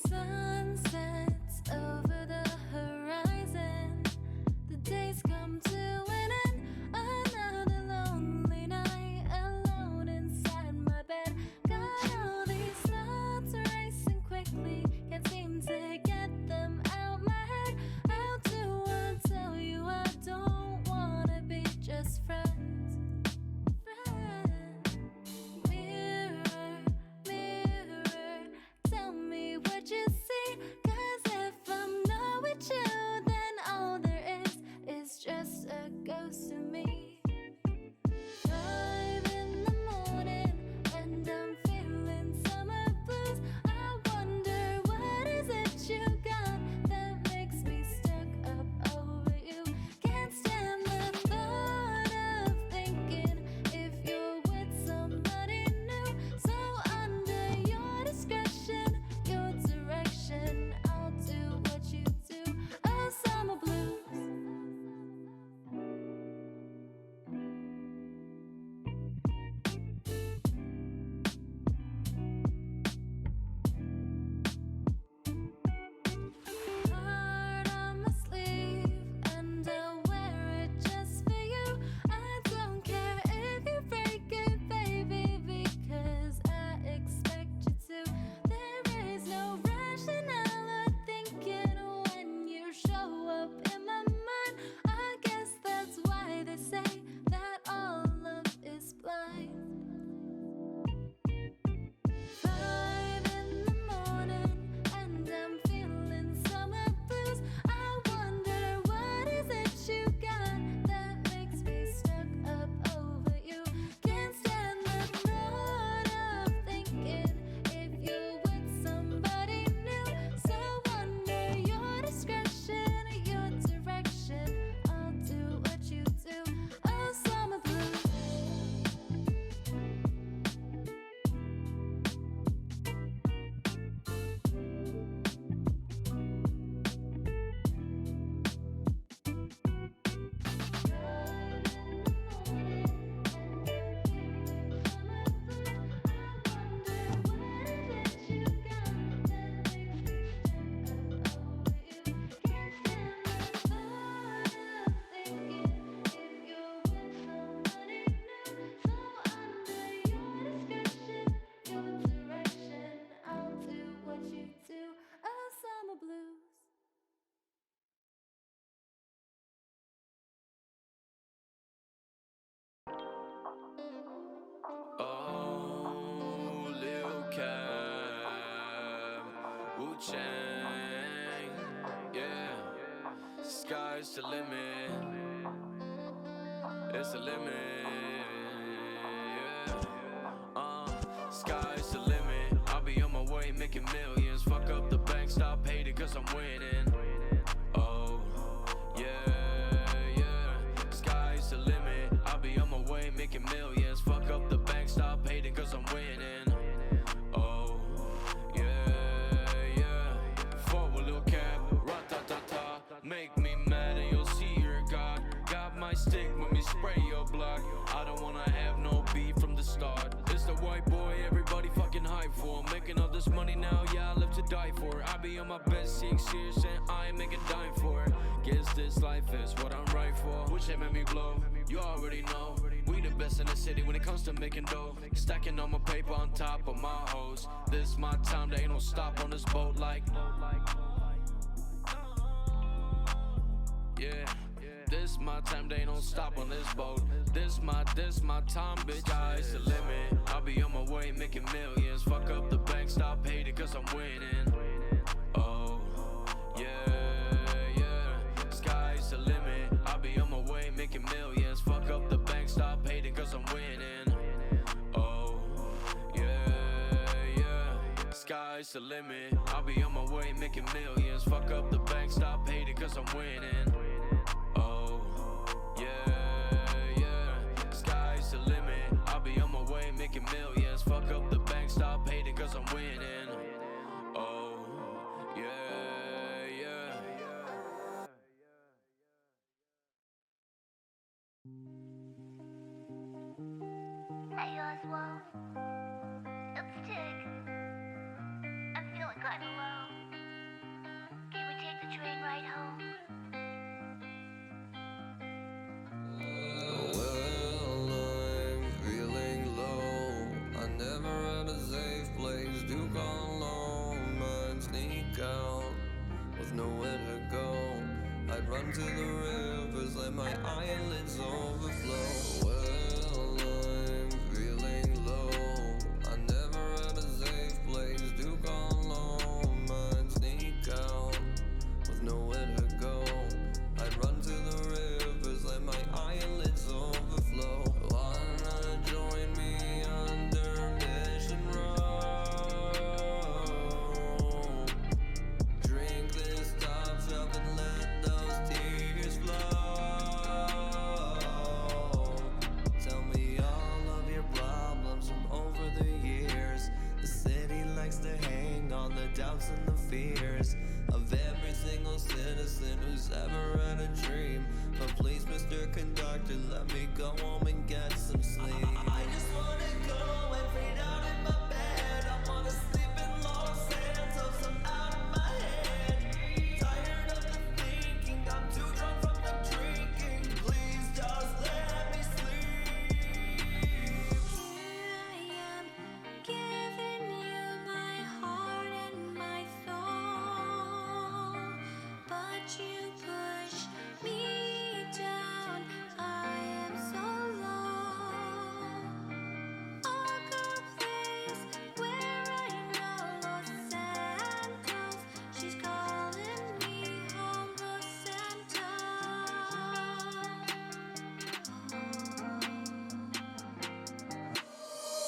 Sunsets over the horizon. The days come to an end. Another lonely night, alone inside my bed. Got all these thoughts racing quickly. Can't seem to get them out my head. How do I tell you I don't wanna be just friends? Mirror, mirror, tell me what you see. 'Cause if I'm not with you, then all there is just a ghost of me. 5 in the morning and I'm feeling summer blues. I wonder what is it you got that makes me stuck up over you. Can't stand the thought of thinking if you're with somebody new. So under your discretion, your direction, I'll do what you do. Oh, summer blues. Heart on my sleeve, and I'll wear it just for you. I don't care if you break it, baby, because I expect you to. There is no rationale or thinking when you show up in my mind. I guess that's why they say that all love is blind. 5 in the morning and I'm feeling summer blues. I wonder what is it you got that makes me stuck up over you. Can't stand the thought of thinking if you're with somebody new. So under your discretion, your direction, I'll do what you do. Oh, summer blues. Oh, Lil Cam, Wu-Chang, yeah. Sky's the limit. It's the limit, yeah. Sky's the limit. I'll be on my way making millions. Fuck up the bank, stop hating 'cause I'm winning. Oh, yeah, yeah. Sky's the limit. I'll be on my way making millions. Fuck up the bank, stop hating 'cause I'm winning. Oh, yeah, yeah. Forward, Lil Cap, ra-ta-ta-ta. Make me mad and you'll see your God. Got my stick when me spray your block. I don't wanna have no beef from the start. It's the white boy everybody fucking hype for. Making all this money now, yeah, I live to die for. I be on my best 6 years and I ain't making dime for it. Guess this life is what I'm right for. Wish it made me blow, you already know. We the best in the city when it comes to making dough. Stacking all my paper on top of my hoes. This my time, there ain't no stop on this boat like. Yeah, this my time, they don't stop on this boat. This my time, bitch. Sky's the limit. I'll be on my way making millions. Fuck up the bank, stop hating 'cause I'm winning. Oh, yeah, yeah. Sky's the limit. I'll be on my way making millions. Fuck up the bank, stop hating 'cause I'm winning. Oh, yeah, yeah. Sky's the limit. I'll be on my way making millions. Fuck up the bank, stop hating 'cause I'm winning. Oh, yeah, yeah. Sky's the limit. I'll be on my way making millions. Fuck up the bank, stop hating 'cause I'm winning. Oh, yeah, yeah. Hey, Oswald. Lipstick. I'm feeling kinda low. at a safe place to call home. I'd sneak out with nowhere to go. I'd run to the rivers, let my eyelids overflow. Well, I'm feeling low. I never had a safe place to call home. I'd sneak out with nowhere to go. I'd run to the rivers, let my eyelids overflow. Wanna join me under Mission Row? Drink this top shelf and let those tears flow. Tell me all of your problems from over the years. The city likes to hang on the doubts and the fears of every single citizen who's ever had a dream. But please, Mr. Conductor, let me go home and get some sleep. I just wanna go and fade out in my bed. I wanna sleep in Los Santos, I'm out of my head. Tired of the thinking, I'm too drunk from the drinking. Please just let me sleep. Here I am, giving you my heart and my soul, but you push me down. I am so low. I'll go a place where I know Los Santos. She's calling me home, Los Santos.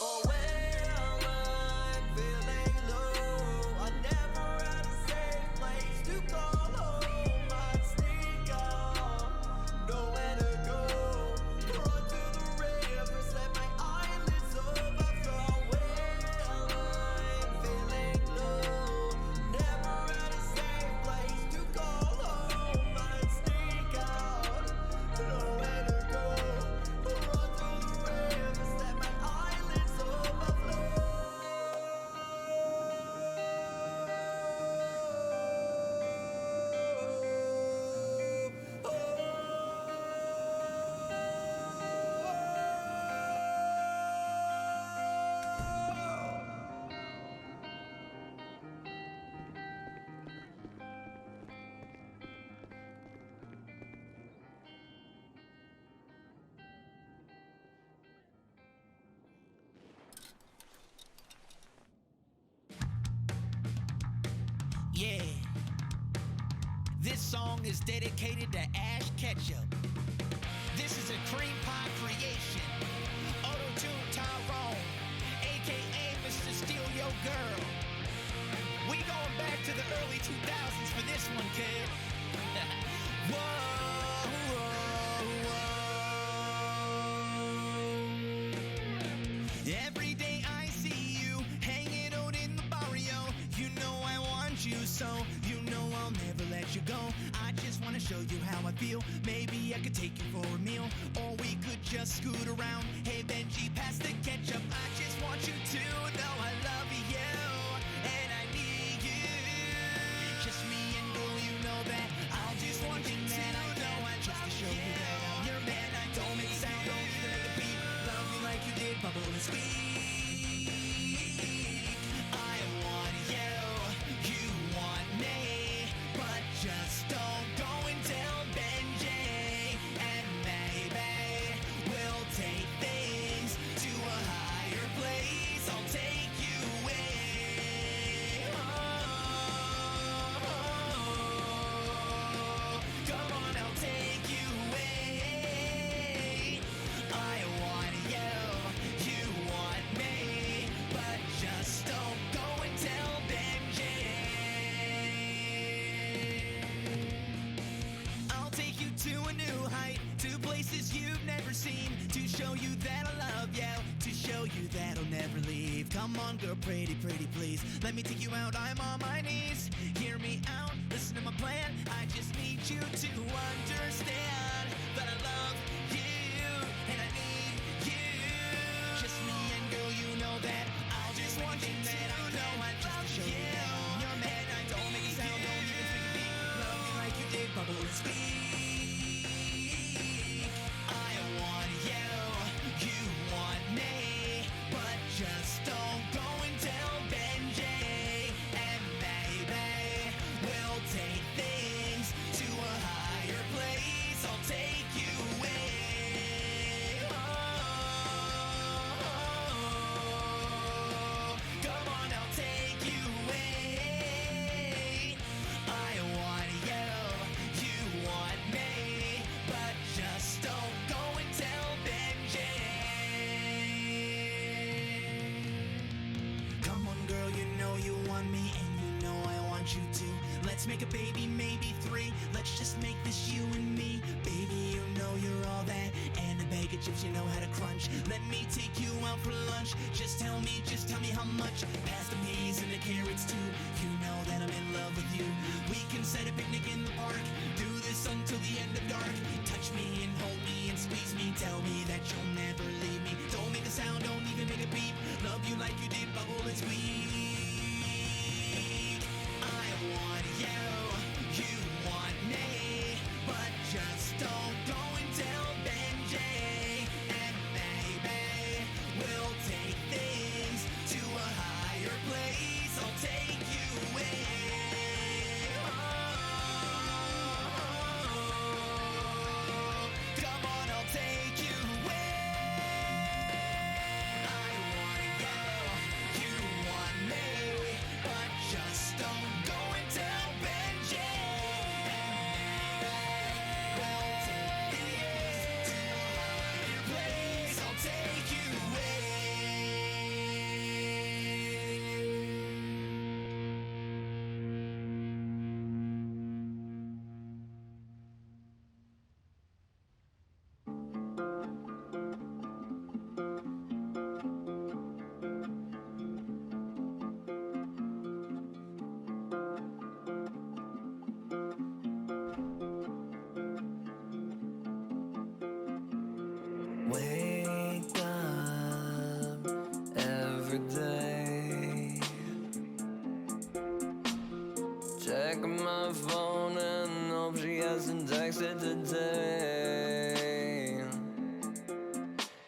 Oh well, I'm feeling low. I never had a safe place to call home. I'd sneak out, nowhere to go. Run to the rivers, let my eyelids overflow. Well, I'm feeling low. Never had a safe place to call home. I'd sneak out, nowhere to go. Run to the rivers, let my eyelids overflow. Yeah. This song is dedicated to Ash Ketchup. This is a cream pie creation. Auto-tune Tyrone, aka Mr. Steal Your Girl. We going back to the early 2000s for this one, kid. Whoa, whoa, whoa. Every day I see you hanging out in the barrio. You know I want you so, you know I'll never let you go. I just wanna show you how I feel. Maybe I could take you for a meal, or we could just scoot around. Hey Benji, pass the ketchup. I just want you to know I love you, and I need you. Just me and girl, you know that. I'll just want you to know I just to show you that I'm your man. I don't make sound, don't even let the beat. Love you like you did, bubble and squeak. I want you, you want me, but just don't go and tell Benji. And maybe we'll take things to a higher place. I'll take you away. Oh, come on, I'll take you away. I want you, you want me, but just don't go and tell Benji. I'll take you to a new height, to places you've never seen, to show you that I love you, to show you that I'll never leave. Come on, girl, pretty, pretty, please. Let me take you out, I'm on my knees. Hear me out, listen to my plan. I just need you to understand that I love you, and I need you. Just me and girl, you know that. I'll just want you to know I just show you that I'm your man. I don't make a sound, don't even speak a beat. Love you like you did, bubble and speak. I want you, you want me, but just don't go make a baby, maybe 3. Let's just make this you and me. Baby, you know you're all that. And a bag of chips, you know how to crunch. Let me take you out for lunch. Just tell me how much. Pass the peas and the carrots too. You know that I'm in love with you. We can set a picnic in the park. Do this until the end of dark. Touch me and hold me and squeeze me. Tell me that you'll never leave me. Don't make a sound, don't even make a beep. Love you like you did bubble and squeak. I want you, you want me, but just don't go and tell Benji. And maybe we'll take things to a higher place. I'll take you in. Come on, I'll take you in. I want you want me, but just don't go and tell Benji. We'll take things to a higher place. I'll take you in. Wake up every day. Check my phone and hope she hasn't texted today.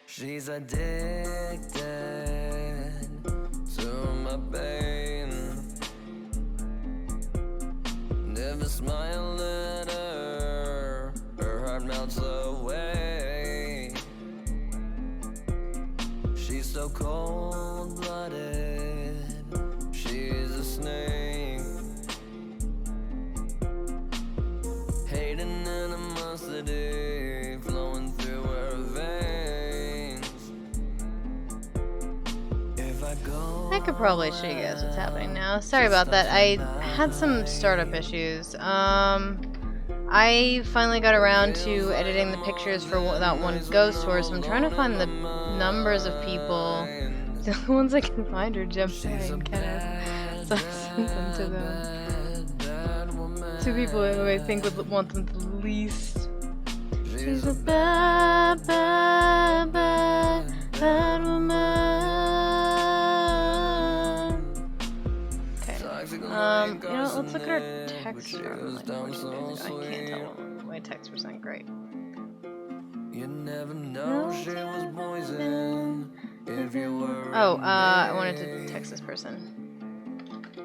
She's addicted to my pain. Never smile at her heart melts away. She's so cold-blooded, she's a snake. Hate and animosity flowing through her veins. If I go, I could probably show you guys what's happening now. Sorry about that. I had some startup issues. I finally got around to editing the pictures for that one ghost tour, so I'm trying to find the numbers of people. The only ones I can find are Jeff and Kenneth, so I sent them to them. 2 people who I think would want them the least. She's a bad, bad, bad, bad woman. Okay. You know, let's look at our text from like 14 days ago. I can't tell when my texts were sent. Great. you never know she was poison. If you were Oh, I wanted to text this person.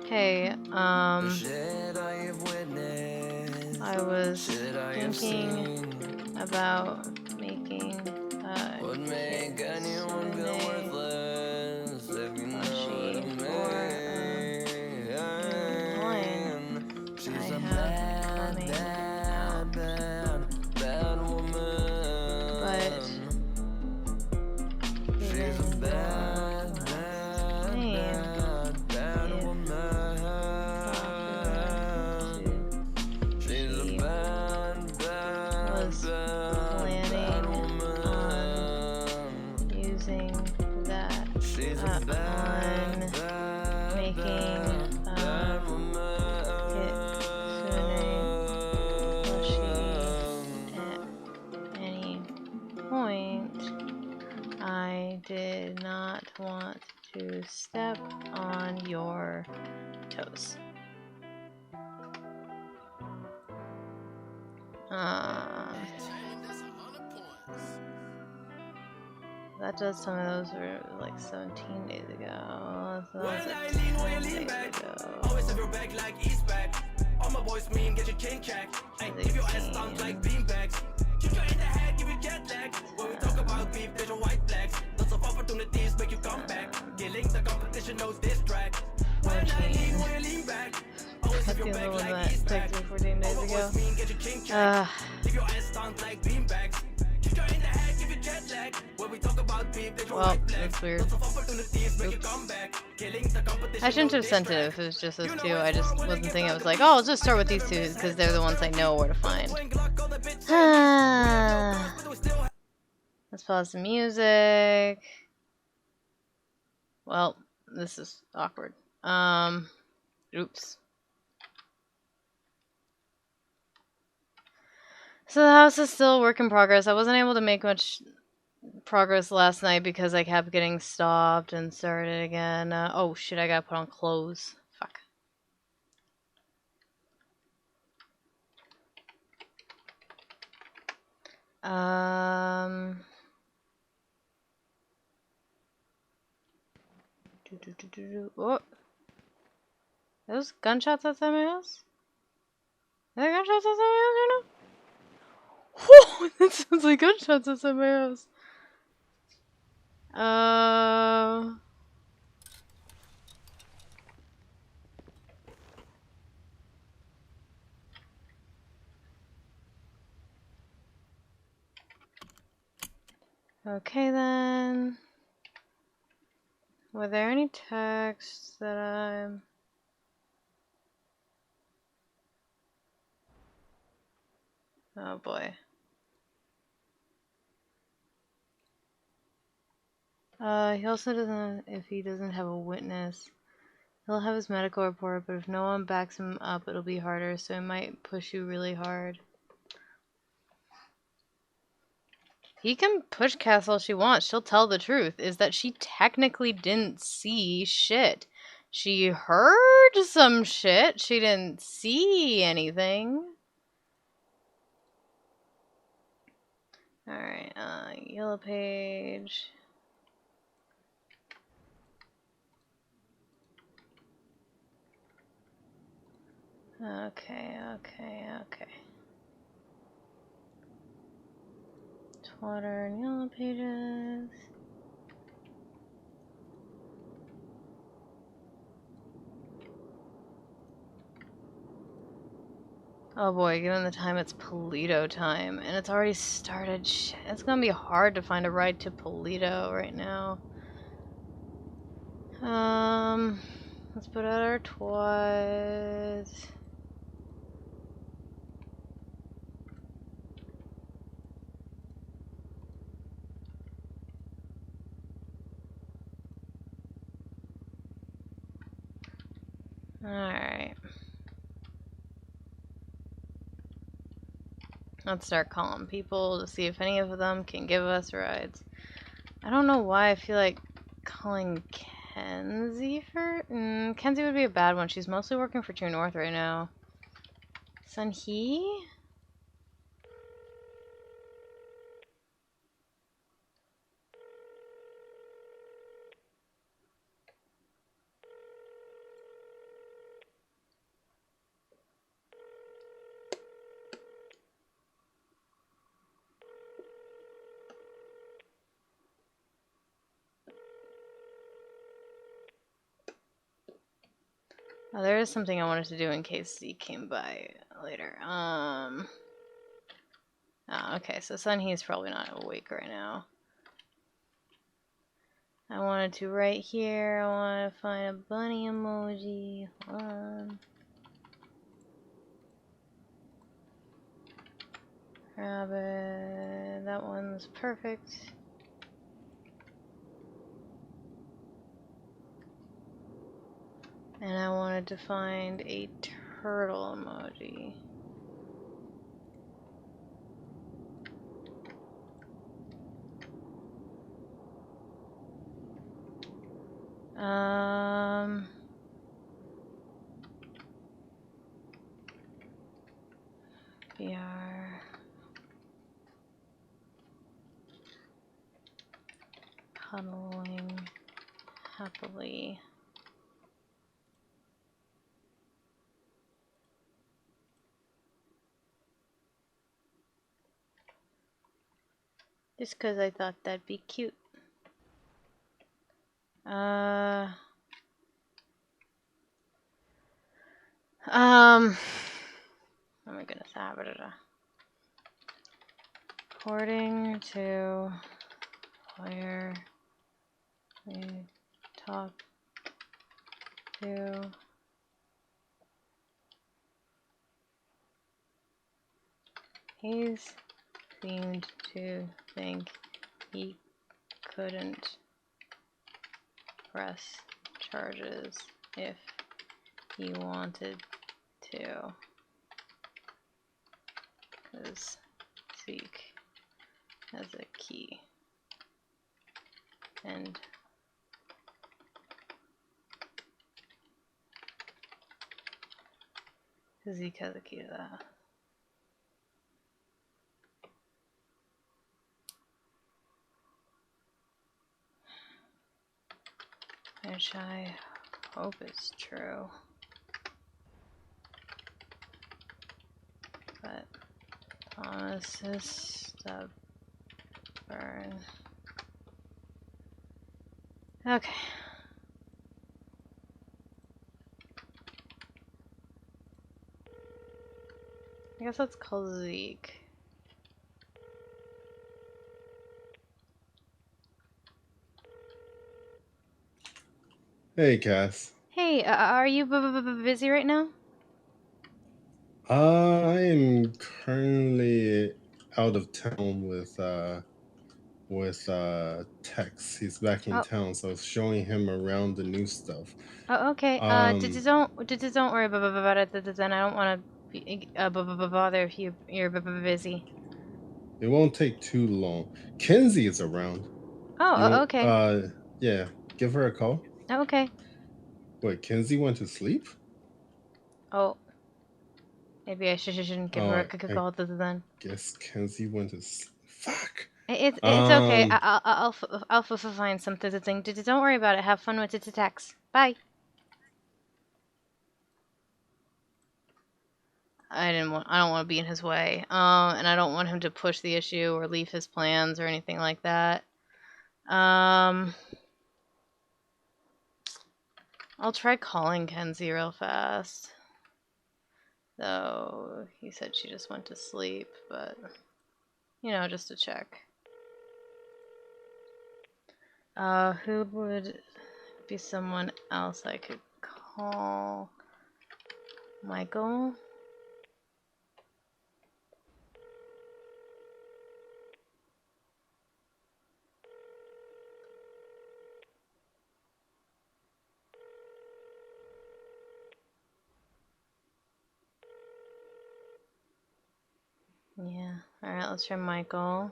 Hey, shit I have witnessed, I was shit I have thinking seen, about making would make anyone feel worthless if you know what I mean. She's I a have bad, coming bad, bad, bad woman. but She's a bad, bad, bad, bad woman. She's a bad, bad, was bad, bad woman. using that She's a on bad, making bad woman. at any point. I did not want to step on your toes. That does some of those were like 17 days ago. So that was like 10 days ago. Always have your back like East back. All my boys mean, get your king check. Ay, if your ass stomp like beanbags. Kick you in the head, give you jet lag. When we talk about beef, there's your white flags. Lots of opportunities make you come back. Killing the competition, no diss track. When I lean, when you lean back. Always have your back like East back. 14 days All my ago. boys mean, get your king check. If your ass stomp like beanbags. Kick you in the head, give you jet lag. When we talk about Well, that's weird. Oops. I shouldn't have sent it if it was just those two. I just wasn't thinking. I was like, oh, I'll just start with these two because they're the ones I know where to find. Let's pause the music. Well, this is awkward. Oops. So the house is still a work in progress. I wasn't able to make much progress last night because I kept getting stopped and started again. Oh shit, I gotta put on clothes. Fuck. What? Those gunshots outside my house? Are there gunshots outside my house right now? Whoa, that sounds like gunshots outside my house. Okay then. Were there any texts that I'm... Oh boy. He also doesn't, if he doesn't have a witness, he'll have his medical report, but if no one backs him up, it'll be harder, so it might push you really hard. He can push Cass all she wants. She'll tell the truth, is that she technically didn't see shit. She heard some shit. She didn't see anything. Alright, yellow page. Okay. Water and yellow pages. Oh boy, given the time, it's Polito time, and it's already started. Shit, it's gonna be hard to find a ride to Polito right now. Let's put out our twas. Alright. Let's start calling people to see if any of them can give us rides. I don't know why I feel like calling Kenzie for... Kenzie would be a bad one. She's mostly working for True North right now. Sunhee? Oh, there is something I wanted to do in case he came by later. Oh, okay, so Sunhee's probably not awake right now. I wanted to right here. I want to find a bunny emoji. Hold on. Rabbit. That one's perfect. And I wanted to find a turtle emoji. BR. Cuddling happily. Just because I thought that'd be cute. Oh my goodness, according to where we talk to he's seemed to think he couldn't press charges if he wanted to, because seek has a key, and Zeke has a key to that. Which I hope is true. But Thomas is stubborn. Okay. I guess let's call Zeke. Hey, Cass. Hey, are you busy right now? I am currently out of town with Tex. He's back in Oh, town, so I was showing him around the new stuff. oh, okay. Um, Don't worry about it. Then I don't want to bother if you're busy. it won't take too long. Kenzie is around. Oh, You okay. yeah, give her a call. Okay. Wait, Kenzie went to sleep? Oh, maybe I shouldn't give Oh, her a I call then. guess Kenzie went to fuck. It's okay. I'll find something to think. Don't worry about it. Have fun with it to text. Bye. I don't want to be in his way. And I don't want him to push the issue or leave his plans or anything like that. I'll try calling Kenzie real fast. Though he said she just went to sleep, but you know, just to check. Who would be someone else I could call? Michael? Yeah. Alright, let's try Michael.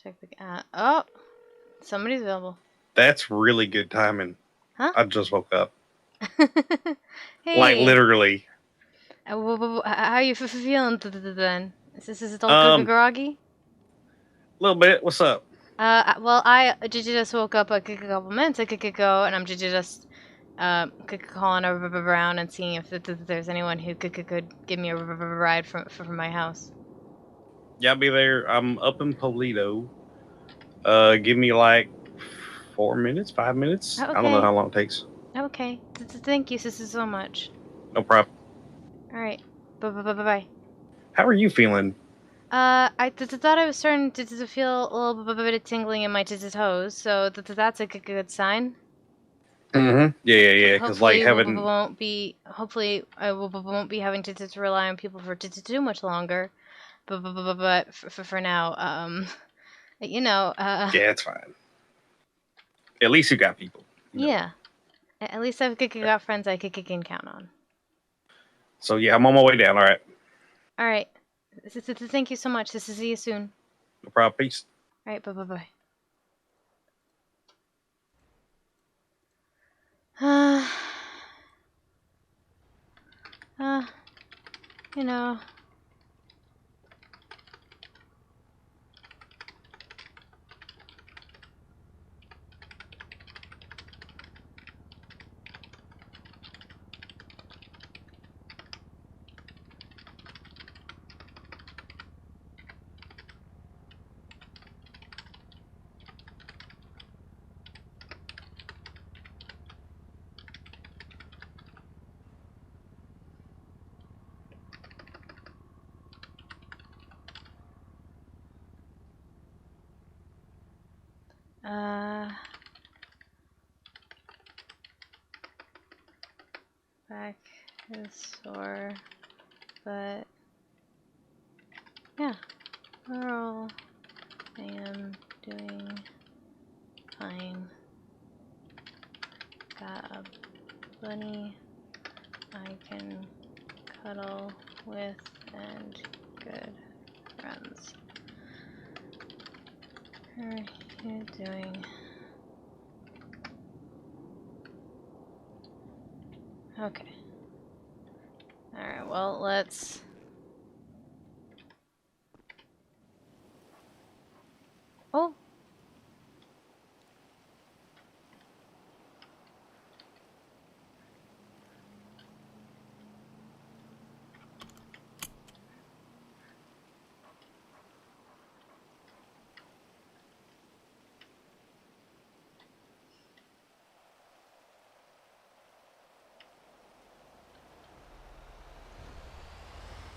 Check the oh! Somebody's available. That's really good timing. Huh? I just woke up. Hey! Like, literally. How are you feeling then? Is it all groggy? A little bit. What's up? Well, I just woke up a couple minutes ago, and I'm just calling around and seeing if there's anyone who could give me a ride from my house. Yeah, I'll be there. I'm up in Polito. Give me like 4 minutes, 5 minutes. Okay. I don't know how long it takes. Okay. Thank you, sister, so much. No problem. All right. Bye. How are you feeling? I thought I was starting to feel a little bit of tingling in my toes, so that's a good sign. Mm-hmm. Yeah. Because like having Hopefully I won't be having to rely on people for too much longer. But for now, you know. yeah, it's fine. At least you got people. Yeah. At least I've got friends I can count on. So yeah, I'm on my way down. All right. All right. Thank you so much. See you soon. No problem. Peace. All right. Bye. You know. Back is sore, but yeah, overall, I am doing fine. Got a bunny I can cuddle with and good friends. How are you doing? Okay. Alright, well, let's... Oh!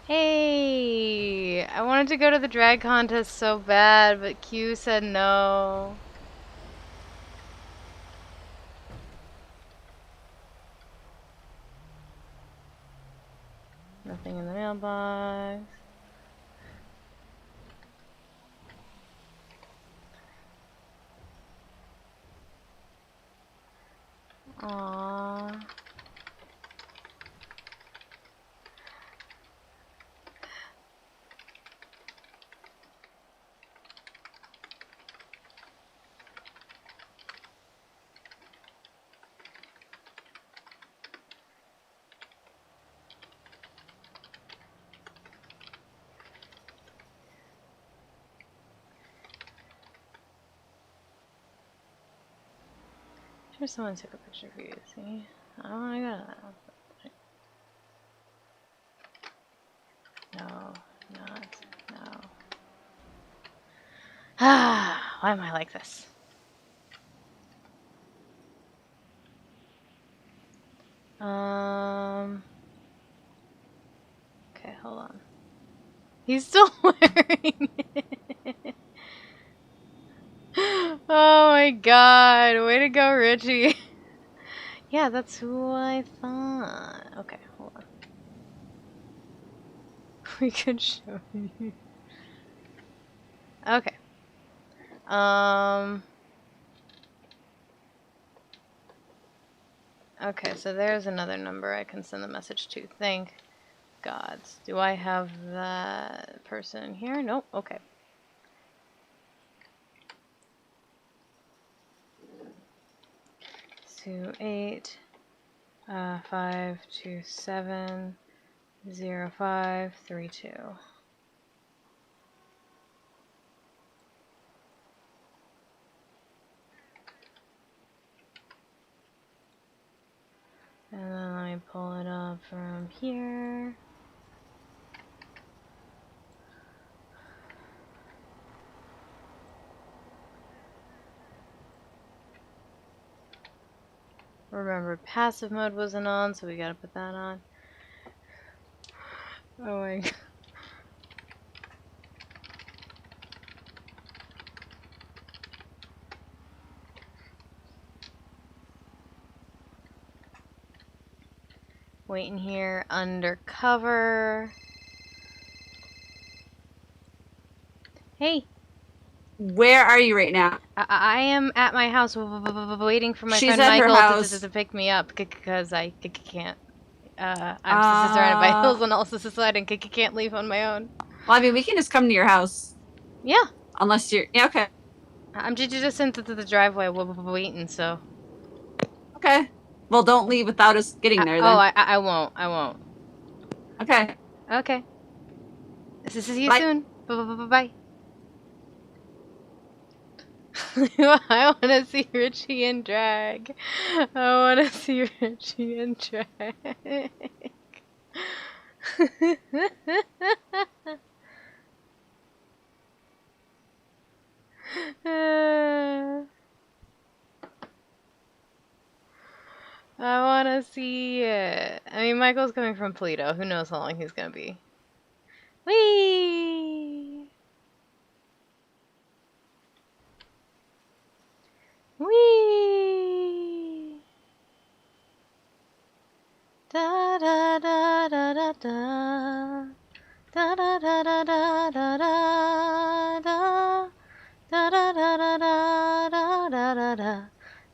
Hey! I wanted to go to the drag contest so bad, but Q said no. Nothing in the mailbox. Aww. Sure, someone took a picture for you, see? Oh my god. No, not, no. Ah, why am I like this? Okay, hold on. He's still wearing it. Oh my god, way to go, Richie. Yeah, that's who I thought. Okay, hold on. We could show you. Okay. Okay, so there's another number I can send the message to. Thank God. Do I have that person here? Nope. Okay. 28-527-0532. And then let me pull it up from here. Remember, passive mode wasn't on, so we gotta put that on. Oh my god. Waiting here undercover. Hey. Where are you right now? I am at my house waiting for my She's friend at her Michael house. to pick me up because I can't. I'm surrounded by hills and also society and can't leave on my own. Well, I mean, we can just come to your house. Yeah. Unless you're... Yeah, okay. I'm just into the driveway waiting, so... Okay. Well, don't leave without us getting there, then. Oh, I won't. I won't. Okay. Okay. See you Bye. soon. Bye. I want to see Richie in drag. I want to see Richie in drag. I want to see it. I mean, Michael's coming from Toledo. Who knows how long he's going to be. Whee!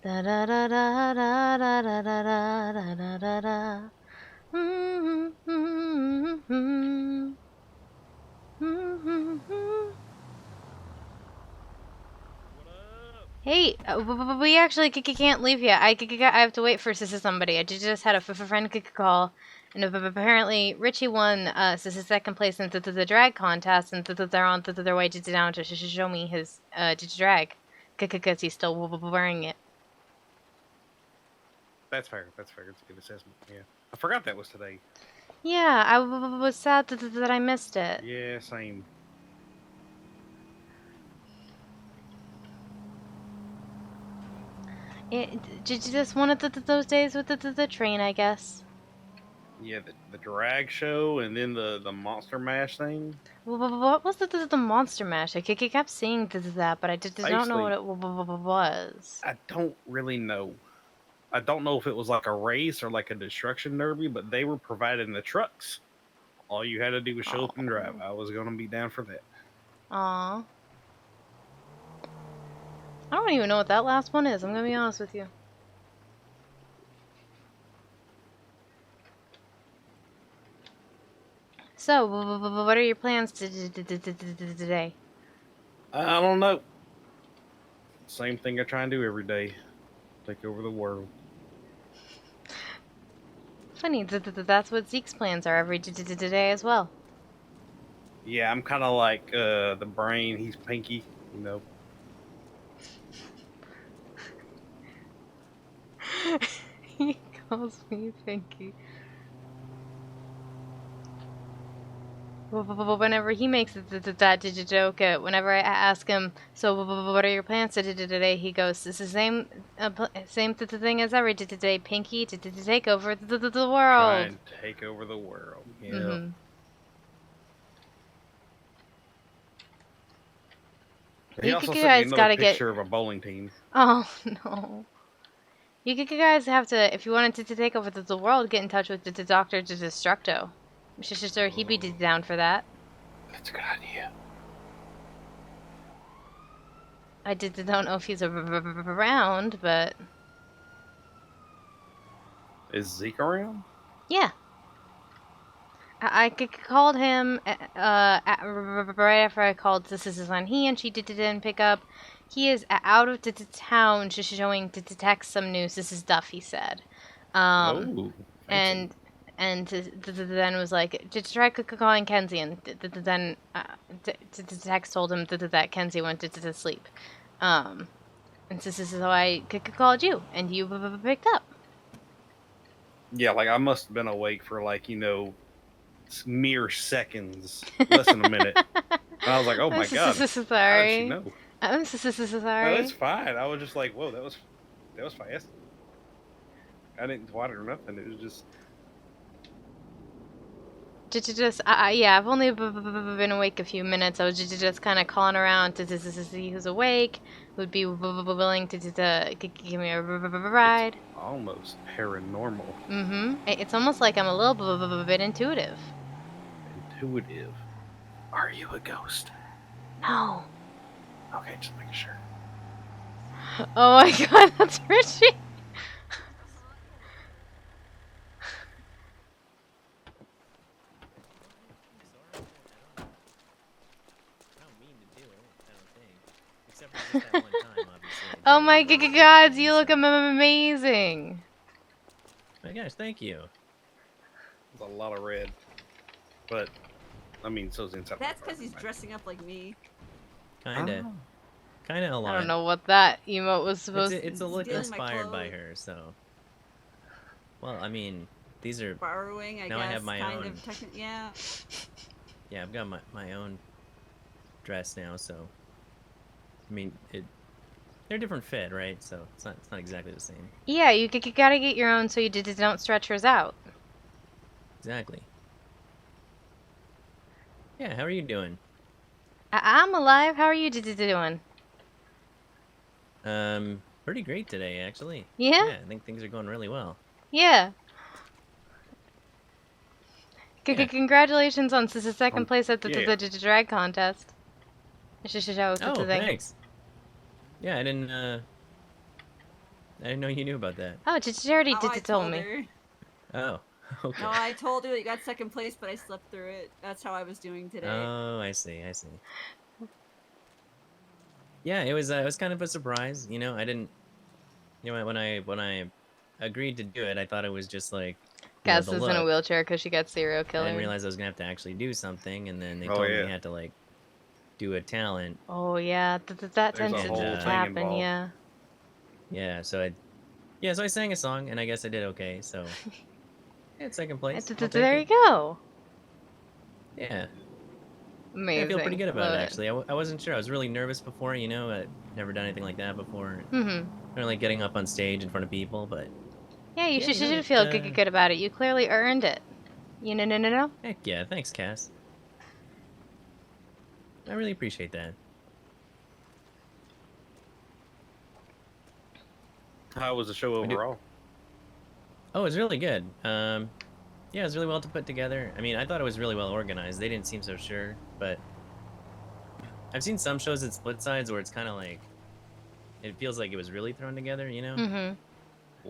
Da da da da da da da da da da da da. Hey, we actually can't leave yet. I have to wait for somebody. I just had a friend call, and apparently Richie won second place in the drag contest, and they're on their way to down to show me his drag, because he's still wearing it. That's fair. That's fair. It's a good assessment. Yeah. I forgot that was today. Yeah, I was sad that I missed it. Yeah, same. Just one of those days with the train, I guess. Yeah, the drag show and then the Monster Mash thing. What was the Monster Mash? I kept seeing that, but I just don't know what it was. I don't really know. I don't know if it was like a race or like a destruction derby, but they were providing the trucks. All you had to do was show up and drive. I was going to be down for that. Aw. I don't even know what that last one is, I'm going to be honest with you. So, what are your plans today? I don't know. Same thing I try and do every day. Take over the world. Funny, that's what Zeke's plans are every day as well. Yeah, I'm kind of like the brain. He's Pinky, you know. He calls me Pinky. Whenever he makes that joke, whenever I ask him, so what are your plans today, he goes, it's the same thing as ever today, Pinky, to take over the world. Try and take over the world. Yeah. Mm-hmm. He also sent me another picture of a bowling team. Oh, no. You guys have to, if you wanted to take over the world, get in touch with the Dr. Destructo. Sure, he'd be down for that. That's a good idea. I don't know if he's around, but... Is Zeke around? Yeah. I called him right after I called This on he, and she didn't pick up. He is out of the town, just showing to detect some news. This is stuff, he said. And then was like, just try calling Kenzie, and then the text told him that Kenzie went to sleep. And this is how I called you, and you picked up. Yeah, like I must have been awake for like, mere seconds, less than a minute. And I was like, oh my god. Sorry. How did she know? I'm sorry. No, it's fine. I was just like, whoa, that was fast. I didn't twat it or nothing. It was just... Yeah, I've only been awake a few minutes. I was just kind of calling around to see who's awake, who'd be willing to give me a ride. It's almost paranormal. Mm-hmm. It's almost like I'm a little bit intuitive. Intuitive? Are you a ghost? No. Okay, just making sure. Oh my god, that's Richie. Oh my god, you look amazing. My gosh, thank you. There's a lot of red. But, I mean, so's inside. That's because he's dressing up like me. Kinda. Kinda a lot. I don't know what that emote was supposed to... It's a look inspired by her, so... Well, I mean, these are... Borrowing, I now guess, I have my kind own. of yeah. Yeah, I've got my own dress now, so... I mean, they're different fit, right? So it's not exactly the same. Yeah, you gotta get your own so you don't stretch yours out. Exactly. Yeah, how are you doing? I'm alive. How are you doing? Pretty great today, actually. Yeah? Yeah, I think things are going really well. Yeah. Congratulations on second place at the drag contest. Oh, thanks. Yeah, I I didn't know you knew about that. Oh, she already I told me. her. Oh, okay. No, I told her that you got second place, but I slept through it. That's how I was doing today. Oh, I see. Yeah, it was kind of a surprise. You know, I didn't. You know, when I agreed to do it, I thought it was just like. Cass the is in a look. wheelchair because she got serial I killer. didn't realize I was gonna have to actually do something, and then they Oh, told me yeah. I had to like do a talent. Oh yeah, that There's tends a to whole thing happen. involved. Yeah. Yeah, so I sang a song, and I guess I did okay. So I had second place. I'll take There you it. go. Yeah. Amazing. I feel pretty good about Love it, actually. I wasn't sure. I was really nervous before, you know. I'd never done anything like that before. Mm-hmm. Or like getting up on stage in front of people, but Yeah, you Yeah, should, you know, should feel it, good about it. You clearly earned it. You know, no. heck yeah, thanks, Cass. I really appreciate that. How was the show overall? Oh, it was really good. Yeah, it was really well put together. I mean, I thought it was really well organized. They didn't seem so sure, but I've seen some shows at split sides where it's kind of like it feels like it was really thrown together, you know? Mm-hmm.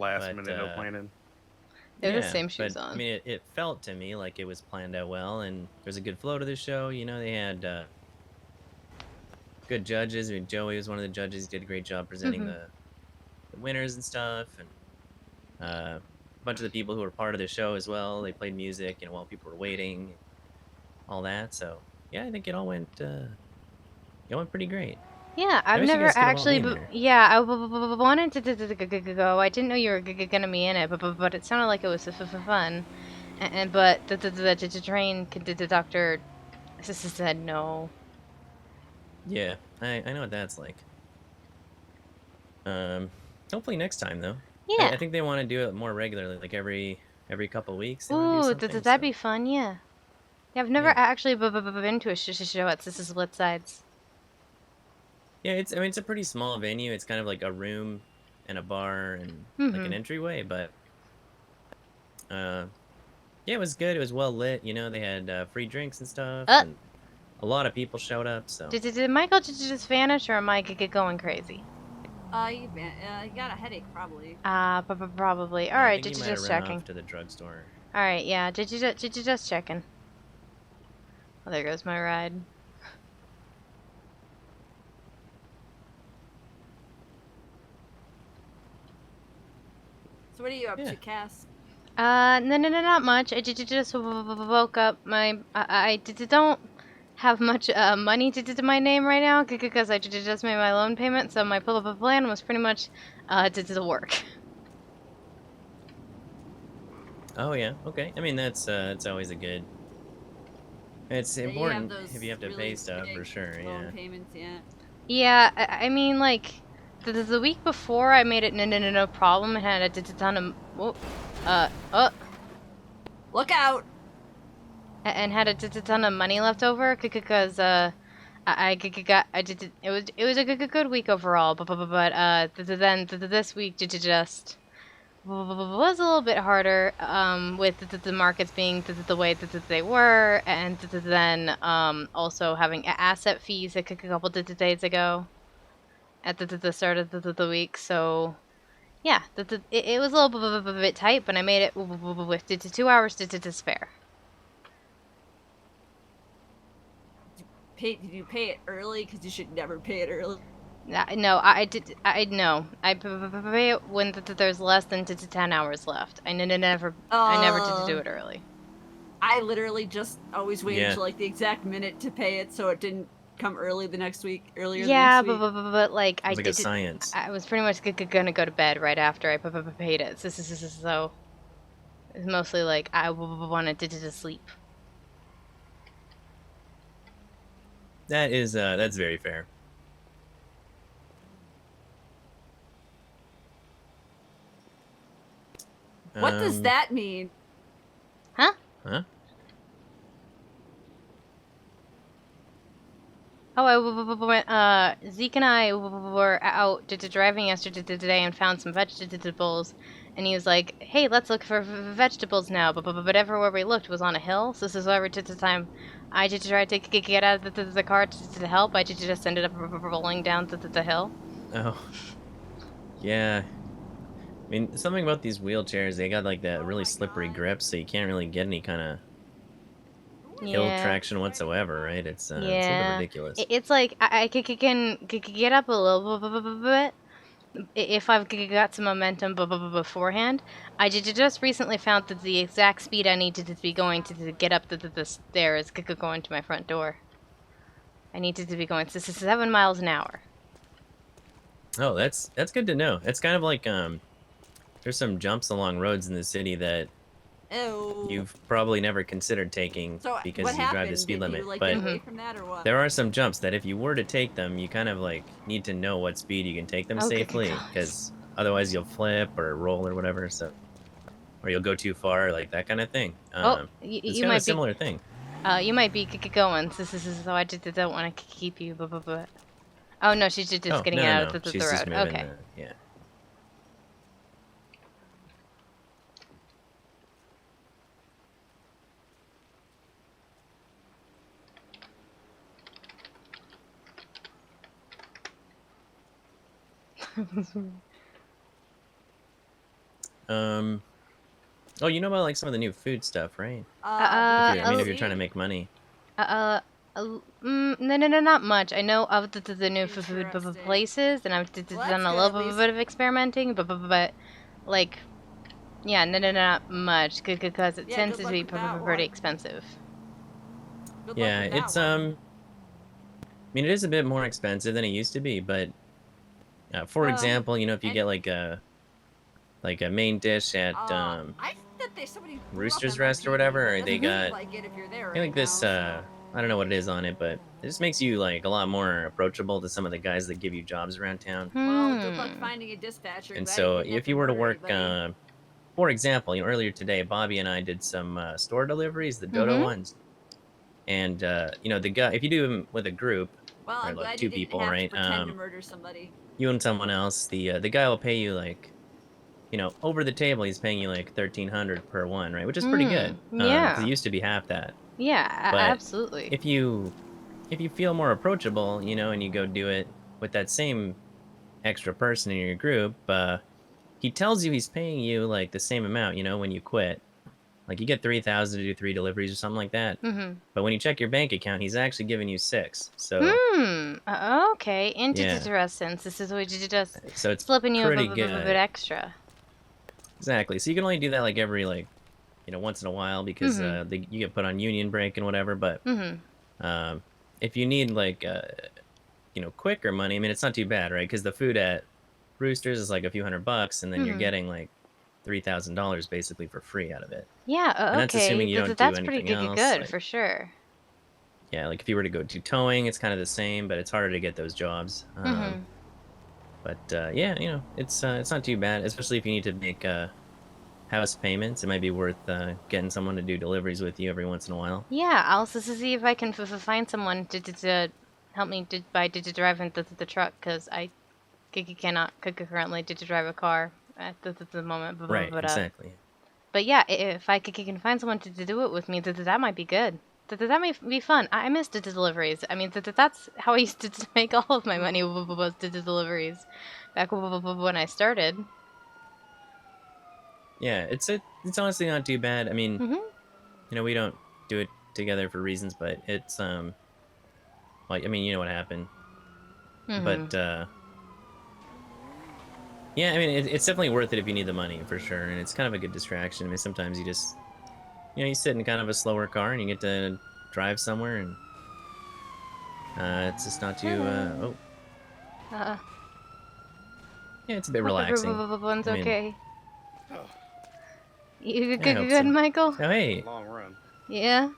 Last minute, no planning. They have the same shoes but, on. I mean, it felt to me like it was planned out well, and there's a good flow to the show. You know, they had good judges. I mean, Joey was one of the judges. He did a great job presenting the winners and stuff, and a bunch of the people who were part of the show as well. They played music, you know, while people were waiting, all that. So yeah, I think it all went pretty great. Yeah, I've wish you never guys could've all actually. been there. Yeah, I wanted to go. I didn't know you were gonna be in it, but it sounded like it was fun. But the train the doctor said no. Yeah, I know what that's like. Hopefully next time though. Yeah. I think they want to do it more regularly, like every couple weeks. They wanna do Ooh, something, that'd so- be fun. Yeah. Yeah, I've never actually been to a show at This Is Split Sides. Yeah, I mean, it's a pretty small venue. It's kind of like a room and a bar and like an entryway, but yeah, it was good. It was well lit. You know, they had free drinks and stuff. And a lot of people showed up. So Did Michael just vanish, or am I going crazy? You got a headache probably. Probably. All yeah, I right, think he did you might have just run checking? off to the drugstore. All right, yeah. Did you just checking? Oh, there goes my ride. So what are you up to, Cass? No, not much. I just woke up. I don't have much money to my name right now because I just made my loan payment. So my plan was pretty much to work. Oh yeah, okay. I mean, that's always a good. It's important if you have to pay stuff for sure. Loan Yeah. payments, yeah. Yeah, I mean, like, the week before I made it no problem and had a ton of Look out! And had a ton of money left over because it was a good week overall, but then this week just was a little bit harder with the markets being the way that they were, and then also having asset fees a couple days ago at the start of the week. So yeah, it was a little bit tight, but I made it with 2 hours to spare. Did you pay it early? Because you should never pay it early. No, I did. I pay it when there's less than 10 hours left. I never did do it early. I literally just always waited Yeah. until like the exact minute to pay it, so it didn't come early the next week. Earlier. Yeah, the next week. but like It's like a science. I was pretty much gonna go to bed right after I paid it. So it's mostly like I wanted to sleep. That's very fair. What does that mean? Huh? Huh? Oh, Zeke and I were out driving yesterday today and found some vegetables, and he was like, "Hey, let's look for vegetables now." But everywhere we looked was on a hill, so this is why we took the time. I just tried to get out of the car to help. I just ended up rolling down the hill. Oh. Yeah. mean, something about these wheelchairs, they got like that really slippery grip, so you can't really get any kind of hill Yeah. traction whatsoever, right? It's a little Yeah. ridiculous. It's like I can get up a little bit if I've got some momentum beforehand. I just recently found that the exact speed I needed to be going to get up the stairs going to my front door. I needed to be going 7 miles an hour. Oh, that's good to know. It's kind of like there's some jumps along roads in the city that Ew. you've probably never considered taking So because what you drive the happened? speed Did limit. you, like, But get away from that or what? there are some jumps that if you were to take them, you kind of like need to know what speed you can take them Oh, good safely, gosh. because otherwise you'll flip or roll or whatever. So, or you'll go too far, like that kind of thing. Oh, it's you kind of might a similar thing. you might be going. So I just don't want to keep you. Oh no, she's just Oh, getting no, out no, of the she's road. just moving. Okay. Yeah. Oh, you know about like some of the new food stuff, right? If you're trying to make money. No, not much. I know of the new food places, and I've done a little bit of experimenting, but like, yeah, no, not much, because it tends to be pretty expensive. Yeah, it's I mean, it is a bit more expensive than it used to be, but for example, you know, if you get like a main dish at Rooster's Rest or whatever, or they got like this I don't know what it is on it, but it just makes you like a lot more approachable to some of the guys that give you jobs around town. Well, good luck finding a dispatcher. And Glad so you didn't have if to you were to murder work anybody. for example, you know, earlier today, Bobby and I did some store deliveries, the Dodo ones. And you know, the guy, if you do them with a group, Well, or I'm like glad two you didn't people, have right? to pretend to murder somebody. You and someone else, the guy will pay you like, you know, over the table, he's paying you like 1,300 per one, right? Which is pretty good. Because it Yeah. used to be half that. Yeah, But absolutely. if you feel more approachable, you know, and you go do it with that same extra person in your group, he tells you he's paying you like the same amount, you know, when you quit. Like you get 3,000 to do 3 deliveries or something like that. But when you check your bank account, he's actually giving you 6. So Okay. Interesting. This is what you just so it's flipping you pretty a good. bit extra. Exactly. So you can only do that like every like, you know, once in a while because you get put on union break and whatever. But if you need like you know, quicker money, I mean, it's not too bad, right? Because the food at Roosters is like a few $100, and then you're getting like $3,000 basically for free out of it. Yeah. And that's Okay. assuming you don't do That's anything pretty else. good Like, for sure. yeah, like if you were to go do towing, it's kind of the same, but it's harder to get those jobs. But yeah, you know, it's not too bad, especially if you need to make house payments. It might be worth getting someone to do deliveries with you every once in a while. Yeah. I'll see if I can find someone to help me to drive the truck, because I cannot currently to drive a car at the moment. Right, exactly. But yeah, if I can find someone to do it with me, that might be good. That might be fun. I missed the deliveries. I mean, that's how I used to make all of my money, was the deliveries back when I started. Yeah, it's honestly not too bad. I mean, you know, we don't do it together for reasons, but it's like, I mean, you know what happened. But yeah, I mean, it's definitely worth it if you need the money for sure, and it's kind of a good distraction. I mean, sometimes you just, you know, you sit in kind of a slower car and you get to drive somewhere, and it's just not too yeah, it's a bit relaxing. Everyone's I mean, okay. You I hope good, so. Michael? Oh, hey. Long run. Yeah.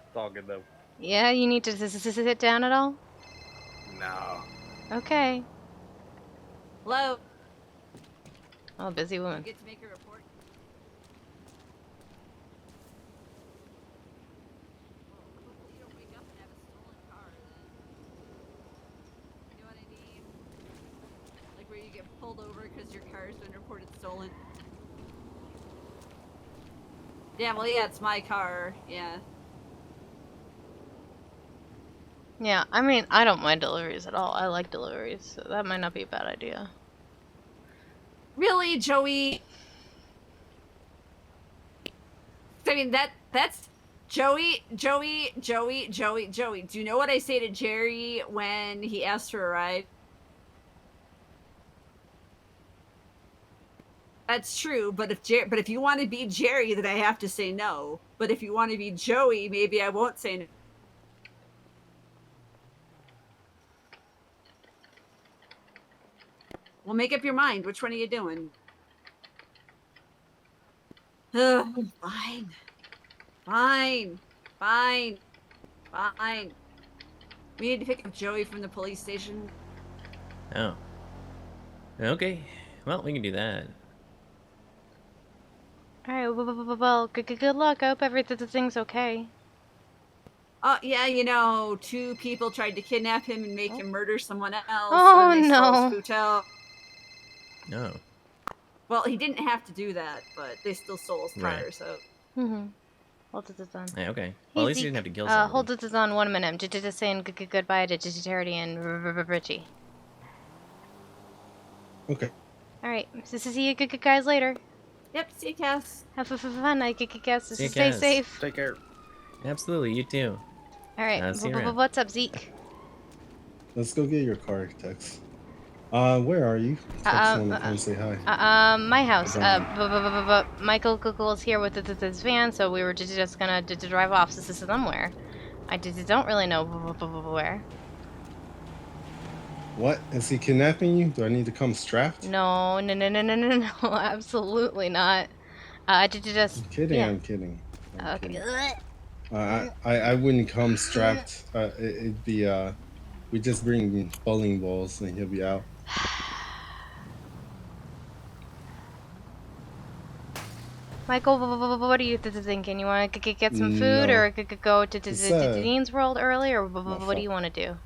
It's all good though. Yeah. You need to sit down at all? No. Okay. Hello. Oh, busy woman. Get to make a report. Hopefully you don't wake up and have a stolen car then. You know what I mean? Like where you get pulled over because your car's been reported stolen. Yeah, well, yeah, it's my car. Yeah. Yeah, I mean, I don't mind deliveries at all. I like deliveries, so that might not be a bad idea. Really, Joey? I mean, that's Joey. Do you know what I say to Jerry when he asks for a ride? That's true, but if you want to be Jerry, then I have to say no. But if you want to be Joey, maybe I won't say no. Well, make up your mind. Which one are you doing? Fine. We need to pick up Joey from the police station. Oh. Okay. Well, we can do that. Alright, well, good luck. I hope everything's okay. Oh, yeah, you know, 2 people tried to kidnap him and make him murder someone else. Oh, and they stole no. his hotel. No. Well, he didn't have to do that, but they still stole his car, Right. so. Mm-hmm. Hold it on. Yeah, okay. Well, at least you didn't have to kill Zeke, somebody. hold it on 1 minute. Just saying goodbye to Charity and Richie. Okay. Alright, so see you good guys later. Yep, see you, Cass. Have fun, I guess. See you, Stay Cass. safe. Take care. Absolutely, you too. Alright, See you around. what's up, Zeke? Let's go get your car, Tex. Where are you? Tex wanted to come say hi. My house. Michael Google's here with this van, so we were just gonna drive off somewhere. I don't really know where. What? Is he kidnapping you? Do I need to come strapped? No, absolutely not. Just. I'm kidding. Yeah. I'm kidding. I'm Okay. kidding. I wouldn't come strapped. It'd be we just bring bowling balls and he'll be out. Michael, what are you thinking? You want to get some food, No. or go to Dean's World early, or what fault. do you want to do?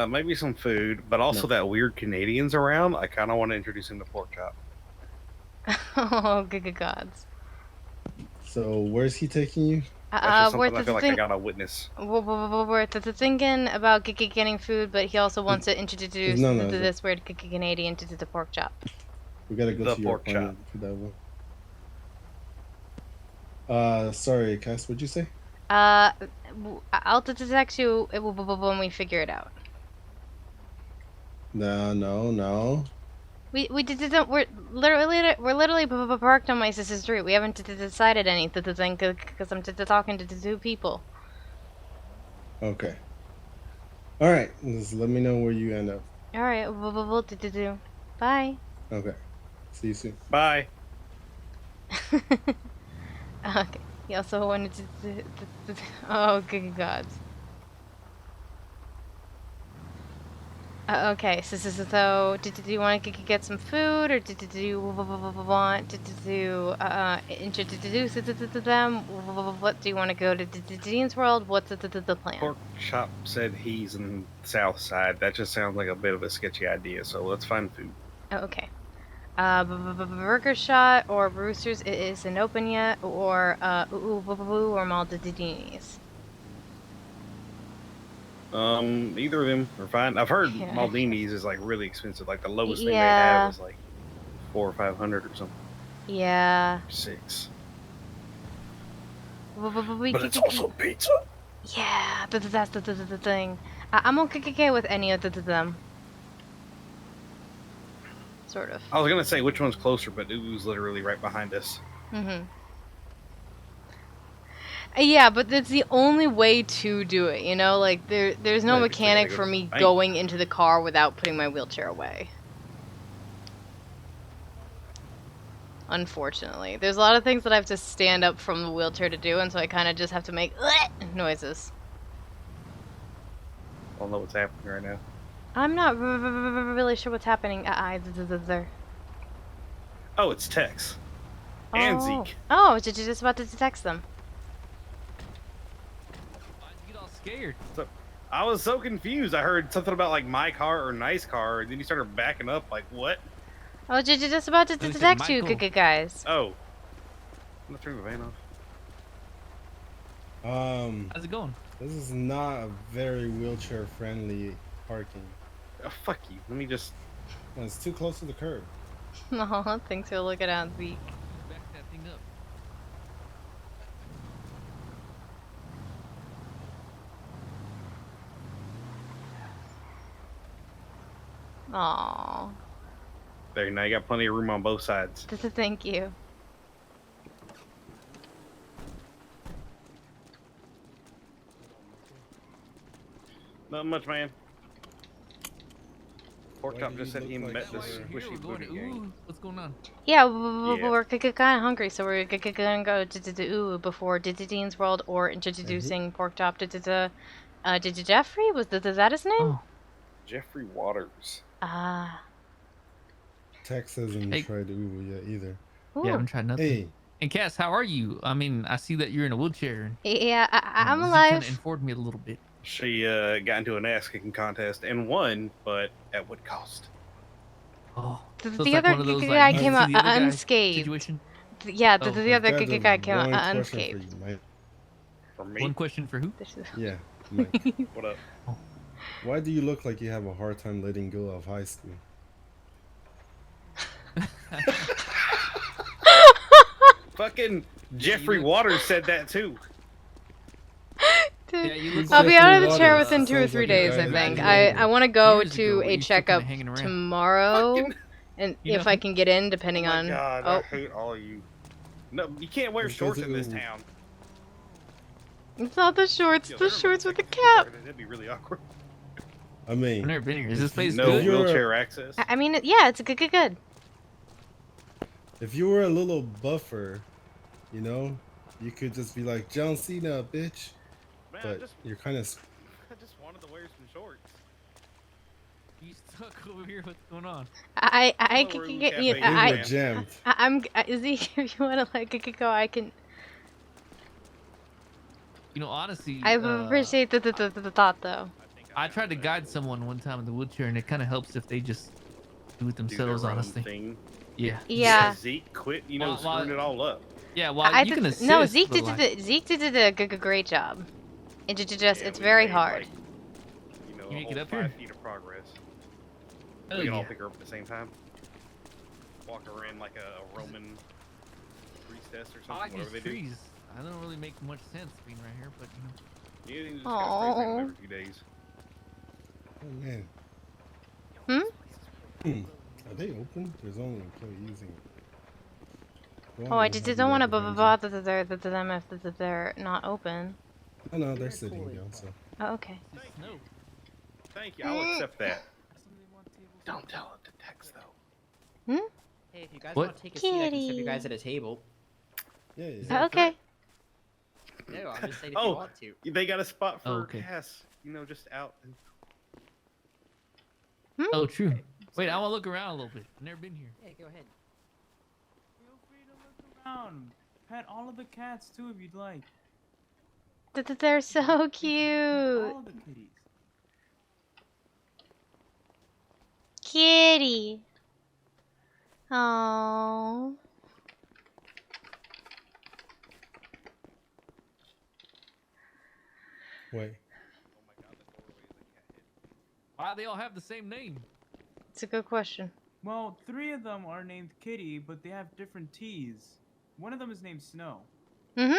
Maybe some food, but also No. that weird Canadian's around. I kind of want to introduce him to pork chop. Oh, good gods. So where's he taking you? That's just We're something I feel like I gotta witness. we're thinking about getting food, but he also wants to introduce No, this weird Canadian to the pork chop. We gotta go The to your pork chop. appointment for that one. Sorry, Cass. What'd you say? I'll text you when we figure it out. No. We're literally parked on my sister's street. We haven't decided anything because I'm talking to 2 people. Okay. All right. Just let me know where you end up. All right, we'll do. Bye. Okay. See you soon. Bye. Okay. He also wanted to. Oh, good gods. Okay, so did you want to get some food, or did you want to introduce it to them? What do you want to go to Dean's World? What's the plan? Pork chop said he's in the south side. That just sounds like a bit of a sketchy idea, so let's find food. Oh, okay. Burger Shot or Roosters isn't open yet, or or Maldini's. Either of them are fine. I've heard Yeah. Maldini's is like really expensive. Like the lowest thing they Yeah. have is like $400 or $500 or something. Yeah. $6. But But it's also pizza. Yeah, that's the thing. I'm okay with any of them. Sort of. I was gonna say which one's closer, but Ubu's literally right behind us. Mm-hmm. Yeah, but that's the only way to do it, you know? Like, there's no Yeah, 'cause I mechanic gotta for go me to the bank. going into the car without putting my wheelchair away. Unfortunately. There's a lot of things that I have to stand up from the wheelchair to do, and so I kind of just have to make noises. I don't know what's happening right now. I'm not really sure what's happening either. Oh, it's Tex. And Oh. Zeke. Oh, did you just about to text them? You get all scared. So, I was so confused. I heard something about like my car or nice car, and then you started backing up. Like what? Oh, did you just about to They said text you, Michael. guys? Oh, I'm gonna turn the van off. How's it going? This is not a very wheelchair-friendly parking. Oh, fuck you. Let me just. It's too close to the curb. No, thanks for looking out, Zeke. Back that thing up. Aww. There, now you got plenty of room on both sides. Thank you. Not much, man. Pork Why Chop do just you said he look like met that? this Here, squishy we're going booty to, gang. what's going on? Yeah, Yeah. we're kind of hungry, so we're gonna go to ooh before Dean's World or introducing Pork Chop to Jeffrey. Was that his name? Oh, Jeffrey Waters. Ah. Tex hasn't Hey. tried Uwu yet either. yeah, I Ooh. haven't tried nothing. Hey, And Cass, how are you? I mean, I see that you're in a wheelchair. Yeah, I'm Zeke alive. kind of informed me a little bit. She got into an ass kicking contest and won, but at what cost? Oh, The so it's like other one of those, guy like, came see out the other guy unscathed. situation. Yeah, Oh. the other I've got guy came out one question for unscathed. you, Mike. For me? One question for who? Yeah, Mike. What up? Why do you look like you have a hard time letting go of high school? Fucking Jeffrey Waters said that too. Dude, Yeah, you look I'll like be out of the Waters. chair within Sounds 2 or like 3 a days, guy I that think. you I know. want to go Years ago, to we a used to kinda checkup hanging around. tomorrow, Fucking- and You if know? I can get in, depending Oh my on. God, Oh, I hate all of you. No, you can't wear Because shorts in this ooh. town. it's not the shorts. Yo, The everyone's shorts with the like, cap. That'd be really awkward. I I've mean, never been here. Is this place No good? you're- wheelchair access. I mean, yeah, it's good. if you were a little buffer, you know, you could just be like John Cena, bitch. Man, But you're kind of. I just wanted to wear some shorts. You stuck over here. What's going on? I Well, can we're in get the you. cafe, We I were jammed. I'm Zeke. If you want to like go, I can. You know, honestly, I appreciate the thought though. I tried to guide someone one time in the wheelchair, and it kind of helps if they just do it Do themselves. their own Honestly, thing. yeah. Yeah. Zeke quit, Well, screwing it all up. Yeah, well, I you can did, assist. no, Zeke but, did like, Zeke did a great job. It's just Yeah, it's we very made, hard. like, You a make whole it up 5 here? feet of progress. Oh, We can all yeah. pick her up at the same time. Walk her in like a Roman priestess or I something. like these Whatever they do. trees. I don't really make much sense being right here, but you know. You just gotta spray paint them every few days. Oh man. Hmm? Are they open? There's only employees in. Oh, I just don't want to bother them if they're not open. Oh no, they're sitting down. So. Oh, okay. No. Thank you, I'll accept that. Don't tell him to text though. Hmm? Hey, if you guys What? want to take a seat, I can serve Kitty. you guys at a table. Yeah. Oh, okay. No, I'm just saying if Oh. you want to. They got a spot for Oh, okay. Cass. Just out. Oh, true. Wait, I want to look around a little bit. I've never been here. Hey, go ahead. Feel free to look around. Pet all of the cats too if you'd like. They're so cute. All of the kitties. Kitty. Oh. Wait. Why they all have the same name? It's a good question. Well, 3 of them are named Kitty, but they have different T's. One of them is named Snow. Mm-hmm.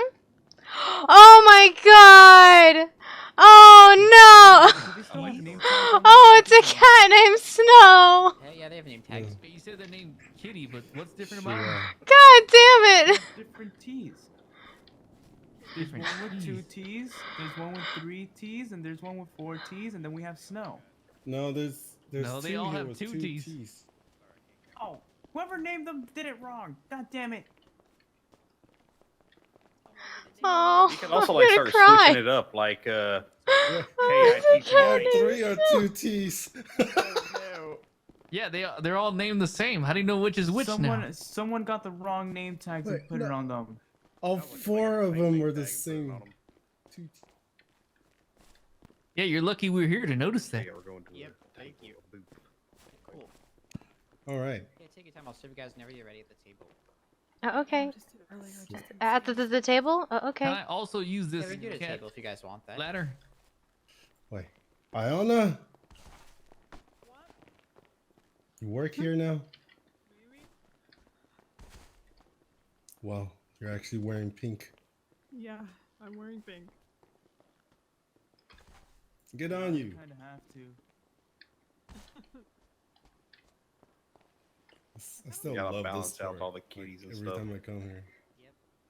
Oh my god! Oh no! Do they still have name tags on Oh, them? it's a cat named Snow! Yeah, they have name tags. But you said they're named Kitty, but what's different She, about them? God damn it! Different T's. There's Different one with 2 T's. T's, there's one with 3 T's, and there's one with 4 T's, and then we have Snow. No, there's No, they two all here have with 2 two T's. T's. Oh, whoever named them did it wrong. God damn it. Oh, You can also I'm like gonna start cry. switching it up, like Yeah. K-I-T-T-I. All 3 are 2 T's. Yeah, they're all named the same. How do you know which is which now? Someone got the wrong name tags Wait, and put it no. on them. All 4 of them were the same. 2 T's. Yeah, you're lucky we were here to notice that. Yeah, we're going to Yep, a thank you. booth. Cool. All right. Yeah, take your time. I'll serve you guys whenever you're ready at the table. Oh, okay. At the table? Oh, Can okay. I also use Yeah, this we can do the cat table if you guys want that. ladder? Wait. Iona? You work here now? Wow, you're actually wearing pink. Yeah, I'm wearing pink. Get on you. Kind of have to. I still Gotta love balance this out part. all the kitties and Every stuff. time I come here.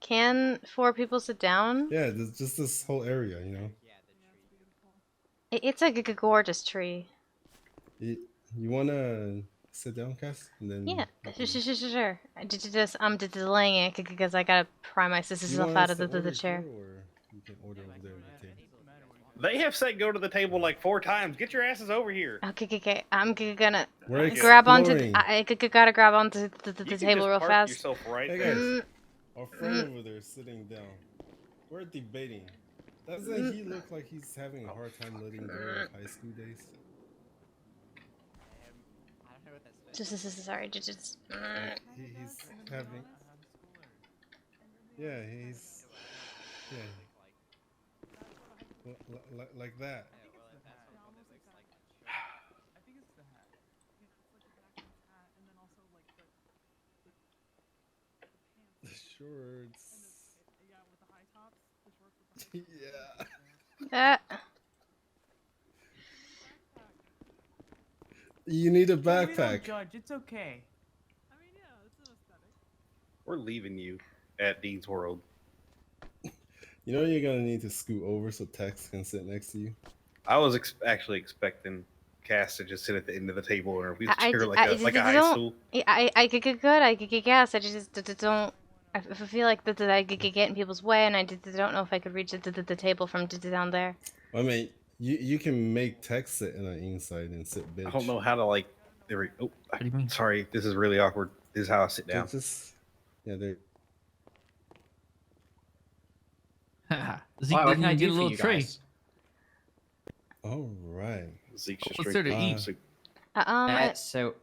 Can 4 people sit down? Yeah, there's just this whole area, you know. It's like a gorgeous tree. You wanna sit down, Cass? And then Yeah, we can- sure. I'm delaying it because I gotta pry my You sister want out us of to the order chair. here, or you can order over there at the table. They have said go to the table like 4 times. Get your asses over here. Okay. I'm gonna We're grab onto. exploring. I gotta grab onto the You can table just real park fast. yourself right Hey there. guys, our friend over there is sitting down. We're debating. Doesn't he look like he's having a hard time letting go of high school days? I don't know what that's. Sorry, He's having. Yeah, he's. Yeah. Like that. I think it's the hat. The shorts. Yeah, with the high tops. The shorts with the Yeah. You need a We don't backpack. judge. It's okay. I mean, yeah, it's an aesthetic. We're leaving you at Dean's World. You know you're gonna need to scoot over so Tex can sit next to you. I was actually expecting Cass to just sit at the end of the table in a I wheelchair like a high don't. school. I could get good. I could get gas. I just don't. I feel like that I could get in people's way, and I don't know if I could reach the table from down there. I mean, you can make Tex sit on the inside and sit bitch. I don't know how to like. There we. Oh, sorry. This is really awkward. This is how I sit down. Yeah, there. Zeke Wow, what didn't can I even do get a for little you tray. guys? All right. Zeke's just What's there to drinking eat? soup. So.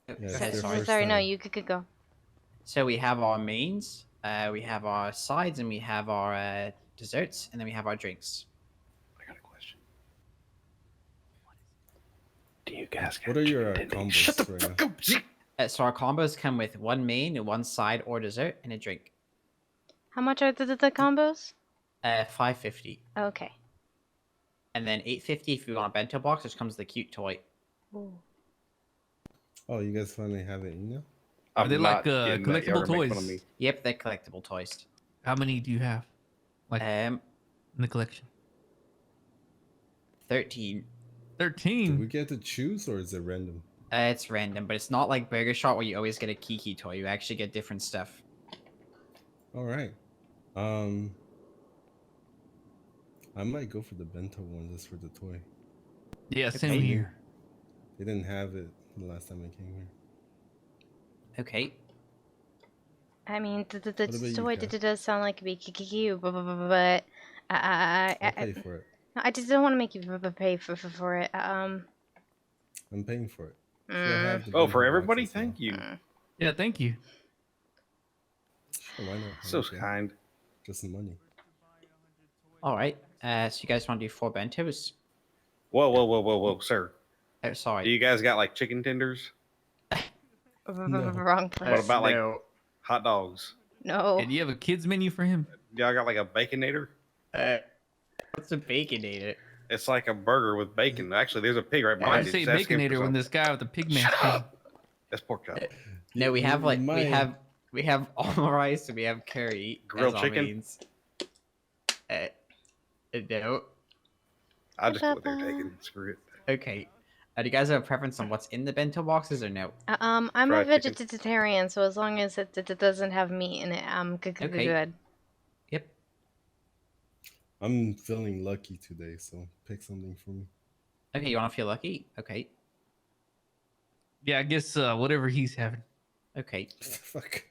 Yeah, Go it's ahead, their sorry. first Sorry, no, time. you could go. So we have our mains, we have our sides, and we have our desserts, and then we have our drinks. I got a question. Do you guys What are your combos? Shut the right fuck now? up, Zeke. So our combos come with 1 main, 1 side or dessert, and a drink. How much are the combos? $5.50. Okay. And then $8.50 if you want a bento box, which comes with a cute toy. Ooh. Oh, you guys finally have it, you know? Are they like getting that. Y'all collectible are making fun of me. toys? Yep, they're collectible toys. How many do you have? Like in the collection? 13. 13. Do we get to choose or is it random? It's random, but it's not like Burger Shot where you always get a Kiki toy. You actually get different stuff. All right. I might go for the bento one just for the toy. Yeah, same Okay. here. They didn't have it the last time I came here. Okay. I mean, What about you, toy Kat? does sound like it'd be cute, but I'll pay for it. I just don't want to make you pay for it. I'm paying for it. Still Mm. have the Oh, for bento everybody? boxes, so- Thank you. Yeah, thank you. Sure, why not? So Okay. kind. Just some money. All right. So you guys want to do 4 bentos? Whoa, sir. Oh, sorry. Do you guys got like chicken tenders? Wrong place. What about like No. hot dogs? No. And do you have a kids menu for him? Y'all got like a baconator? What's a baconator? It's like a burger with bacon. Actually, there's a pig right Why behind did you. you say Just ask him for baconator when some. this guy with the pig mask? Shut up. That's pork chop. No, we have like might- we have all rice and we have curry. Grilled as our chicken? mains. No. I just go there taking. Screw it. Okay. Do you guys have a preference on what's in the bento boxes or no? I'm a Fried chicken. vegetarian, so as long as it doesn't have meat in it, I'm good. Okay. Yep. I'm feeling lucky today, so pick something for me. Okay, you want to feel lucky? Okay. Yeah, I guess whatever he's having. Okay. Fuck.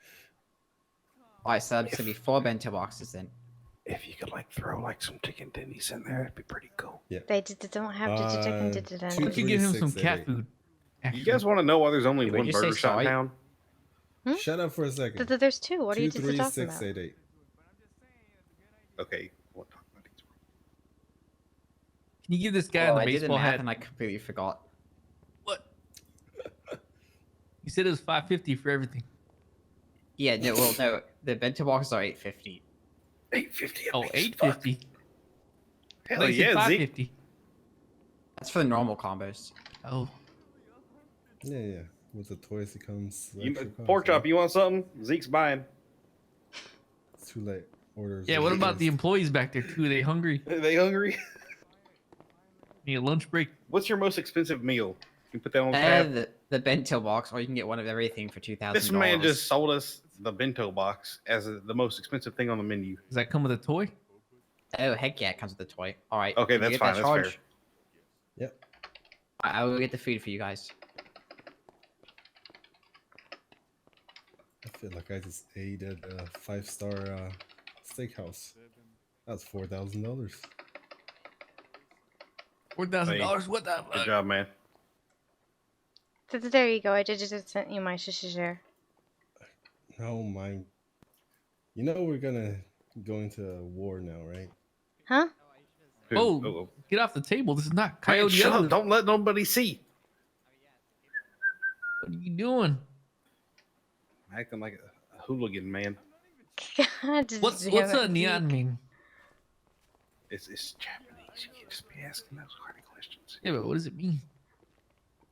Alright, so that's gonna be 4 bento boxes then. If you could like throw like some chicken tendies in there, it'd be pretty cool. Yeah. They don't have to chicken. two- We could give him some 3, 6, cat 8. food. You guys want to know why there's only Wait, one you say burger shop in sorry? town? Shut up for a second. There's 2. What are you 2, just 3, talking 6, about? 8, 8. Okay, we'll talk about these. Can you give this guy Well, in I the did the baseball math hat? and I completely forgot. What? You said it was $5.50 for everything. Yeah, no, well, no, the bento boxes are 850. 850. Oh, 850. Hell yeah, Zeke. 550. That's for the normal combos. Oh. Yeah. With the toys, it comes. Pork chop, you want something? Zeke's buying. It's too late. Orders. Yeah, what about the employees back there too? Are they hungry? Are they hungry? Need a lunch break. What's your most expensive meal? You put that on tab. The bento box, or you can get one of everything for $2,000. This man just sold us the bento box as the most expensive thing on the menu. Does that come with a toy? Oh, heck yeah, it comes with a toy. All right. Okay, that's fine. That's fair. Yep. I will get the food for you guys. I feel like I just ate at a 5-star steakhouse. That's $4,000. $4,000. What the fuck? Good job, man. There you go. I just sent you my share. Oh my! You know we're gonna go into a war now, right? Huh? Oh, get off the table. This is not Man, Coyote shut Ugly. up. Don't let nobody see. What are you doing? Acting like a hooligan, man. What's a neon mean? It's Japanese. You can't just be asking those hard questions. Yeah, but what does it mean?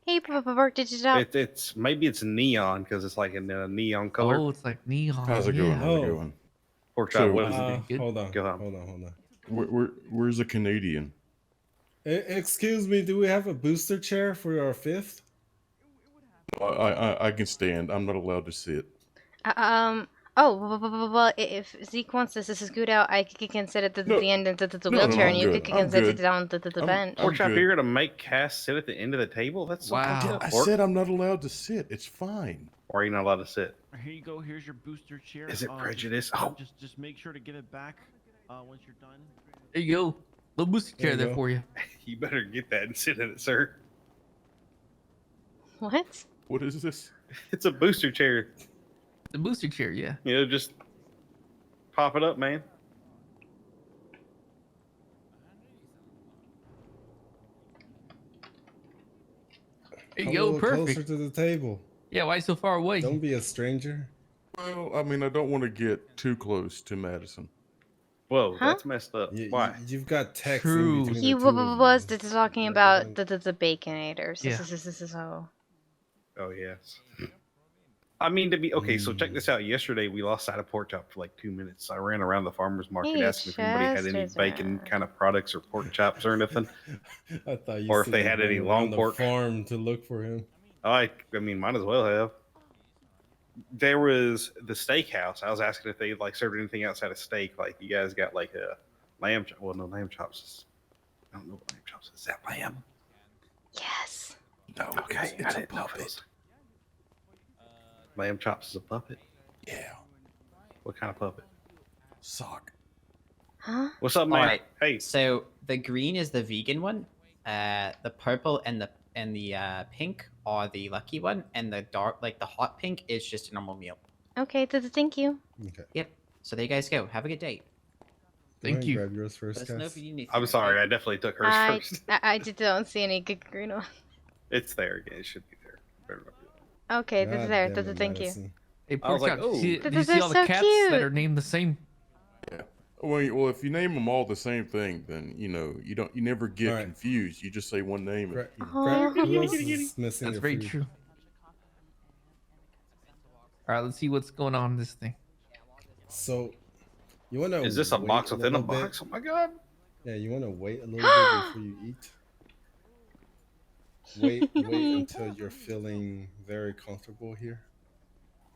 Hey, Papa, did you stop? It's maybe it's neon because it's like in a neon color. Oh, it's like neon. How's it going? How's it going? Pork chop, what is it? Hold on. Go on. Hold on. Where's the Canadian? Excuse me, do we have a booster chair for our 5th? I can stand. I'm not allowed to sit. Well, if Zeke wants this is good out, I can set it at the end into the wheelchair, and you can set it down to the bench. Pork chop, you're gonna make Cass sit at the end of the table? That's so Wow. I said I'm not allowed to sit. It's fine. Or are you not allowed to sit? Here you go. Here's your booster chair. Is it prejudice? Oh. Just make sure to give it back once you're done. There you go. Little booster chair there for you. You better get that and sit in it, sir. What? What is this? It's a booster chair. The booster chair, yeah. You know, just pop it up, man. There Come you a go, little perfect. Closer to the table. Yeah, why so far away? Don't be a stranger. Well, I mean, I don't want to get too close to Madison. Whoa, that's messed up. Why? You've got text. True. He was talking about the Baconators. Yeah. So. Oh, yes. I mean, to be okay, so check this out. Yesterday, we lost sight of pork chop for like 2 minutes. I ran around the farmer's market Hey, asking if anybody had any Chester's bacon kind of products or pork chops or anything. I thought you Or if said they you had went any around long the pork. farm to look for him. I mean, might as well have. There was the steakhouse. I was asking if they like served anything outside of steak. Like you guys got like a lamb chop. Well, no, lamb chops. I don't know what lamb chops is. Is that lamb? Yes. No. Okay, I didn't know if it was. Lamb chops is a puppet? Yeah. What kind of puppet? Sock. Huh? What's up, man? Alright, Hey. So the green is the vegan one. The purple and the pink are the lucky one, and the dark, like the hot pink, is just a normal meal. Okay, thank you. Okay. Yep. So there you guys go. Have a good day. Thank you. Grab yours first, Let us know if Cass. you need anything. I'm sorry, I definitely took hers first. I don't see any good green one. It's there again. It should be there. Better not be. Okay, God that's there. damn it, Thank you. Madison. Hey, I was pork like, chop, oh. do you They're see all the so cats cute. that are named the same? Yeah. Well, if you name them all the same thing, then you never get Alright. confused. You just say one name. Grab, Oh. who else is missing That's your very food? true. All right, let's see what's going on in this thing. So, you want to? Is this a box within a box? Oh my god. Yeah, you want to wait a little bit before you eat. Wait until you're feeling very comfortable here.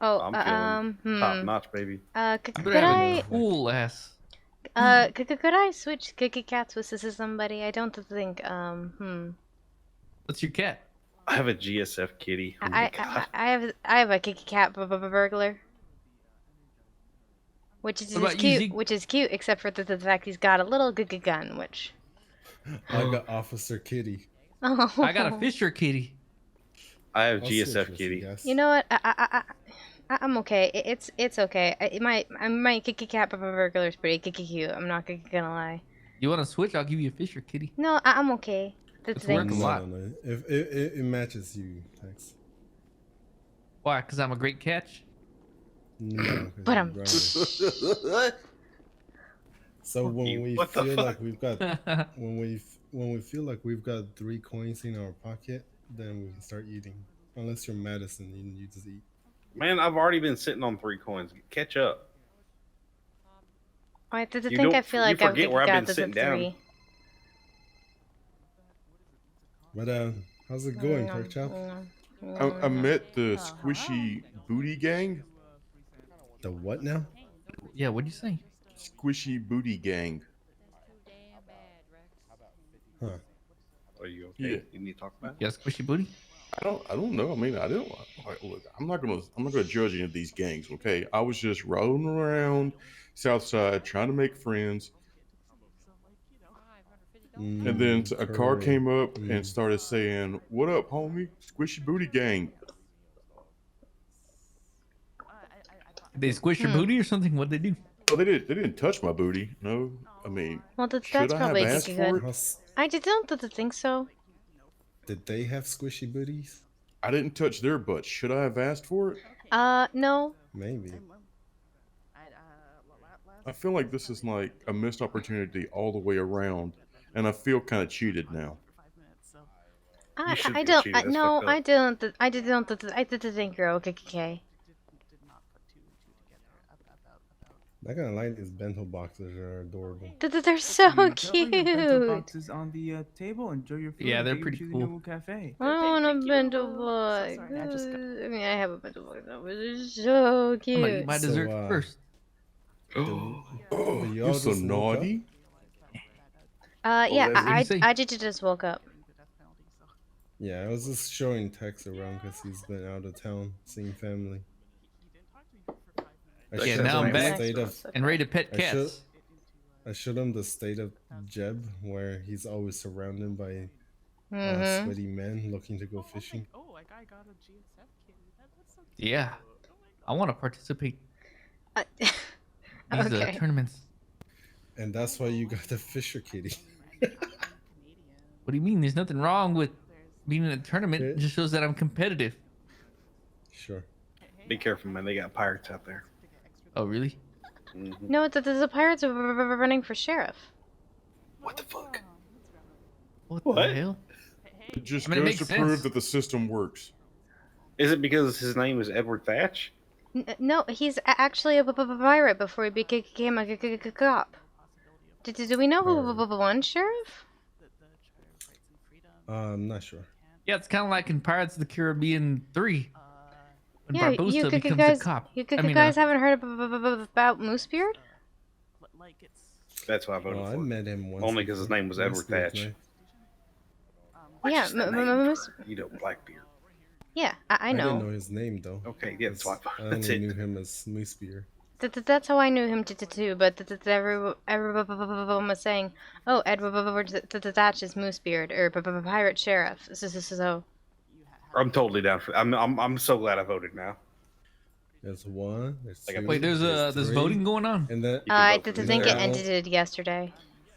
Oh, I'm feeling top notch, baby. Could I? Cool ass. Could I switch Cookie Cats with somebody? I don't think. What's your cat? I have a GSF kitty. Oh my god. I have a Kiki Cat burglar. Which is What about you, cute. Zeke? Which is cute, except for the fact he's got a little Cookie gun, which. I got Officer Kitty. Oh. I got a Fisher kitty. I have I'll GSF switch with kitty. you guys. You know what? I'm okay. It's okay. My Kiki Cat burglar is pretty cute. I'm not gonna lie. You want to switch? I'll give you a Fisher kitty. No, I'm okay. It's worth a Thanks. lot. No. If it matches you, thanks. Why? Because I'm a great catch? No, 'cause But you're I'm. driving. So when we What the feel fuck? like we've got when we feel like we've got 3 coins in our pocket, then we can start eating. Unless you're Madison and you just eat. Man, I've already been sitting on 3 coins. Catch up. I did You think I don't- feel you like I've forget where I've got been this sitting at down. 3. But how's it going, Pork Chop? I met the Squishy Booty Gang. The what now? Yeah, what'd you say? Squishy Booty Gang. Huh. Are you okay? Yeah. You need to talk about it? Yeah, squishy booty. I don't know. I mean, I don't look. I'm not gonna judge any of these gangs. Okay, I was just rolling around Southside trying to make friends, and then a car Curry. came up and started saying, "What up, homie? Squishy Booty Gang." Did they squish your booty or something? What'd they do? Oh, they didn't touch my booty. No, I mean, Well, that's should I have probably asked for good. it? I don't think so. Did they have squishy booties? I didn't touch their butt. Should I have asked for it? No. Maybe. I feel like this is like a missed opportunity all the way around, and I feel kind of cheated now. I don't. No, I don't. I didn't think you're okay. Not gonna lie, these bento boxes are adorable. They're so Bento cute. boxes on the table. Enjoy your food. Yeah, they're Take pretty you to cool. the new cafe. I want a bento box. I mean, I have a bento box now, but they're so I'm cute. gonna eat my dessert first. You're so naughty. Yeah, What'd you say? I just woke up. Yeah, I was just showing Tex around because he's been out of town seeing family. Yeah, now I'm back and ready to pet I cats. showed him the state of Jeb, where he's always surrounded by sweaty men looking to go fishing. Oh, like I got a GSF kitty. That's so cute. Yeah, I want to participate. These Okay. tournaments. And that's why you got the Fisher kitty. What do you mean? There's nothing wrong with being in a tournament. It just shows that I'm competitive. Sure. Be careful, man. They got pirates out there. Oh, really? No, the pirates are running for sheriff. What the fuck? What What? the hell? It just I mean, it goes makes to prove sense. that the system works. Is it because his name is Edward Thatch? No, he's actually a pirate before he became a cop. Do we know who won, Sheriff? I'm not sure. Yeah, it's kind of like in Pirates of the Caribbean 3. When Yeah, Barbossa you becomes guys, a cop. you I mean, guys haven't heard about Moosebeard? That's why I voted Well, for I him. met him once. Only because his name was Edward Thatch. Yeah, You know, Blackbeard. yeah, I know. I didn't know his name though. Okay, yeah, that's why. I That's only it. knew him as Moosebeard. That's how I knew him too. But everyone was saying, "Oh, Edward Thatch is Moosebeard or pirate sheriff." So I'm totally down for. I'm so glad I voted now. There's one. There's Like, two. Wait, there's three, voting going on? And then I didn't get now ended yesterday.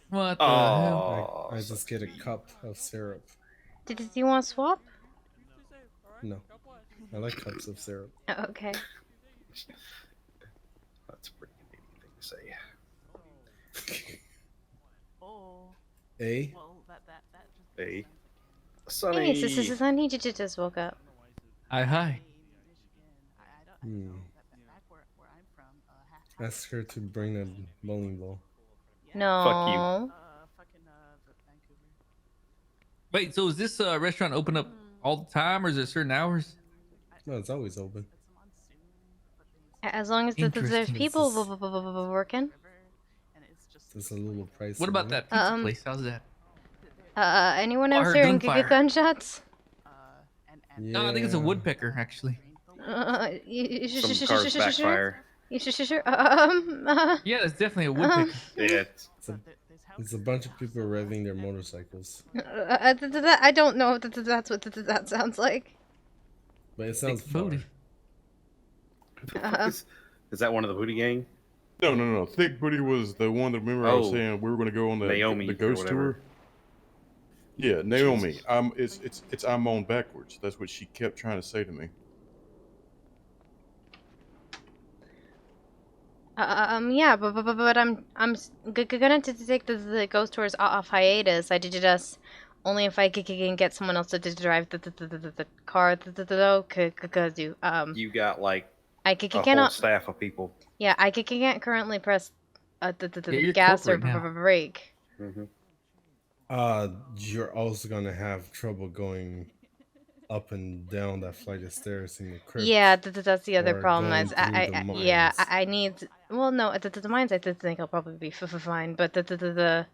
What the hell? I just get a cup of syrup. Do you want to swap? No, I like cups of syrup. Oh, okay. That's a pretty Canadian thing to say. Oh. A. Well, that just. Hey, Sonny. Hey, sis, I need you to just woke up. Hi. Ask her to bring a bowling ball. No. Wait, so is this restaurant open up all the time, or is it certain hours? No, it's always open. As long as there's Interesting. people working. It's a little pricey. What about that pizza place? How's that? Anyone Oh, I else heard hearing gunfire. gunshots? No, I think it's a woodpecker, actually. Some cars backfire. Sure. Yeah, it's definitely a woodpecker. Yeah, It's a bunch of people revving their motorcycles. I don't know if that's what that sounds like. But it sounds booty. Is that one of the booty gang? No. Thick Booty was the one that remember I was Oh. saying we were going to go on Naomi the or ghost whatever. tour. Yeah, Naomi. It's I'm on backwards. That's what she kept trying to say to me. Yeah, but gonna take the ghost tours off hiatus. I did just only if I can get someone else to drive the car. Cause You got like I a whole cannot. staff of people. Yeah, I can't currently press Yeah, you're gas or corporate now. brake. You're also gonna have trouble going up and down that flight of stairs in the crypt. Yeah, that's the other or problem. going Is through the yeah, mines. I need. Well, no, the mines I think I'll probably be fine, but the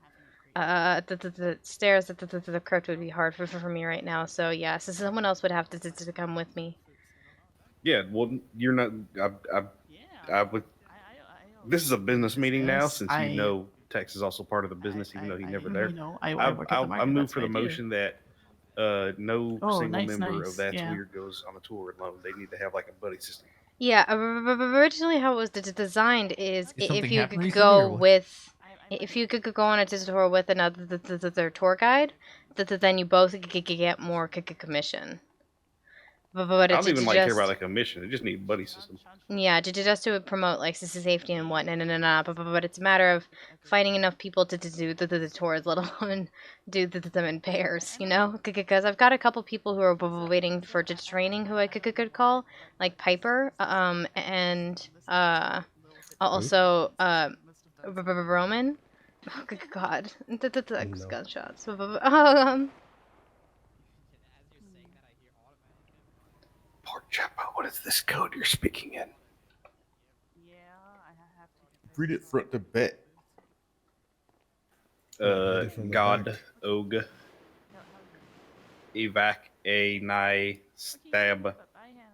stairs to the crypt would be hard for me right now. So yeah, so someone else would have to come with me. Yeah, well, you're not. I would. This is a business meeting now, Yes, since you know Tex is also part of the business, even though he's never there. I work at the market. I move That's for what the I do. motion that no Oh, single nice, member nice, of That's yeah. Weird goes on a tour alone. They need to have like a buddy system. Yeah, originally how it was designed is Did if something you happen could recently, or go what? with, if you could go on a tour with another tour guide, then you both could get more commission. But I don't it even like care just about the commission. They just need a buddy system. yeah, just to promote like safety and whatnot, but it's a matter of finding enough people to do the tours, let alone do them in pairs, you know? Because I've got a couple people who are waiting for training who I could call, like Piper, and also Roman. Oh, good God, the gunshots. Pork chopper, what is this code you're speaking in? Read it front to back. God, Og, evac, a nigh, stab,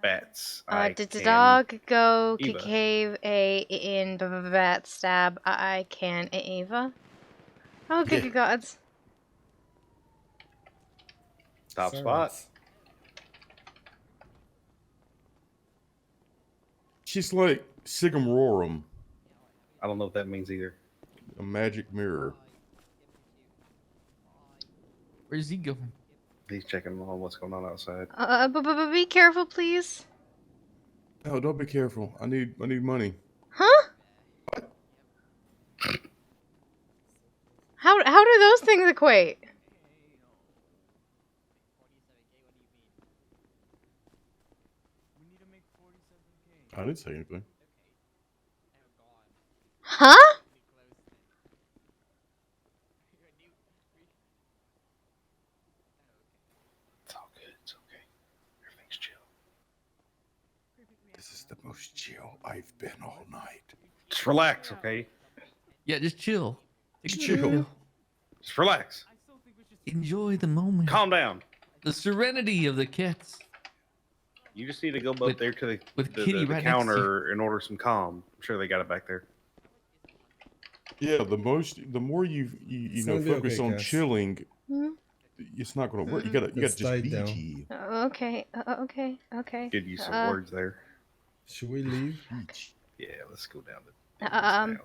bats. Did the dog go Eva. cave in bat stab? I can Eva. Oh, good gods. Top spot. She's like Sigmarorum. I don't know what that means either. A magic mirror. Where's he going? He's checking on what's going on outside. But be careful, please. Oh, don't be careful. I need money. Huh? How do those things equate? I didn't say anything. Huh? It's all good. It's okay. Everything's chill. This is the most chill I've been all night. Just relax, okay? Yeah, just chill. Take a Chill. chill. Just relax. Enjoy the moment. Calm down. The serenity of the cats. You just need to go up there to the Kitty right next to counter and order some calm. I'm sure they got it back there. Yeah, the more you know Sounds focus okay, on Cass. chilling, Hmm? it's not going to work. You gotta Just just die be down. G. Okay. Good use of words there. Should we leave? Yeah, let's go down to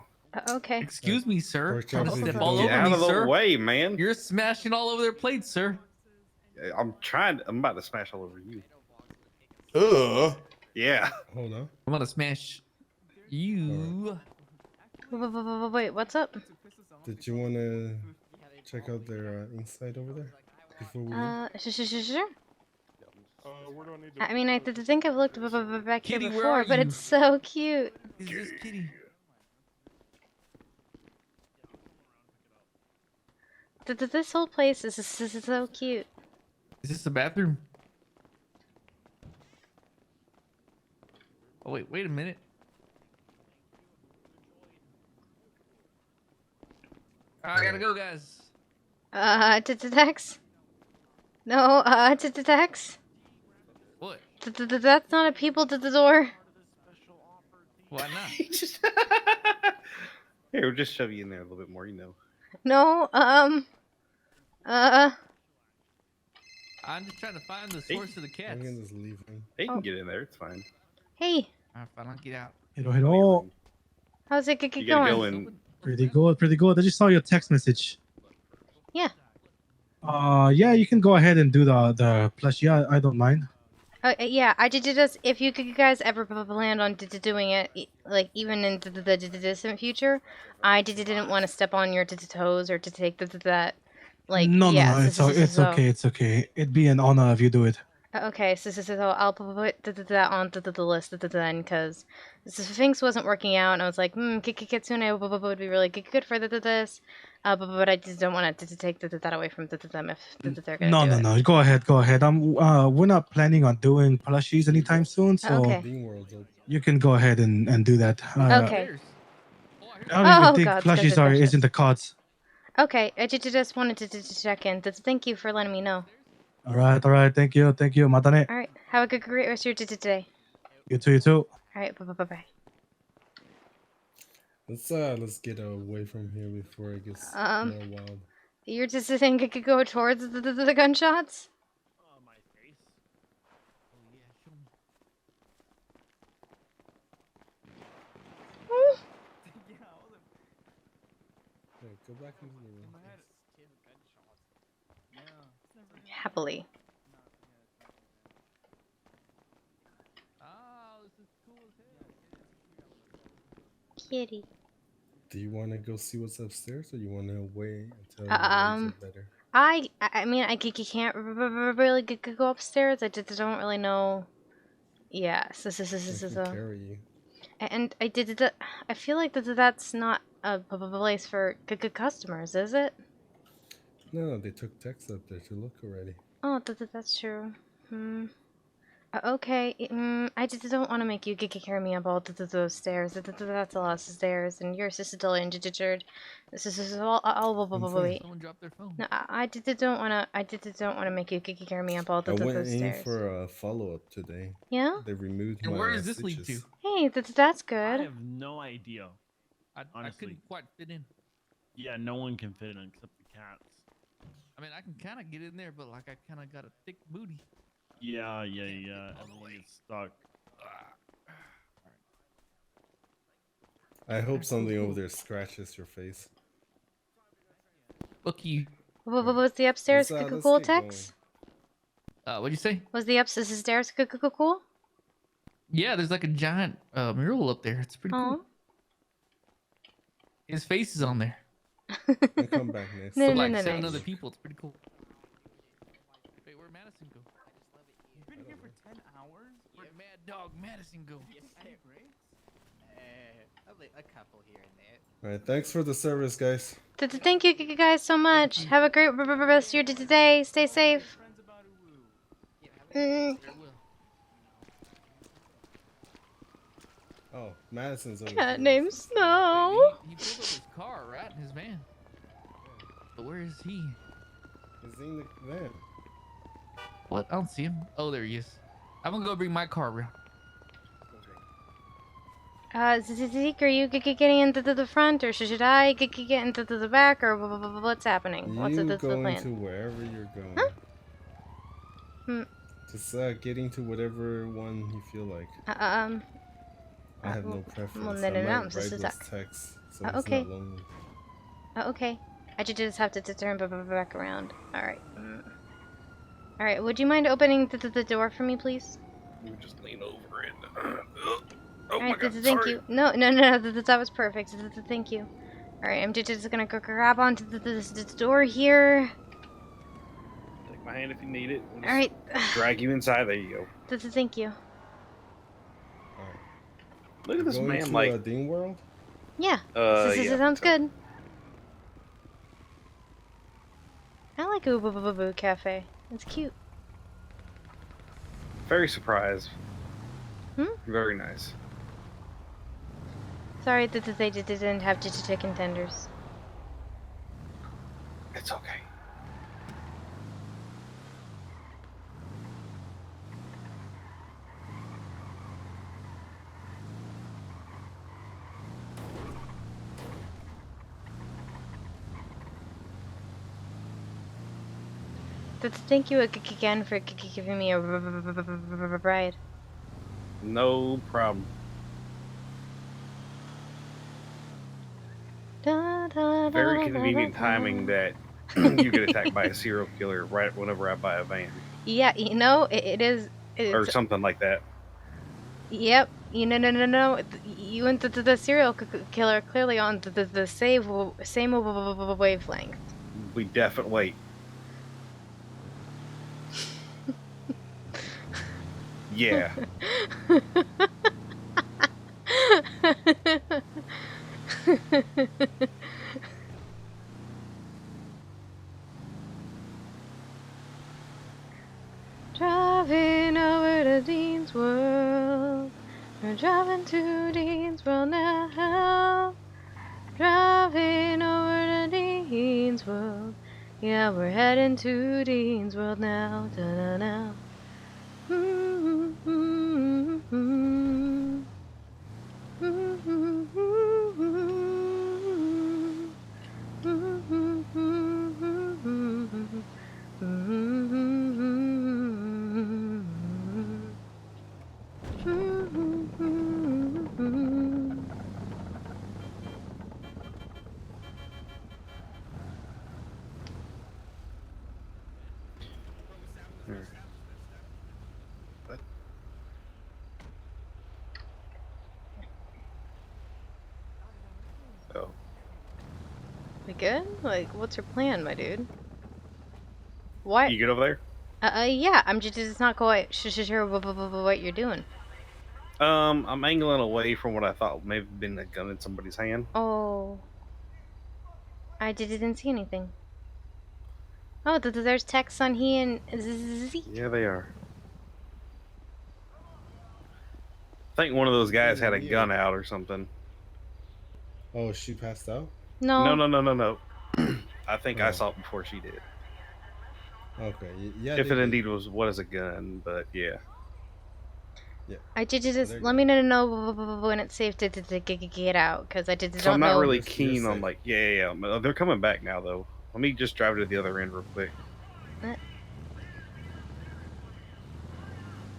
Okay. Excuse me, sir. Pork Trying to chops, step if all you over don't- Get out me, of the sir. way, man. You're smashing all over their plates, sir. I'm about to smash all over you. Yeah. Hold on. I'm gonna smash you. Wait, what's up? Did you want to check out their inside over there before we leave? Sure. Where do I need I mean, I think I've looked back here Kitty, where before, are but you? it's so cute. Is this Kitty? This whole place is so cute. Is this the bathroom? Oh wait a minute. I gotta go, guys. Tex? No, Tex? What? That's not a people to the door. Why not? Here, we'll just shove you in there a little bit more, you know. No, I'm just trying to find the source of the cats. I'm gonna just leave him. He can get in there, it's fine. Hey, Alright, fine, I'll get out. Hello. how's it You gotta go going? in. Pretty good. I just saw your text message. Yeah. Yeah, you can go ahead and do the plushie. I don't mind. Yeah, I did just. If you guys ever plan on doing it, like even in the distant future, I didn't want to step on your toes or to take that. Like, No, no, yeah, no. It's okay. It's okay. It'd be an honor if you do it. Okay, so I'll put that on the list then, because Sphinx wasn't working out, and I was like, Kitsune would be really good for this, but I just don't want to take that away from them if they're gonna No, do no, it. no. Go ahead. Go ahead. We're not planning on doing plushies anytime soon, so Okay. you can go ahead and do that. Okay. I don't even Oh, think God, plushies are isn't the cards. Okay, I just wanted to check in. Thank you for letting me know. All right. Thank you, Matane. All right, have a great rest of your day today. You too. All right, bye. Let's get away from here before it gets more wild. You're just saying I could go towards the gunshots? Wait, go back into the room. Happily. Kitty. Do you want to go see what's upstairs, or you want to wait until the lights are better? I mean, I can't really go upstairs. I just don't really know. Yeah, so. Carry you. And I feel like that's not a place for good customers, is it? No, they took Tex up there to look already. Oh, that's true. Okay. I just don't want to make you carry me up all those stairs. That's a lot of stairs, and you're still injured. This is all. Wait. Someone dropped their phone. No, I don't want to make you carry me up all I those went in stairs. for a follow-up today. Yeah? They removed And my where does this lead stitches. to? Hey, that's I good. have no idea. I Honestly. couldn't quite fit in. Yeah, no one can fit in except the cats. I mean, I can kind of get in there, but like I kind of got a thick booty. Yeah. Everyone gets stuck. I hope something over there scratches your face. Look, you. Was the upstairs Let's cool, get Tex? What'd you say? Was the upstairs cool? Yeah, there's like a giant mural up there. It's pretty cool. Oh. His face is on there. I'll come back next. No, With no, like no, 7 no. other people. It's pretty cool. Wait, where'd Madison go? You've been here for 10 hours? Where'd Mad Dog Madison go? Any breaks? A couple here and there. All right, thanks for the service, guys. Thank you guys so much. Have a great rest of your day. Stay safe. Oh, Madison's over Cat here. named Snow. He pulled up his car, right? In his van. But where is he? He's in the van. What? I don't see him. Oh, there he is. I'm gonna go bring my car around. Zeke, are you getting into the front, or should I get into the back, or what's happening? What's You the go plan? into wherever you're going. Huh? Just get into whatever one you feel like. I have no preference. well, I no, might I'm ride just with stuck. Tex, so Okay. it's not lonely. Okay. I just have to turn back around. Alright. Alright, would you mind opening the door for me, please? We would just lean over and. Oh my God, thank you. No, that was perfect. Thank you. Alright, I'm just gonna go grab onto this door here. Take my hand if you need it. We'll just Alright. Drag you inside. There you go. Thank you. Look at this Going man, to, like. Dean World? Yeah. Yeah. Sounds good. I like Boo Cafe. It's cute. Very surprised. Hmm? Very nice. Sorry that they didn't have chicken tenders. It's okay. Thank you again for giving me a ride. No problem. Very convenient timing that you get attacked by a serial killer right whenever I buy a van. Yeah, you know, it is or It's something like that. yep. No. You and the serial killer clearly on the same wavelength. We definitely wait. Yeah. Driving over to Dean's World. We're driving to Dean's World now. Driving over to Dean's World. Yeah, we're heading to Dean's World now. Da-da-da. Oh. We good? Like, what's your plan, my dude? What? You good over there? Yeah, I'm just not quite sure what you're doing. I'm angling away from what I thought may have been a gun in somebody's hand. Oh. I didn't see anything. Oh, there's text on he and Z. Yeah, they are. I think one of those guys had a gun out or something. Oh, she passed out? No. No. I think I saw it before she did. Okay, yeah. If it indeed was what is a gun, but yeah. Yeah. I just let me know when it's safe to get out, because I don't know. So I'm not really keen on like yeah. They're coming back now though. Let me just drive to the other end real quick.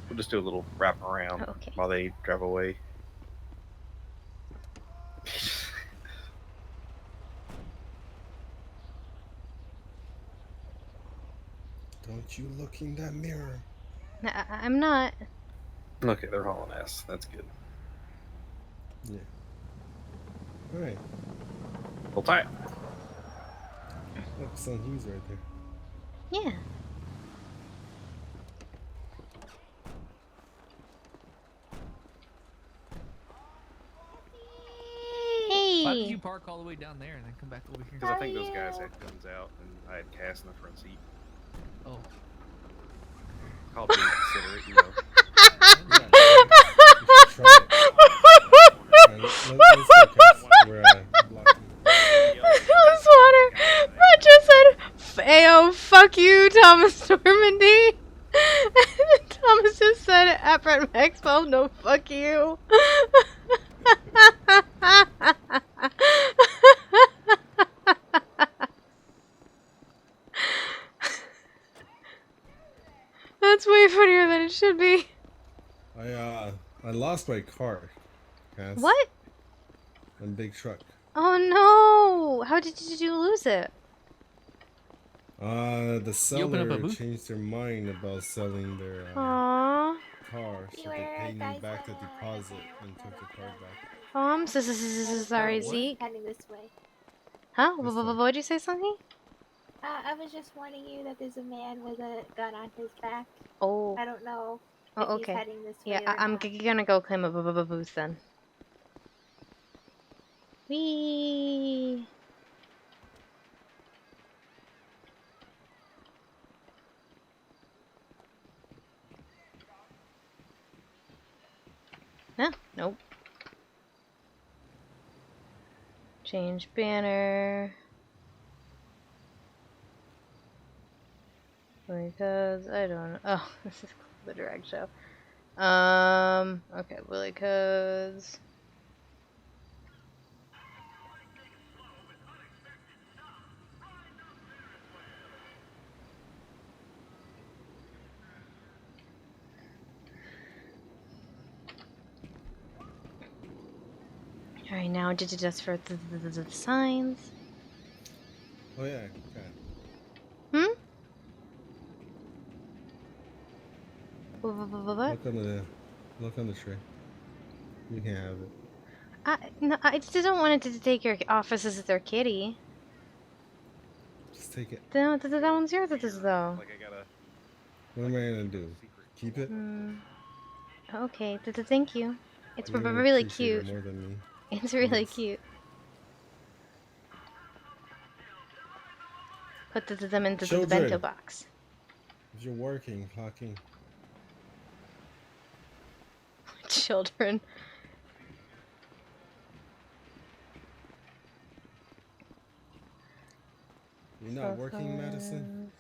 We'll just do a little wrap around while they drive away. Don't you look in that mirror. I'm not. Okay, they're hauling ass. That's good. Yeah. All right. Hold tight. Oh, Son Hughes right there. Yeah. Why did you park all the way down there and then come back over here? Because I think those guys had guns out and I had Cass in the front seat. Oh. I'll be considerate, you know. Swatter, Brett just said, "Ayo, fuck you, Thomas Normandy." Thomas just said at Brett Maxwell, "No, fuck you." That's way funnier than it should be. I lost my car. Cass. What? My big truck. Oh no! How did you lose it? The seller changed their mind about selling their Aww. car, so they paid me back the deposit and took the car back. Oh, I'm so sorry, Zeke. Heading this way. Huh? What'd you say, something? I was just warning you that there's a man with a gun on his back. Oh. I don't know if Oh, okay. he's heading this way. Yeah, I'm gonna go claim a booth then. Whee! Huh? Nope. Change banner. Because I don't know. Oh, this is the direct show. Okay, Willie Codes. Alright, now just for the signs. Oh yeah, okay. What? Look on the tray. You can have it. No, I just don't want it to take your office as their kitty. Just take it. No, that one's yours, though. Like I gotta. What am I gonna do? Keep it? Okay, thank you. It's You're gonna really appreciate it cute. more than me. It's really Yes. cute. Put them into the Children. bento box. If you're working, clocking. Children. You're not working, Madison?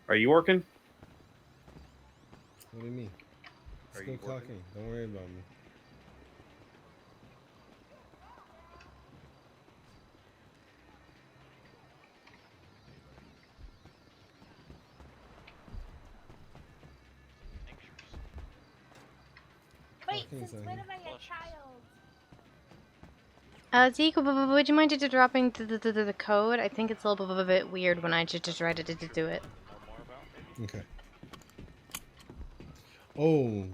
Are you working? What do you mean? Are Still you clocking. working? Don't worry about me. Wait, Clocking's since on when here. am I a child? Zeke, would you mind just dropping the code? I think it's a little bit weird when I just try to do it. Okay. Oh.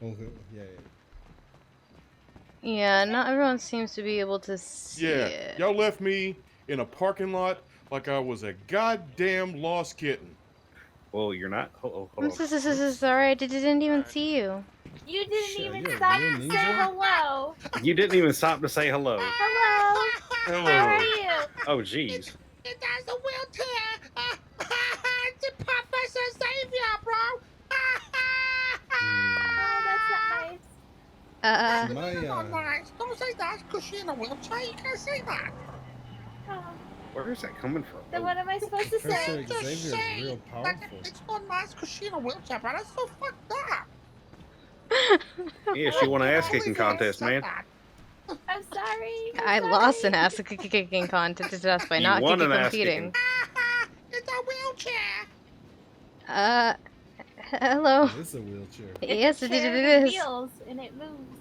Okay. Yeah. Yeah, not everyone seems to be able to see Yeah, it. y'all left me in a parking lot like I was a goddamn lost kitten. Well, you're not. Hold I'm on. so sorry. I didn't even see you. You didn't Shit, even you're a stop real to say ninja? hello. You didn't even stop to say hello. Hello. Hello. How are you? Oh, jeez. It has a wheelchair. It's Professor Xavier, bro. Oh, that's not nice. Not nice. Don't say that, because she's in a wheelchair. You can't say that. Oh. Where is that coming from? Then what am I supposed to say? Professor Xavier's real powerful. It's not nice because she's in a wheelchair, bro. That's so fucked up. Yeah, she won an ass kicking contest, man. I'm sorry. I lost an ass kicking contest just by You not won an ass competing. It's a wheelchair. Hello. It is a wheelchair. Yes, it Chair is. with wheels, and it moves.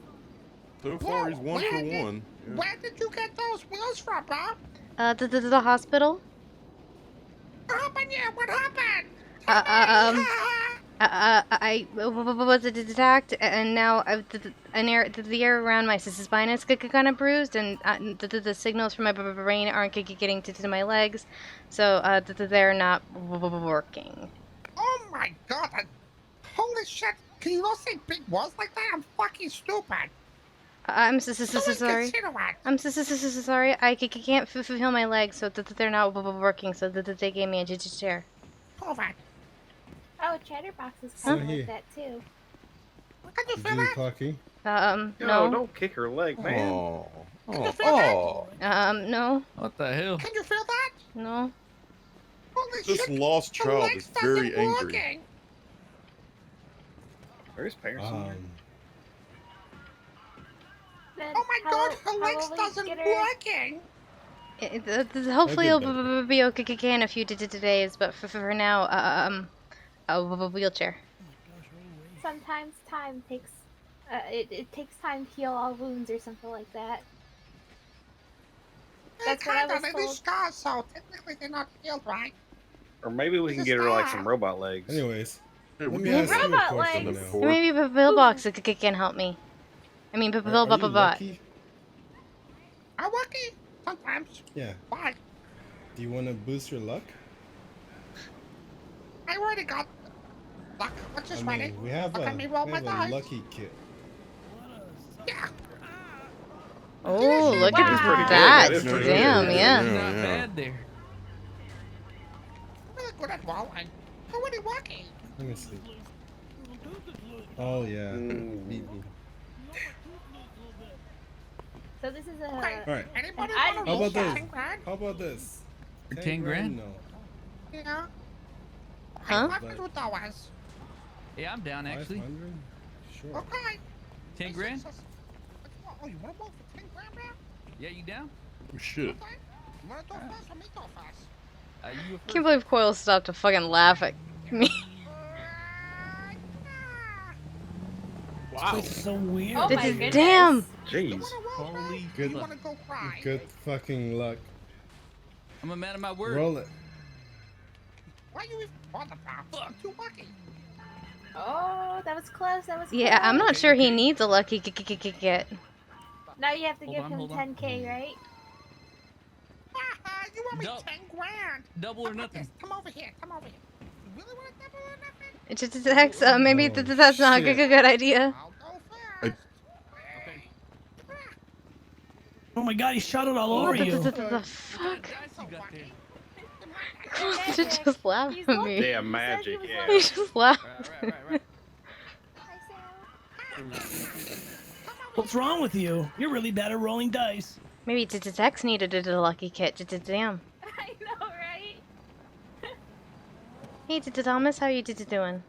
So far, he's one for one. Yeah. Where did you get those wheels from, bro? The hospital. What happened here? What happened? I was attacked, and now the air around my spine is kind of bruised, and the signals from my brain aren't getting to my legs, so they're not working. Oh my god. Holy shit. Can you not say big words like that? I'm fucking stupid. I'm so sorry. Consider it. I'm so sorry. I can't feel my legs, so they're not working. So they gave me a chair. Perfect. Oh, Chatterbox is kind of Huh? like that too. Can you Did feel you that? clocking? No. Don't kick her leg, man. Oh. Can you feel that? No. What the hell? Can you feel that? No. Holy This shit. lost The child legs is very doesn't angry. working. Where's parents? Then Oh my god, her how legs will we doesn't get her? working. Hopefully I'll it'll get be okay in a few days, but for now, a wheelchair. Sometimes time takes. It takes time to heal all wounds or something like that. That's what I was They're told. scars, so technically they're not healed, right? Or maybe we can get her like some robot legs. Anyways, Hey, let we me can ask you a Robot question legs. now. Maybe Pillbox can help me. I mean, Are Bill you Bot. lucky? I'm lucky. Sometimes. Yeah. Why? Do you want to boost your luck? I already got luck. What's this ready? We have Look a, at me roll we my have a dice. lucky kit. Yeah. Oh, look Wow. at pretty good. that! That is pretty Damn, good. yeah. Not bad there. I'm really good at rolling. I'm already lucky. Let me see. Oh yeah, beat me. So this is a. All right. Anybody I want How to roll about this? 10 grand? How about this? For 10 grand? No. Yeah. Huh? $500. Yeah, I'm down actually. 500? Sure. Okay. 10 grand? Oh, you want to roll for 10 grand, man? Yeah, you down? We should. Okay. You want to go fast or me go fast? You go I can't believe Coil stopped to fucking laugh at me. Wow. It's so weird. Oh my goodness. Damn! Jeez. Holy Good, You want to go cry? good fucking luck. I'm a man of my word. Roll it. Why you even bother, pal? I'm too lucky. Oh, that was close. That was Yeah, I'm close. not sure he needs a lucky get. Now you have to Hold give on, him hold on. 10K, right? You want me 10 grand? Double or nothing. Come over here. Come over here. You really want double or nothing? It's just Hex, maybe Oh, that's not a shit. good idea. I'll go first. Oh my god, he shot it all over you. The fuck? You got there. To just laugh He's at lucky. me. He Yeah, said magic, he was yeah. He lucky. just laughed. Right. What's wrong with you? You're really bad at rolling dice. Maybe Hex needed a lucky kit. Damn. I know, right? Hey, Thomas, how you doing?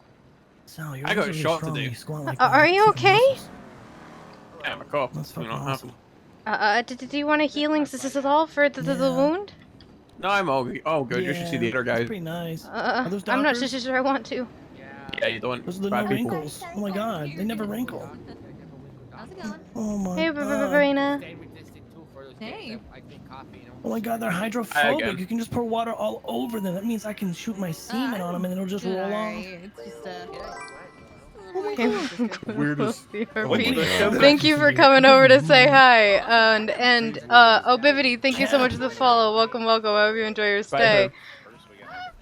Sal, you're I got really shot strong when today. you squat like Are that. you okay? Yeah, I'm a cop. That's You know fucking what awesome. happened? Do you want a healing assist at all for the wound? No, I'm all good. You should see the other That's guys. pretty nice. Are those I'm not doctors? sure I want to. Yeah, you don't. Those are the Bad no people. wrinkles. Oh my god, they never wrinkle. How's it going? Oh my Hey, god. Verena. Hey. Oh my god, they're Hi hydrophobic. again. You can just pour water all over them. That means I can shoot my semen on them and it'll just roll off. It's just Weirdest. Oh my God. Thank you for coming over to say hi. And Obivity, thank you so much for the follow. Welcome. I hope you enjoy your stay.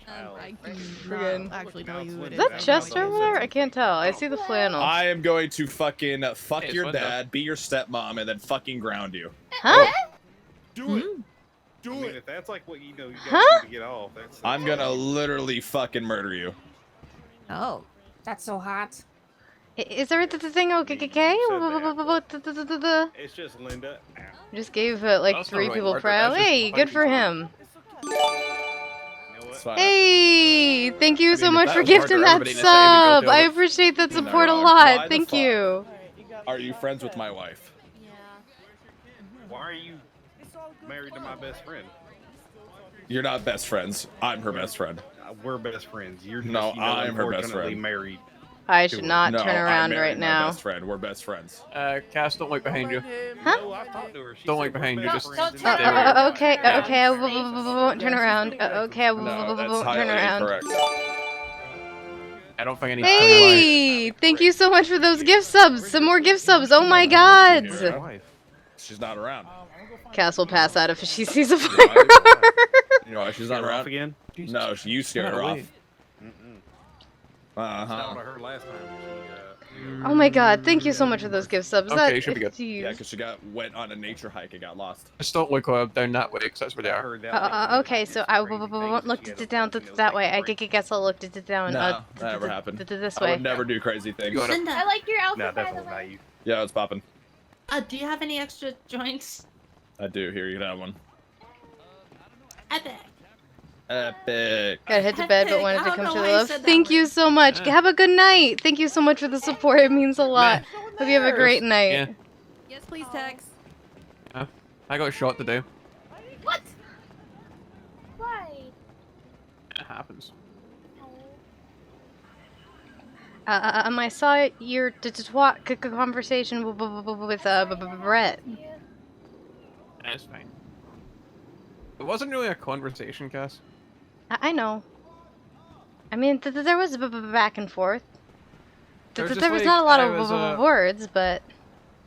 I Friggin'. cannot actually tell you who it Is is. that Chester over there? I can't tell. I see the flannel. I am going to fucking fuck Hey, your what the- dad, be your stepmom, and then fucking ground you. Huh? Do it. I mean, if that's like what you know you gotta Huh? do to get off, that's. I'm gonna literally fucking murder you. Oh, that's so hot. Is everything okay? It's just Linda. Just gave like That's not 3 really people worth it, proud. that's just Hey, good for him. You know It's what? fine. Hey, thank you I so mean, if much that for was hard gifting for that everybody to say, we'd go sub. do I it. appreciate that You're not support a wrong. lot. Why the Thank fuck? you. Are you friends with my wife? Why are you married to my best friend? You're not best friends. I'm her best friend. We're best friends. You're just, No, you know, I'm her best unfortunately friend. married. I should not No, turn I around married right my now. best friend. We're best friends. Cass, don't look behind you. Huh? No, I've talked to her. She Don't said look we're behind you, best just friends stay and where you are. Okay, I won't turn around. Okay, I No, that's won't turn highly around. incorrect. I don't think I need to turn your wife. Hey, thank you so much for those gift subs. Some more gift subs. Oh my god. She's not around. Cass will pass out if she sees a fire. You know why she's not Get her off around? again? No, you scared her off. That's not Uh-huh. what I heard last time. Oh my god, thank you so much for those gift subs. Okay, That, you should be good. Jeez. Yeah, because she went on a nature hike and got lost. Just don't look down that way, because that's where they I are. heard that. Okay, so I won't look it down that way. I guess I'll look it down No, that never happened. this I way. would never do crazy things. Linda, I like your outfit, No, by the definitely not way. you. Yeah, it's popping. do you have any extra joints? I do. Here, you can have one. Epic. Epic. Gotta head to bed, but wanted to I don't come know to why the you love. said that Thank you word. so much. Have a good night. Thank you so much for the support. It means a lot. Hope you have a great night. Yeah. Yes, please, Tex. I got shot today. What? Why? It happens. I saw your conversation with Brett. That's fine. It wasn't really a conversation, Cass. I know. I mean, there was back and forth. There was not a lot of words, but...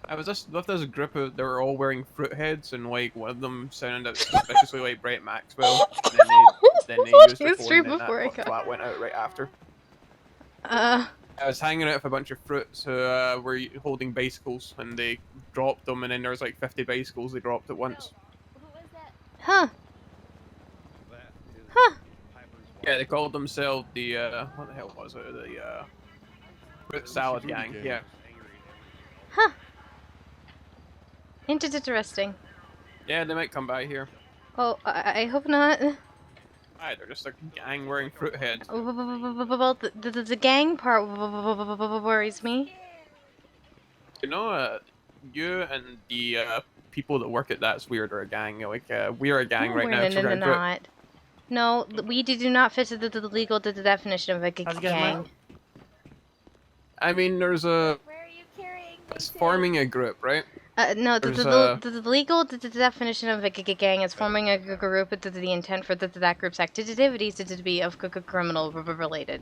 I was just with this group of, they were all wearing fruit heads, and like one of them sounded suspiciously like Brett Maxwell. And then they used the phone, and then that went out right after. I was hanging out with a bunch of fruits who were holding bicycles, and they dropped them, and then there was like 50 bicycles they dropped at once. Huh. Huh. Yeah, they called themselves the, what the hell was it? The, fruit salad gang, yeah. Huh. Interesting. Yeah, they might come by here. Oh, I hope not. Aye, they're just a gang wearing fruit heads. Well, the gang part worries me. You know, you and the people that work at That's Weird are a gang. Like, we are a gang right now. No, not. No, we do not fit the legal definition of a gang. I mean, there's a... It's forming a group, right? No, There's, the legal definition of a gang is forming a group with the intent for that group's activities to be of criminal related.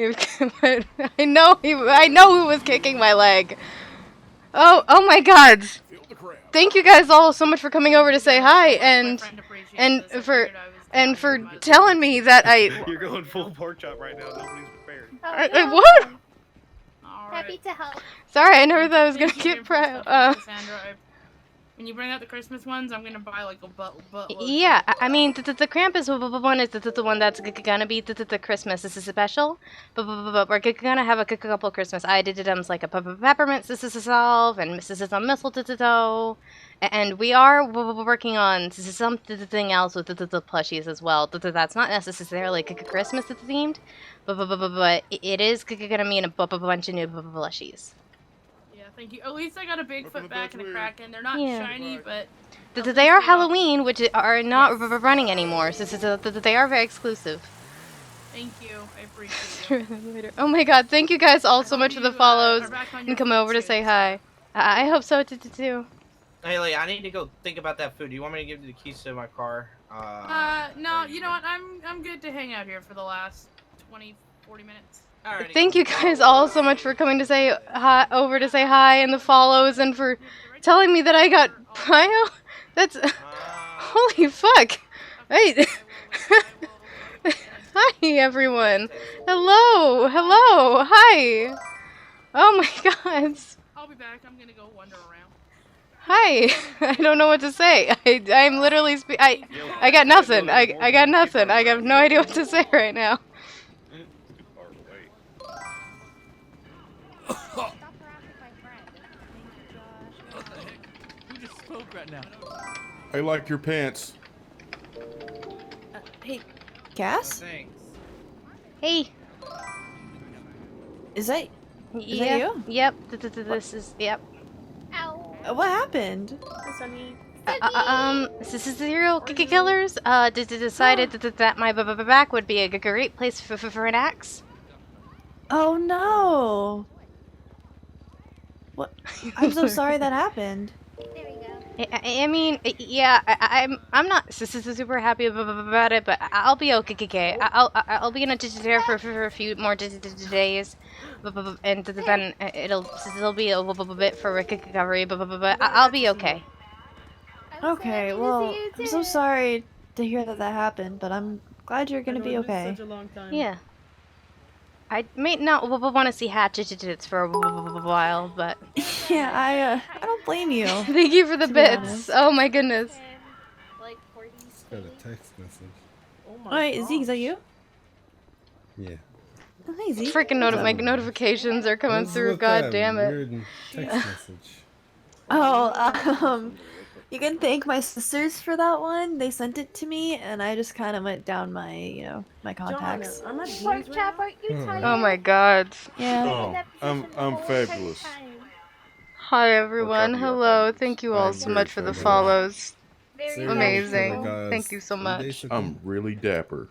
I know who was kicking my leg. Oh my God! Thank you guys all so much for coming over to say hi and for telling me that You're going full pork chop right now. Nobody's prepared. What? Happy to help. Sorry, I never thought I was gonna Thank you get for your stuff, Cassandra. When you bring out the Christmas ones, I'm gonna buy like a buttload. Yeah, I mean, the Krampus one is the one that's gonna be the Christmas. This is special, but we're gonna have a couple Christmas items like a peppermint salve and Mrs. Mistletoe, and we are working on something else with the plushies as well. That's not necessarily Christmas themed, but it is gonna mean a bunch of new plushies. Yeah, thank you. At least I got a Bigfoot back and a Kraken. They're not Yeah. shiny, but They are Halloween, which are not running anymore, so they are very exclusive. thank you. I appreciate it. Later. Oh my God! Thank you guys all so much for the follows and coming over to say hi. I hope so too. Hey, Lee, I need to go think about that food. Do you want me to give you the keys to my car? No, you know what? I'm good to hang out here for the last 20, 40 minutes. Alrighty. Thank you guys all so much for coming to say hi, over to say hi, and the follows, and for telling me that I got prio. That's holy fuck! Wait. Hi everyone. Hello. Hi. Oh my God. I'll be back. I'm gonna go wander around. Hi. I don't know what to say. I'm literally I got nothing. I got nothing. I have no idea what to say right now. Who just spoke right now? I like your pants. Hey, Cass? Thanks. Hey. Is that Yeah. you? Yep. This is yep. What happened? This is serial killers. Decided that my back would be a great place for an axe. Oh no! What? I'm so sorry that happened. I mean, yeah, I'm not super happy about it, but I'll be okay. I'll be in a there for a few more days, and then it'll still be a little bit for recovery, but I'll be okay. Okay, well, I'm so sorry to hear that happened, but I'm glad you're gonna be okay. Yeah. I may not want to see hatchets for a while, but Yeah, I don't blame you. thank you for the to be bits. honest. Oh my goodness. Got a text message. Wait, Zeke, is that you? Yeah. Oh, hey, Zeke. Freaking my notifications are coming What's through. with God that damn it. weird text message? Oh, you can thank my sisters for that one. They sent it to me, and I just kind of went down my, my contacts. Pork chop, aren't you tired? Oh my God. Yeah. Oh, I'm fabulous. Hi everyone. Hello. Thank you all I'm so very much for the fabulous. follows. Serial Amazing. killer guys, Thank you so 3 much. days ago. I'm really dapper.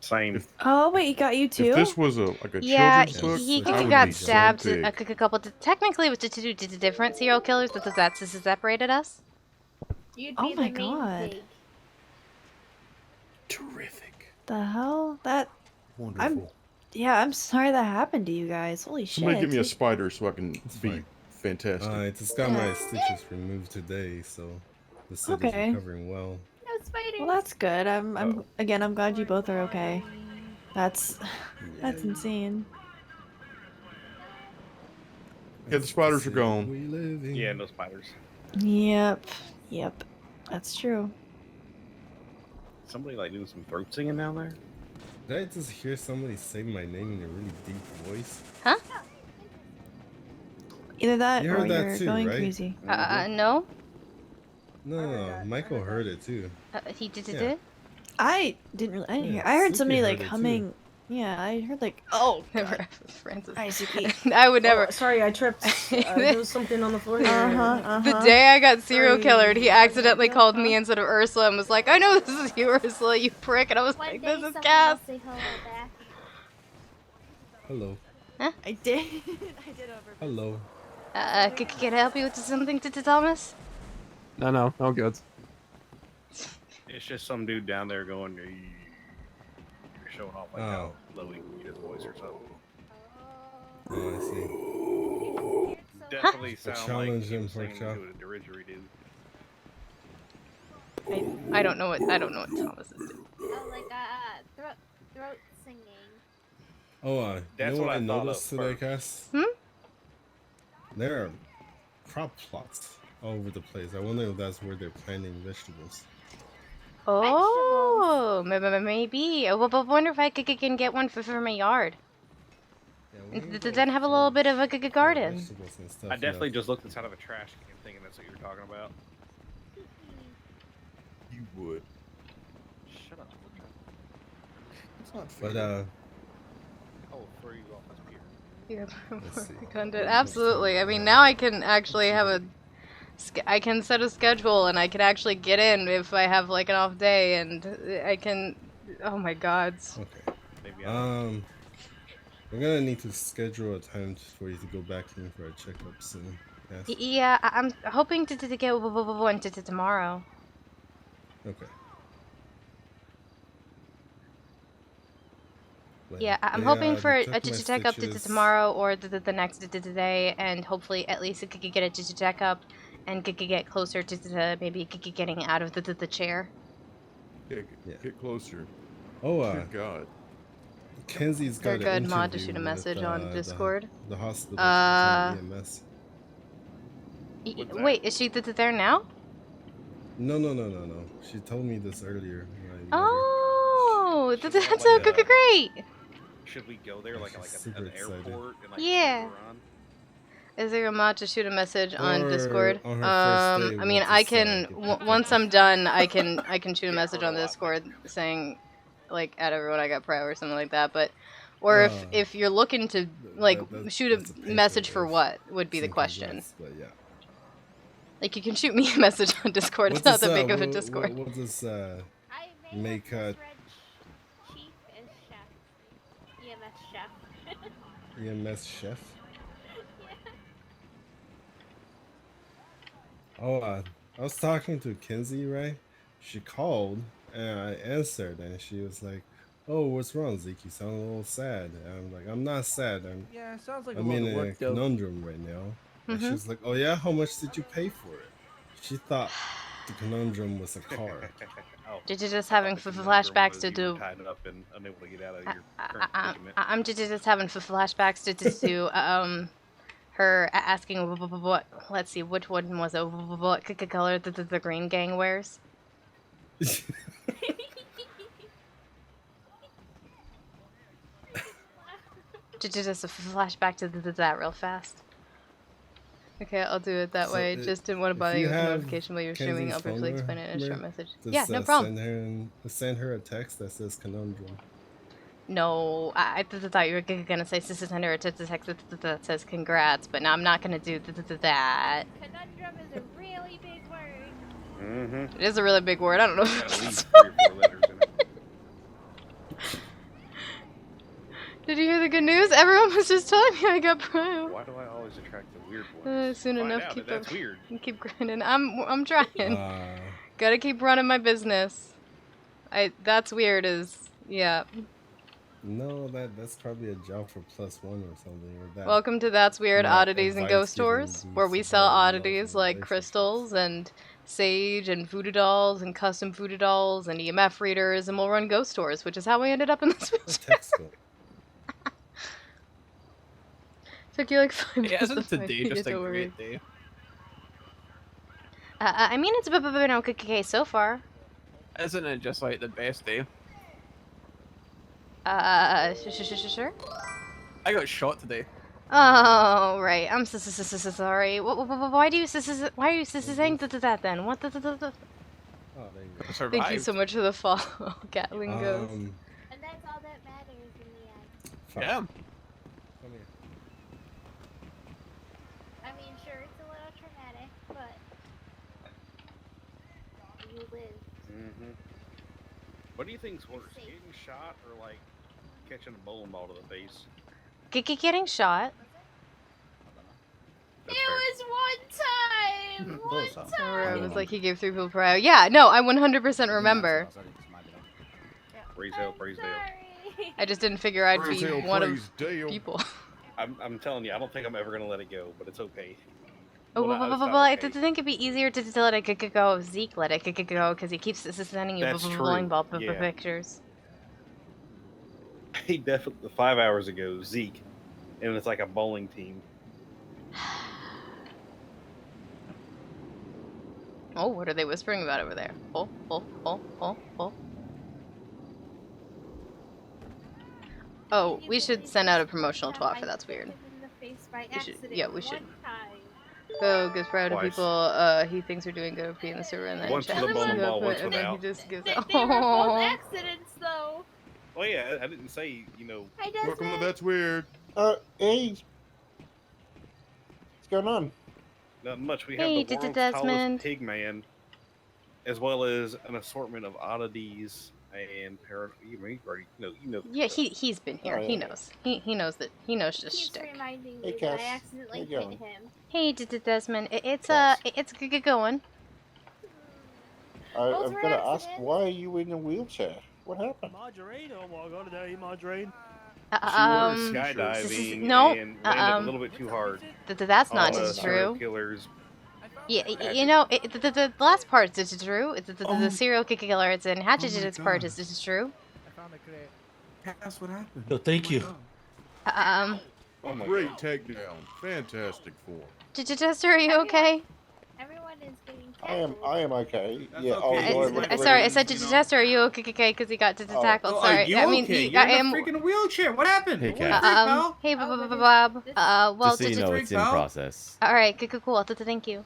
Same. Oh, wait, he got you too? If this was like a Yeah, children's book, he I would got be so stabbed big. a couple. Technically, it was just two different serial killers. That's separated us. You'd Oh be my the main God. pig. Terrific. The hell? Wonderful. I'm sorry that happened to you guys. Holy shit. Somebody give me a spider so I can be fantastic. I just got my stitches removed today, so the city's Okay. recovering well. No spiders. Well, that's good. I'm glad you both are okay. That's insane. Yeah, the spiders are gone. We live in. Yeah, no spiders. Yep. That's true. Somebody like doing some throat singing down there? Did I just hear somebody say my name in a really deep voice? Huh? Either that You or heard that you're too, going right? crazy. No. No, Michael heard it too. He did Yeah. it. I didn't really. I didn't Yeah, hear. I heard Suki somebody heard like it, too. humming. Yeah, I heard like. Oh, Never, Francis. Hi, Suki. I would never. Oh, sorry, I tripped. There was something on the floor here. The day I got serial Sorry. killered, he accidentally called me instead of Ursula and was like, "I know this is you, Ursula, you prick," and I was like, "This is Cass." Hello. Huh? I did. I did over. Hello. Can I help you with something, Thomas? No, good. It's just some dude down there going, "Ee," showing off like how low he can get his voice or something. Oh, I see. Definitely I sound like challenge he him was for a singing chop. to a didgeridoo. I don't know what Thomas is doing. Oh, like throat singing. Oh, you That's know what what I I thought noticed of today, first. Cass? There are crop plots all over the place. I wonder if that's where they're planting vegetables. Oh, maybe. I wonder if I can get one for my yard. Then have a little bit of a garden. Vegetables and stuff. I definitely just looked inside of a trash can thinking that's what you were talking about. You would. Shut up. It's not But Oh, throw you off this pier. Let's see. Content. Absolutely. I mean, now I can actually have a. I can set a schedule and I can actually get in if I have like an off day, and I can. Oh my gods. Okay. We're gonna need to schedule a time for you to go back in for a checkup soon. Yes. Yeah, I'm hoping to get one to tomorrow. Okay. Yeah, I'm hoping for a checkup to tomorrow or the next day, and hopefully at least it could get a checkup and could get closer to maybe getting out of the chair. Yeah, get closer. Oh, good God. Kenzie's got They're an good interview mod to shoot a message with, on Discord. The hospital. EMS. Wait, is she there now? No. She told me this earlier. Oh, that's so great. Should we go there like super an excited. airport and like Yeah. tour around? Is there a mod to shoot a message on Or Discord? on her first day, I mean, we'll I just, can once I'm done, I can shoot a message on Discord saying, like, at everyone I got pro or something like that. But, or if you're looking to like shoot a message for what would be the question. But yeah. Like, you can shoot me a message on Discord. It's not that big of a Discord. What does make Chief is chef. EMS chef. EMS chef? Oh, I was talking to Kenzie, right? She called and I answered, and she was like, "Oh, what's wrong, Zeke? You sound a little sad." And I'm like, "I'm not sad. Yeah, it sounds like I'm a lot in of a work, though. conundrum right now." And Mhm. she's like, "Oh yeah, how much did you pay for it?" She thought the conundrum was a car. Did you just having flashbacks to do? Tied up and unable to get out of your current predicament. I'm just having flashbacks to her asking what. Let's see, which one was it? What color the Green Gang wears? Just a flashback to that real fast. Okay, I'll do it that So way. Just didn't want to bother you with a have notification while you're streaming. I'll Kenzie's briefly phone explain it in a short number, message. just, Yeah, no problem. Send her a text that says conundrum. No, I thought you were gonna say send her a text that says congrats, but no, I'm not gonna do that. Conundrum is a really big word. Mm-hmm. It is a really big word. I don't know. At least 3 or 4 letters in it. Did you hear the good news? Everyone was just telling me I got Prime. Why do I always attract the weird ones? Soon Find enough, out keep that that's up, weird. keep grinding. I'm trying. Gotta keep running my business. That's weird. Yeah. No, that's probably a job for +1 or something. Or that. Welcome to That's Weird Not Oddities and Ghost advice-giving Stores, where we sell oddities like crystals and sage and voodoo dolls and custom voodoo dolls and EMF readers, and we'll run ghost stores, which is how we ended up in this business. Took you like 5 minutes. Yeah, isn't to find today me, just a don't worry. great day? I mean, it's been okay so far. Isn't it just like the best day? Sure. I got shot today. Oh, right. I'm so sorry. Why are you saying that then? What the? Oh, there you go. Thank you so much for the follow, Gatling Ghost. And that's all that matters in the end. Yeah. Come here. I mean, sure, it's a little traumatic, but you live. Mm-hmm. What do you think's worse, getting shot or like catching a bowling ball to the face? Getting shot. It was one time. One Or it time. was like he gave 3 people per hour. Yeah, no, I 100% remember. Praise hell, praise hell. I just didn't figure I'd Praise be hell, one of praise Dale. people. I'm telling you, I don't think I'm ever gonna let it go, but it's okay. Oh, Well, well, it's not I okay. think it'd be easier to let it go if Zeke let it go, because he keeps sending you That's bowling true, ball yeah. pictures. He definitely 5 hours ago, Zeke, and it's like a bowling team. Oh, what are they whispering about over there? Oh. Oh, we should send out a promotional twat for that's weird. We should. Go gives proud to Twice. people he thinks are doing good in the server and then Once chat. with a bowling ball, once And then he without. just gives They out. were both accidents, though. Oh yeah, I didn't say, you know. Hi, Welcome to Desmond. That's Weird. Hey. What's going on? Not much. We Hey, have the world's Desmond. tallest pig man, as well as an assortment of oddities and you know. Yeah, he's been here. Oh, He yeah. knows. He knows that. He knows this Keeps shtick. reminding Hey, me that I Cass. accidentally How you hit going? him. Hey, Desmond. It's Cass. it's good going. Those I've were got to ask, accidents. why are you in a wheelchair? What happened? Margarine? Oh my god, are you margarine? She ordered skydiving no, and landed a little bit too hard. That's not on serial true. killers. Yeah, you know, the last part is true. The serial killer it's in Hatchet's part is true. Cass, what happened? No, thank you. Great takedown. Fantastic form. Jester, are you okay? Everyone is getting I am okay. That's Yeah. okay. Oh, It's like- Sorry, I said Jester, are you okay? Because he got tackled. Oh, Sorry, are you I mean, okay? he You're got in a freaking wheelchair. What happened? Hey, What Cass. the hell? Hey, Bob. Well, Just so you know, it's in process. all right, cool. Thank you.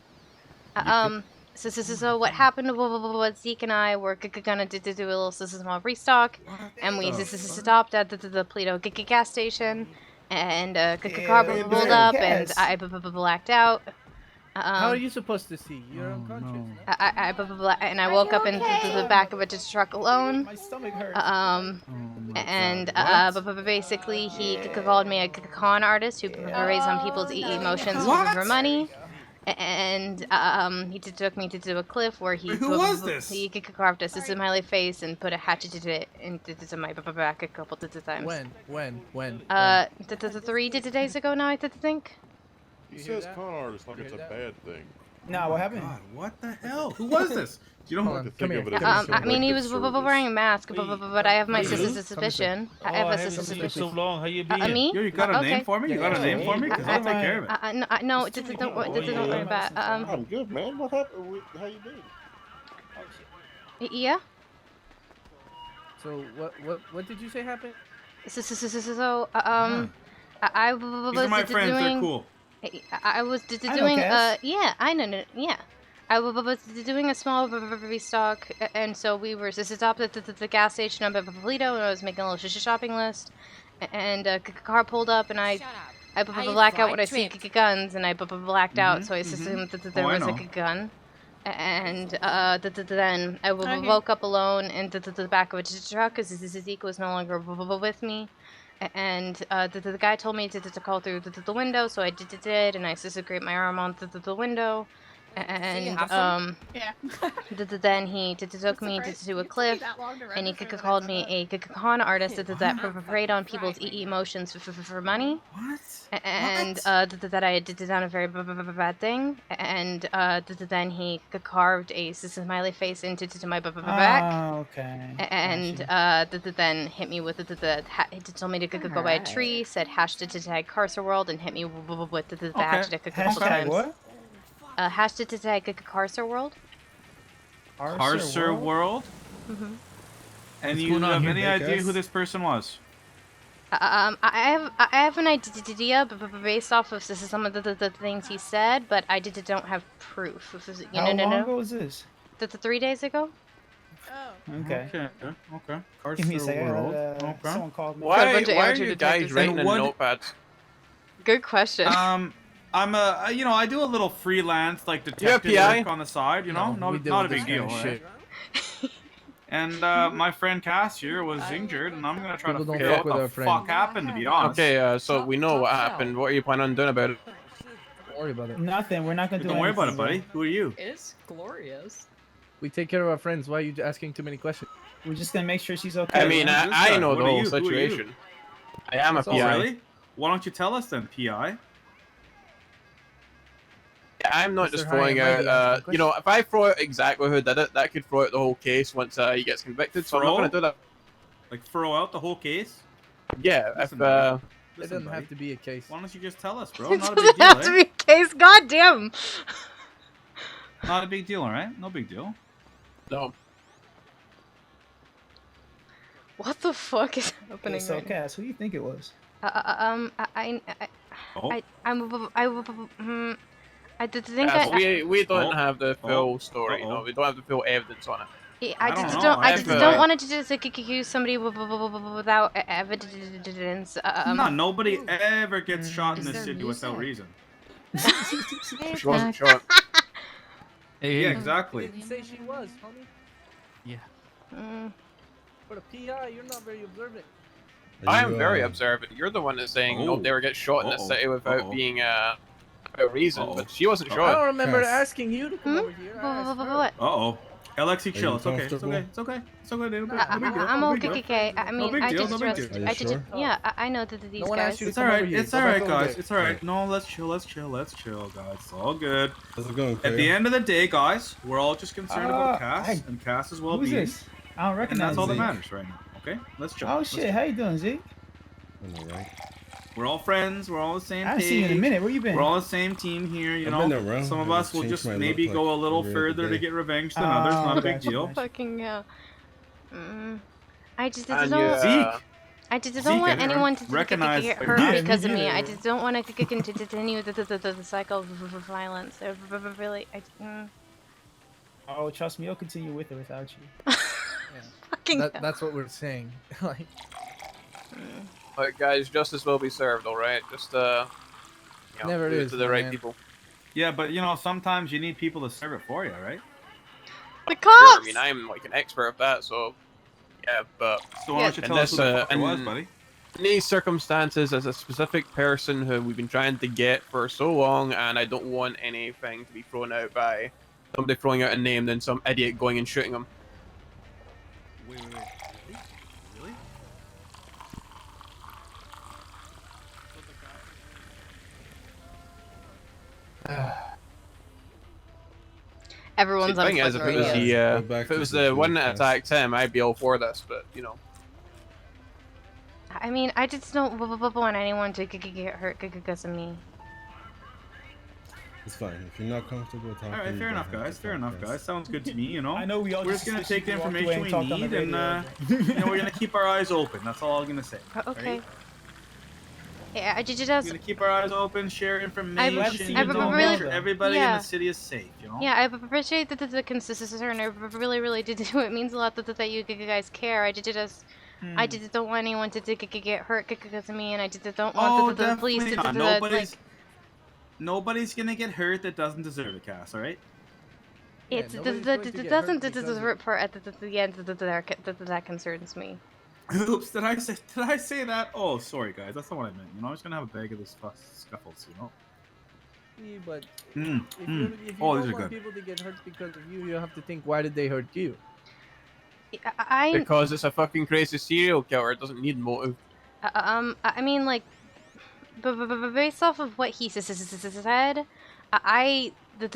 So what happened was Zeke and I were gonna do a little small restock, and we stopped at the Pluto gas station, and car pulled up, and I blacked out. How are you supposed to see? You're unconscious. I woke up in the back of a truck alone. My stomach hurts. Basically he called me a con artist who preys on people's emotions for money. And he took me to a cliff where he Who was this? He carved a smiley face and put a hatchet into my back a couple of times. When? 3 days ago now, I think. He says con artist like it's a bad thing. No, what happened? God, what the hell? Who was this? You don't like to think of it as I mean, he was service. wearing a mask, but I have my suspicion. I have a suspicion. So long. How you been? Me? You got a name for me? You got a name for me? Because I'll take care of it. No, don't worry about it. I'm good, man. What happened? How you doing? Yeah? So what did you say happened? I These was are my friends. They're cool. I was doing yeah, I know, yeah. I was doing a small restock, and so we were stopped at the gas station up at Polito, and I was making a little shopping list, and a car pulled up, and I black out when I see guns, and I blacked out, so I assumed that there was a gun. And then I woke up alone in the back of a truck because Zeke was no longer with me. And the guy told me to call through the window, so I did, and I scraped my arm on the window. And then he took me to a cliff, and he called me a con artist that preyed on people's emotions for money. What? And that I did done a very bad thing, and then he carved a smiley face into my back. Oh, okay. And then hit me with he told me to go by a tree, said #tag Carcer World, and hit me with the hatchet a couple times. What? #tag Carcer World. Carcer World? Mm-hmm. And you have any idea who this person was? I have an idea, but based off of some of the things he said, but I don't have proof. How long ago was this? 3 days ago. Okay. Carcer Give me a second. World. Okay. Someone called me. Why are you guys writing in notepads? Good question. I'm I do a little freelance like detective work on the side, not a big deal, right? And my friend Cass here was injured, and I'm gonna try to figure out what the fuck happened, to be honest. Okay, so we know what happened. What are you planning on doing about it? Don't worry about it. Nothing. We're not gonna do anything. Don't worry about it, buddy. Who are you? It's glorious. We take care of our friends. Why are you asking too many questions? We're just gonna make sure she's okay. I mean, I know the whole situation. I am a PI. Really? Why don't you tell us then, PI? I'm not Mr. just High throwing and Mighty, out, ask my you know, if I throw out exactly who did it, that could throw out the whole case once he gets convicted, so I'm not going to do that. Like, throw out the whole case? Yeah, Listen, if, buddy. It Listen, doesn't have buddy. to be a case. Why don't you just tell us, bro? It Not a doesn't big deal, have to be eh? a case. Goddamn. Not a big deal, alright? No big deal. No. What the fuck is happening So, right now? Cass, who do you think it was? I did think Yeah, but I. we don't have the full story, you know, we don't have the full evidence on it. I just don't want to just like accuse somebody without evidence. No, nobody ever gets shot in this city without reason. She wasn't shot. Yeah, exactly. Didn't say she was, homie. Yeah. For the PI, you're not very observant. I am very observant. You're the one that's saying nobody ever gets shot in this city without being without reason, but she wasn't shot. I don't remember asking you to come over here. What? Uh-oh. Alexi, chill. It's okay. It's okay. It's okay. It's okay. No big deal. I'm No big deal. okay. I mean, No big I deal. just No big deal. I just yeah. I know that these guys. It's alright. It's alright, guys. It's alright. No, let's chill. Let's chill. Let's chill, guys. It's all good. How's it going, At the end of the day, guys, we're all just concerned about Cass and Cass's well-being. Who's this? I don't And recognize that's all that Zeke. matters right now. Okay? Let's chill. Oh Let's shit, chill. how you doing, Zeke? We're all friends. We're all on the same I haven't page. seen you in a minute. Where you been? We're all on the same team here. You I've know, been around. some of I us will changed just my maybe look, go a like, little every other further to day. get revenge than others. Not a big deal. Fucking hell. I just And don't. Zeke. I just Zeke, don't want I anyone to recognize- get hurt Yeah, because of me me. I neither. just don't want to continue the cycle of violence. Really, Oh, trust me, I'll continue with or without you. fucking hell. That's what we're saying. Like, Alright, guys, justice will be served, alright? Just, you know, Never leave it is, to the right man. people. Yeah, but you know, sometimes you need people to serve it for you, right? The Sure, I mean, I'm like an expert at that, so yeah, but So why don't you tell us who the fuck it was, buddy? In these circumstances, as a specific person who we've been trying to get for so long, and I don't want anything to be thrown out by somebody throwing out a name, then some idiot going and shooting him. Wait. Really? Everyone's The on thing is, if it was if it was the one that attacked him, I'd be all for this, but you know. I mean, I just don't want anyone to get hurt because of me. It's fine. If you're not comfortable talking. Alright, you fair don't enough, have to guys. Fair talk, enough, guys. guys. Sounds good to me, you know? I know we all We're just just gonna take the suspiciously walked away information we and talked on need, the and radio, you know, we're gonna keep our eyes open. That's all I'm gonna say. Okay. Right? Yeah, I just We're gonna keep our eyes open, share information, I you know, really- make sure everybody in yeah. the city is safe, you know? Yeah, I appreciate the consistency, and I really did. It means a lot that you guys care. I just don't want anyone to get hurt because of me, and I just don't want the police to nobody's, like. nobody's gonna get hurt that doesn't deserve it, Cass. All right? It nobody's going to get doesn't hurt because of- hurt part at the end that concerns me. Oops, did I say that? Oh, sorry, guys. That's not what I meant. You know, I was gonna have a bag of this scuffles, you know? yeah, but Mm, if mm. you Oh, don't these are want good. people to get hurt because of you, you have to think, why did they hurt you? Because it's a fucking crazy serial killer. It doesn't need motive. I mean, like, based off of what he said,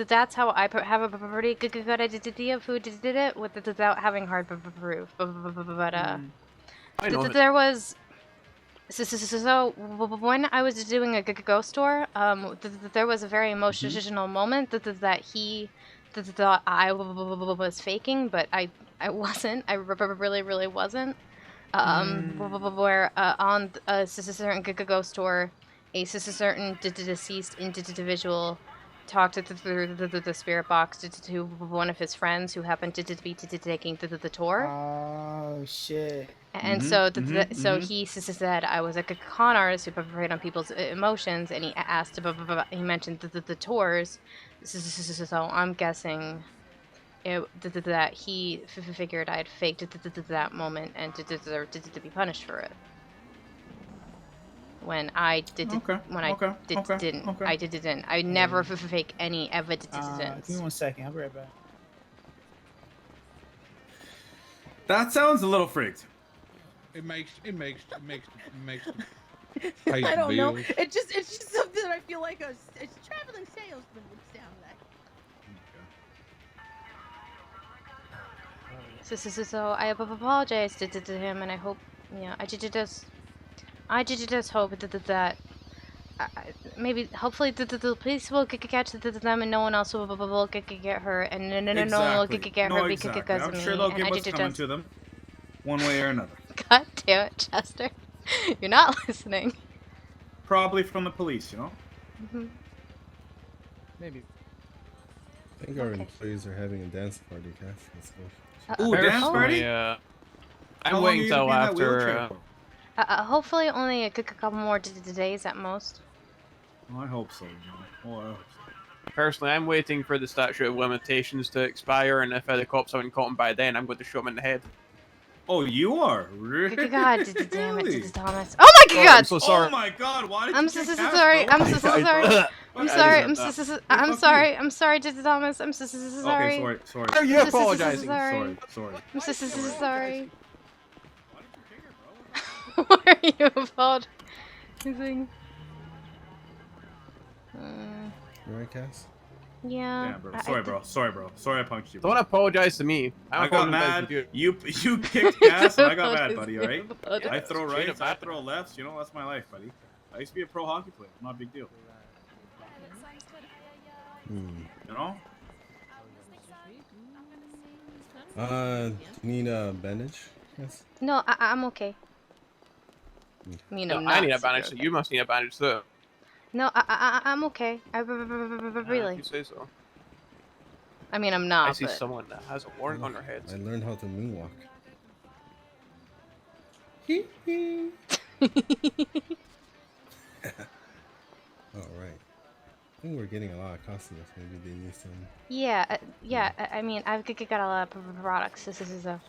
that's how I have a pretty good idea of who did it without having hard proof. But I know there was. So when I was doing a ghost tour, there was a very emotional moment that he thought I was faking, but I wasn't. I really wasn't. Where on a certain ghost tour, a certain deceased individual talked through the spirit box to one of his friends who happened to be taking the tour. Oh shit. And so he said I was like a con artist who preyed on people's emotions, and he asked about, he mentioned the tours. So I'm guessing that he figured I'd faked that moment and deserved to be punished for it. When I didn't. I never fake any evidence. Give me 1 second. I'll be right back. That sounds a little freaked. It makes I don't know. It's just something that I feel like a traveling salesman would sound like. So I apologize to him, and I hope, I just hope that maybe, hopefully, the police will catch them, and no one else will get hurt, and no one will get hurt exactly. because I'm of me. sure they'll And get I what's just coming to them, one way or another. God damn it, Chester, you're not listening. Probably from the police, you know. Maybe. I think our employees are having a dance party, Cass. Let's go. Ooh, dance party? I'm How long waiting are you till gonna be in that after. wheelchair for? Hopefully only a couple more days at most. Oh, I hope so, John. Oh, I hope so. Personally, I'm waiting for the statute of limitations to expire, and if the cops haven't caught him by then, I'm going to shoot him in the head. Oh, you are? Really? God damn it, Thomas. Oh my God! I'm so sorry. Oh my God! Why did I'm you so kick Cass, sorry. bro? I'm so sorry. I'm sorry. I'm sorry. I'm sorry, Thomas. I'm so sorry. Okay, sorry. Are you apologizing? Sorry. I'm so sorry. Why are you apologizing? You right, Cass? Yeah. Damn, bro. Sorry, bro. Sorry I punched you. Bro. Don't apologize to me. I got mad. You kicked Cass, and I got mad, buddy. All right. I throw rights, I throw lefts. You know, that's my life, buddy. I used to be a pro hockey player. Not a big deal. You know. Need a bandage? Yes. No, I'm okay. I mean, I'm not. I need a bandage, so you must need a bandage too. No, I'm okay. Really. If you say so. I mean, I'm not. I see but... someone that has a warrant on their head. I learned how to moonwalk. Alright. I think we're getting a lot of customers. Maybe they need some. Yeah, I mean, I've got a lot of products. This is a.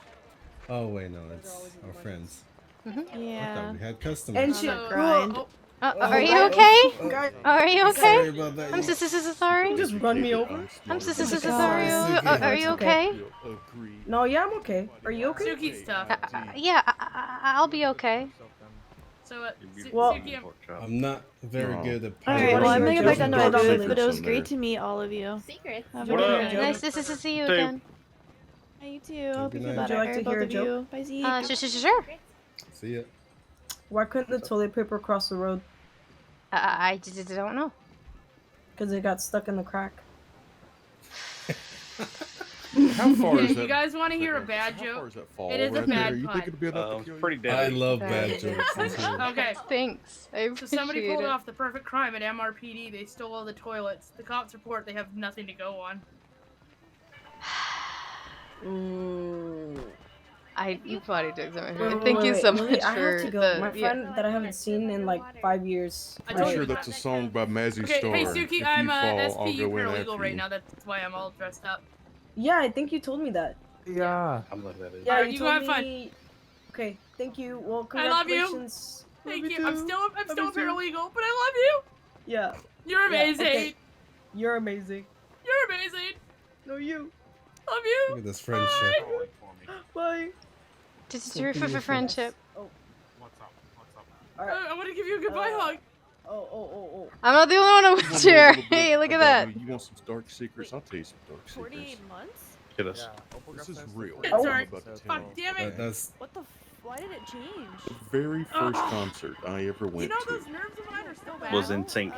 Oh wait, no, it's our friends. I Yeah. thought we had customers. And she grind. Are you okay? Are you okay? Sorry about that. I'm so sorry. just run me over. I'm so sorry. Are you okay? No, yeah, I'm okay. Are you okay? Suki's tough. Yeah, I'll be okay. So, Well, Suki, I'm not very good at. Alright, well, I'm gonna get back down to my Secrets. booth, but it was great to meet all of you. Secrets. Have a What good up? night. Nice to see you again. Hi, you too. Hope you Good feel night. better. Would you like to both hear a of joke? you. Bye, Zeke. Sure. See ya. Why couldn't the toilet paper cross the road? I don't know. Because it got stuck in the crack. How far is that? you guys want to hear a bad How far joke? is that fall It is a right there? bad You pun. think it'd be enough to kill you? Pretty dead. I love bad jokes. Okay. Thanks. I So somebody appreciate pulled it. off the perfect crime at MRPD. They stole all the toilets. The cops report they have nothing to go on. You funny jokes are my Wait, favorite. wait, Thank you wait, so Lily, much I for have to go. the. My friend that I haven't seen in like 5 years. I I'm told sure you that's a song by Mazzy Okay, Star. hey If Suki, you I'm fall, I'll SPU go in paralegal after right you. now. That's why I'm all dressed up. Yeah, I think you told me that. Yeah. I'm looking at it. Yeah, Alright, you you told have fun. me. Okay, thank you. Well, I love you. congratulations. Thank Love you. I'm too. still a Love you too. paralegal, but I love you. Yeah. You're amazing. okay. You're amazing. You're amazing. No, you. Love you. Look at this friendship. Bye. Just your for friendship. Oh. I want to give you a goodbye hug. Oh. I'm not the only one in a wheelchair. Hey, look at that. You want some dark secrets? I'll tell you some dark secrets. 48 months? Hit us. This is real. It's I'm alright. about to tell Fuck, you. damn it. That's What the why did it change? The very first concert I ever You went know to those nerves of mine are still bad. Was in sync.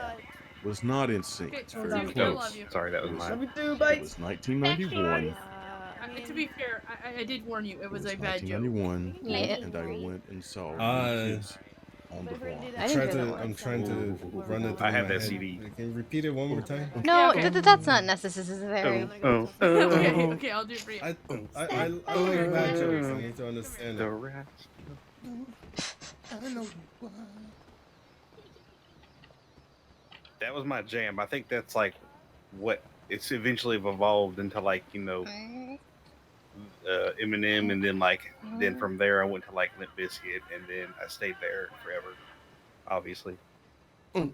was not in sync. Okay, It's hold very on, I close. love you. Sorry, that was It was- mine. Love you too. It Bye. was 1991. To be fair, I did warn you. It was a It was bad joke. 1991, Yeah. and I went and saw Uh, kids on the block. I didn't hear that I'm trying to run it through I have my that head. CD. Can you repeat it one more time? No, okay. that's not necessary. Okay, I'll do it for you. I like bad jokes. I need to understand The it. rat. That was my jam. I think that's like what it's eventually evolved into, like, you know, Eminem, and then then from there I went to like Limp Bizkit, and then I stayed there forever, obviously.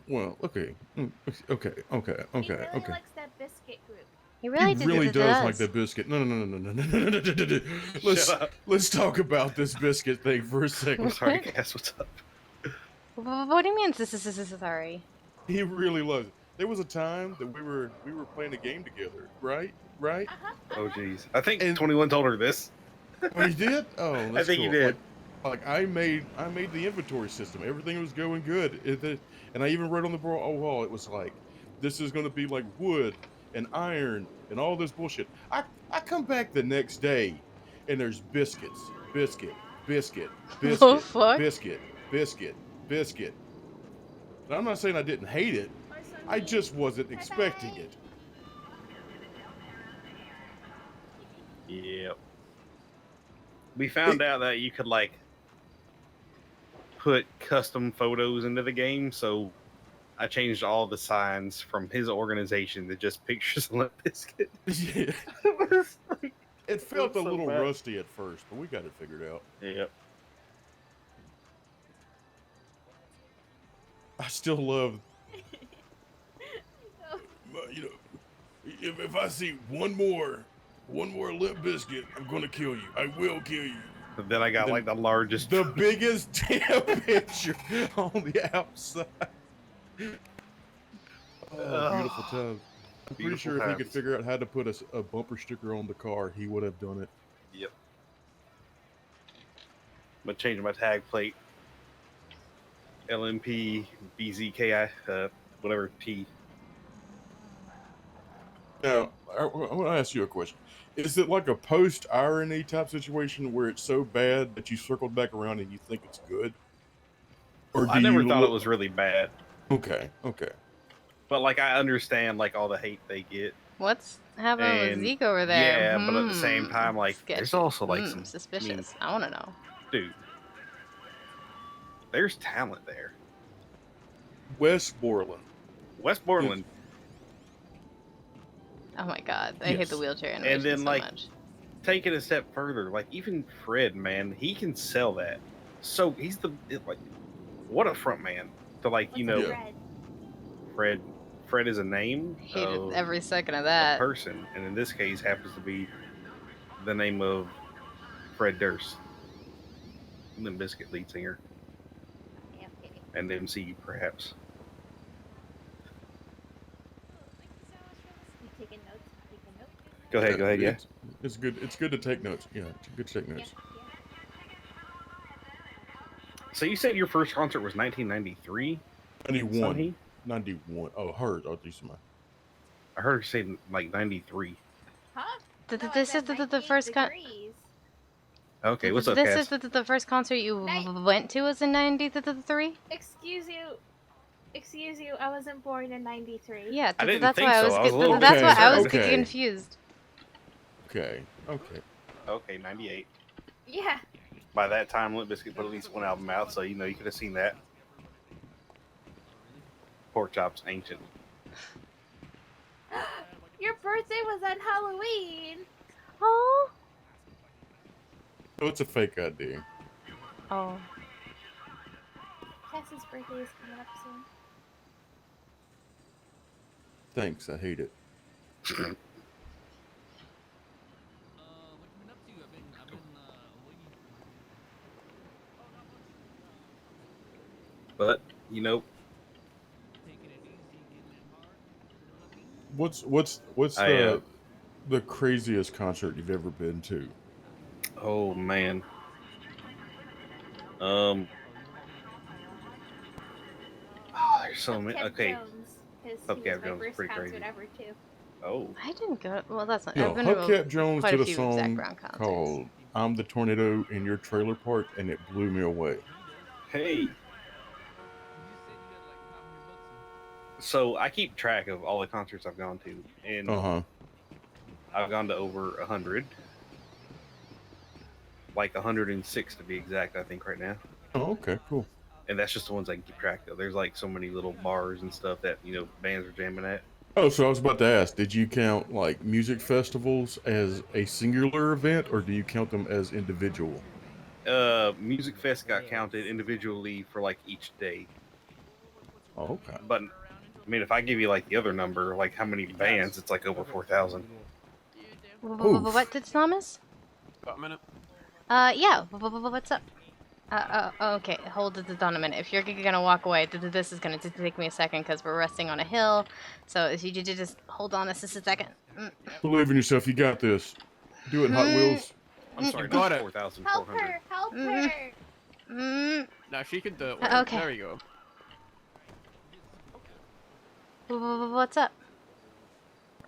Well, okay. Okay. He really likes that biscuit group. He really, He really does like the biscuit. No. Let's talk about this biscuit thing for a second. I'm sorry, Cass. What's up? What do you mean? Sorry. He really loves it. There was a time that we were playing a game together, right? Right? Oh jeez. I think 21 told her this. Oh, you did? Oh, that's I think cool. you did. Like I made the inventory system. Everything was going good. And I even wrote on the wall, it was like, this is going to be like wood and iron and all this bullshit. I come back the next day, and there's biscuit, Oh, fuck. biscuit. Now, I'm not saying I didn't hate it. I just wasn't expecting it. Yep. We found out that you could like put custom photos into the game, so I changed all the signs from his organization to just pictures of Limp Bizkit. Yeah. It felt a little rusty at first, but we got it figured out. Yep. I still love, you know, if I see one more Limp Bizkit, I'm gonna kill you. I will kill you. But then I got like the largest, the biggest damn picture on the outside. Oh, beautiful times. I'm pretty sure if he could figure out how to put a bumper sticker on the car, he would have done it. Yep. I'm gonna change my tag plate. LMP BZKI, whatever T. Now, I want to ask you a question. Is it like a post-irony type situation where it's so bad that you circled back around and you think it's good? Or I never thought it was really bad. Okay. But like I understand like all the hate they get. What's happening with Zeke over there? Yeah, but at the same time, like Sketchy. there's also like some suspicious. I want to know. Dude, there's talent there. Westmoreland. Oh my god, I hate the wheelchair And animation then so like much. take it a step further, like even Fred, man, he can sell that. So he's like, what a front man to like, you know, Fred is a name. Hated every second of that. A person, and in this case happens to be the name of Fred Durst, Limp Bizkit lead singer, and MC perhaps. Go ahead. Yeah, it's good. It's good to take notes. Yeah, it's good to take notes. So you said your first concert was 1993? 91. Oh, hers. Oh, these are mine. I heard her say like 93. Huh? This is the first Okay, what's up, This Cass? is the first concert you went to was in '93. Excuse you. I wasn't born in '93. Yeah, I didn't that's think why so. I was a little that's why I was okay. confused. Okay. Okay, 98. Yeah. By that time, Limp Bizkit put at least one album out, so you know you could have seen that. Pork Chop's ancient. Your birthday was on Halloween. Oh. Oh, it's a fake ID. Oh. Cass's birthday is coming up soon. Thanks. I hate it. But you know, What's the craziest concert you've ever been to? oh man, there's so many. Okay, Hubcap Jones is pretty crazy. Ever too. Oh, I didn't go. Well, that's not. No, I've been to Hubcap Jones quite did a a few song Zach Brown concerts. called "I'm the Tornado in Your Trailer Park," and it blew me away. hey. So I keep track of all the concerts I've gone to, and I've gone to over 100, like 106 to be exact. I think right now. Oh, okay, cool. And that's just the ones I can keep track of. There's like so many little bars and stuff that bands are jamming at. Oh, so I was about to ask, did you count like music festivals as a singular event, or do you count them as individual? Music Fest got counted individually for like each day. Oh, okay. But I mean, if I give you like the other number, like how many bands, it's like over 4,000. What did Thomas? Got a minute? Yeah. What's up? Okay, hold it on a minute. If you're gonna walk away, this is gonna take me a second because we're resting on a hill. So if you just hold on just a second. Believe in yourself. You got this. Do it, Hot Wheels. I'm sorry, Got not it. 4,400. Help her! Now she can do it. Okay. There we go. What's up?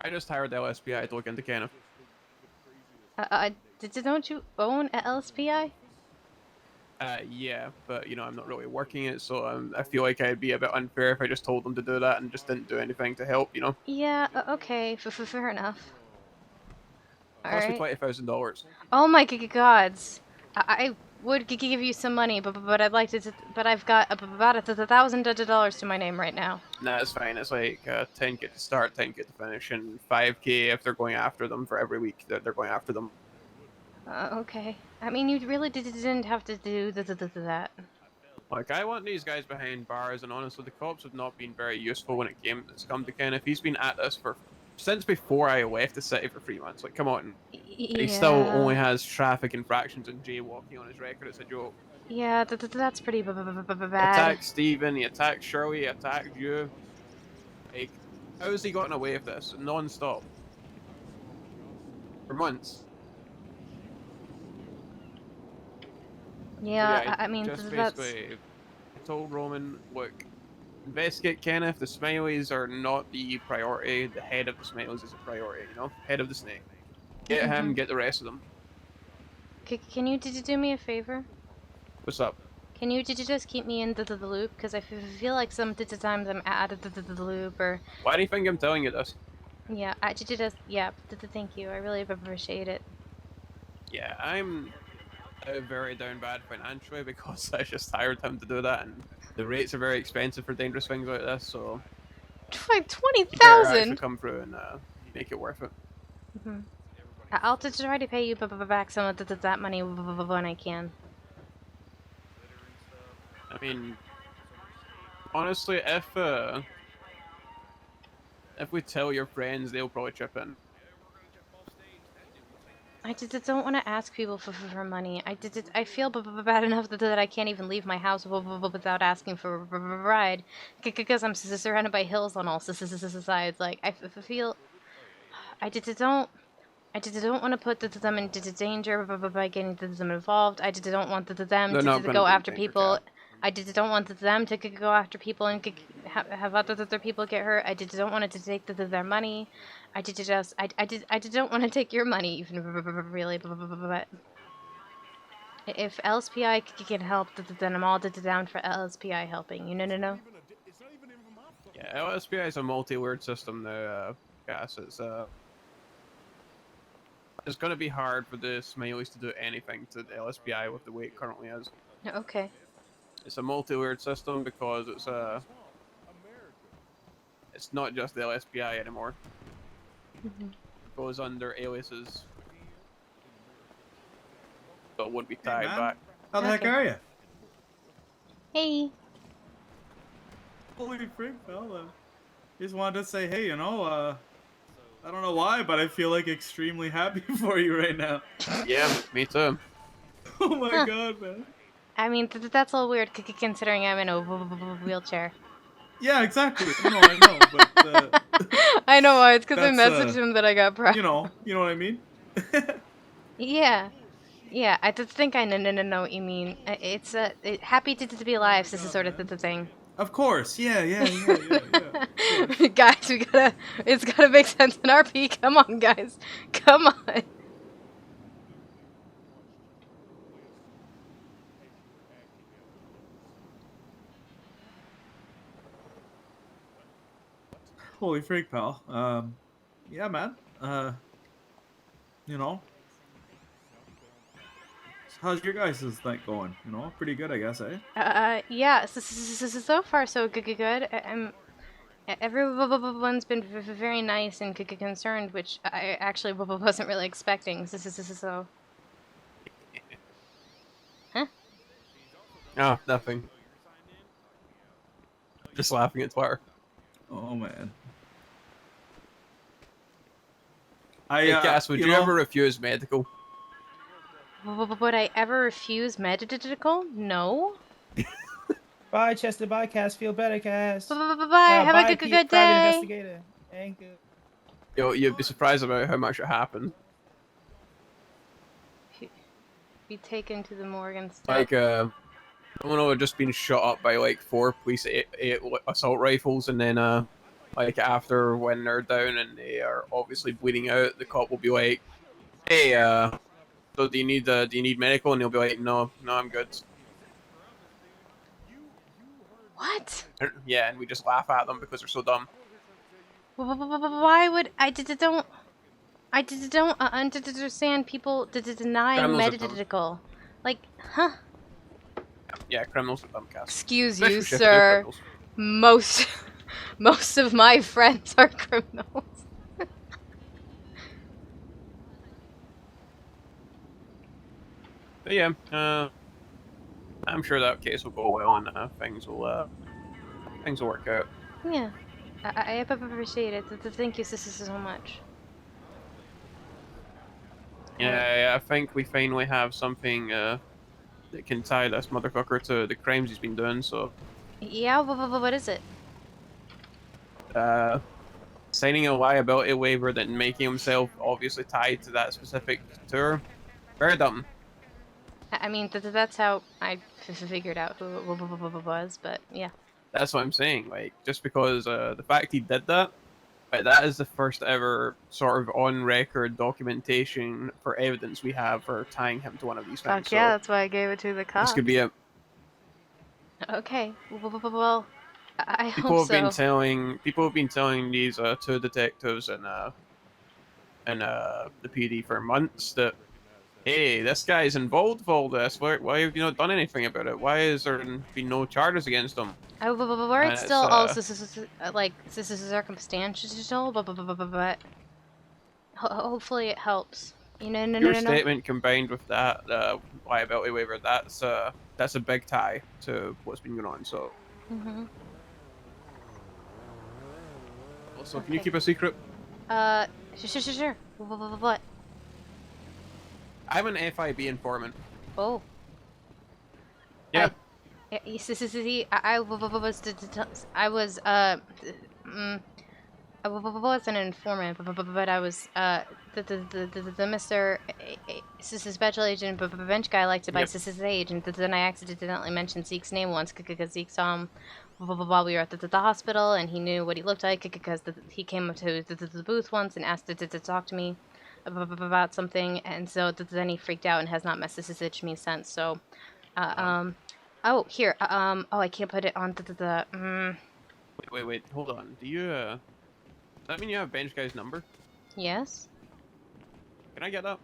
I just hired the LSPI to look into Kenneth. Don't you own a LSPI? Yeah, but you know I'm not really working it, so I feel like I'd be a bit unfair if I just told them to do that and just didn't do anything to help. You know. Yeah. Okay. Fair enough. Cost me Alright. $20,000. Oh my gods! I would give you some money, but I'd like to. But I've got about $1,000 to my name right now. Nah, it's fine. It's like 10K to start, 10K to finish, and 5K if they're going after them for every week that they're going after them. Okay. I mean, you really didn't have to do that. Like, I want these guys behind bars, and honestly, the cops have not been very useful when it's come to Kenneth. He's been at this since before I left the city for 3 months. Like, come on. Yeah. He still only has traffic infractions and jaywalking on his record. It's a joke. Yeah, that's pretty bad. Attacked Steven, he attacked Shirley, he attacked you. Like, how has he gotten away with this non-stop? For months. Yeah, I mean, just that's... basically told Roman, look, investigate Kenneth, the Smileys are not the priority, the head of the Smileys is a priority, you know? Head of the snake. Get him, get the rest of them. Can you do me a favor? What's up? Can you just keep me in the loop? Because I feel like sometimes I'm out of the loop, or... Why do you think I'm telling you this? Yeah, yeah, thank you, I really appreciate it. Yeah, I'm very down bad financially because I just hired him to do that, and the rates are very expensive for dangerous things like this, so... Like actually 20,000? come through and make it worth it. I'll just try to pay you back some of that money when I can. I mean, honestly, if we tell your friends, they'll probably chip in. I just don't want to ask people for money. I feel bad enough that I can't even leave my house without asking for a ride, because I'm surrounded by hills on all sides. Like I feel, I just don't want to put them into danger by getting them involved. I don't want them to go after people. I don't want them to go after people and have other people get hurt. I don't want to take their money. I don't want to take your money even really. But if LSPI can help, then I'm all down for LSPI helping. You know. Yeah, LSPI is a multi-word system now. Gas. It's going to be hard for the Smileys to do anything to the LSPI with the way it currently is. Okay. It's a multi-word system because it's not just the LSPI anymore. It goes under aliases, so it wouldn't be tied back. How the heck are you? Hey. Holy frick, pal. Just wanted to say, hey, you know, I don't know why, but I feel like extremely happy for you right now. Yeah, me too. Oh my god, man. I mean, that's all weird considering I'm in a wheelchair. Yeah, exactly. No, I know, but I know why. It's because I messaged him that I got pressed. You know what I mean? Yeah, I just think I know what you mean. It's happy to be alive. This is sort of the thing. Of course, yeah. Guys, it's gotta make sense in RP. Come on, guys, come on. Holy freak, pal. Yeah, man. You know. How's your guys' night going? You know, pretty good, I guess, eh? Yeah. So far, so good. Everyone's been very nice and concerned, which I actually wasn't really expecting. So. Huh? Oh, nothing. Just laughing at Twitter. Oh man. Hey, Cass, would you ever refuse medical? Would I ever refuse medical? No. Bye, Chester. Bye, Cass. Feel better, Cass. Bye. Have a good Private day. investigator. Thank you. You'd be surprised about how much it happened. Be taken to the morgue and stuff. Like, someone had just been shot up by like 4 police assault rifles, and then like after when they're down and they are obviously bleeding out, the cop will be like, "Hey, so do you need medical?" And they'll be like, "No, I'm good." What? Yeah, and we just laugh at them because they're so dumb. Why would I don't understand people deny medical. Like, huh? Yeah, criminals are dumb, Cass. Excuse Especially you, shifter sir. criminals. Most of my friends are criminals. But yeah, I'm sure that case will go well and things will work out. Yeah, I appreciate it. Thank you, sister, so much. Yeah, I think we finally have something that can tie this motherfucker to the crimes he's been doing. So, Yeah, what is it? signing a liability waiver that making himself obviously tied to that specific tour. Very dumb. I mean, that's how I figured out who it was, but yeah. That's what I'm saying. Like, just because the fact he did that, like, that is the first ever sort of on-record documentation for evidence we have for tying him to one of these things. Fuck yeah, that's why I gave it to the cops. This could be a. Okay, well, I People hope have so. people have been telling these 2 detectives and the PD for months that, hey, this guy's involved with all this. Why have you not done anything about it? Why has there been no charges against him? Where And it's still it's, also like this is circumstantial, but hopefully it helps. You know, Your statement combined with that liability waiver, that's a big tie to what's been going on. So, also, can you keep a secret? Sure. What? I'm an FIB informant. Oh. Yeah. I wasn't an informant, but I was the Mr. Special Agent bench guy liked to buy Sis's age, and then I accidentally mentioned Zeke's name once because Zeke saw him while we were at the hospital, and he knew what he looked like because he came up to the booth once and asked to talk to me about something, and so then he freaked out and has not messaged me since. So, oh, here, oh, I can't put it on Wait, hold on. Do you does that mean you have bench guy's number? Yes. Can I get that?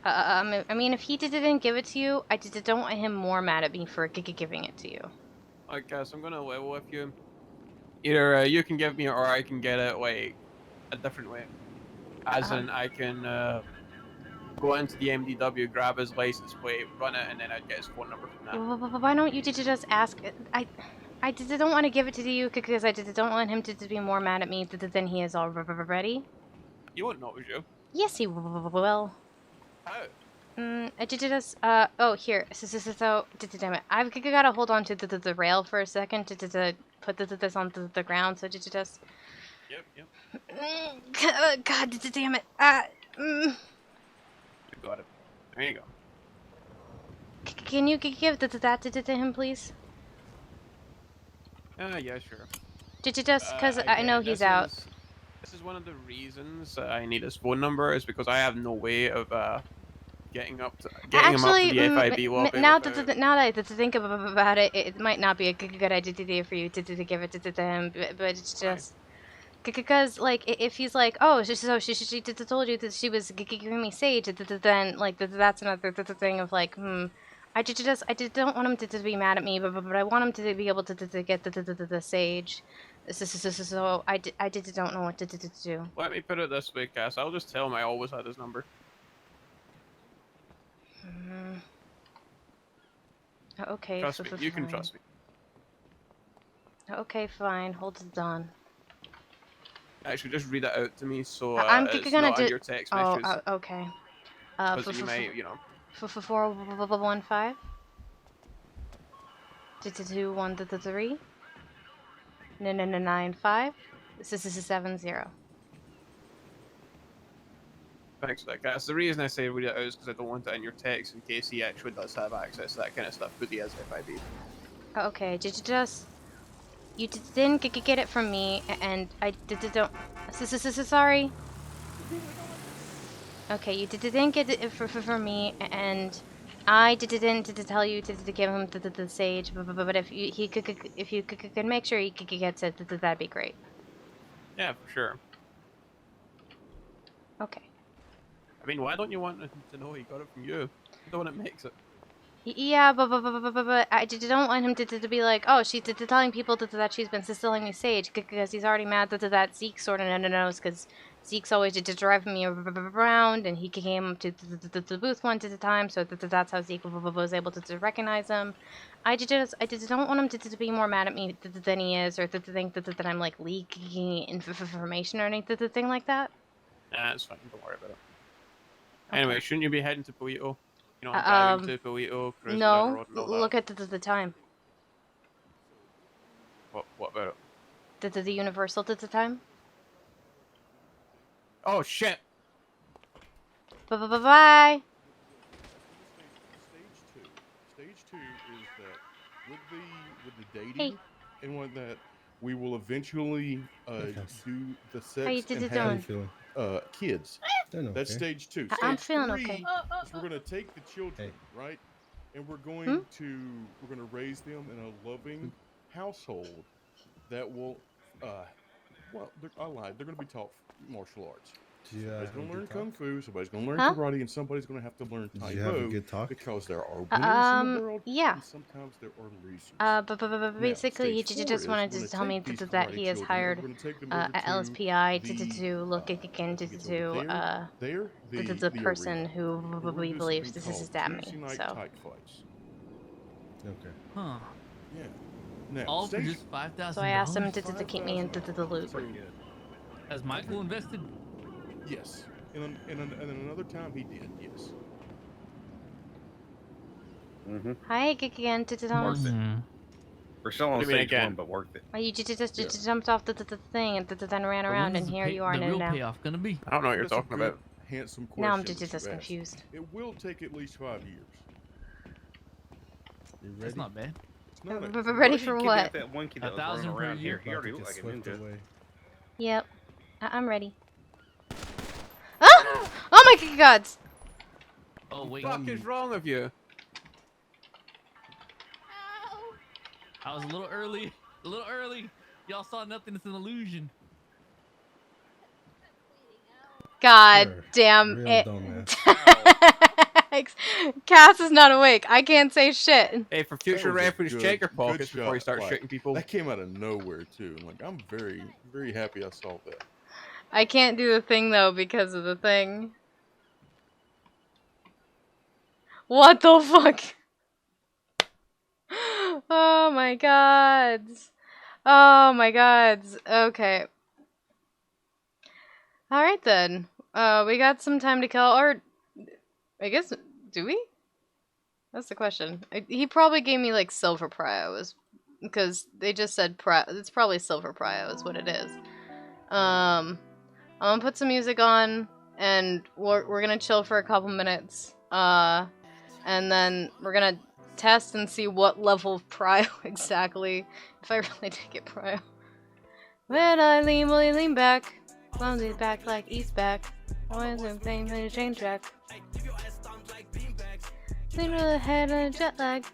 I mean, if he didn't give it to you, I don't want him more mad at me for giving it to you. I guess I'm gonna level with you. Either you can give me or I can get it like a different way. As in, I can go into the MDW, grab his license plate, run it, and then I'd get his phone number from that. Well, why don't you just ask? I don't want to give it to you because I don't want him to be more mad at me than he is already. You wouldn't know it was you. Yes, he will. How? I just oh, here. So damn it, I've gotta hold on to the rail for a second to put this on the ground. So just. Yep. God damn it. You got it. There you go. Can you give that to him, please? Yeah, sure. Just because I know he's out. This is one of the reasons I need his phone number, is because I have no way of getting him up to the FIB lobby. Now that I think about it, it might not be a good idea for you to give it to him, but it's just because like if he's like, oh, she told you that she was giving me sage, then like that's another thing of like, I don't want him to be mad at me, but I want him to be able to get the sage. So I don't know what to do. Let me put it this way, Cass. I'll just tell him I always had his number. Okay. Trust me. You can trust me. Okay, fine. Hold it on. Actually, just read it out to me so I'm it's gonna not on your text messages. Oh, okay. Because you may, you know. 415 22133 95 70. Thanks for that, Cass. The reason I say read it out is because I don't want it in your text in case he actually does have access to that kind of stuff, but he has FIB. Okay, you didn't get it from me, and I don't. Sorry. Okay, you didn't get it from me, and I didn't tell you to give him the sage. But if you could make sure he gets it, that'd be great. Yeah, for sure. Okay. I mean, why don't you want him to know he got it from you? You're the one that makes it. Yeah, but I don't want him to be like, oh, she's telling people that she's been selling me sage because he's already mad that Zeke sort of knows because Zeke's always driving me around and he came up to the booth one at a time, so that's how Zeke was able to recognize him. I don't want him to be more mad at me than he is, or to think that I'm like leaking information or anything like that. Nah, it's fine. Don't worry about it. Anyway, shouldn't you be heading to Polito? You know, driving to Polito, cruising down the road and all that? Look at the time. What about it? The Universal at the time? Oh, shit! Bye. Stage 2 is that with the dating and whatnot, we will eventually do the sex and have kids. That's stage 2. I'm Stage feeling 3 okay. is we're gonna take the children, right, and we're going to raise them in a loving household that will, I lied. They're gonna be taught martial arts. Somebody's gonna learn kung fu. Somebody's gonna learn karate, and somebody's gonna have to learn tai bo because there are winners in the world. Yeah. And sometimes there are losers. But basically, he just wanted to tell me that he has hired LSPI to look into the person who we believe this is Dabney. So. Okay. Huh. Yeah. Now, all for just $5,000. So I asked him to keep me into the loop. Has Michael invested? Yes. And another time he did, yes. Hi again, Worth it. We're still on stage 1, but worth it. Oh, you just jumped off the thing and then ran around, and here you are now. Payoff gonna be? I don't know what you're talking about. Handsome question. Now I'm just confused. It will take at least 5 years. You ready? That's not bad. It's not Ready for what? That one kid that was running 1,000 per around year. here. He already looked like a ninja. Yep. I'm ready. Ah! Oh my god! Oh wait. What the fuck is wrong with you? I was a little early. Y'all saw nothing. It's an illusion. God damn it. Cass is not awake. I can't say shit. Hey, for future reference, check your pockets before you start shooting people. That came out of nowhere too. Like, I'm very, very happy I saw that. I can't do the thing though because of the thing. What the fuck? Oh my god. Oh my god. Okay. Alright then. We got some time to kill, or I guess, do we? That's the question. He probably gave me like silver prio, because they just said it's probably silver prio is what it is. I'm gonna put some music on, and we're gonna chill for a couple minutes, and then we're gonna test and see what level of prio exactly, if I really did get prio. When I lean, will you lean back? Clumsy back like East back. Always the thing when you change track. Lean with the head and a jet lag.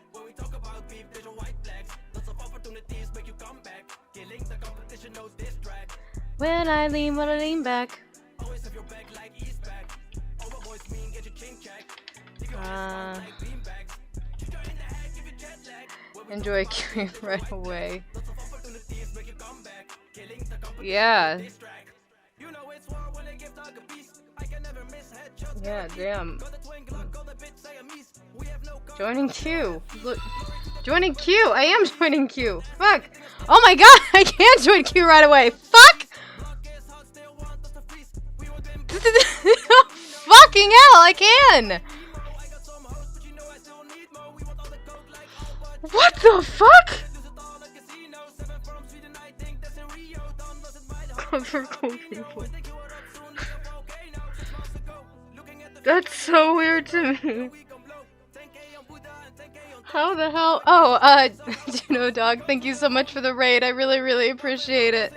When I lean, will I lean back? Enjoy queuing right away. Yeah. Yeah, damn. Joining queue. Look, joining queue. I am joining queue. Fuck. Oh my god, I can't join queue right away. Fuck. Fucking hell, I can. What the fuck? Cover cool people. That's so weird to me. How the hell? Oh, Juno Dog, thank you so much for the raid. I really, really appreciate it.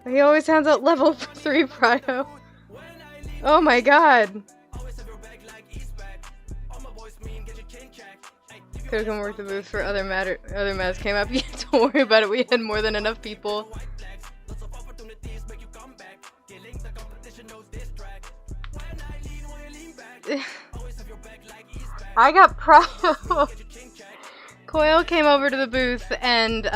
He always hands out level 3 prio. Oh my god. Could've come work the booth for other matters came up. Yeah, don't worry about it. We had more than enough people. I got Coil came over to the booth and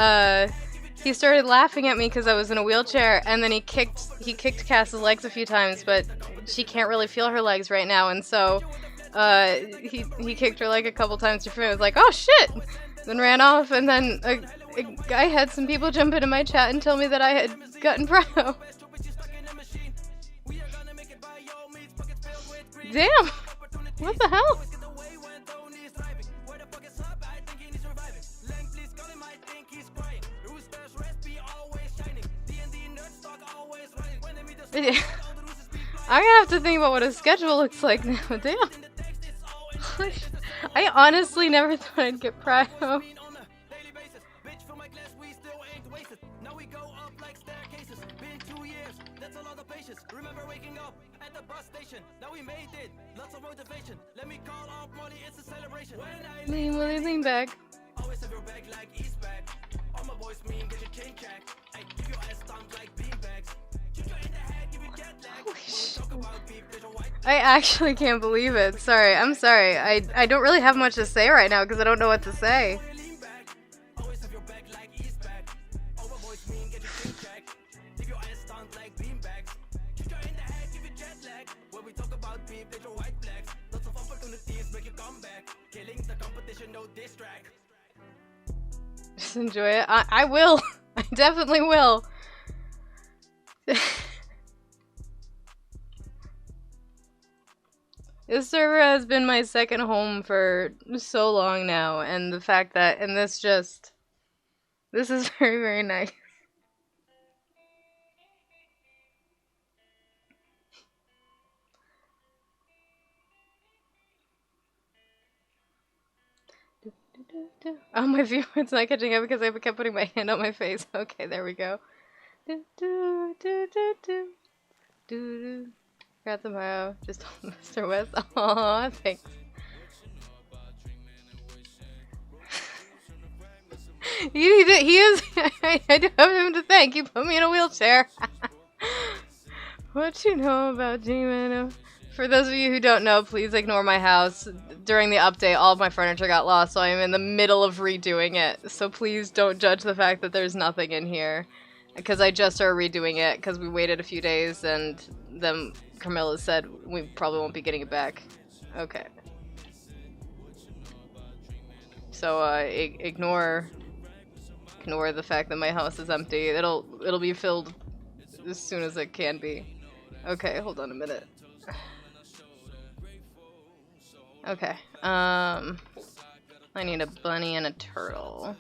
he started laughing at me because I was in a wheelchair, and then he kicked Cass's legs a few times, but she can't really feel her legs right now, and so he kicked her leg a couple times before I was like, oh shit! Then ran off, and then I had some people jump into my chat and tell me that I had gotten prio. Damn! What the hell? I'm gonna have to think about what a schedule looks like now. Damn. I honestly never thought I'd get prio. Lean back. I actually can't believe it. Sorry, I'm sorry. I don't really have much to say right now because I don't know what to say. Just enjoy it. I will. I definitely will. This server has been my second home for so long now, and the fact that, and this is very, very nice. Oh, my viewers not catching up because I kept putting my hand on my face. Okay, there we go. Got tomorrow. Just Mr. West. Aw, thanks. He is. I do have him to thank. He put me in a wheelchair. What you know about Demon? For those of you who don't know, please ignore my house. During the update, all of my furniture got lost, so I'm in the middle of redoing it. So please don't judge the fact that there's nothing in here. Because I just started redoing it, because we waited a few days, and then Carmilla said we probably won't be getting it back. Okay. So, ignore the fact that my house is empty. It'll be filled as soon as it can be. Okay, hold on a minute. Okay, I need a bunny and a turtle.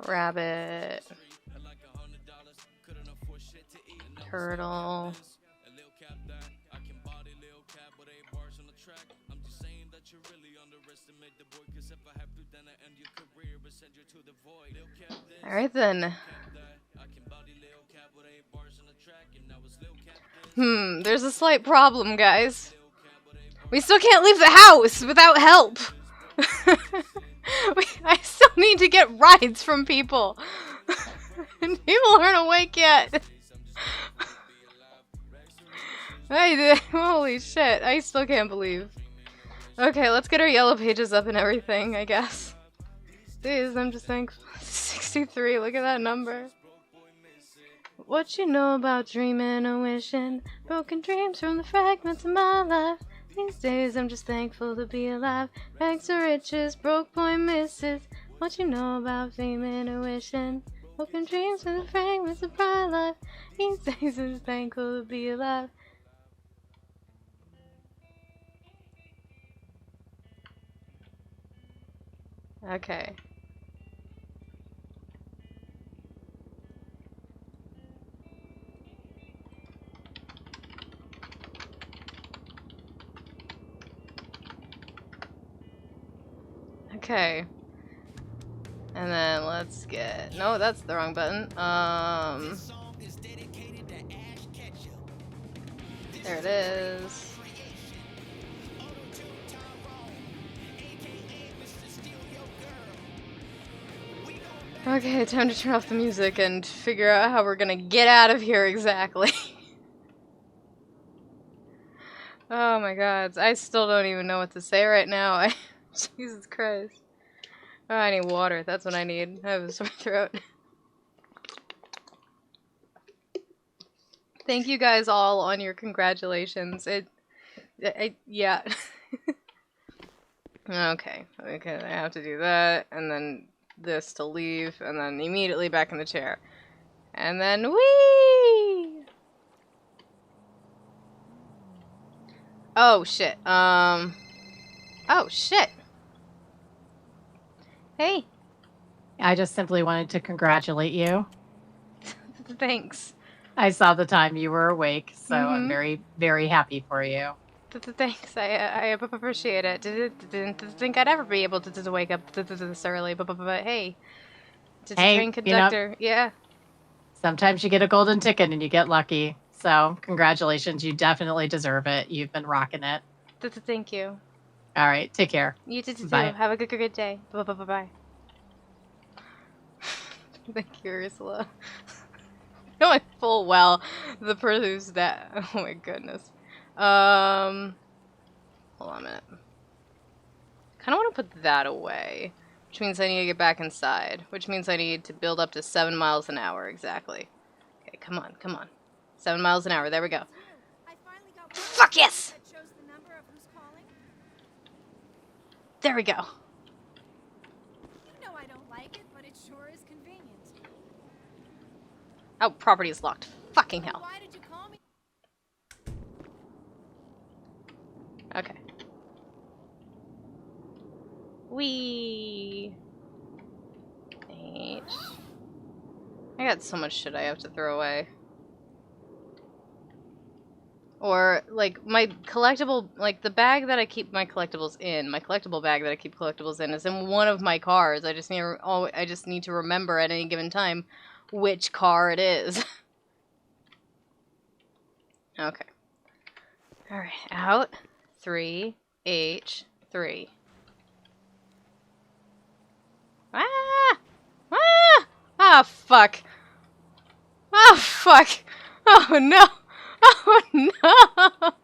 Rabbit. Turtle. Alright then. There's a slight problem, guys. We still can't leave the house without help. I still need to get rides from people. And people aren't awake yet. Holy shit, I still can't believe. Okay, let's get our yellow pages up and everything, I guess. Jeez, I'm just thankful. 63, look at that number. What you know about dreaming or wishing? Broken dreams from the fragments of my life. These days I'm just thankful to be alive. Rags to riches, broke boy misses. What you know about dreaming or wishing? Broken dreams from the fragments of my life. These days I'm just thankful to be alive. Okay. Okay. And then let's get... No, that's the wrong button. There it is. Okay, time to turn off the music and figure out how we're gonna get out of here exactly. Oh my god, I still don't even know what to say right now. Jesus Christ. Oh, I need water, that's what I need. I have a sore throat. Thank you guys all on your congratulations. Yeah. Okay, I have to do that, and then this to leave, and then immediately back in the chair. And then whee! Oh shit, oh shit. Hey. I just simply wanted to congratulate you. Thanks. I saw the time you were awake, so I'm Mhm. very, very happy for you. Thanks, I appreciate it. Didn't think I'd ever be able to wake up this early, but hey. Train conductor, yeah. Sometimes you get a golden ticket and you get lucky. So, congratulations, you definitely deserve it. You've been rocking it. Thank you. All right, take care. You too. Bye. Have a good day. Bye. Thank you, Ursula. Knowing full well the person who's that. Oh my goodness. Hold on a minute. Kind of want to put that away, which means I need to get back inside, which means I need to build up to 7 miles an hour exactly. Okay, come on. 7 miles an hour. There we go. Fuck yes! There we go. You know I don't like it, but it sure is convenient. Oh, property is locked. Fucking hell. Why did you call me? Okay. Wee. H. I got so much shit I have to throw away. Or, like, my collectible, like, the bag that I keep my collectibles in, my collectible bag that I keep collectibles in is in one of my cars. I just need to remember at any given time which car it is. Okay. Alright, out. 3, H, 3. Ah! Ah! Ah, fuck. Oh, fuck. Oh, no. Oh,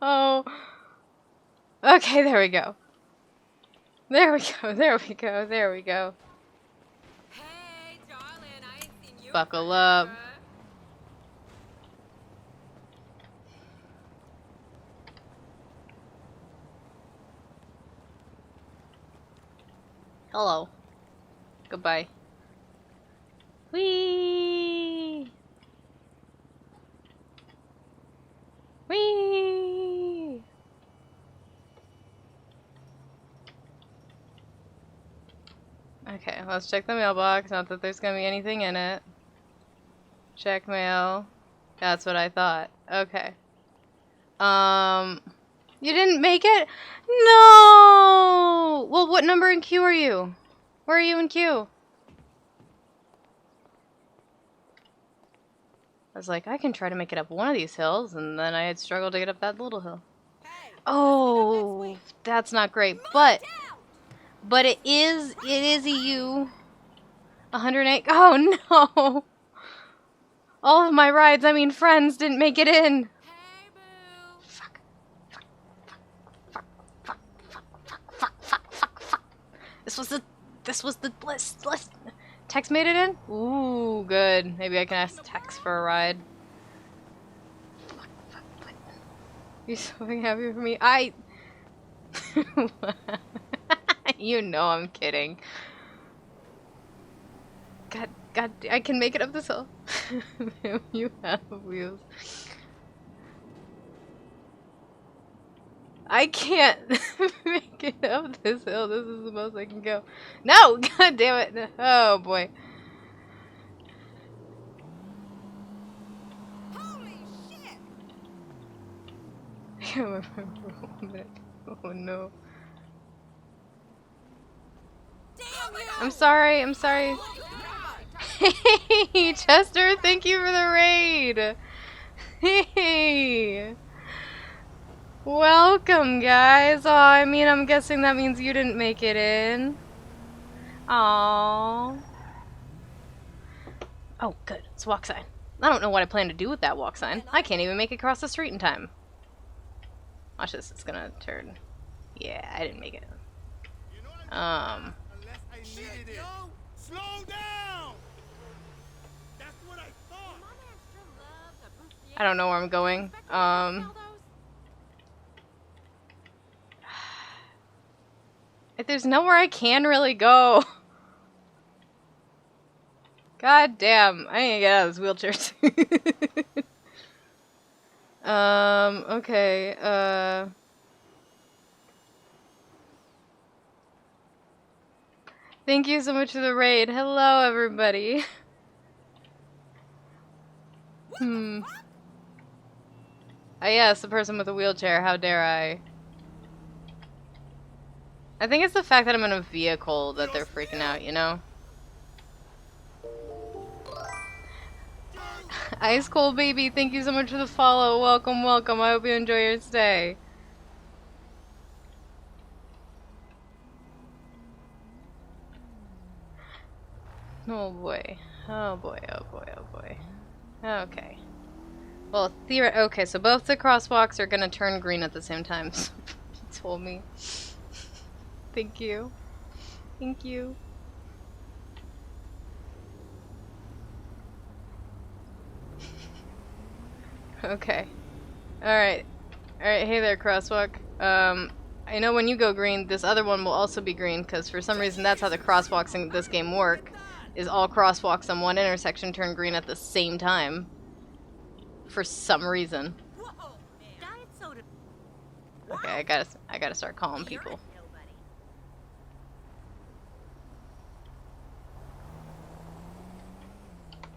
no. Okay, there we go. There we go. Hey, darling, I ain't seen you. Buckle up. Hello. Goodbye. Whee! Whee! Okay, let's check the mailbox. Not that there's gonna be anything in it. Check mail. That's what I thought. Okay. You didn't make it? No! Well, what number in queue are you? Where are you in queue? I was like, I can try to make it up one of these hills, and then I had struggled to get up that little hill. Oh, that's not great, but it is a U. 108. Oh no! All of my rides, I mean friends, didn't make it in. Fuck. This was the list. Tex made it in? Ooh, good. Maybe I can ask Tex for a ride. You so fucking happy for me? You know I'm kidding. God, I can make it up this hill. You have wheels. I can't make it up this hill. This is the most I can go. No! God damn it. Oh, boy. I can't remember it. Oh, no. I'm sorry. I'm sorry. Hey, Chester, thank you for the raid. Hey. Welcome, guys. Oh, I mean, I'm guessing that means you didn't make it in. Aww. Oh, good. It's a walk sign. I don't know what I plan to do with that walk sign. I can't even make it across the street in time. Watch this. It's gonna turn. Yeah, I didn't make it. Slow down. That's what I thought. I don't know where I'm going. If there's nowhere I can really go. God damn, I need to get out of this wheelchair soon. Okay, thank you so much for the raid. Hello, everybody. Oh yes, the person with a wheelchair, how dare I. I think it's the fact that I'm in a vehicle that they're freaking out, you know? Ice Cold Baby, thank you so much for the follow. Welcome, welcome. I hope you enjoy your stay. Oh boy. Oh boy, oh boy, oh boy. Okay. Well, okay, so both the crosswalks are gonna turn green at the same time. So he told me. Thank you. Thank you. Okay. Alright. Alright, hey there, crosswalk. I know when you go green, this other one will also be green, because for some reason that's how the crosswalks in this game work, is all crosswalks on one intersection turn green at the same time. For some reason. Okay, I gotta start calling people.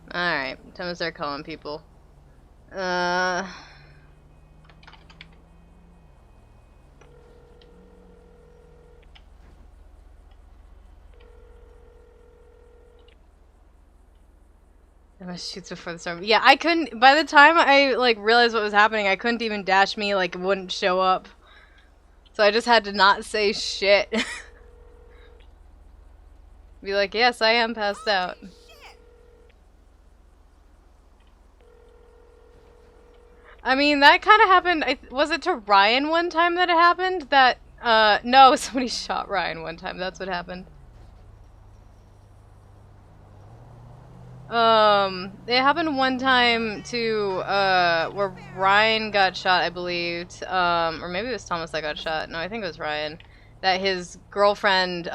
Alright, time to start calling people. Shoots before the storm. Yeah, I couldn't. By the time I like realized what was happening, I couldn't even dash me. Like, it wouldn't show up. So I just had to not say shit. Be like, yes, I am passed out. I mean, that kind of happened. Was it to Ryan one time that it happened? That no, somebody shot Ryan one time. That's what happened. It happened one time to, where Ryan got shot, I believe, or maybe it was Thomas that got shot. No, I think it was Ryan. That his girlfriend,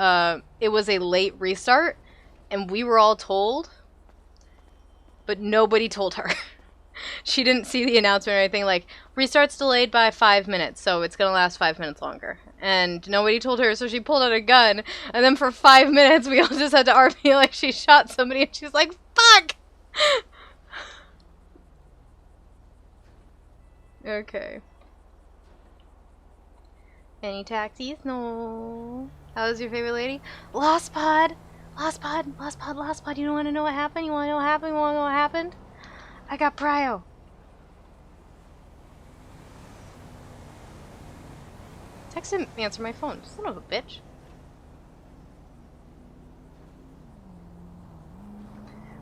it was a late restart, and we were all told, but nobody told her. She didn't see the announcement or anything, like, restart's delayed by 5 minutes, so it's gonna last 5 minutes longer. And nobody told her, so she pulled out a gun, and then for 5 minutes we all just had to RP like she shot somebody, and she's like, fuck! Okay. Any taxis? No. How was your favorite lady? Lost Pod! Lost Pod! Lost Pod! Lost Pod! You don't want to know what happened? You want to know what happened? You want to know what happened? I got prio. Text him, answer my phone. Son of a bitch.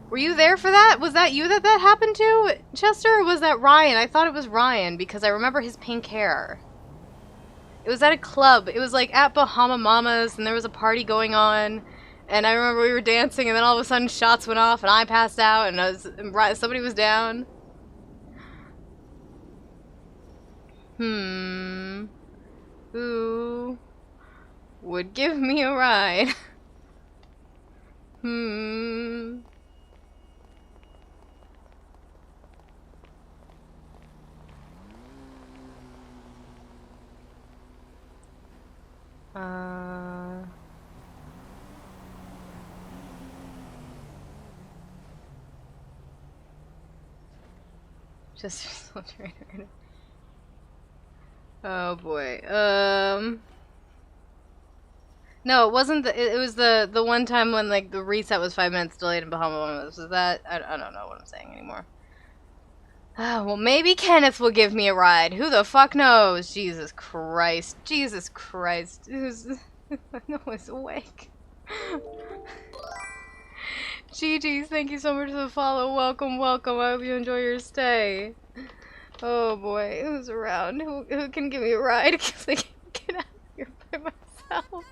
Were you there for that? Was that you that happened to, Chester? Or was that Ryan? I thought it was Ryan because I remember his pink hair. It was at a club. It was like at Bahama Mamas and there was a party going on. And I remember we were dancing and then all of a sudden shots went off and I passed out and somebody was down. Who would give me a ride? Just oh boy. No, it wasn't. It was the one time when like the reset was 5 minutes delayed in Bahamas. Was that? I don't know what I'm saying anymore. Well, maybe Kenneth will give me a ride. Who the fuck knows? Jesus Christ. Jesus Christ. No one's awake. GG's, thank you so much for the follow. Welcome, welcome. I hope you enjoy your stay. Oh boy, who's around? Who can give me a ride? Because I can't get out of here by myself.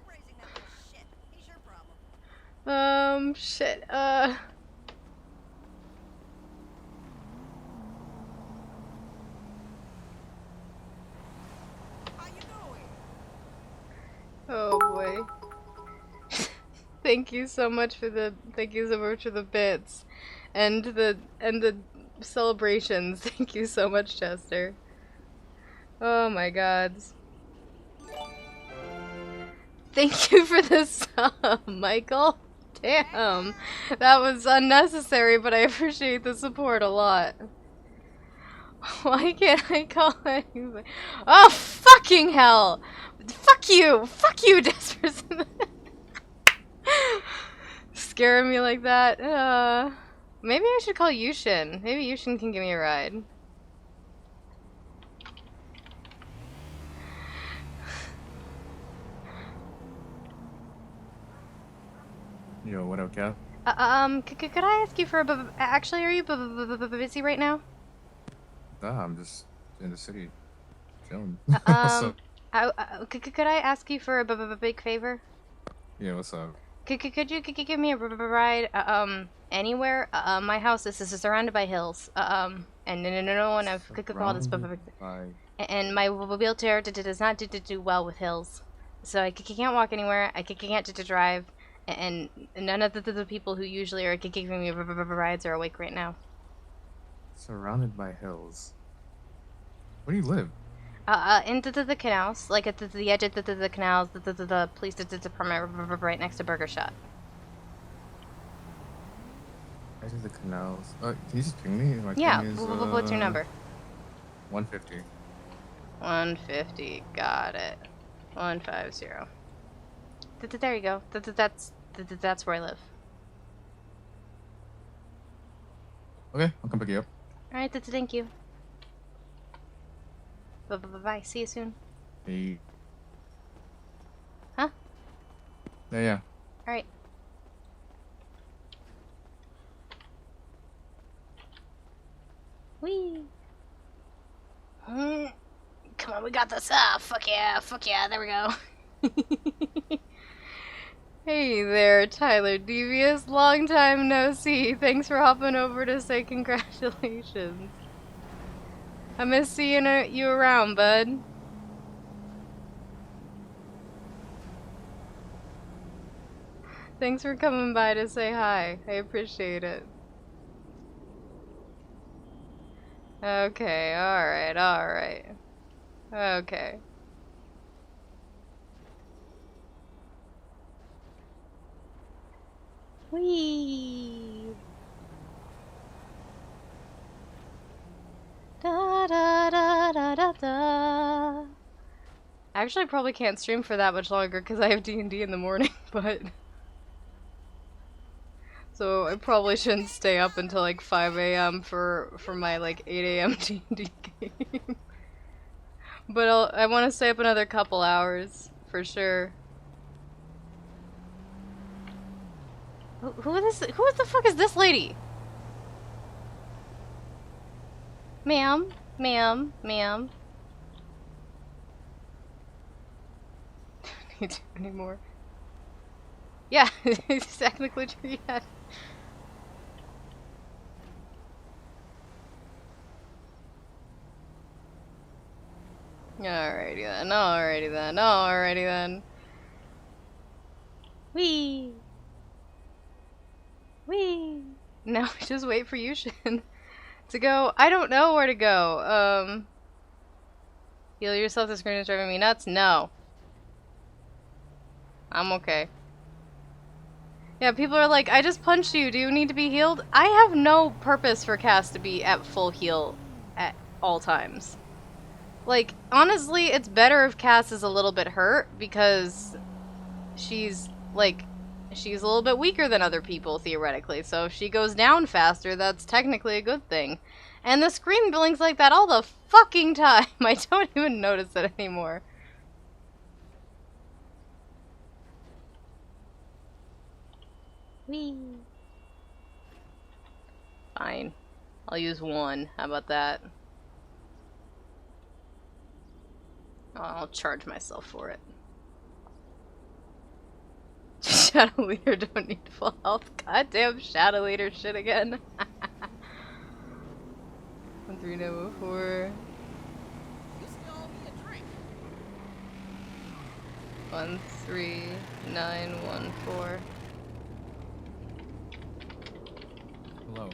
Shit. Oh boy. Thank you so much for the bits and the celebrations. Thank you so much, Chester. Oh my god. Thank you for the sub, Michael. Damn. That was unnecessary, but I appreciate the support a lot. Why can't I call anybody? Oh, fucking hell! Fuck you! Fuck you, Desperson! Scaring me like that? Maybe I should call Yushin. Maybe Yushin can give me a ride. Yo, what up, Cal? Could I ask you for a actually, are you busy right now? Nah, I'm just in the city, chilling. Could I ask you for a big favor? Yeah, what's up? Could you give me a ride, anywhere? My house is surrounded by hills, and no one I've called this, and my wheelchair does not do well with hills, so I can't walk anywhere, I can't drive, and none of the people who usually are giving me rides are awake right now. Surrounded by hills. Where do you live? Into the canals, like at the edge of the canals, the police department right next to Burger Shot. Edge of the canals. Can you just ping me? My Yeah, ping is, what's your number? 150. 150, got it. 150. There you go. That's where I live. Okay, I'll come pick you up. Alright, thank you. Bye. See you soon. Hey. Huh? Yeah. Alright. Whee! Come on, we got this. Fuck yeah, there we go. Hey there, Tyler Devious. Long time no see. Thanks for hopping over to say congratulations. I miss seeing you around, bud. Thanks for coming by to say hi. I appreciate it. Okay, alright. Okay. Whee! Da da da da da da. Actually, I probably can't stream for that much longer because I have D&D in the morning, but... So I probably shouldn't stay up until like 5 AM for my like 8 AM D&D game. But I want to stay up another couple hours, for sure. Who the fuck is this lady? Ma'am. Need to anymore. Yeah, it's technically true, yeah. Alrighty then. Whee! Now we just wait for Yushin to go. I don't know where to go. Heal yourself, the screen is driving me nuts? No. I'm okay. Yeah, people are like, I just punched you, do you need to be healed? I have no purpose for Cass to be at full heal all times. Like, honestly, it's better if Cass is a little bit hurt because she's, like, she's a little bit weaker than other people, theoretically. So if she goes down faster, that's technically a good thing. And the screen blinks like that all the fucking time. I don't even notice it anymore. Whee! Fine. I'll use one. How about that? I'll charge myself for it. Shadow Leader don't need full health. Goddamn Shadow Leader shit again. 1304. 13914. Hello.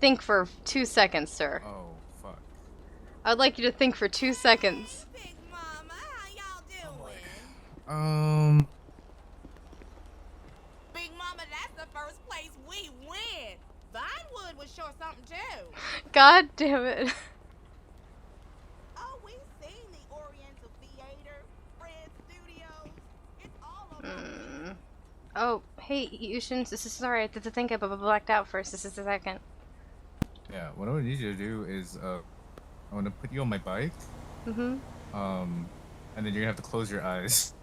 Think for 2 seconds, sir. Oh, fuck. I'd like you to think for 2 seconds. Big Mama, that's the first place we win. Vinewood was sure something too. God damn it. Oh, we've seen the Oriental Theater, Red Studios. It's all over. Oh, hey, you shouldn't. Sorry, I think I blacked out for just a second. Yeah, what I would need you to do is, I want to put you on my bike. Mm-hmm. And then you're gonna have to close your eyes.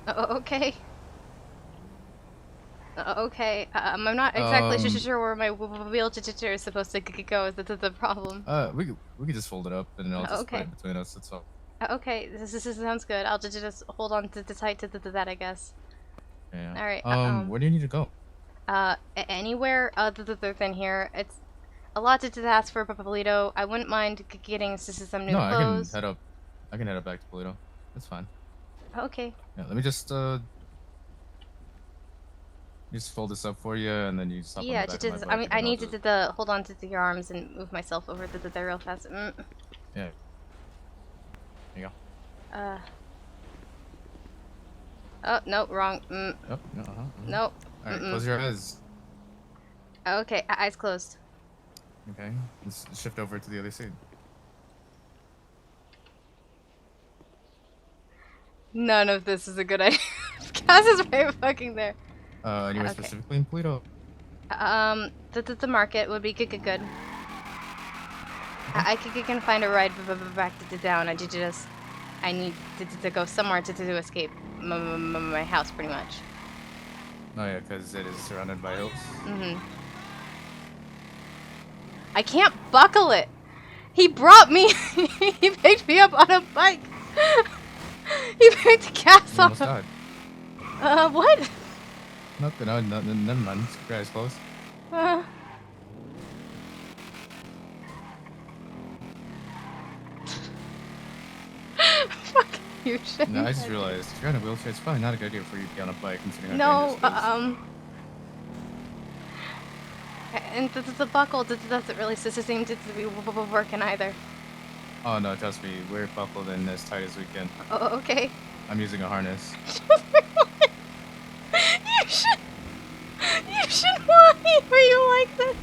Okay. Okay. I'm not exactly sure where my wheelchair is supposed to go. Is the problem? We could just fold it up and then I'll just put it between us. That's all. Okay, this sounds good. I'll just hold on to tight to that, I guess. Yeah. All right. Where do you need to go? Anywhere other than here. It's a lot to ask for Polito. I wouldn't mind getting some new clothes. I can head up back to Polito. That's fine. Okay. Yeah, let me just fold this up for you, and then you just hop on the back of my bike, I need to hold on to your arms and move myself over to the real fast. Yeah. There you go. Oh, no, wrong. Yep. Nope. Alright, close your eyes. Okay, eyes closed. Okay, let's shift over to the other side. None of this is a good idea. Cass is right fucking there. Anywhere specifically in Polito? The market would be good. I can find a ride back to down. I need to go somewhere to escape my house, pretty much. Oh yeah, because it is surrounded by hills. Mm-hmm. I can't buckle it. He brought me. He picked me up on a bike. He picked Cass up. Almost died. What? Nothing. No, never mind. Keep your eyes closed. Fuck you, shit. No, I just realized if you're on a wheelchair, it's probably not a good idea for you to be on a bike considering No, how dangerous and the buckle doesn't really seem to be working either. Oh no, trust me, we're buckled in as tight as we can. Oh, okay. I'm using a harness. You should Why are you like this?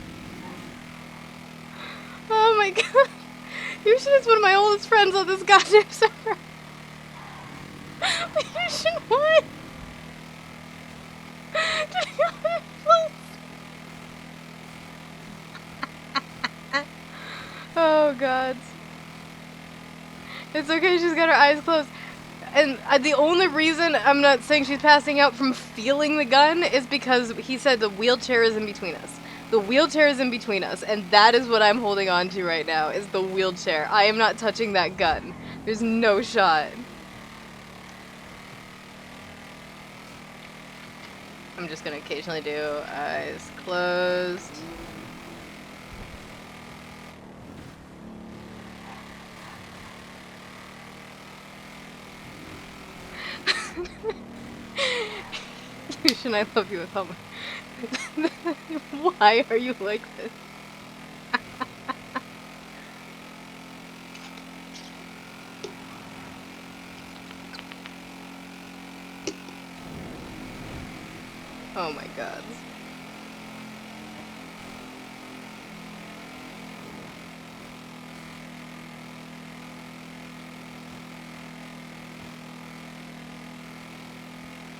Oh my god. You should is one of my oldest friends on this goddamn server. You should what? Oh god. It's okay, she's got her eyes closed. And the only reason I'm not saying she's passing out from feeling the gun is because he said the wheelchair is in between us. The wheelchair is in between us, and that is what I'm holding on to right now, is the wheelchair. I am not touching that gun. There's no shot. I'm just gonna occasionally do eyes closed. Yushin, I love you with all my... Why are you like this? Oh my god.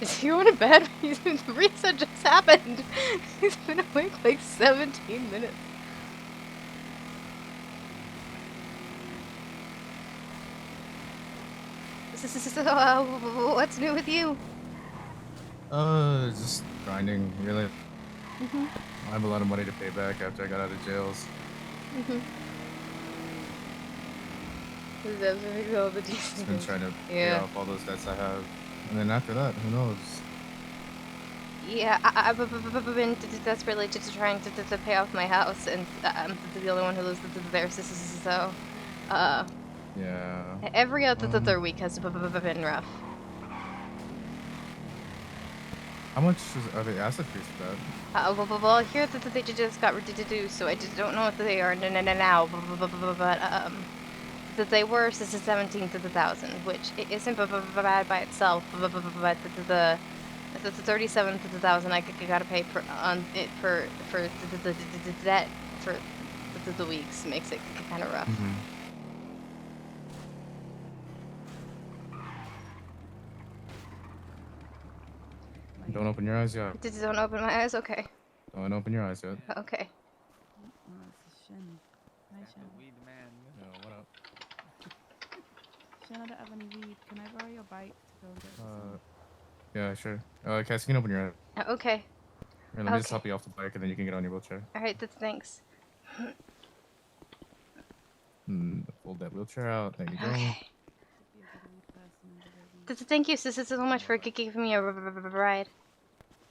Is he going to bed? The reset just happened. He's been awake like 17 minutes. So, what's new with you? Just grinding, really. Mhm. I have a lot of money to pay back after I got out of jails. Mhm. That's really all the Just been trying to pay Yeah. off all those debts I have. And then after that, who knows? Yeah, I've been desperately trying to pay off my house, and I'm the only one who lives there. So, Yeah. every other week has been rough. How much are they acid fees for that? Well, here that they just got reduced, so I just don't know if they are now. But that they were 17,000, which isn't bad by itself. But the 37,000 I gotta pay on it for the debt for the weeks makes it kind of rough. Don't open your eyes yet. Don't open my eyes. Okay. Don't open your eyes yet. Okay. Weed man. Yo, what up? Shannon, I don't have any weed. Can I borrow your bike to go get some? Yeah, sure. Cass, you can open your eyes. Okay. Here, let me just help you off the bike, and then you can get on your wheelchair. All right. Thanks. Fold that wheelchair out. There you go. Okay. Thank you, sis, so much for giving me a ride.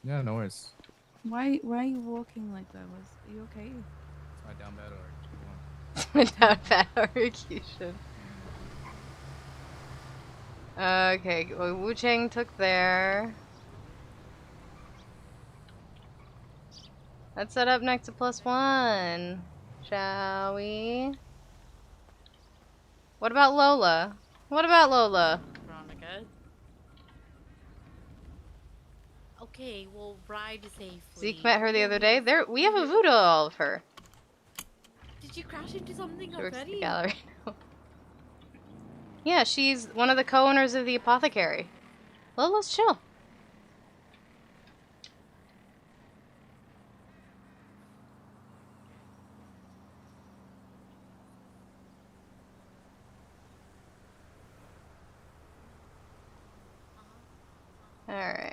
Yeah, no worries. Why are you walking like that? Are you okay? It's my down bad or Without bad execution. Okay, well, Wu Chang took there. Let's set up next to +1, shall we? What about Lola? What about Lola? Veronica. Okay, well, ride safely. Zeke met her the other day. We have a voodoo doll of her. Did you crash into something She works at the already? gallery now. Yeah, she's one of the co-owners of the apothecary. Lola's chill. Alright.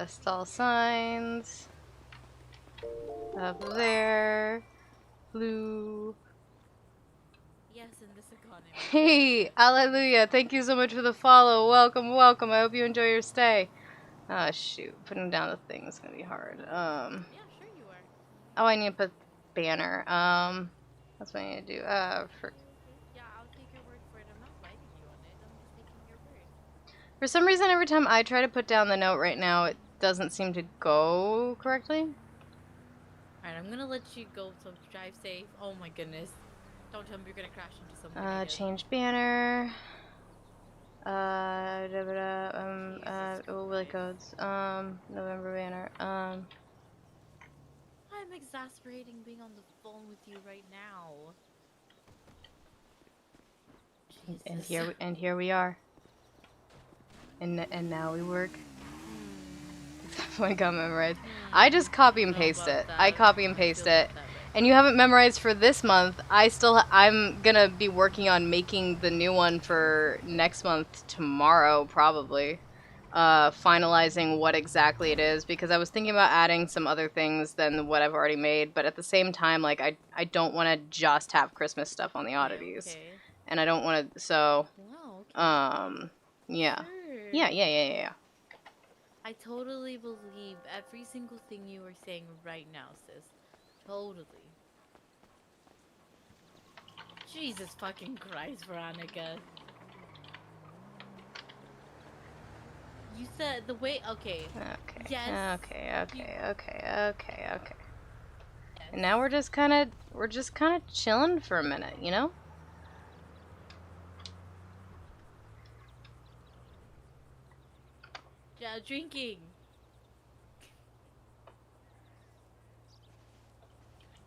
Stall signs. Up there. Blue. Yes, in this economy. Hey, hallelujah. Thank you so much for the follow. Welcome, welcome. I hope you enjoy your stay. Oh, shoot. Putting down the thing is going to be hard. Yeah, sure you are. Oh, I need to put banner. That's what I need to do. For... Yeah, I'll take your word for it. I'm not fighting you on it. I'm just taking your word. For some reason, every time I try to put down the note right now, it doesn't seem to go correctly. Alright, I'm gonna let you go, so drive safe. Oh my goodness. Don't tell me you're gonna crash into something. Change banner. Willy codes. November banner. I'm exasperating being on the phone with you right now. And here we are. And now we work. I got memorized. I just copy and paste it. I copy and paste it. And you haven't memorized for this month. I'm gonna be working on making the new one for next month tomorrow, probably. Finalizing what exactly it is, because I was thinking about adding some other things than what I've already made, but at the same time, like, I don't want to just have Christmas stuff on the oddities. Okay. And I don't want to, so, Wow, okay. yeah. Sure. Yeah. I totally believe every single thing you are saying right now, sis. Totally. Jesus fucking Christ, Veronica. You said the way. Okay. Okay. Yes. Okay. And now we're just kind of chilling for a minute, you know? Yeah, drinking.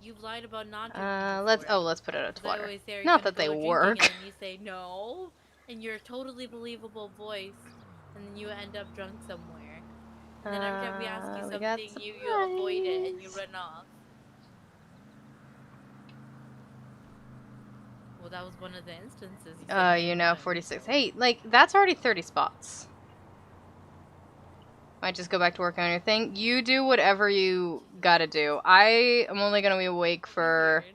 You've lied about not drinking. Let's put it at Because I water. always say, "Are you Not gonna that they go drinking?" work. And then you say no, and your totally believable voice, and then you end up drunk somewhere. And then every time we ask you We got something, you avoid it and you run off. Well, that was one of the instances. You know, 46. Hey, like, that's already 30 spots. Might just go back to work on your thing. You do whatever you gotta do. I am only gonna be awake for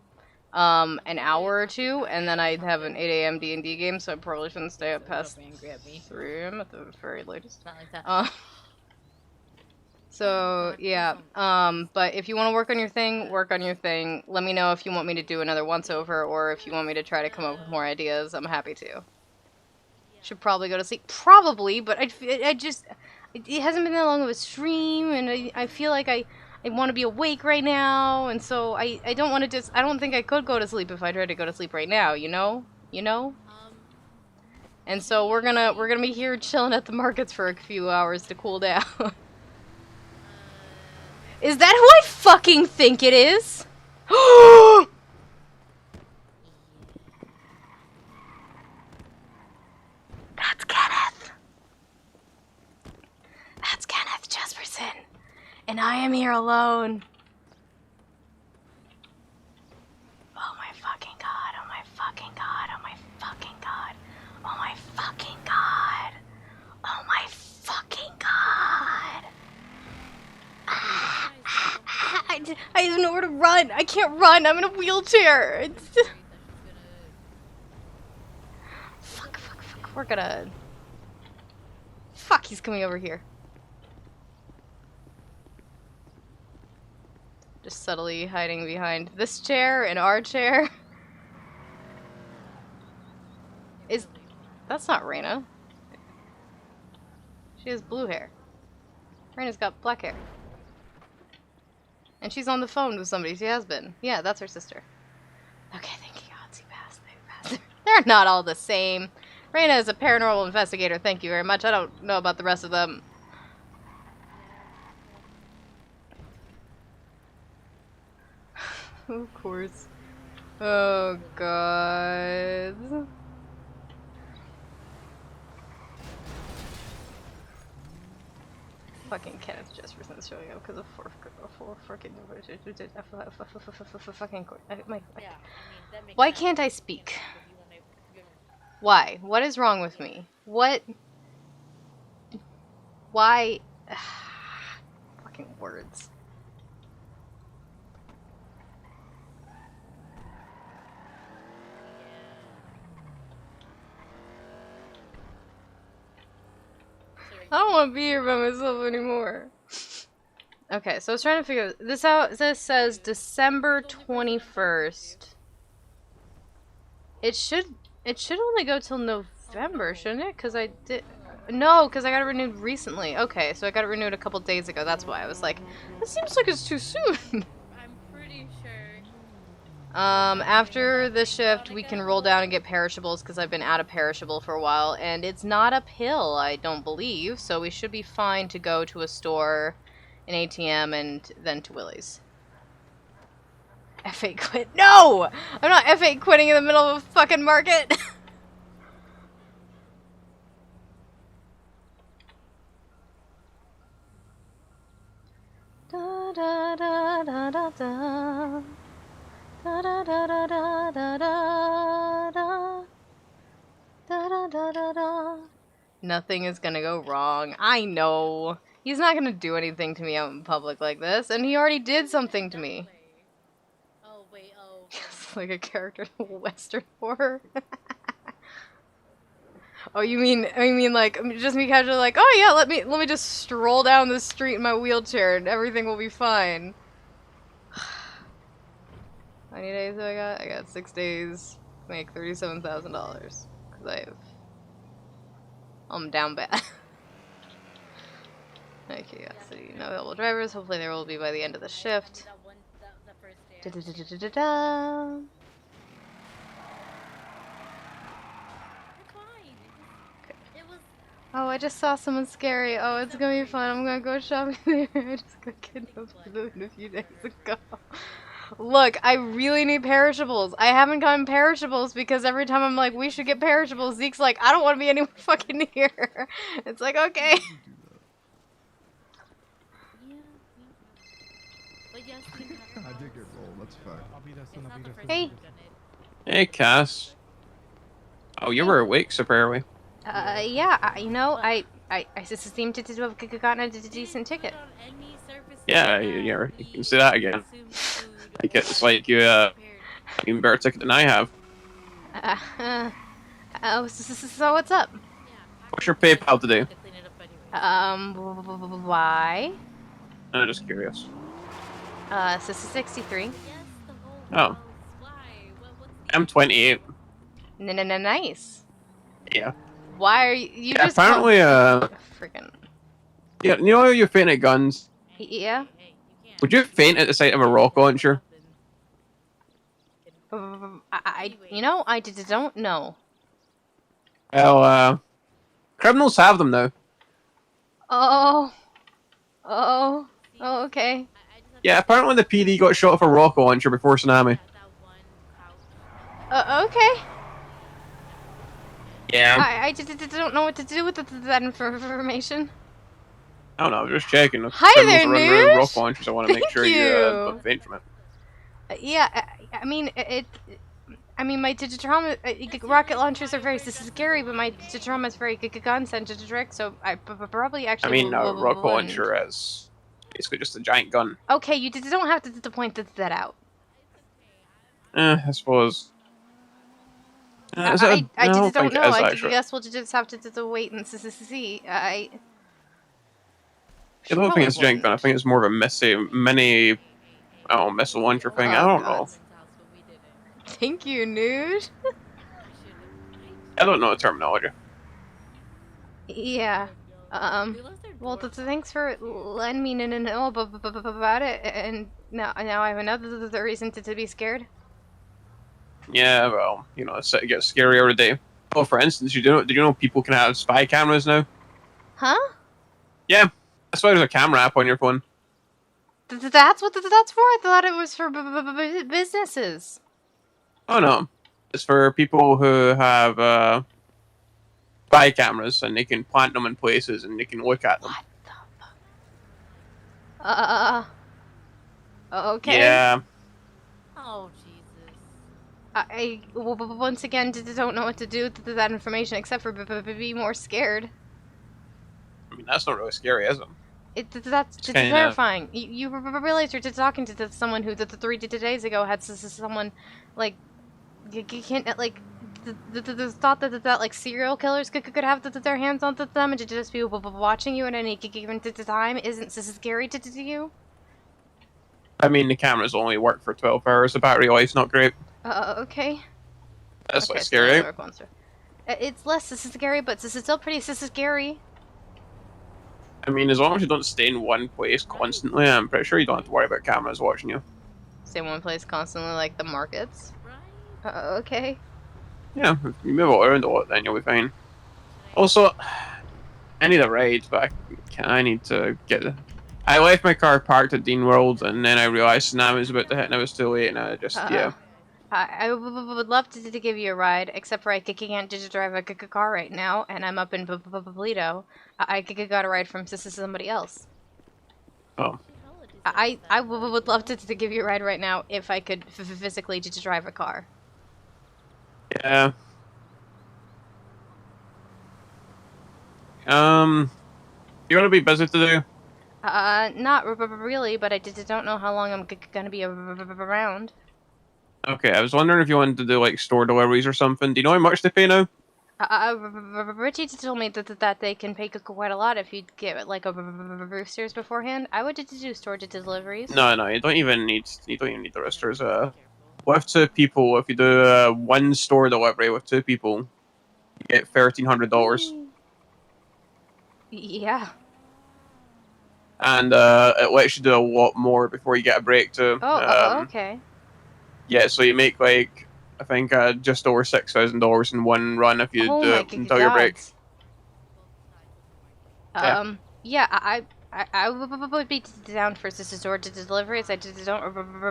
an hour or two, and then I have an 8 a.m. D&D game, so I probably shouldn't stay up past 3 a.m. at the very latest. Not like that. So, yeah. But if you want to work on your thing, work on your thing. Let me know if you want me to do another once-over, or if you want me to try to come up with more ideas. I'm happy to. Should probably go to sleep. Probably, but I just... It hasn't been that long of a stream, and I feel like I want to be awake right now, and so I don't want to just... I don't think I could go to sleep if I tried to go to sleep right now, you know? You know? And so we're gonna be here chilling at the markets for a few hours to cool down. Is that who I fucking think it is? That's Kenneth. That's Kenneth Jesperson. And I am here alone. Oh my fucking god, oh my fucking god, oh my fucking god. Oh my fucking god. Oh my fucking god. I have nowhere to run. I can't run. I'm in a wheelchair. It's... Fuck. We're gonna... Fuck, he's coming over here. Just subtly hiding behind this chair and our chair. That's not Raina. She has blue hair. Raina's got black hair. And she's on the phone with somebody. She has been. Yeah, that's her sister. Okay, thank you God. She passed. They're not all the same. Raina is a paranormal investigator. Thank you very much. I don't know about the rest of them. Of course. Oh, God. Fucking Kenneth Jesperson's showing up because of four fucking Why can't I speak? Why? What is wrong with me? What? Why? Fucking words. I don't want to be here by myself anymore. Okay, so I was trying to figure this out. This says December 21st. It should only go till November, shouldn't it? Because I did... No, because I got it renewed recently. Okay, so I got it renewed a couple days ago. That's why I was like, that seems like it's too soon. I'm pretty sure. After the shift, we can roll down and get perishables because I've been out of perishable for a while, and it's not uphill, I don't believe, so we should be fine to go to a store, an ATM, and then to Willie's. F8 quit. No! I'm not F8 quitting in the middle of a fucking market! Da da da da da da. Da da da da da da da da. Da da da da da. Nothing is gonna go wrong. I know. He's not gonna do anything to me out in public like this, and he already did something to me. Oh wait, oh. It's like a character in Western horror. Oh, you mean like just me casually like, oh yeah, let me just stroll down the street in my wheelchair and everything will be fine. How many days do I got? I got 6 days. Make $37,000 because I'm down bad. Okay, yeah, so no available drivers. Hopefully there will be by the end of the shift. Da-da-da-da-da-da. Oh, I just saw someone scary. Oh, it's gonna be fun. I'm gonna go shopping there. I just got kidnapped a few days ago. Look, I really need perishables. I haven't gotten perishables because every time I'm like, we should get perishables, Zeke's like, I don't want to be anywhere fucking near. It's like, okay. I did get rolled. That's fine. Hey. Hey, Cass. Oh, you were awake, so apparently. Yeah, you know, I seem to have gotten a decent ticket. Yeah, you can say that again. Like it's like you even better ticket than I have. So what's up? What's your PayPal today? Why? I'm just curious. 63. Oh. I'm 28. Nice. Yeah. Why are you Yeah, just apparently, freaking. Yeah, you know how you faint at guns? Yeah. Would you faint at the sight of a rock launcher? You know, I don't know. Well, criminals have them now. Oh, okay. Yeah, apparently the PD got shot off a rock launcher before tsunami. Okay. Yeah. I don't know what to do with that information. I don't know, I'm just checking. If Hi criminals there, are running around Noosh. rock launchers, I want to make sure you don't faint from it. Yeah, I mean, I mean, my trauma, rocket launchers are very scary, but my trauma is very gun-centric, so I probably actually. I mean, a rock wouldn't. launcher is basically just a giant gun. Okay, you don't have to point that out. I suppose. I don't don't think know. it is, I actually. guess we'll just have to wait and see. I don't think it's a giant gun. I think it's more of a mini missile launcher thing. I don't know. Thank you, Nude. I don't know the terminology. Yeah. Well, thanks for letting me know about it, and now I have another reason to be scared. Yeah, well, you know, it gets scarier every day. Oh, for instance, did you know people can have spy cameras now? Huh? Yeah, that's why there's a camera app on your phone. That's what that's for? I thought it was for businesses. Oh no, it's for people who have spy cameras, and they can plant them in places, and they can look at them. Okay. Yeah. Oh, Jesus. I once again don't know what to do with that information except for be more scared. I mean, that's not really scary, is it? That's It's kinda- terrifying. You realize you're talking to someone who 3 days ago had someone like you can't like the thought that like serial killers could have their hands on them and to just be watching you at any given time isn't scary to you? I mean, the cameras only work for 12 hours. The battery life's not great. Okay. That's Okay, like scary. so it's less scary, but this is still pretty scary. I mean, as long as you don't stay in one place constantly, I'm pretty sure you don't have to worry about cameras watching you. Stay in one place constantly, like the markets. Okay. Yeah, if you move all around a lot, then you'll be fine. Also, I need a ride, but I need to get it. I left my car parked at Dean World, and then I realized tsunami was about to hit, and I was too late, and I just, yeah. I would love to give you a ride, except for I can't just drive a car right now, and I'm up in Polito. I got a ride from somebody else. Oh. I would love to give you a ride right now if I could physically just drive a car. Yeah. You want to be busy today? Not really, but I don't know how long I'm gonna be around. Okay, I was wondering if you wanted to do, like, store deliveries or something. Do you know how much they pay now? Richie told me that they can pay quite a lot if you get like a roosters beforehand. I would do store deliveries. No, you don't even need the roosters. With 2 people, if you do one store delivery with 2 people, you get $1,300. Yeah. And it lets you do a lot more before you get a break too. Okay. Yeah, so you make like I think just over $6,000 in one run if you do it until your break. Yeah, I would be down for Sister's door to deliveries. I don't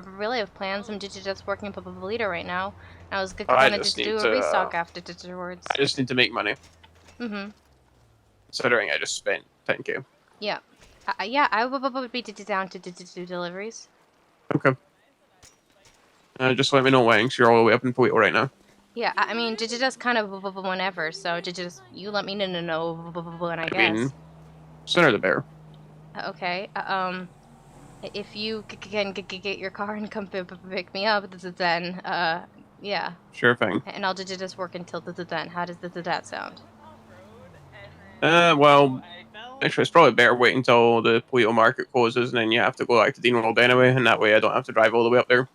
really have plans. I'm just working Papalita right now. I was gonna just do a restock after afterwards. I just need to make money. Mm-hmm. Considering I just spent 10k. Yeah. Yeah, I would be down to do deliveries. Okay. Just let me know when, 'cause you're all the way up in Puerto right now. Yeah, I mean, just kind of whenever, so just you let me know when I guess. I mean, sooner the better. Okay, if you can get your car and come pick me up, then, yeah. Sure thing. And I'll just work until then. How does that sound? Well, actually, it's probably better wait until the Puerto market closes, and then you have to go back to Dean Road anyway, and that way I don't have to drive all the way up there.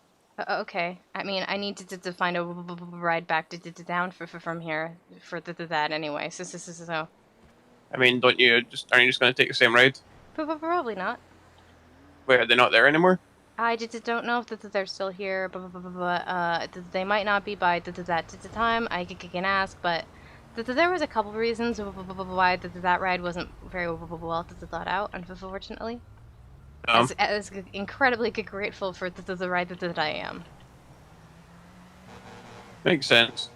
Okay. I mean, I need to find a ride back to down from here for that anyway. So. I mean, aren't you just going to take the same ride? Probably not. Wait, are they not there anymore? I just don't know if they're still here. But they might not be by that time. I can ask, but there was a couple reasons why that ride wasn't very well thought out. Unfortunately. As incredibly grateful for the ride that I am. Makes sense.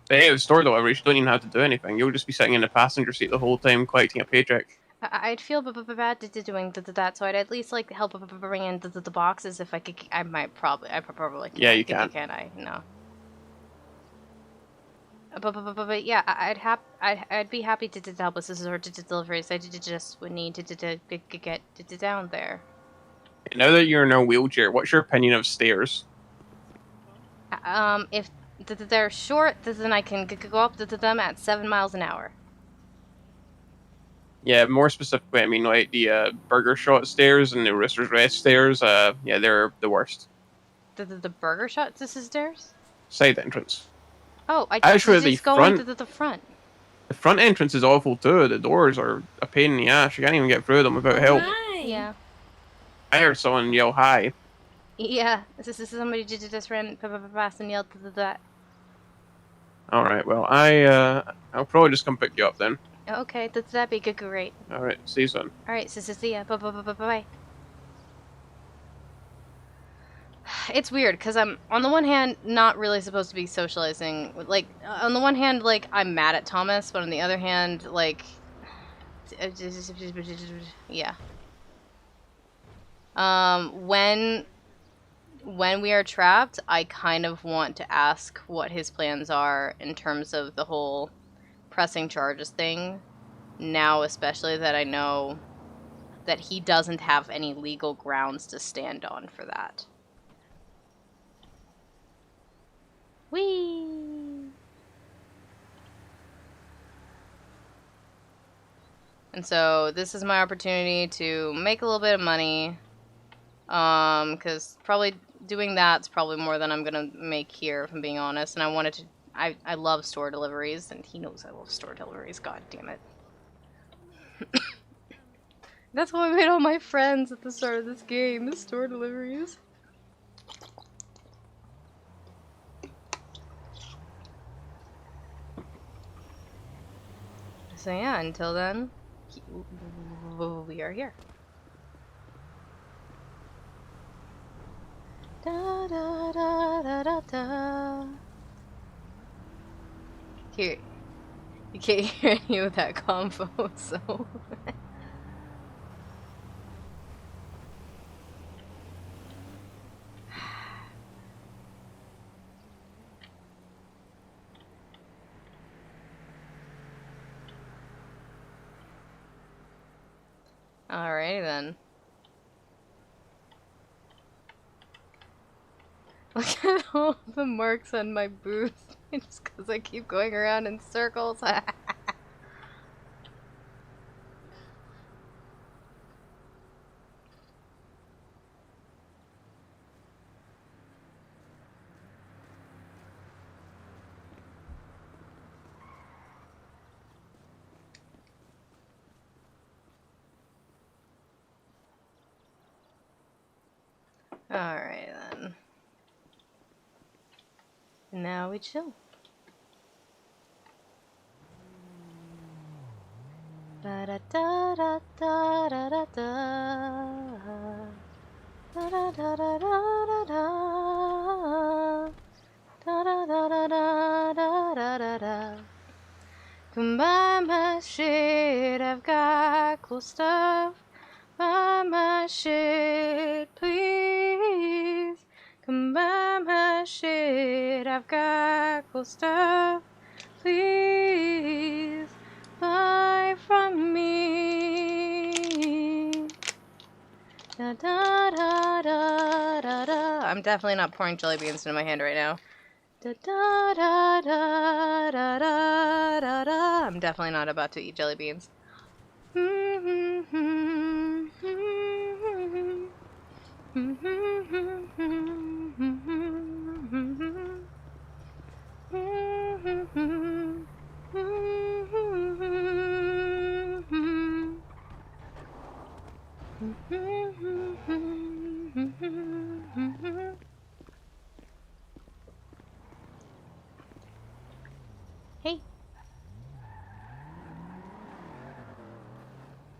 Hey, with store deliveries, you don't even have to do anything. You'll just be sitting in the passenger seat the whole time collecting a paycheck. I'd feel bad doing that, so I'd at least like help bring in the boxes if I could. I probably can. Yeah, you can. Can I? No. But yeah, I'd be happy to help with this or to deliveries. I just would need to get down there. Now that you're in a wheelchair, what's your opinion of stairs? If they're short, then I can go up to them at 7 miles an hour. Yeah, more specifically, I mean like the Burger Shot stairs and the Rooster's Rest stairs. Yeah, they're the worst. The Burger Shot stairs? Side entrance. Oh, I actually just go into the front. The front entrance is awful too. The doors are a pain in the ass. You can't even get through them without help. Yeah. I heard someone yell hi. Yeah, this is somebody just ran past and yelled that. All right, well I'll probably just come pick you up then. Okay, that'd be great. All right, see you soon. All right, see ya. Bye. It's weird because I'm on the one hand not really supposed to be socializing. Like on the one hand, like I'm mad at Thomas, but on the other hand, like yeah. When we are trapped, I kind of want to ask what his plans are in terms of the whole pressing charges thing. Now, especially that I know that he doesn't have any legal grounds to stand on for that. Whee! And so this is my opportunity to make a little bit of money. Because probably doing that's probably more than I'm gonna make here, if I'm being honest. And I wanted to, I love store deliveries, and he knows I love store deliveries, god damn it. That's how I made all my friends at the start of this game, the store deliveries. So yeah, until then, we are here. Da da da da da da. Here, you can't hear any of that combo, so. Alrighty then. Look at all the marks on my boots. Just because I keep going around in circles. Alright then. Now we chill. Da da da da da da da da. Da da da da da da. Da da da da da da da da. Come buy my shit, I've got cool stuff. Buy my shit, please. Come buy my shit, I've got cool stuff. Please buy from me. Da da da da da da. I'm definitely not pouring jelly beans into my hand right now. Da da da da da da da da. I'm definitely not about to eat jelly beans. Hey.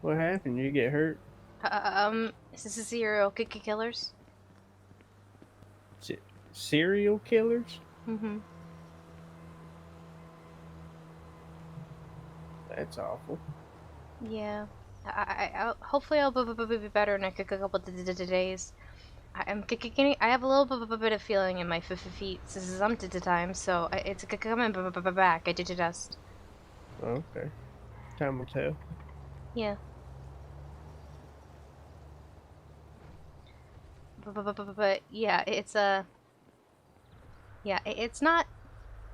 What happened? You get hurt? Is this a serial killers? Serial killers? Mm-hmm. That's awful. Yeah. Hopefully I'll be better in a couple days. I have a little bit of feeling in my feet some time, so it's coming back. I did a dust. Okay. Time will tell. Yeah. But yeah, it's yeah, it's not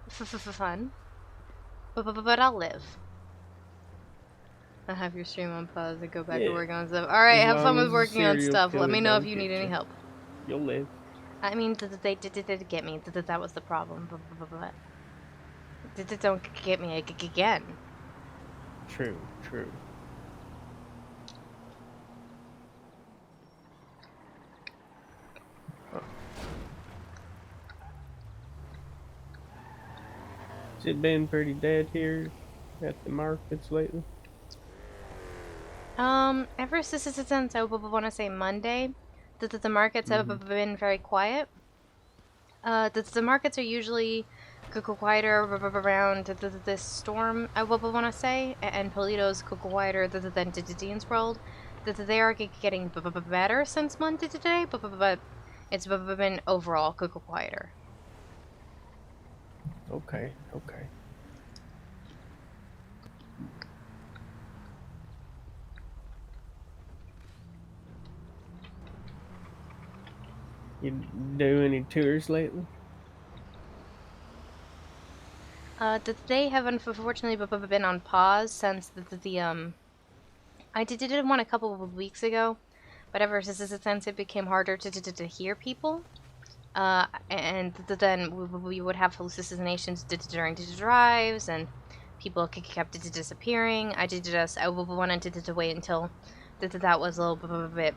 fun. But I'll live. I'll have your stream on pause and go back to work on stuff. All right, have fun with working on stuff. Let me know if you need any help. You'll live. I mean, they did get me. That was the problem. But don't get me again. True. Has it been pretty dead here at the markets lately? Ever since I want to say Monday, the markets have been very quiet. The markets are usually quieter around this storm, I want to say, and Polito's quieter than Dean's World. They are getting better since Monday today, but it's been overall quieter. Okay. You do any tours lately? They have unfortunately been on pause since I did one a couple of weeks ago, but ever since it became harder to hear people. And then we would have hallucinations during the drives, and people kept disappearing. I wanted to wait until that was a little bit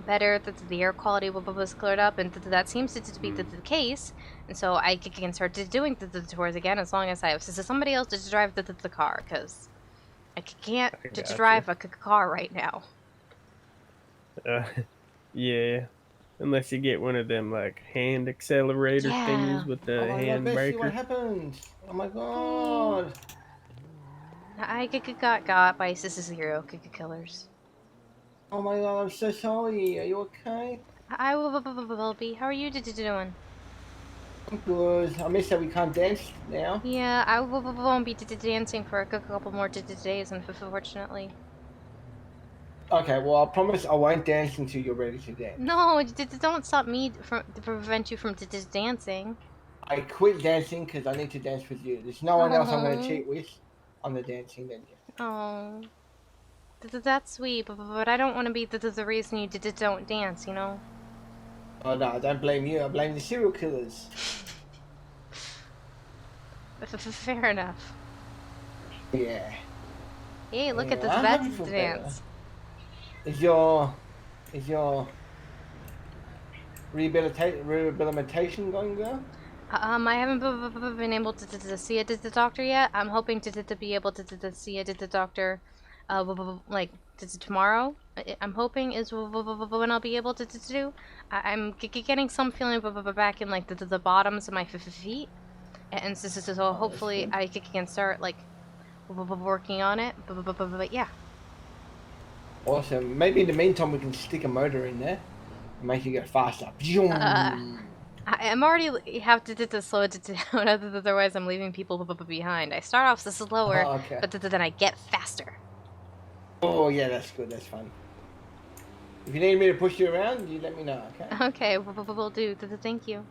better, that the air quality was cleared up, and that seems to be the case. And so I can start doing the tours again as long as I have somebody else to drive the car, because I can't drive a car right now. Yeah. Unless you get one of them like hand accelerator thingies with the hand breaker. What happened? Oh my god! I got by serial killers. Oh my god, I'm so sorry. Are you okay? I will be. How are you doing? I'm good. I miss that we can't dance now. Yeah, I won't be dancing for a couple more days, unfortunately. Okay, well, I promise I won't dance until you're ready to dance. No, don't stop me to prevent you from dancing. I quit dancing because I need to dance with you. There's no one else I'm going to cheat with on the dancing then. Oh, that's sweet, but I don't want to be the reason you don't dance, you know? Oh no, I don't blame you. I blame the serial killers. Fair enough. Yeah. Hey, look at this bed dance. Is your rehabilitation going well? I haven't been able to see the doctor yet. I'm hoping to be able to see the doctor like tomorrow. I'm hoping is when I'll be able to do. I'm getting some feeling back in like the bottoms of my feet, and so hopefully I can start like working on it. But yeah. Awesome. Maybe in the meantime we can stick a motor in there and make it go faster. I'm already have to slow it down, otherwise I'm leaving people behind. I start off slower, okay. but then I get faster. Oh yeah, that's good. That's fun. If you need me to push you around, you let me know. Okay. Okay, we'll do. Thank you.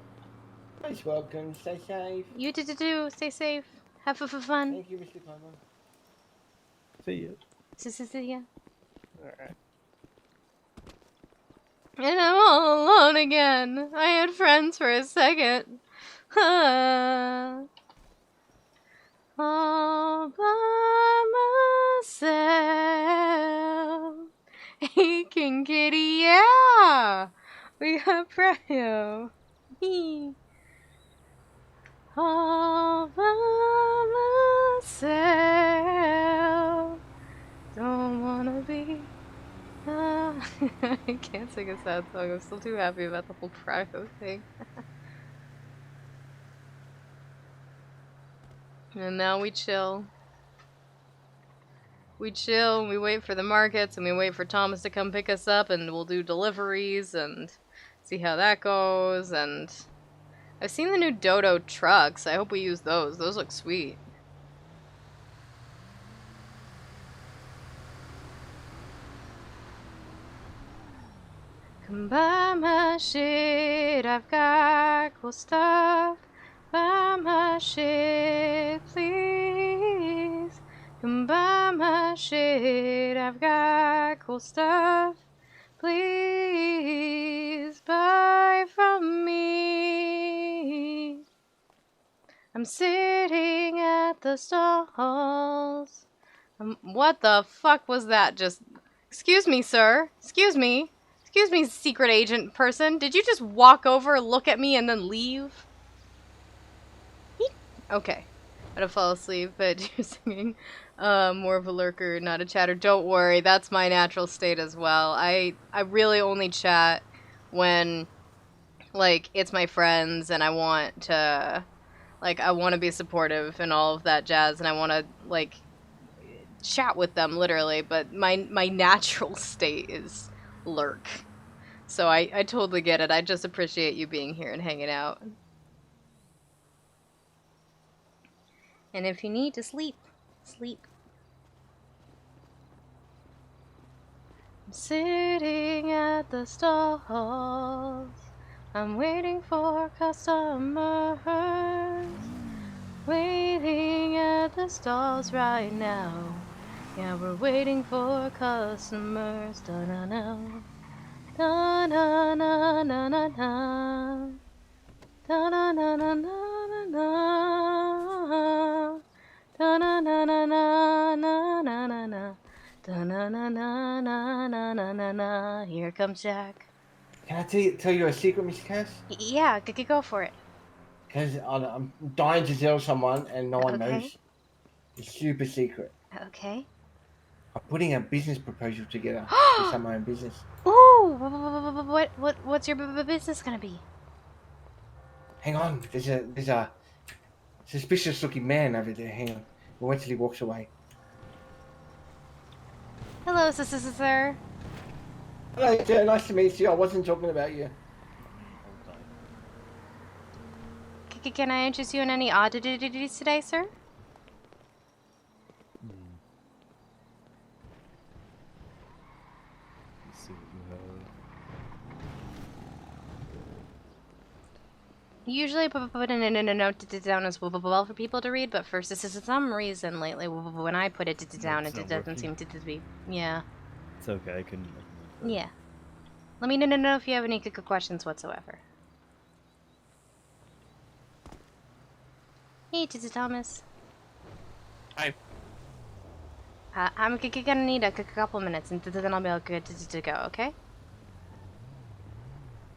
Most welcome. Stay safe. You do. Stay safe. Have fun. Thank you, Mr. Palmer. See you. See ya. Alright. And I'm all alone again. I had friends for a second. All by myself. Aching kitty, yeah. We got Pryo. All by myself. Don't wanna be. I can't sing a sad song. I'm still too happy about the whole Pryo thing. And now we chill. We chill and we wait for the markets and we wait for Thomas to come pick us up and we'll do deliveries and see how that goes. And I've seen the new Dodo trucks. I hope we use those. Those look sweet. Come buy my shit, I've got cool stuff. Buy my shit, please. Come buy my shit, I've got cool stuff. Please buy from me. I'm sitting at the stalls. What the fuck was that? Just, excuse me, sir. Excuse me. Excuse me, secret agent person. Did you just walk over, look at me, and then leave? Okay. I'm gonna fall asleep, but you're singing more of a lurker, not a chatter. Don't worry, that's my natural state as well. I really only chat when, like, it's my friends and I want to, like, I want to be supportive and all of that jazz, and I want to, like, chat with them, literally, but my natural state is lurk. So I totally get it. I just appreciate you being here and hanging out. And if you need to sleep, sleep. I'm sitting at the stalls. I'm waiting for customers. Waiting at the stalls right now. Yeah, we're waiting for customers. Da-na-na. Da-na-na-na-na-na. Da-na-na-na-na-na-na. Da-na-na-na-na-na-na-na. Da-na-na-na-na-na-na-na. Here comes Jack. Can I tell you a secret, Mr. Cass? Yeah, go for it. Because I'm dying to tell someone and no one Okay. knows. It's super secret. Okay. I'm putting a business proposal together to start my own business. Ooh, what's your business gonna be? Hang on, there's a suspicious looking man over there. Hang on. We'll wait till he walks away. Hello, sir. Hello, sir. Nice to meet you. I wasn't talking about you. Can I interest you in any oddities today, sir? Let's see what you have. Usually put in a note down as well for people to read, but for some reason lately when I put it down, it doesn't seem to be. Yeah. It's okay. I can. Yeah. Let me know if you have any questions whatsoever. Hey, Thomas. Hi. I'm gonna need a couple minutes, and then I'll be all good to go. Okay?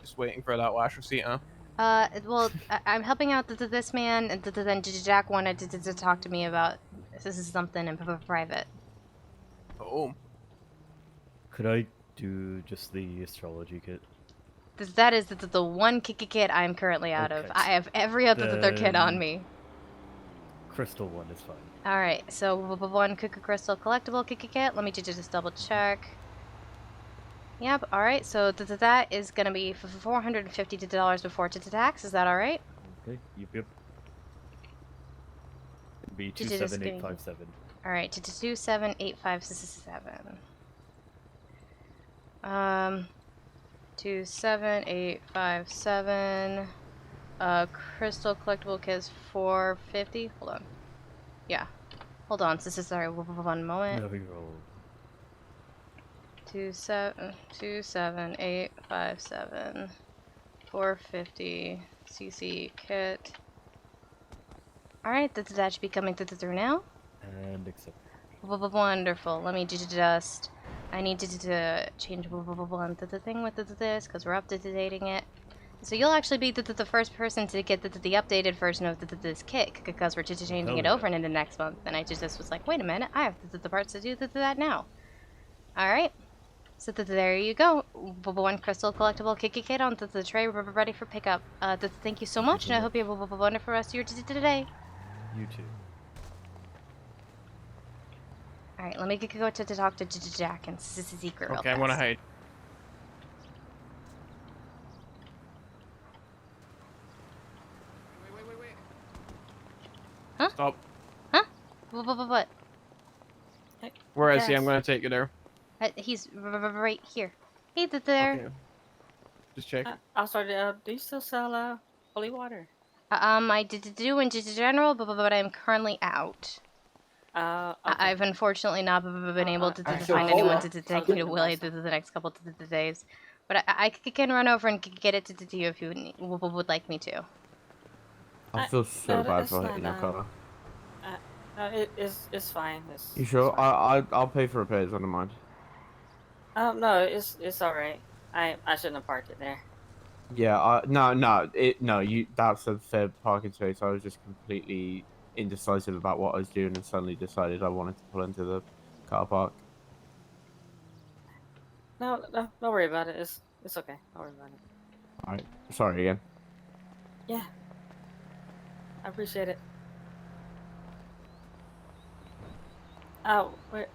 Just waiting for that wash receipt, huh? Well, I'm helping out this man, and then Jack wanted to talk to me about this is something in private. Oh. Could I do just the astrology kit? That is the one kit I'm currently out of. Okay. I have every other kit on me. Crystal one is fine. All right, so one crystal collectible kit. Let me just double check. Yep. All right, so that is gonna be for $450 before tax. Is that all right? Okay. Yep. It'd be 27857. All right, 27857. 27857. Crystal collectible kit is $450. Hold on. Yeah. Hold on. Sorry. 1 moment. No big roll. 27857. 450 CC kit. All right, that should be coming through now. And accept. Wonderful. Let me just. I need to change the thing with this because we're updating it. So you'll actually be the first person to get the updated version of this kit because we're just changing it over into next month. And I just was like, wait a minute, I have the parts to do that now. All right. So there you go. One crystal collectible kit on the tray, ready for pickup. Thank you so much, and I hope you have a wonderful rest of your day. You too. All right, let me go to talk to Jack and Zeke real Okay, fast. I want to hide. Huh? Stop. Huh? What? Where is he? I'm going to take you there. He's right here. Hey, there. Okay. Just check. I'm sorry, do you still sell holy water? I did do in general, but I'm currently out. Okay. I've unfortunately not been able to find anyone to take me away through the next couple of days. But I can run over and get it to you if you would like me to. I feel so bad for hitting your car. It's fine. You sure? I'll pay for repairs. I don't mind. No, it's all right. I shouldn't have parked it there. Yeah. That's a fair parking space. I was just completely indecisive about what I was doing and suddenly decided I wanted to pull into the car park. No, don't worry about it. It's okay. Don't worry about it. Alright. Sorry again. Yeah. I appreciate it. Wait,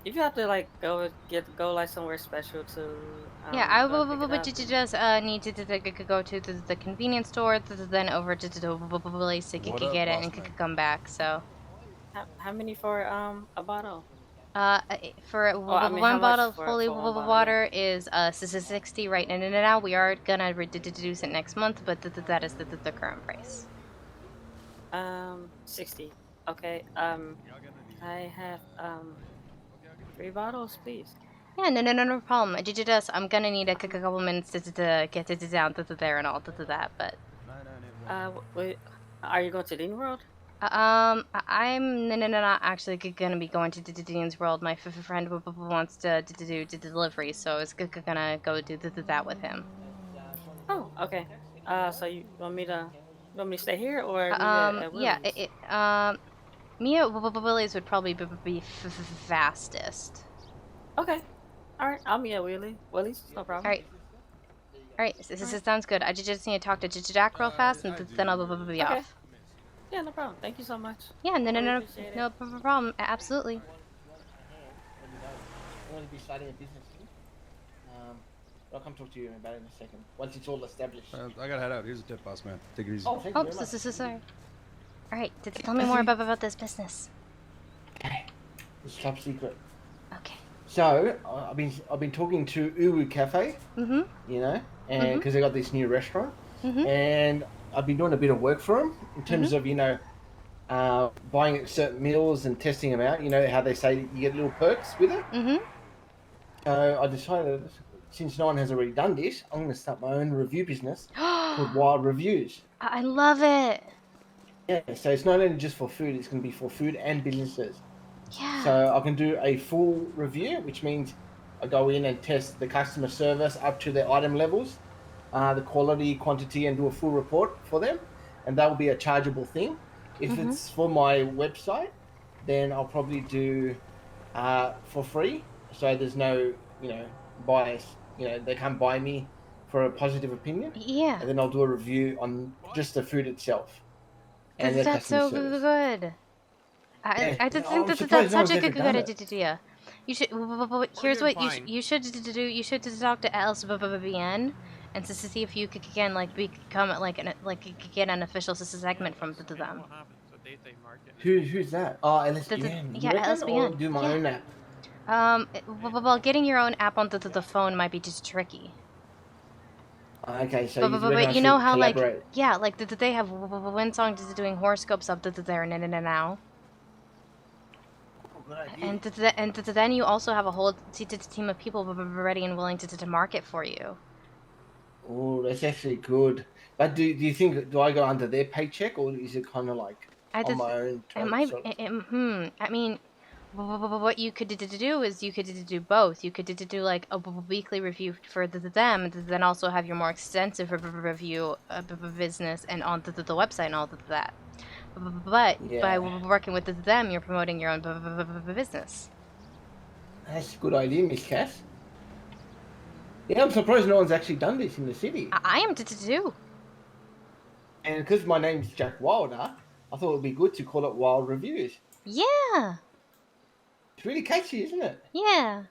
if you have to like go like somewhere special to yeah, I will but you just need to go to the convenience store, then over to the place to get it and come back. So how many for a bottle? For one bottle of holy water is 60 right in and out. We are gonna reduce it next month, but that is the current price. 60. Okay. I have 3 bottles, please. Yeah, no problem. I'm gonna need a couple minutes to get it down to there and all to that, but. Wait, are you going to Dean World? I'm not actually gonna be going to Dean's World. My friend wants to do delivery, so it's gonna go do that with him. Oh, okay. So you want me to stay here or yeah, me at Willie's would probably be fastest. Okay. All right, I'll meet at Willie's, no problem. All right. This sounds good. I just need to talk to Jack real fast, and then I'll be off. Yeah, no problem. Thank you so much. Yeah, no problem. Absolutely. I'm going to be starting a business. I'll come talk to you about it in a second. Once it's all established. I gotta head out. Here's a tip, boss man. Take it easy. Oh, thank you very much. Sorry. All right, tell me more about this business. It's top secret. Okay. So I've been talking to Uwu Cafe. Mm-hmm. You know, and because they got this new restaurant, Mm-hmm. and I've been doing a bit of work for them in terms of buying certain meals and testing them out. You know how they say you get little perks with it. Mm-hmm. So I decided, since no one has already done this, I'm going to start my own review business called Wild Reviews. I love it. Yeah, so it's not only just for food, it's going to be for food and businesses. Yeah. So I can do a full review, which means I go in and test the customer service up to the item levels, the quality, quantity, and do a full report for them. And that will be a chargeable thing. If it's for my website, then I'll probably do for free, so there's no, bias. They can't buy me for a positive opinion. Yeah. And then I'll do a review on just the food itself. And the That's customer so service. good. Yeah, I just I'm think that's surprised no such one's a ever done it. good idea. You should. Here's what you should do. You should talk to LSBN and to see if you could again become get an official segment from them. Who's that? Oh, LSBN. You Yeah, reckon? Or LSBN. do my own app? Well, getting your own app onto the phone might be just tricky. Okay, so But you know how collaborate. they have Winsong doing horoscopes up to there and now. And then you also have a whole team of people ready and willing to market for you. Oh, that's actually good. But do you think, do I go under their paycheck, or is it kind of like on my own? I mean, what you could do is you could do both. You could do like a weekly review for them, and then also have your more extensive review of business and on the website and all of that. But by working with them, you're promoting your own business. That's a good idea, Miss Cass. Yeah, I'm surprised no one's actually done this in the city. I am too. And because my name's Jack Wilder, I thought it would be good to call it Wild Reviews. Yeah. It's really catchy, isn't it? Yeah.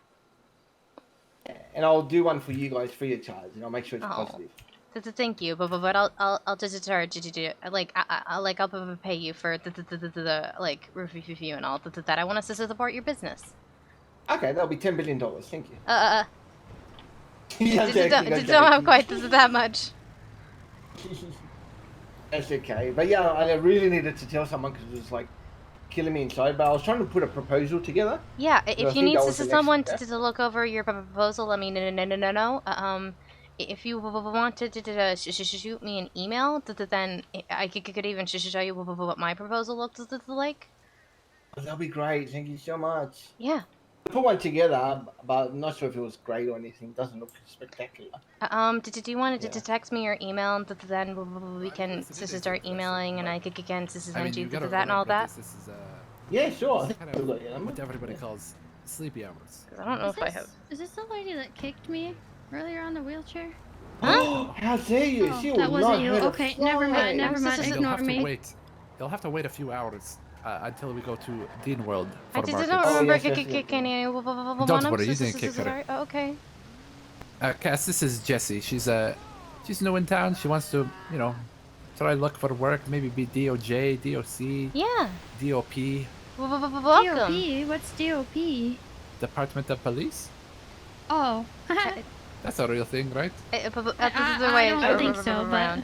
And I'll do one for you guys free of charge, and I'll make sure it's positive. Thank you, but I'll just charge you to do I'll pay you for the review and all that. I want us to support your business. Okay, that'll be $10 billion. Thank you. Don't have quite that much. That's okay, but yeah, I really needed to tell someone because it was like killing me inside. But I was trying to put a proposal together. Yeah, if you need someone to look over your proposal, let me know. If you wanted to shoot me an email, then I could even show you what my proposal looks like. Oh, that'll be great. Thank you so much. Yeah. I put one together, but I'm not sure if it was great or anything. It doesn't look spectacular. Do you want to text me your email, and then we can start emailing, and I could again send you that and all that? This is Yeah, sure. what everybody calls sleepy hours. I don't know if I have. Is this the lady that kicked me earlier on the wheelchair? Huh? How dare you? Oh, she that will wasn't not you. hurt a Okay, never mind. Never mind. Ignore me. They'll have to wait a few hours until we go to Dean World for I markets. don't remember kicking any. Don't worry, you didn't kick her. Oh, okay. Cass, this is Jessie. She's new in town. She wants to, try to look for work. Maybe be DOJ, DOC. Yeah. DOP. Welcome. DOP? What's DOP? Department of Police. Oh. That's a real thing, right? I don't think so, but...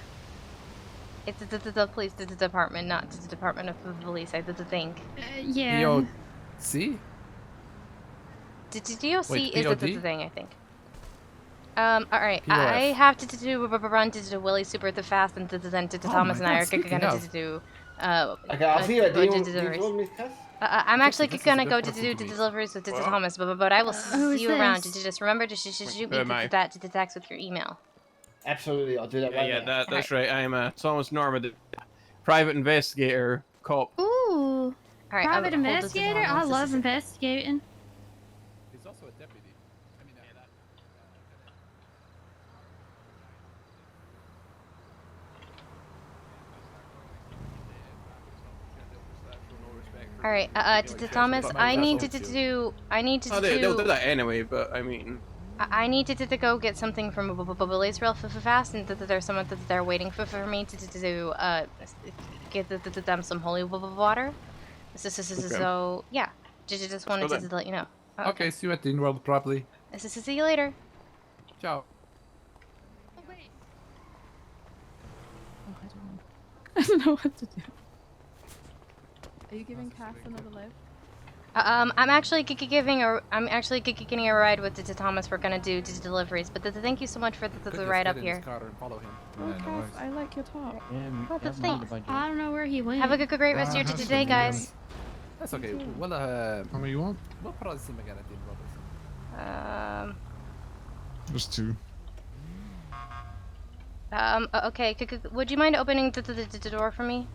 It's the police department, not the Department of Police, I think. Yeah. DOC? DOC Wait, is POD? the thing, I think. Alright, I have to run to Willie super fast, and then Thomas and I are gonna do... Okay, I'll see you at Dean, Miss Cass. I'm actually gonna go to do the deliveries with Thomas, but I will see you around. Just remember to shoot me the text with your email. Absolutely, I'll do that right now. That's right. I'm Thomas Norma, the private investigator, cop. Ooh. Alright, Private investigator? I love investigating. He's also a deputy. Alright, Thomas, I need to do. They'll do that anyway, but I mean. I need to go get something from Willie's real fast, and there's someone that they're waiting for me to get them some holy water. So yeah, just wanted to let you know. Okay, see you at Dean World probably. See you later. Ciao. Oh, wait. I don't know what to do. Are you giving Cass another lift? I'm actually getting a ride with Thomas. We're gonna do deliveries, but thank you so much for the ride up here. Oh, Cass, I like your talk. Well, thanks. I don't know where he went. Have a great rest of your day, guys. That's okay. Well, how many you want? We'll probably see him again at Dean World. Just two. Okay. Would you mind opening the door for me?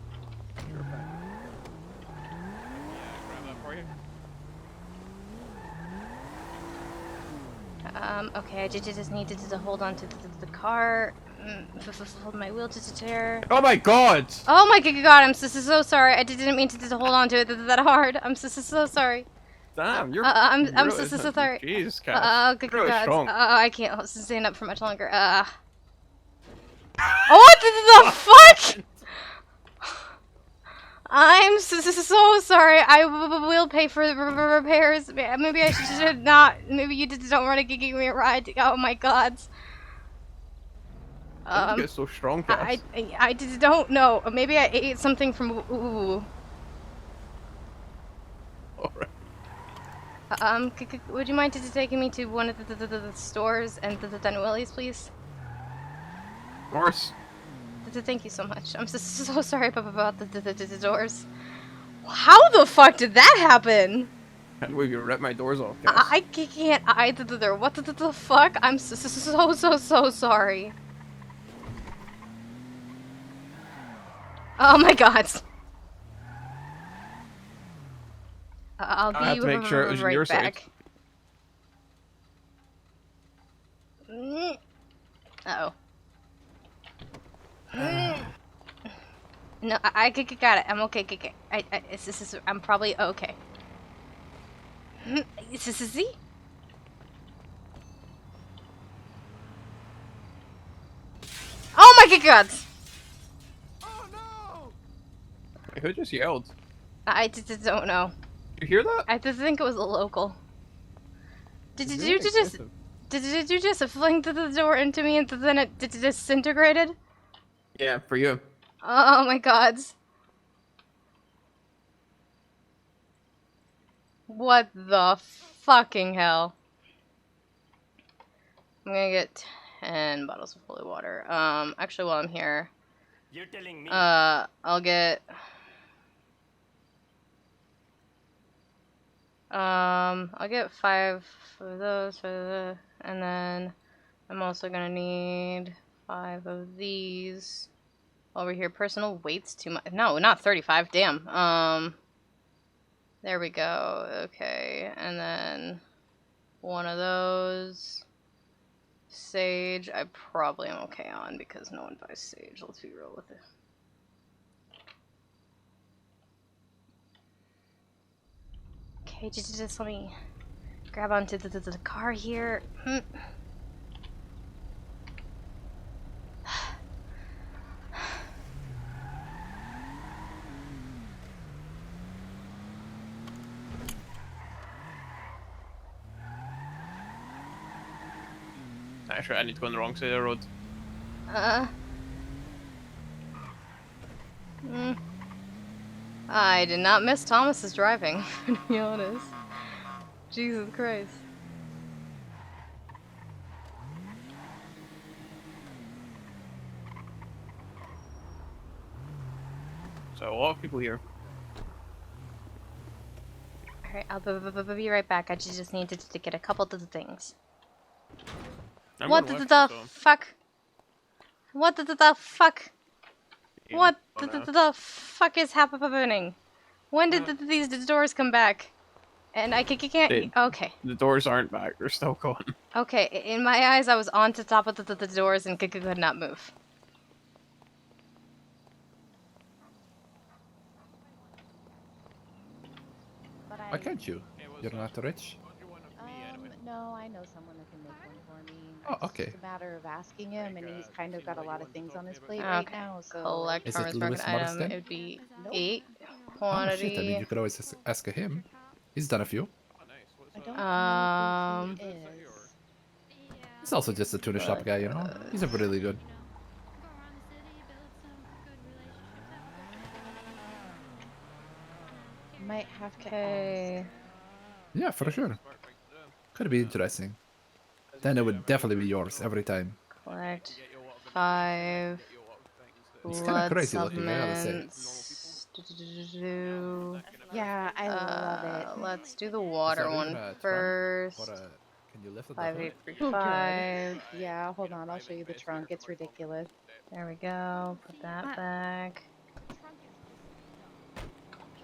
Okay, I just needed to hold on to the car. Hold my wheelchair. Oh my god! Oh my god, I'm so sorry. I didn't mean to hold on to it that hard. I'm so sorry. Damn, you're. I'm really, so sorry. Jesus, Cass. Oh, good really god. strong. I can't stand up for much longer. What the fuck? I'm so sorry. I will pay for the repairs. Maybe I should not. Maybe you just don't want to give me a ride. Oh my god. How did you get so strong, Cass? I just don't know. Maybe I ate something from. Ooh. Alright. Would you mind just taking me to one of the stores and the Den Willie's, please? Of course. Thank you so much. I'm so sorry about the doors. How the fuck did that happen? Can't believe you ripped my doors off, Cass. I can't either. What the fuck? I'm so sorry. Oh my god. I'll be I have to make sure it was right your back. side. Uh-oh. No, I got it. I'm okay. I'm probably okay. Is this Z? Oh my god! Who just yelled? I just don't know. You hear that? I just think it was a local. Did you just fling the door into me and then it disintegrated? Yeah, for you. Oh my god. What the fucking hell? I'm gonna get 10 bottles of holy water. Actually while I'm here, You're telling me. I'll get I'll get 5 of those and then I'm also gonna need 5 of these. Over here, personal weight's too much. No, not 35. Damn. There we go. Okay, and then 1 of those. Sage, I probably am okay on because no one buys sage. Let's be real with it. Okay, just let me grab onto the car here. Actually, I need to go on the wrong side of the road. I did not miss Thomas's driving, to be honest. Jesus Christ. So a lot of people here. Alright, I'll be right back. I just needed to get a couple of the things. What the fuck? What the fuck? What the fuck is happening? When did these doors come back? And I can't. Okay. The doors aren't back. They're still gone. Okay. In my eyes, I was on to top of the doors and could not move. Why can't you? You're not rich? No, I know someone that can make one for me. Oh, It's okay. just a matter of asking him, and he's kind of got a lot of things on his plate right now. So Collect Is it farmer's Lewis market item. Marsden? It would be Nope. 8 Oh shit, quantity. I mean, you could always ask him. He's done a few. I don't know who he is. He's also just a tuna shop guy, you know? He's a really good. Might have to ask. Yeah, for sure. Could be interesting. Then it would definitely be yours every time. Collect 5 It's kind of blood crazy looking, I gotta say. supplements. Yeah, I love it. Let's do the water one first. Can you lift it? 5835. Yeah, hold on. I'll show you the trunk. It's ridiculous. There we go. Put that back.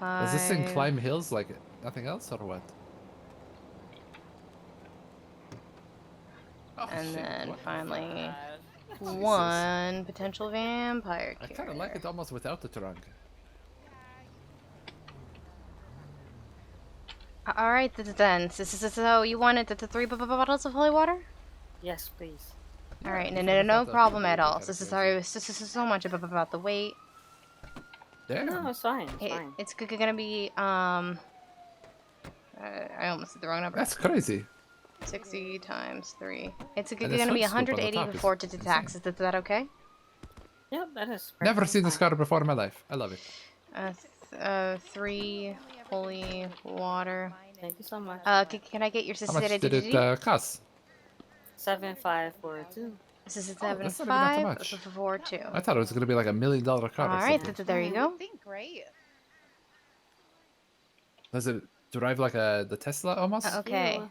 Does this thing 5. climb hills like nothing else, or what? And shit, then what the finally, Jesus. one potential vampire I carrier. kind of like it almost without the trunk. All right, then. So you wanted the 3 bottles of holy water? Yes, please. All right, even no without the problem people, at it would be all. kinda Sorry, so much about the wait. No, it's fine. It's fine. It's gonna be I almost said the wrong number. That's crazy. 60 times 3. It's And this gonna be hood scoop on the 180 top is before to tax. Is that okay? Yep, that is. Never seen this fine. car before in my life. I love it. 3 holy water. Thank you so much. Can I get your How much did identity? it cost? 7542. This is That's not even that much. 7542. I thought it was gonna be like $1 million car. Or All right, something. there you go. Great. Does it drive like the Tesla almost? Okay.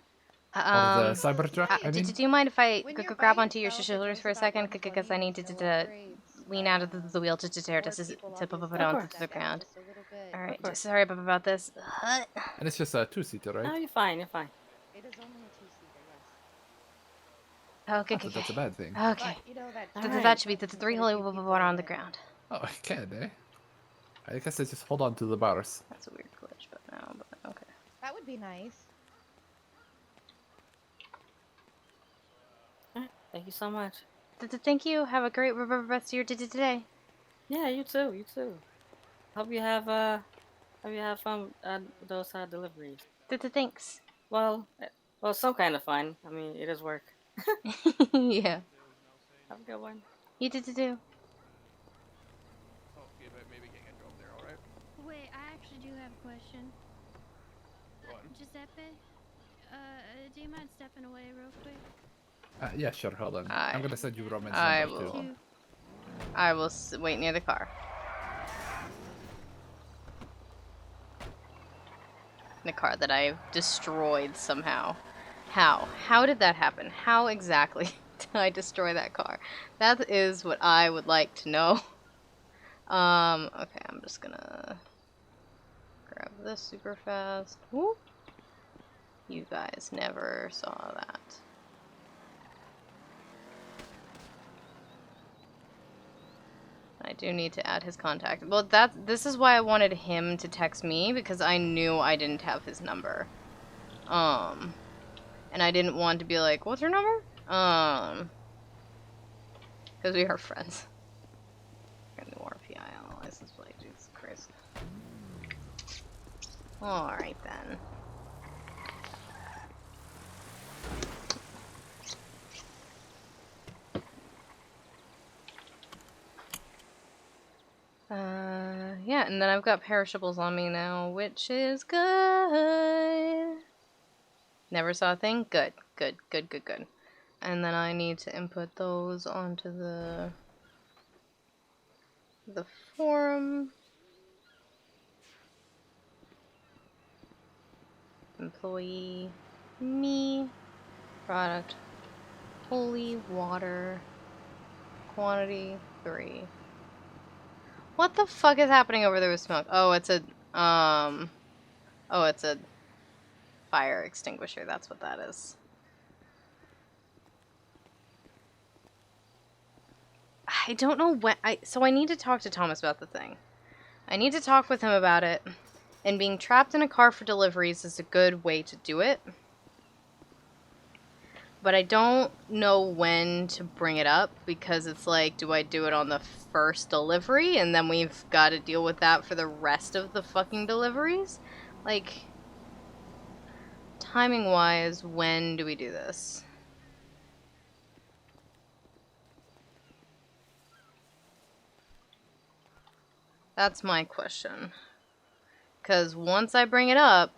Or the Cybertruck? I mean, Do you mind if I grab onto your shoulders for a second? Because I need to lean out of the wheel to tear this to put it onto the ground. All right, just sorry about this. and it's just a 2-seater, right? No, you're fine. You're fine. It is only a 2-seater, yes. Okay, Not that that's a bad thing. Okay. But, you know, that That should be the 3 holy water on the ground. Oh, I can, eh? I guess I just hold on to the bars. That's a weird glitch, but no, but okay. That would be nice. Thank you so much. Thank you. Have a great rest of your day today. Yeah, you too. You too. Hope you have fun with those deliveries. Thanks. Well, some kind of fun. I mean, it is work. Yeah. Have a good one. You too. Wait, I actually do have a question. Giuseppe, do you mind stepping away real quick? Yeah, sure. Hold on. I'm gonna send you Roman's I number will. too. I will wait near the car. The car that I've destroyed somehow. How? How did that happen? How exactly did I destroy that car? That is what I would like to know. Okay, I'm just gonna grab this super fast. Whoop. You guys never saw that. I do need to add his contact. Well, this is why I wanted him to text me, because I knew I didn't have his number. And I didn't want to be like, what's your number? Because we are friends. Got new RPI on the license plate. Jesus Christ. Alright then. Yeah, and then I've got perishables on me now, which is good. Never saw a thing? Good. And then I need to input those onto the forum. Employee, me, product, holy water, quantity 3. What the fuck is happening over there with smoke? Oh, it's a fire extinguisher. That's what that is. I don't know when. So I need to talk to Thomas about the thing. I need to talk with him about it. And being trapped in a car for deliveries is a good way to do it. But I don't know when to bring it up, because it's like, do I do it on the first delivery and then we've got to deal with that for the rest of the fucking deliveries? Like, timing wise, when do we do this? That's my question. Because once I bring it up,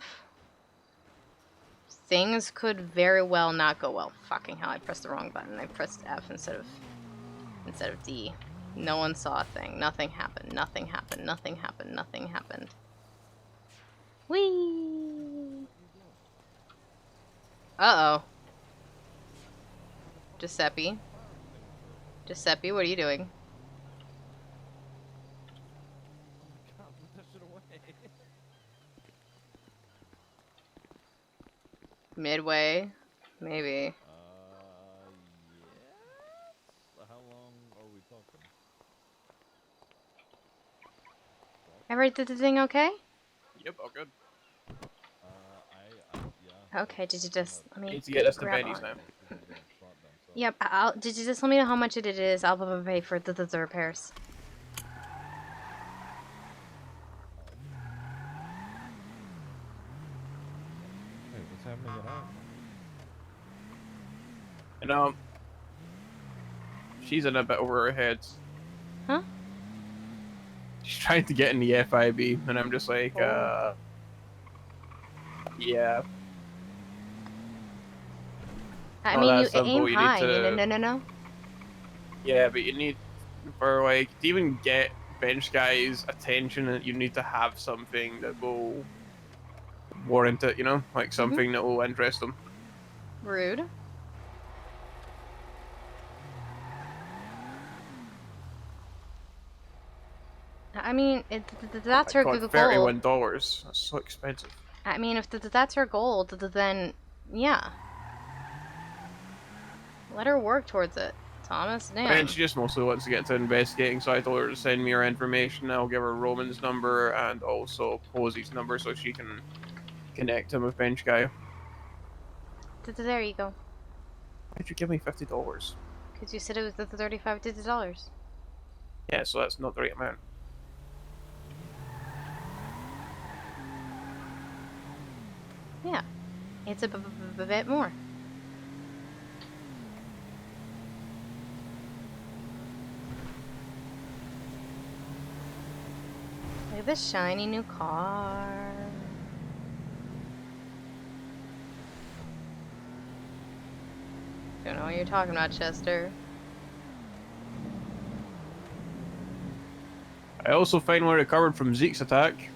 things could very well not go well. Fucking hell, I pressed the wrong button. I pressed F instead of D. No one saw a thing. Nothing happened. Nothing happened. Nothing happened. Nothing happened. Whee! Uh-oh. Giuseppe, what are you doing? Midway, maybe. Everything okay? Yep, all good. Okay, did you just let me Need to get us to grab Benny's on? now. Yep, did you just let me know how much it is? I'll pay for the repairs. Wait, what's happening at all? You know, she's in a bit over her head. Huh? She's trying to get in the FIB, and I'm just like, yeah. I Oh, mean, you that's simple. aim You need high. to- No. Yeah, but you need, for like, to even get bench guys' attention, you need to have something that will warrant it, you know? Like something that will interest them. Rude. I mean, that's her God, goal. $31. That's so expensive. I mean, if that's her goal, then yeah. Let her work towards it, Thomas. Damn. And she just mostly wants to get to investigating, so I told her to send me her information. I'll give her Roman's number and also Posey's number so she can connect him with Bench Guy. There you go. Why'd you give me $50? Because you said it was the $35. Yeah, so that's not the right amount. Yeah, it's a bit more. Look at this shiny new car. Don't know what you're talking about, Chester. I also finally recovered from Zeke's attack.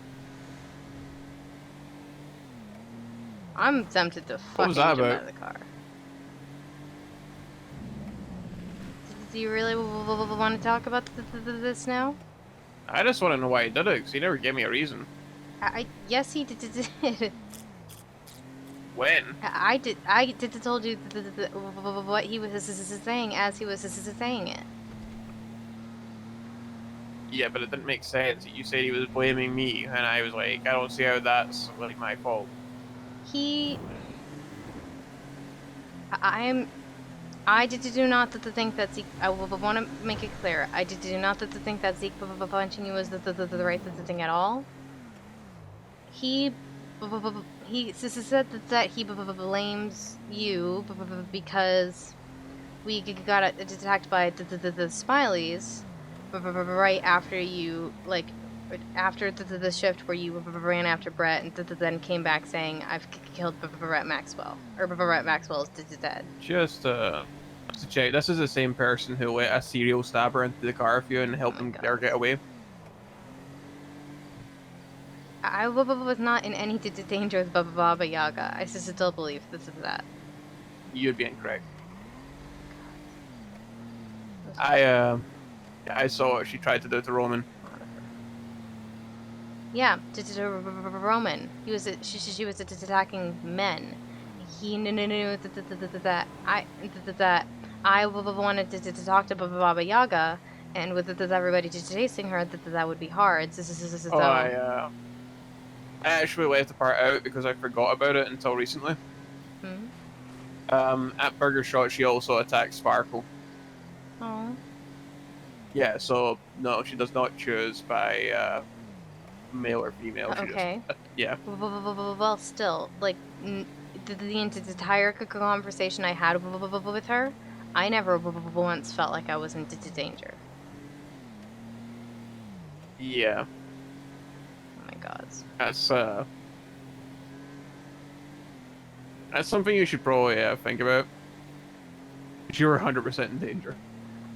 I'm tempted to fucking was that jump out about? of the car. Do you really want to talk about this now? I just want to know why he did it, because he never gave me a reason. Yes, he did. When? I told you what he was saying as he was saying it. Yeah, but it didn't make sense. You said he was blaming me, and I was like, I don't see how that's like my fault. I do not think that Zeke. I want to make it clear. I do not think that Zeke punching you was the right thing at all. He said that he blames you because we got attacked by the Smileys right after you, like, after the shift where you ran after Brett and then came back saying, I've killed Brett Maxwell. Or Brett Maxwell is dead. Just to check, this is the same person who let a serial stabber into the car for you and helped him there get away? I was not in any danger with Baba Yaga. I still believe this is that. You'd be incorrect. I saw what she tried to do to Roman. Yeah, to Roman. She was attacking men. He knew that I wanted to talk to Baba Yaga, and with everybody chasing her, that would be hard. So, I actually left the part out because I forgot about it until recently. At Burger Shot, she also attacked Sparkle. Oh. Yeah, so no, she does not choose by male or female. She Okay. just, yeah. Well, still, like, the entire conversation I had with her, I never once felt like I was in danger. Yeah. Oh my god. That's something you should probably think about. You're 100% in danger.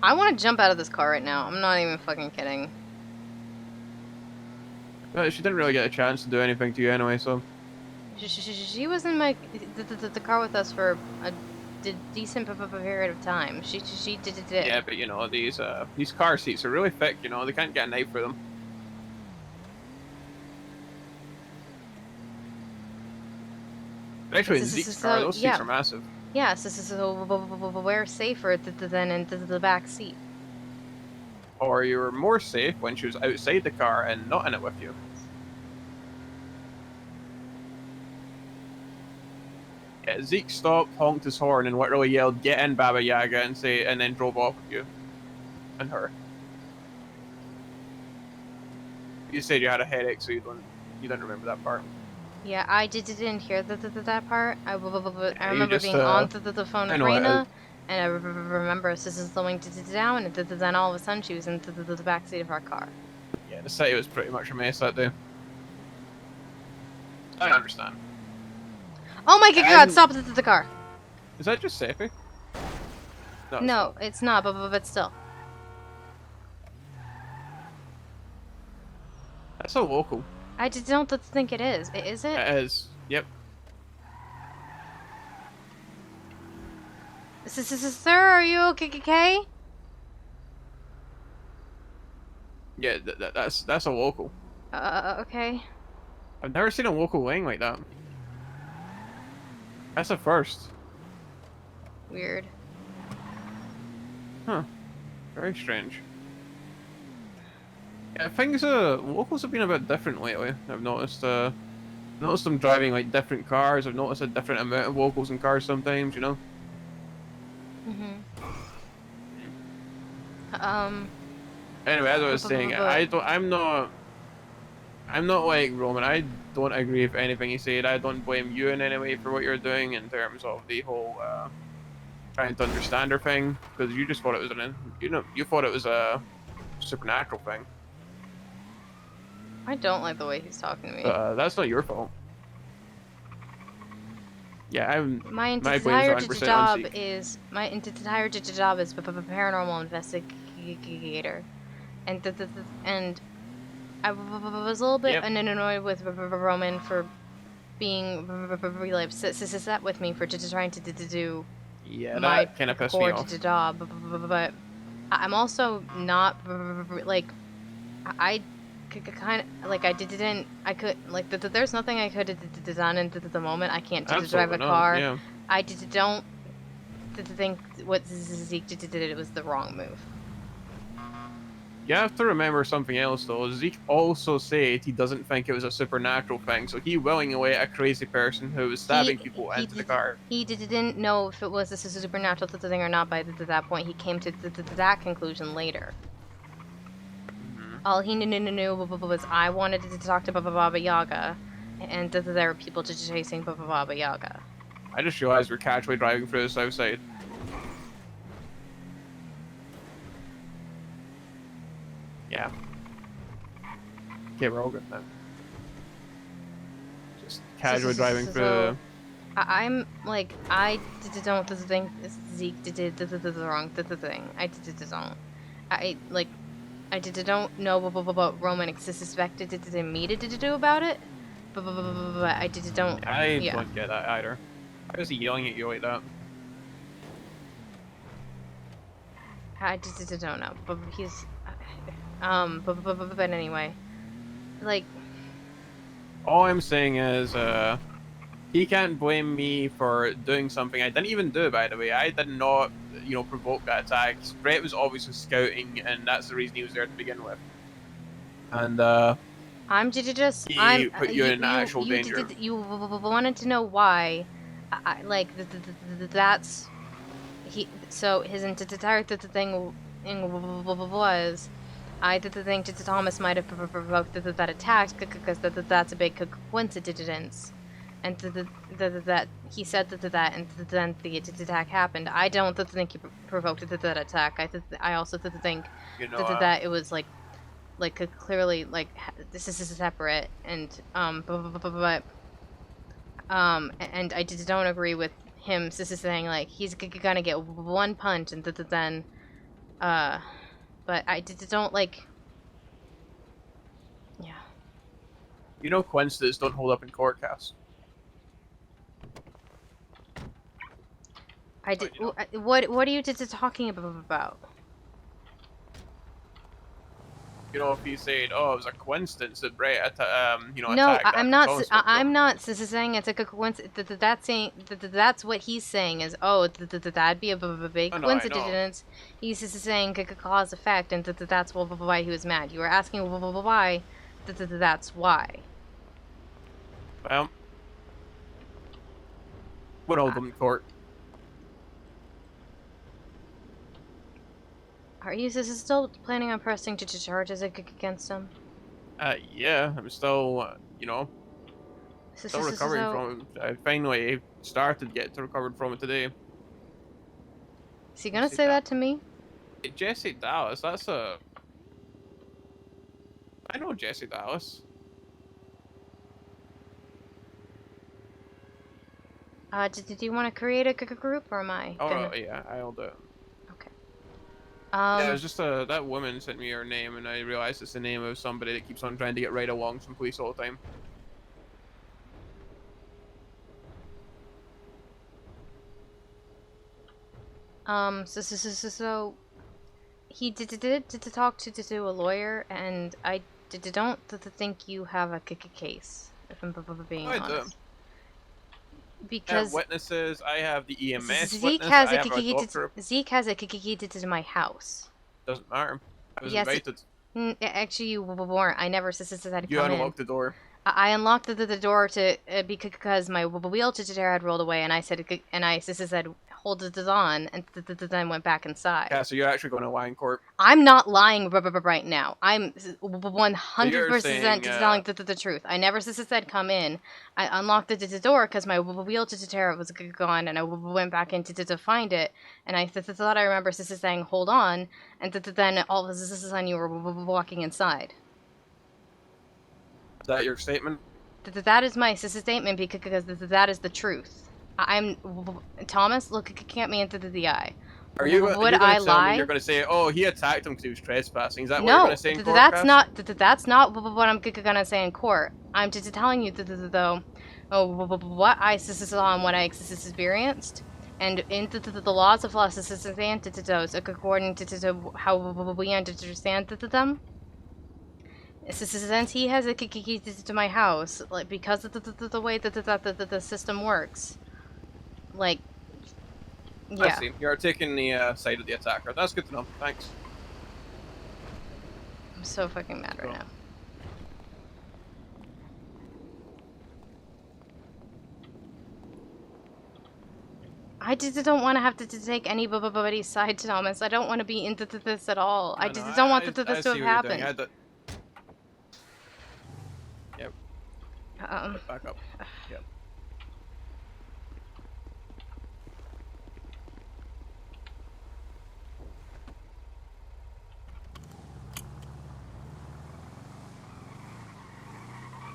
I want to jump out of this car right now. I'm not even fucking kidding. She didn't really get a chance to do anything to you anyway, so. She was in the car with us for a decent period of time. She did. Yeah, but you know, these car seats are really thick, you know, they can't get a knife for them. Actually, in Zeke's car, those seats are massive. Yeah, so we're safer than in the back seat. or you were more safe when she was outside the car and not in it with you. Yeah, Zeke stopped, honked his horn, and literally yelled, "Get in, Baba Yaga," and then drove off with you and her. You said you had a headache, so you don't remember that part. Yeah, I didn't hear that part. I remember just, being on the phone I with know, Raina, and I remember Sis slowing down, and then all of a sudden she was in the backseat of our car. Yeah, the city was pretty much a mess that day. I understand. Oh my god, stop the car! Is that just Seppi? No, it's not, but still. That's a local. I don't think it is. Is it? It is. Yep. Sir, are you okay? Yeah, that's a local. Okay. I've never seen a local wing like that. That's a first. Weird. Huh. Very strange. Yeah, things locals have been a bit different lately. I've noticed them driving like different cars. I've noticed a different amount of locals in cars sometimes, you know. Anyway, as I was saying, I'm not like Roman. I don't agree with anything he said. I don't blame you in any way for what you're doing in terms of the whole trying to understand her thing, because you just thought it was you thought it was a supernatural thing. I don't like the way he's talking to me. That's not your fault. Yeah, my entire job is paranormal investigator, and I was a little bit annoyed with Roman for being really upset with me for trying to do my kind of pissed me off. job, but I'm also not like I kind of like there's nothing I could have done in the moment. I can't drive a car. Yeah. I don't think what Zeke did it was the wrong move. You have to remember something else though. Zeke also said he doesn't think it was a supernatural thing, so he willingly let a crazy person who was stabbing people into the car. He didn't know if it was a supernatural thing or not by that point. He came to that conclusion later. All he knew was I wanted to talk to Baba Yaga, and that there were people just chasing Baba Yaga. I just realized we're casually driving through the south side. Yeah. Okay, we're all good then. Just casually driving through. I'm like, I don't think Zeke did the wrong thing. I don't. I don't know what Roman suspected me to do about it, but I don't. I don't get that either. Why was he yelling at you like that? I don't know, but he's, but anyway, like. All I'm saying is, he can't blame me for doing something I didn't even do, by the way. I did not, provoke that attack. Brett was obviously scouting, and that's the reason he was there to begin with. And, I'm he put you in actual danger. You wanted to know why, that's, so his entire thing was, I think that Thomas might have provoked that attack, because that's a big coincidence. And that he said that, and then the attack happened. I don't think he provoked that attack. I also think that it was clearly this is separate, and and I don't agree with him saying he's gonna get one punch and then but I don't yeah. Coincidences don't hold up in court, Cass. What are you talking about? you know, if he said, "Oh, it was a coincidence that Brett, you know, No, attacked I'm that not. police I'm not saying it's like a coincidence. That's saying that's what he's saying is that'd be a big I know, I know. coincidence. He's just saying cause effect, and that's why he was mad. You were asking why. That's why. Well, what hold them in court? Are you still planning on pressing charges against him? Yeah, I'm still, you know, still recovering from it. I finally started getting recovered from it today. Is he gonna say that to me? Hey, Jesse Dallas, that's a... I know Jesse Dallas. Did you want to create a group, or am I? Oh, yeah, I'll do it. Okay. Yeah, it was just that woman sent me her name, and I realized it's the name of somebody that keeps on trying to get right along from police all the time. So he did talk to a lawyer, and I don't think you have a case, if I'm being honest. Because I have witnesses, I have the EMS Zeke witness, has I have a doctor. Zeke has a key to my house. Doesn't matter. I was Yes, invited. Actually, you weren't. I never said to come in. You unlocked the door. I unlocked the door to because my wheelchair had rolled away, and I said hold it on, and then went back inside. Yeah, so you're actually going to lie in court. I'm not lying right now. I'm 100% telling the truth. I never said come in. I unlocked the door because my wheelchair was gone, and I went back in to find it. And I thought I remember saying hold on, and then all of a sudden you were walking inside. Is that your statement? That is my statement because that is the truth. I'm Thomas. Look at me into the eye. Are you? Would I lie? You're going to say, "Oh, he attacked him because he was trespassing." Is that what No, you're going to say in court? That's not what I'm gonna say in court. I'm just telling you though, what I saw and what I experienced, and into the laws of philosophy and those according to how we understand them. Since he has a key to my house, like because of the way that the system works. Like, yeah. I see. You're taking the side of the attacker. That's good to know. Thanks. I'm so fucking mad right now. I just don't want to have to take anybody's side, Thomas. I don't want to be into this at all. I just don't want this to have happened. Yep. Back up. Yep.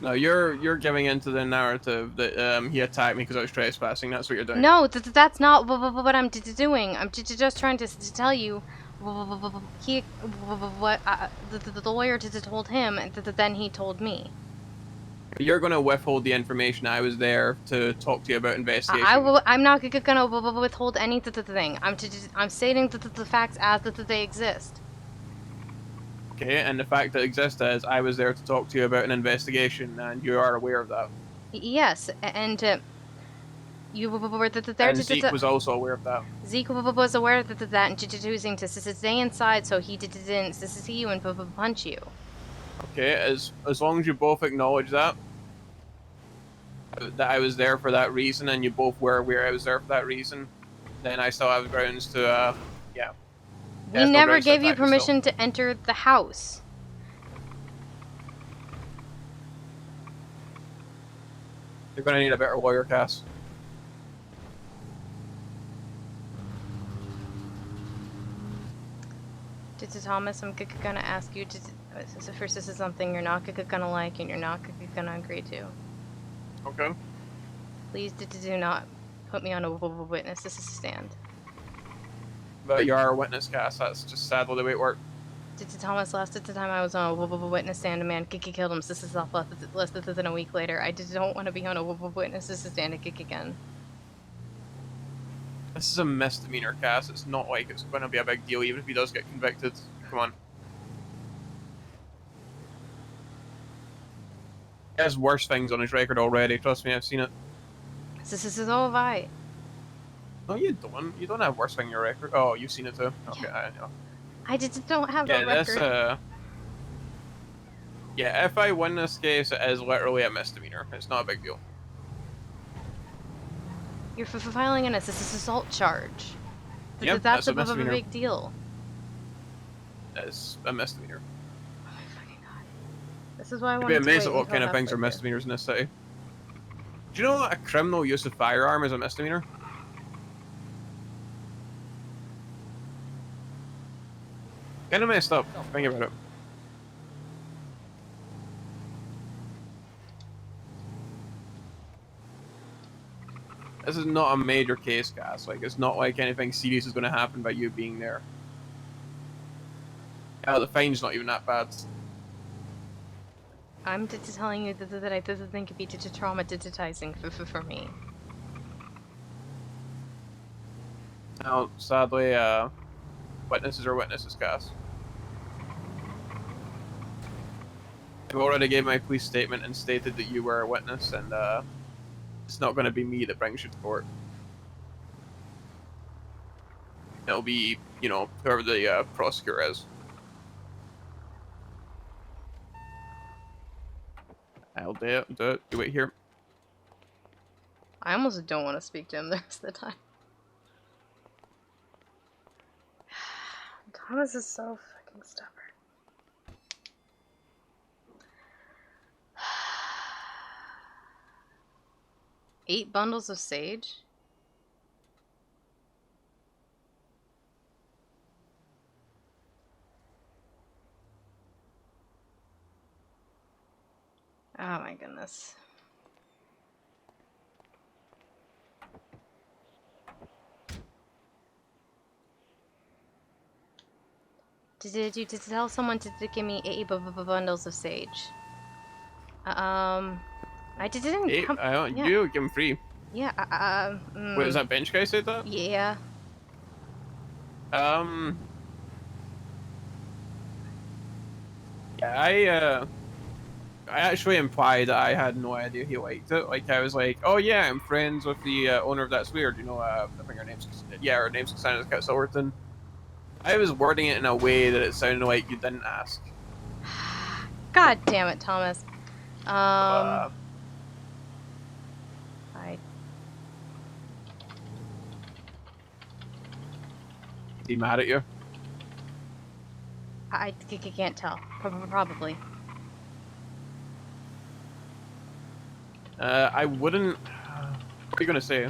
No, you're giving into the narrative that he attacked me because I was trespassing. That's what you're doing. No, that's not what I'm doing. I'm just trying to tell you what the lawyer told him, and then he told me. You're going to withhold the information. I was there to talk to you about investigation. I'm not gonna withhold anything. I'm stating the facts as that they exist. Okay, and the fact that exists is I was there to talk to you about an investigation, and you are aware of that. Yes, and you were there. And Zeke was also aware of that. Zeke was aware of that, and choosing to stay inside so he didn't see you and punch you. Okay, as long as you both acknowledge that I was there for that reason, and you both were aware I was there for that reason, then I still have grounds to, yeah. We never gave you permission to enter the house. You're gonna need a better lawyer, Cass. Thomas, I'm gonna ask you to. First, this is something you're not gonna like and you're not gonna agree to. Okay. Please do not put me on a witness. This is a stand. But you are a witness, Cass. That's just sadly the way it worked. Thomas, last time I was on a witness stand, a man killed himself less than a week later. I don't want to be on a witness stand again. This is a misdemeanor, Cass. It's not like it's going to be a big deal, even if he does get convicted. Come on. He has worse things on his record already. Trust me, I've seen it. This is all right. No, you don't. You don't have worse thing on your record. Oh, you've seen it too. Okay, I know. I just don't have Yeah, a record. this. Yeah, if I win this case, it is literally a misdemeanor. It's not a big deal. You're filing an assault charge. Yep, That's that's a a misdemeanor. big deal. It's a misdemeanor. This is why I You'd wanted be to amazed wait at what until kind of things are halfway misdemeanors in this city. Do you know that a criminal use of firearm is a misdemeanor? Kind of messed up. Think about it. This is not a major case, guys. Like, it's not like anything serious is going to happen by you being there. Yeah, the fine's not even that bad. I'm just telling you that I think it'd be traumatizing for me. Now, sadly, witnesses are witnesses, guys. I've already gave my police statement and stated that you were a witness, and it's not going to be me that brings you to court. It'll be, you know, whoever the prosecutor is. I'll do it. Do it here. I almost don't want to speak to him the rest of the time. Thomas is so fucking stubborn. Eight bundles of sage? Oh my goodness. Did you tell someone to give me 8 bundles of sage? I didn't. Hey, Yeah. you give him free. Yeah. Wait, is that bench guy said that? Yeah. Yeah, I actually implied that I had no idea he liked it. Like, I was like, oh yeah, I'm friends with the owner of That's Weird. You know, I think her name's Cassandra Silverton. I was wording it in a way that it sounded like you didn't ask. God damn it, Thomas. Is he mad at you? I can't tell. Probably. I wouldn't. What are you gonna say?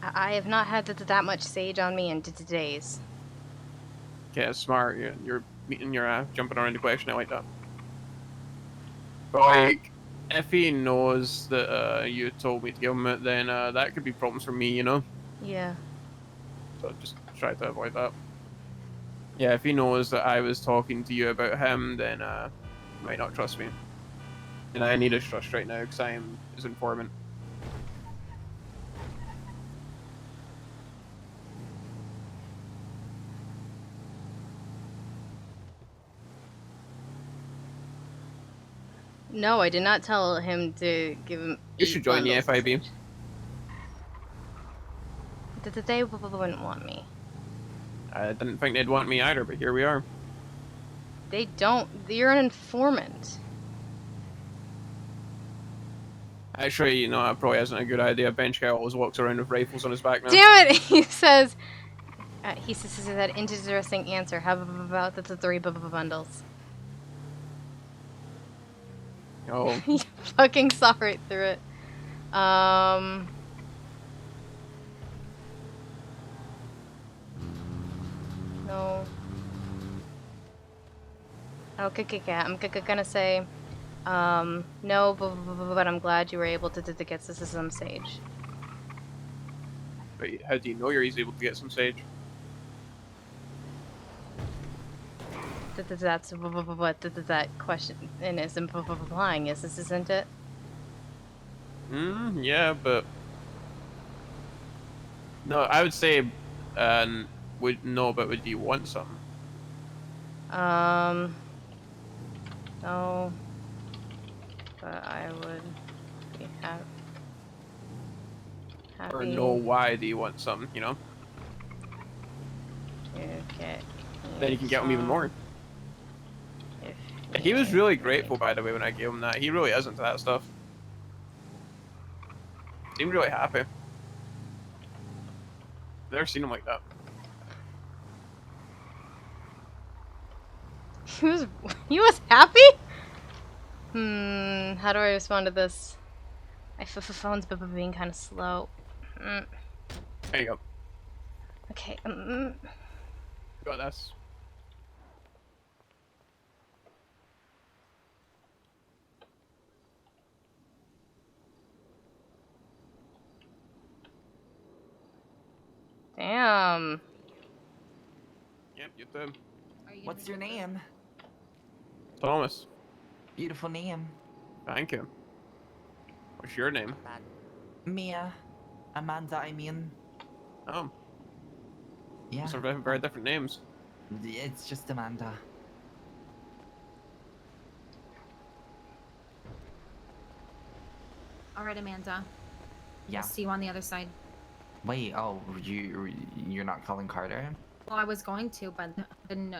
I have not had that much sage on me in days. Okay, that's smart. You're meeting your jumping around the question. I like that. But like, if he knows that you told me to give him it, then that could be problems for me, you know. Yeah. So just try to avoid that. Yeah, if he knows that I was talking to you about him, then he might not trust me. And I need his trust right now because I am his informant. No, I did not tell him to give him. You should join the FIB. They wouldn't want me. I didn't think they'd want me either, but here we are. They don't. You're an informant. Actually, you know, that probably isn't a good idea. Bench guy always walks around with rifles on his back now. Damn it! He says that interesting answer. How about the 3 bundles? Oh. You fucking saw right through it. No. Okay, I'm gonna say, no, but I'm glad you were able to get some sage. But how do you know you're able to get some sage? That's what that question is implying, isn't it? Yeah, but no, I would say, would you want some? No. but I would be happy. Or know why do you want some, you know? To get Then you can get him even some more. if He was really grateful, by the way, when I gave him that. He really is into that stuff. Seemed really happy. Never seen him like that. He was happy? How do I respond to this? My phone's being kind of slow. There you go. Okay. Got this. Damn. Yep, you too. What's your name? Thomas. Beautiful name. Thank you. What's your name? Mia. Amanda, I mean. Oh. Yeah. Those are very, very different names. It's just Amanda. All right, Amanda. Yeah. I'll see you on the other side. Wait, oh, you're not calling Carter? Well, I was going to, but the Same.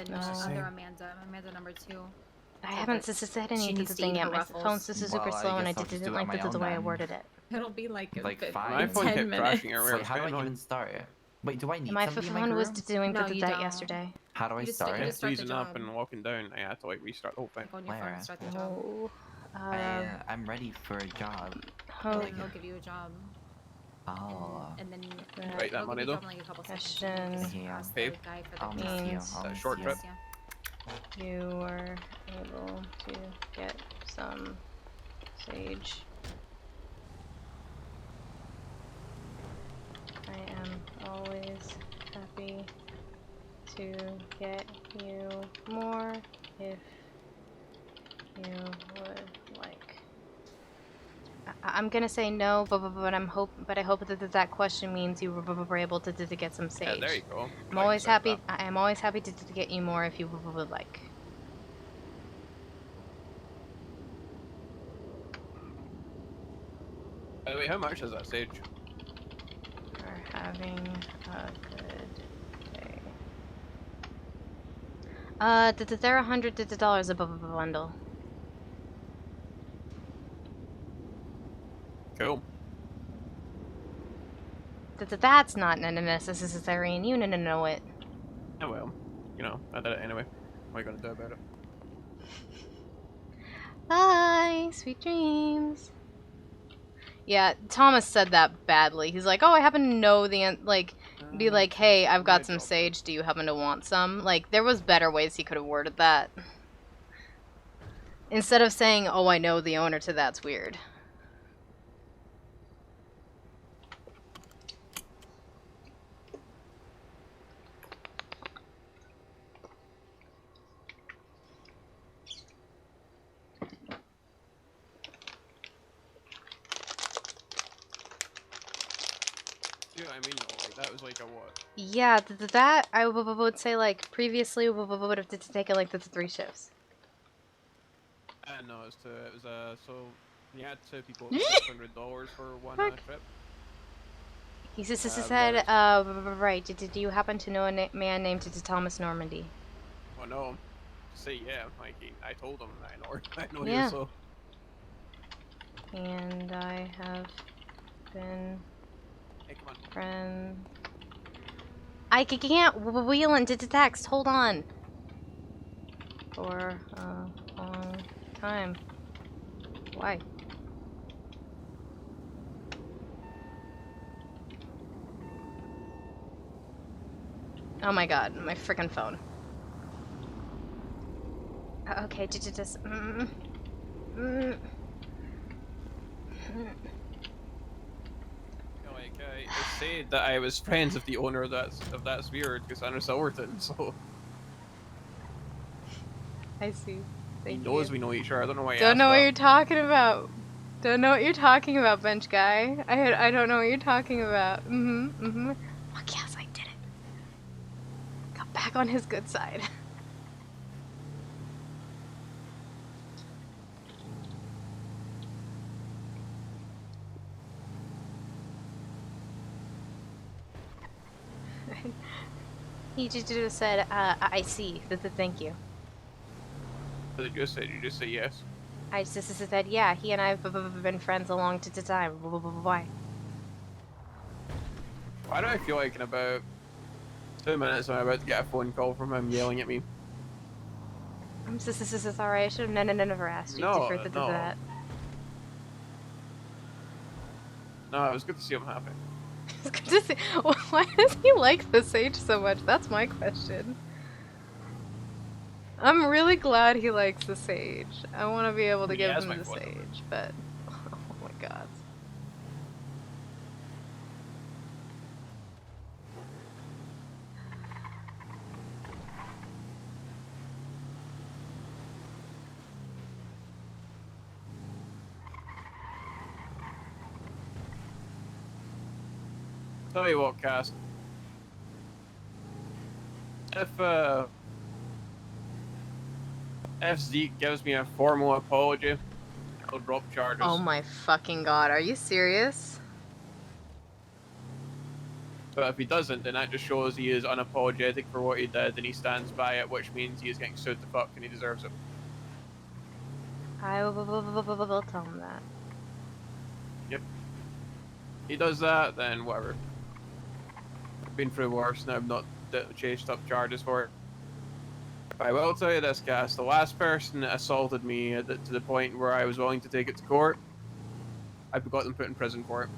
other Amanda number 2. I haven't said She anything needs to to thing eat yet. her My ruffles. phone's just super Well, I slow, and I guess I'll just didn't do it on like my the own way I then. worded it. It'll be like Fine. 10 minutes. Wait, how do I even start it? Wait, do I need My somebody in my phone was room? doing No, that you don't. yesterday. How do I You just start stick it it? to start the Freezing up job. and walking down, I had to like restart the whole thing. Go on your phone Where? and start the job. I'm ready for a job. And then they'll give you a job. Oh. And then Right, that they'll money give you a though? job in like a couple seconds. Question. Just Yeah. ask Babe, the guy for the I'll job. miss you. Means I'll That miss short you. trip. you were able to get some sage. I am always happy to get you more if you would like. I'm gonna say no, but I hope that question means you were able to get some sage. Yeah, there you go. I'm always happy. I am always happy to get you more if you would like. By the way, how much is that sage? For having a good day. They're $100 above a bundle. Cool. That's not necessary, and you know it. Oh well, you know, I did it anyway. What are you gonna do about it? Bye, sweet dreams. Yeah, Thomas said that badly. He's like, oh, I happen to know the be like, hey, I've got some sage. Do you happen to want some? Like, there was better ways he could have worded that. Instead of saying, oh, I know the owner to that's weird. See what I mean? Though? Like, that was like a what? Yeah, that I would say like previously would have taken like the 3 shifts. No, it was so you had 2 people at $600 for one trip. He said, right. Did you happen to know a man named Thomas Normandy? Well, no. Say yeah. Like I told him I know Yeah. you. So. And I have been Hey, come on. friend. I can't wheel into text. Hold on. For a long time. Why? Oh my god, my freaking phone. Okay, just. Like I said that I was friends with the owner of that sphere, Cassandra Silverton. So I see. he knows we know each other. I don't know why. he Don't asked know what that. you're talking about. Don't know what you're talking about, bench guy. I don't know what you're talking about. Fuck yes, I did it. Got back on his good side. He just said, I see. Thank you. What did you just say? Did you just say yes? I just said, yeah, he and I have been friends a long time. Why? Why do I feel like in about 2 minutes I'm about to get a phone call from him yelling at me? I'm sorry. I should have never asked you No, for no. that. No, it was good to see him happy. It's good to see. Why does he like the sage so much? That's my question. I'm really glad he likes the sage. I want to be able to give him the sage, but oh my god. Tell you what, Cass. If Zeke gives me a formal apology, I'll drop charges. Oh my fucking god, are you serious? But if he doesn't, then that just shows he is unapologetic for what he did and he stands by it, which means he is getting sued to fuck and he deserves it. I will tell him that. Yep. He does that, then whatever. I've been through worse and I've not chased up charges for it. I will tell you this, Cass. The last person that assaulted me to the point where I was willing to take it to court, I got them put in prison for it.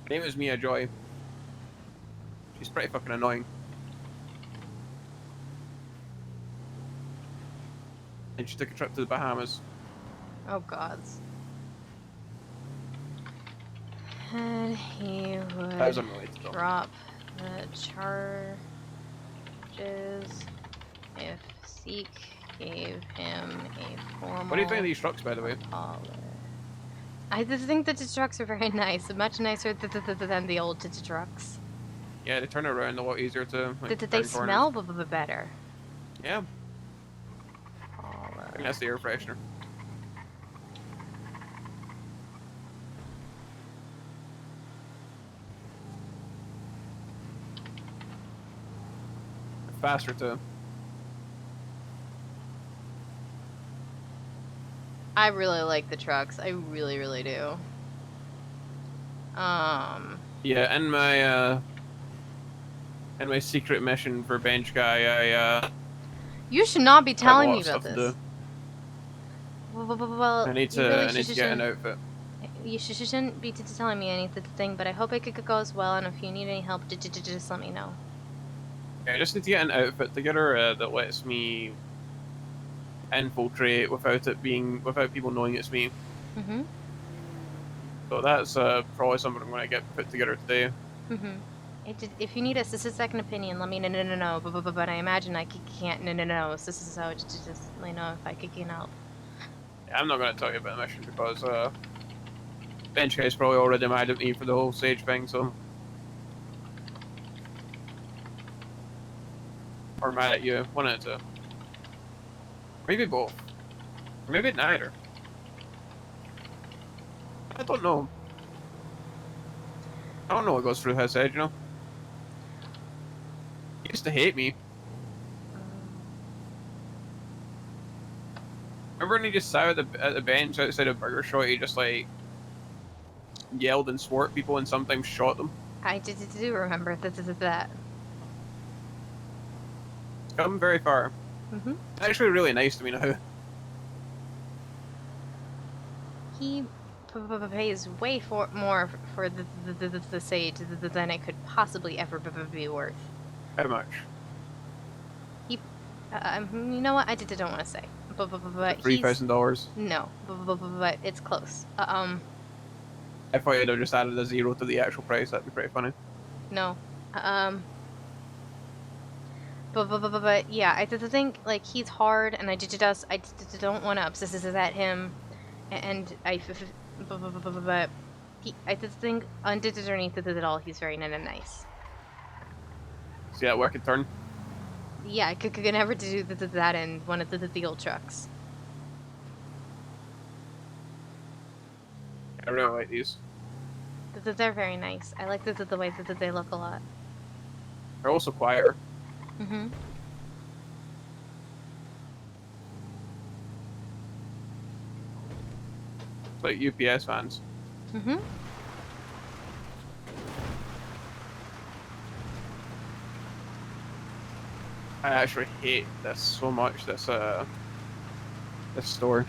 Her name is Mia Joy. She's pretty fucking annoying. And she took a trip to the Bahamas. Oh gods. And he would That was unrelated, though. drop the charges if Zeke gave him a formal. What do you think of these trucks, by the way? I just think that the trucks are very nice, much nicer than the old trucks. Yeah, they turn around a lot easier to. Like, They turn smell corners. better. Yeah. I think that's the air freshener. Faster too. I really like the trucks. I really, really do. Yeah, in my secret mission for bench guy, You should not be I have a telling lot me of about stuff to this. do. Well, I need you really to get an outfit. You shouldn't be telling me anything, but I hope it goes well, and if you need any help, just let me know. Yeah, I just need to get an outfit together that lets me infiltrate without people knowing it's me. Mm-hmm. So that's probably something I'm going to get put together today. Mm-hmm. If you need a second opinion, let me know. But I imagine I can't no. So just let me know if I can help. Yeah, I'm not going to tell you about the mission because bench guy's probably already mad at me for the whole sage thing, so. Or mad at you, one of the two. Maybe both. Or maybe neither. I don't know. I don't know what goes through his head, you know? He used to hate me. Remember when he just sat at the bench outside a burger shop, he just like yelled and swore at people and sometimes shot them? I do remember that. It's come very far. Mm-hmm. It's actually really nice to me now. He pays way more for the sage than it could possibly ever be worth. How much? He, you know what? I don't want to say, but $3,000. No, but it's close. I thought you'd have just added a zero to the actual price. That'd be pretty funny. No, but yeah, I think like he's hard, and I don't want to upset him, and but I just think underneath it all, he's very nice. See that working turn? Yeah, I could never do that in one of the old trucks. I really like these. They're very nice. I like the way that they look a lot. They're also quieter. Mm-hmm. It's like UPS fans. Mm-hmm. I actually hate this so much. This store.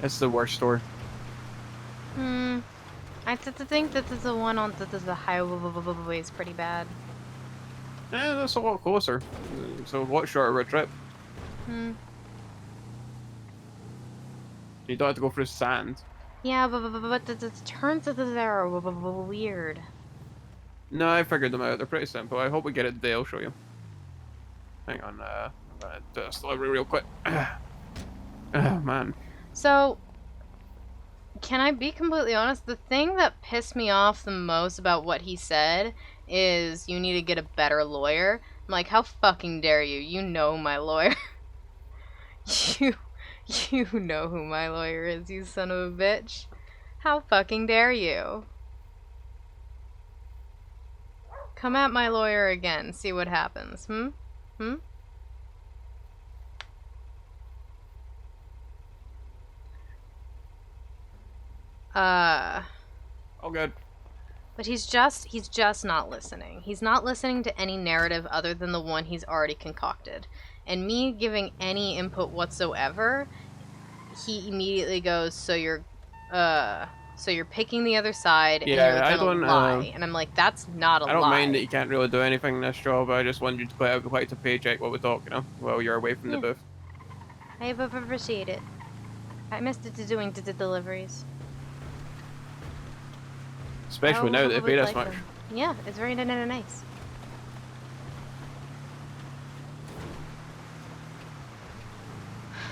It's the worst store. I think that the one on the highway is pretty bad. Yeah, that's a lot closer. So a lot shorter a trip. You don't have to go through sand. Yeah, but the turns that there are weird. No, I figured them out. They're pretty simple. I hope we get it today. I'll show you. Hang on. I'm gonna do this delivery real quick. Oh, man. So, can I be completely honest? The thing that pissed me off the most about what he said is you need to get a better lawyer. I'm like, how fucking dare you? You know my lawyer. You know who my lawyer is, you son of a bitch. How fucking dare you? Come at my lawyer again, see what happens. Oh, good. But he's just not listening. He's not listening to any narrative other than the one he's already concocted. And me giving any input whatsoever, he immediately goes, so you're picking the other side and Yeah, you're gonna lie. And I'm like, that's not a lie. I don't mind that you can't really do anything in this job. I just wanted you to collect a paycheck while we talk, you know, while you're away from the booth. I appreciate it. I missed it to doing the deliveries. Especially now that they pay this much. Yeah, it's very nice.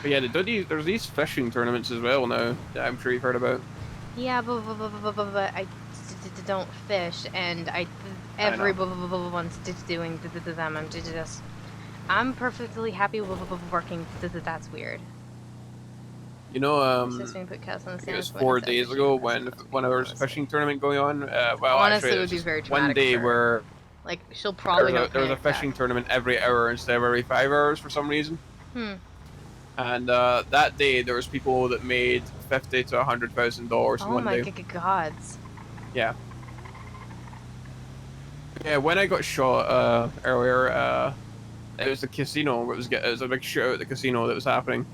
But yeah, there's these fishing tournaments as well now that I'm sure you've heard about. Yeah, but I don't fish, and everyone's doing them. I'm perfectly happy with working. That's weird. You know, Put Cass on the I think it was 4 days ago when there was a fishing tournament going on. Well, honestly, actually, it would be very traumatic. one day where like she'll probably there was a fishing tournament every hour instead of every 5 hours for some reason. And that day there was people that made $50,000 to $100,000 in one day. Oh my gods! Yeah. Yeah, when I got shot earlier, it was the casino. It was a big shootout at the casino that was happening.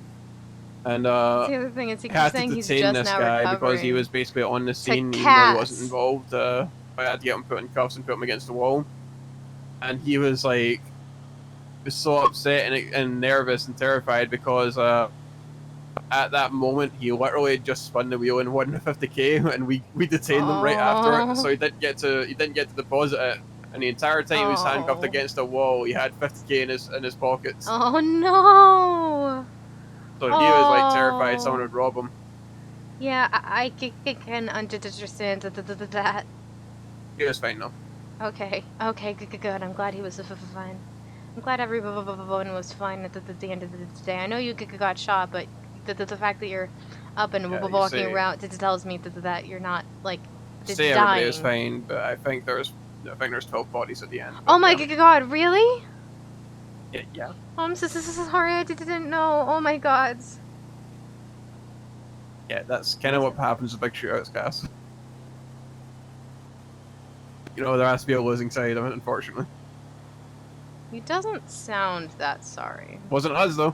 And the other thing is he keeps saying he's just this now guy recovering. because he was basically on the scene, even though Cass. he wasn't involved. I had to get him put in cuffs and put him against the wall. And he was like, was so upset and nervous and terrified because at that moment he literally just spun the wheel and won the $50,000, and we detained him right after it. So he didn't get to deposit it. And the entire time he was handcuffed against a wall, he had $50,000 in his pockets. Oh no! So he was like terrified someone would rob him. Yeah, I can understand that. He was fine though. Okay, good. I'm glad he was fine. I'm glad everyone was fine at the end of the day. I know you got shot, but the fact that you're up and walking around tells me that you're not like Say dying. everybody was fine, but I think there's 12 bodies at the end. Oh my god, really? Yeah. Oh, I'm so sorry, I didn't know. Oh my god. Yeah, that's kind of what happens with big shootouts, Cass. You know, there has to be a losing side of it, unfortunately. He doesn't sound that sorry. Wasn't us, though.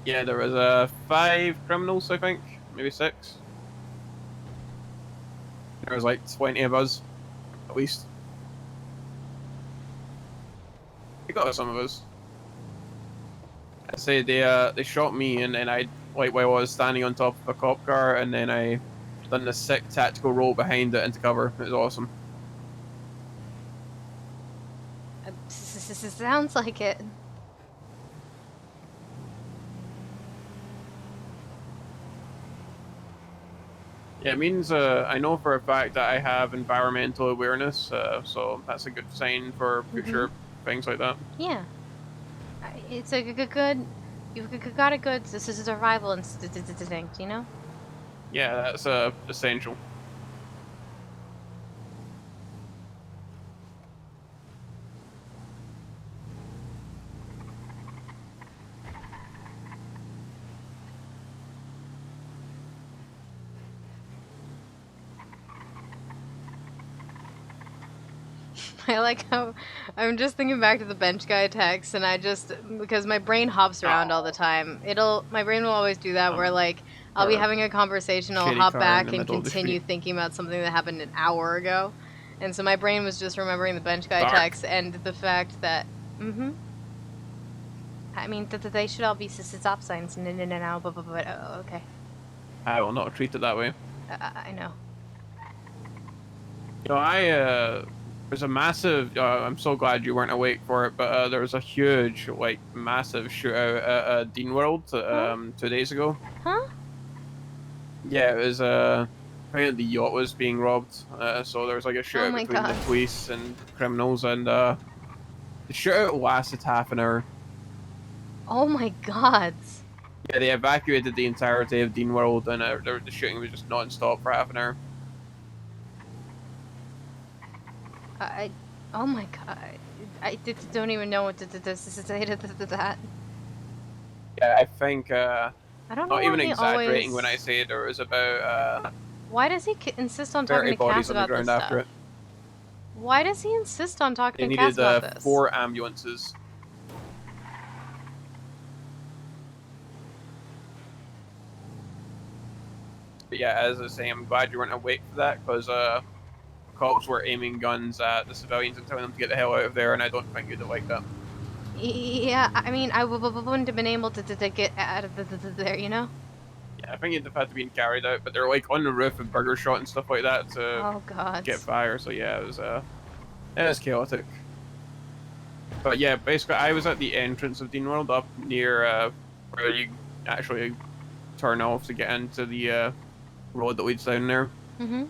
Yeah, there was 5 criminals, I think. Maybe 6. There was like 20 of us, at least. They got some of us. I say they shot me, and then I, like, while I was standing on top of a cop car, and then I done the sick tactical roll behind it into cover. It was awesome. Sounds like it. Yeah, it means I know for a fact that I have environmental awareness, so that's a good sign for future things like that. Yeah. It's a good You've got a good survival instinct, you know? Yeah, that's essential. I like how I'm just thinking back to the bench guy text, and I just because my brain hops around all the time. My brain will always do that where like I'll be Or having a conversation, I'll shitty hop car in back the and middle of the continue street. thinking about something that happened an hour ago, and so my brain was just remembering the bench guy Dark. text and the fact that I mean that they should all be stop signs. No, but oh, okay. I will not treat it that way. I know. You know, there's a massive. I'm so glad you weren't awake for it, but there was a huge, like, massive shootout at Dean World 2 days ago. Huh? Yeah, it was. Apparently the yacht was being robbed. So there was like a shootout my between God. the police and criminals, and the shootout lasted half an hour. Oh my God. Yeah, they evacuated the entirety of Dean World, and the shooting was just non-stop for half an hour. Oh my God. I don't even know what to say to that. Yeah, I think. I don't know Not why even he exaggerating always... when I say there was about Why does he insist on 30 talking to Cass bodies on the about this ground after stuff? it. Why does he insist on They talking to Cass needed about this? 4 ambulances. But yeah, as I say, I'm glad you weren't awake for that, because cops were aiming guns at the civilians and telling them to get the hell out of there, and I don't think you'd have liked that. Yeah, I mean, I wouldn't have been able to get out of there, you know? Yeah, I think you'd have had to be carried out, but they're like on the roof of Burger Shot and stuff like that to Oh God. get fire. So yeah, it was chaotic. But yeah, basically, I was at the entrance of Dean World, up near where you actually turn off to get into the road that leads down there. Mm-hmm.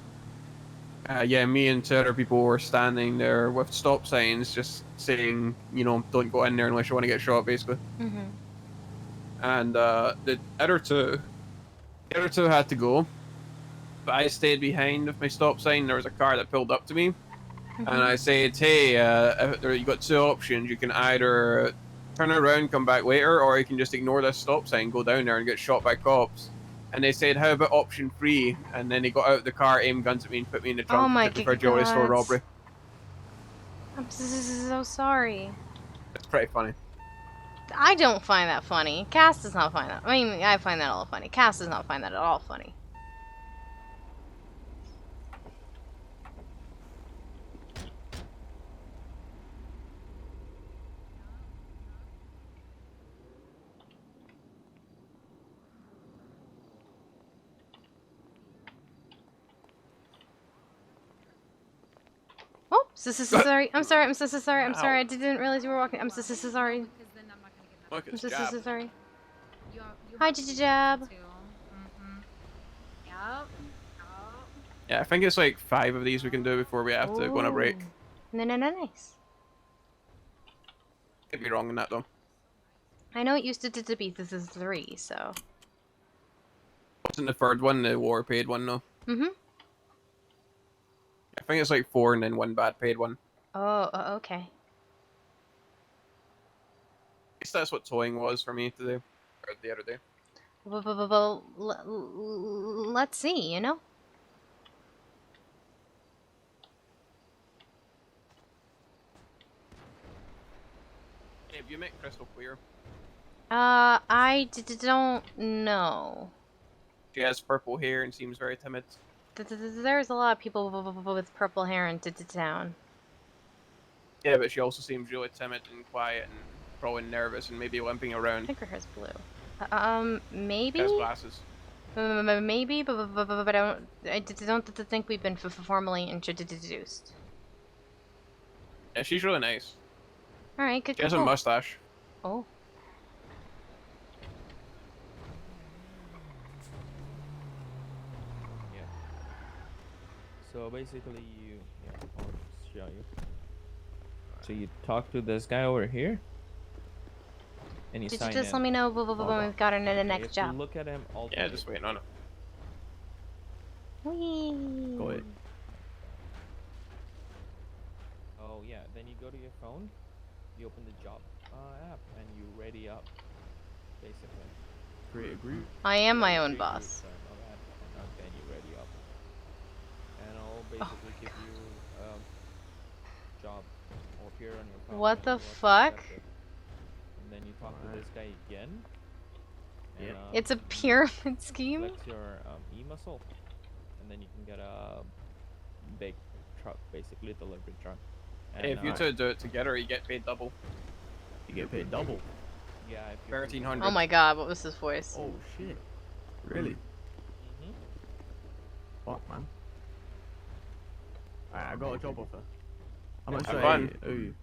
Yeah, me and 2 other people were standing there with stop signs, just saying, you know, don't go in there unless you want to get shot, basically. Mm-hmm. And the other two had to go, but I stayed behind with my stop sign. There was a car that pulled up to me, and I said, "Hey, you got 2 options. You can either turn around, come back later, or you can just ignore this stop sign, go down there, and get shot by cops." And they said, "How about option 3?" And then they got out of the car, aimed guns at me, and put me in the trunk. Oh my took me for a jewelry store God. robbery. I'm so sorry. It's pretty funny. I don't find that funny. Cass does not find that. I mean, I find that all funny. Cass does not find that at all funny. Oh, sorry. I'm sorry. I'm so sorry. I'm sorry. I didn't realize you were walking. I'm so sorry. Look, I'm it's so Jab. sorry. You Hi, Jab. Yup. Yeah, I think it's like 5 of these we can do before we have to go on a break. No, nice. Could be wrong in that though. I know it used to be this is 3, so. Wasn't the 3rd one the war paid one though? Mm-hmm. I think it's like 4 and then 1 bad paid one. Oh, okay. At least that's what towing was for me today, or the other day. Well, let's see, you know? Hey, have you met Crystal Clear? I don't know. She has purple hair and seems very timid. There's a lot of people with purple hair in town. Yeah, but she also seems really timid and quiet and probably nervous and maybe limping I around. think her hair's blue. Maybe? She has glasses. Maybe, but I don't think we've been formally introduced. Yeah, she's really nice. Alright, good. She has a mustache. Oh. Yeah. So basically, I'll show you. So you talk to this guy over here. and you Just sign let in. me know when we've got her in the Okay, next if you job. look at him, Yeah, just waiting on it. Whee! Go ahead. Oh yeah, then you go to your phone, you open the job app, and you ready up, basically. Create a group. I am my own Create boss. group, sorry, my bad. And then you ready up, and I'll basically give you job will appear on your phone. What the and you have to fuck? accept it. And then you talk to this guy again. And, It's a pyramid scheme? flex your e-muscle, and then you can get a big truck, basically a delivery truck. And, Hey, if you two do it together, you get paid double. You get paid double. Yeah, if you 1300. Oh my god, what was his voice? Oh shit. Really? Mhm. Fuck, man. Alright, I got a job offer. How Yeah, much have do I fun. owe you?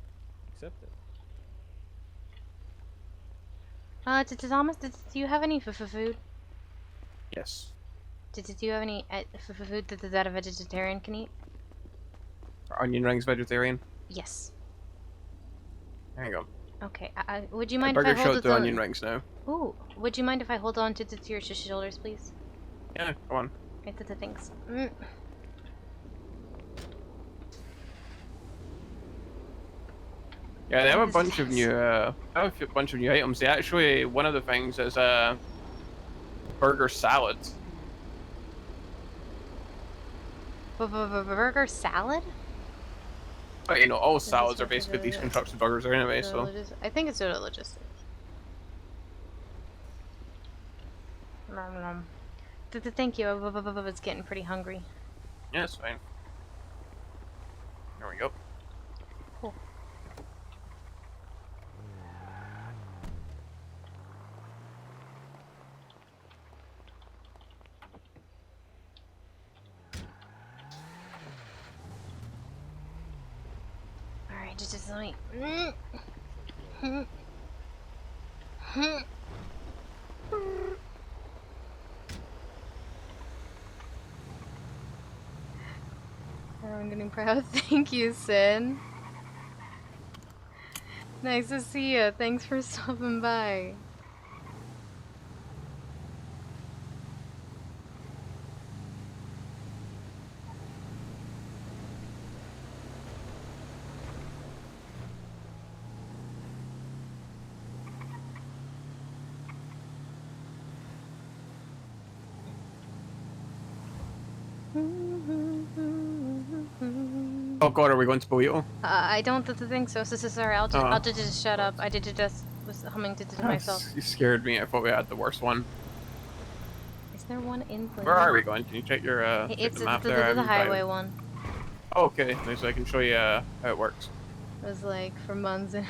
Accept it. Thomas, do you have any food? Yes. Do you have any food that a vegetarian can eat? Onion rings vegetarian. Yes. There you go. Okay. Would you A mind if I burger hold shot it to on? onion rings now. Ooh. Would you mind if I hold on to your shoulders, please? Yeah, come on. Right, thanks. Yeah, they have a bunch of new, items. They actually, one of the things is burger salad. Burger salad? But you know, all salads are basically these construction burgers anyway. So I think it's Dodo Logistics. Thank you. I was getting pretty hungry. yeah, it's fine. There we go. Cool. Alright, just let me. I'm getting proud. Thank you, Sin. Nice to see you. Thanks for stopping by. Oh god, are we going to Burrito? I don't think so. Sorry, I'll Oh. just shut up. I just was humming to myself. You scared me. I thought we had the worst one. Is there one in place? Where are we going? Can you check your check It's the map there? I'm the highway driving. one. Oh, okay, nice. I can show you how it works. It was like for months and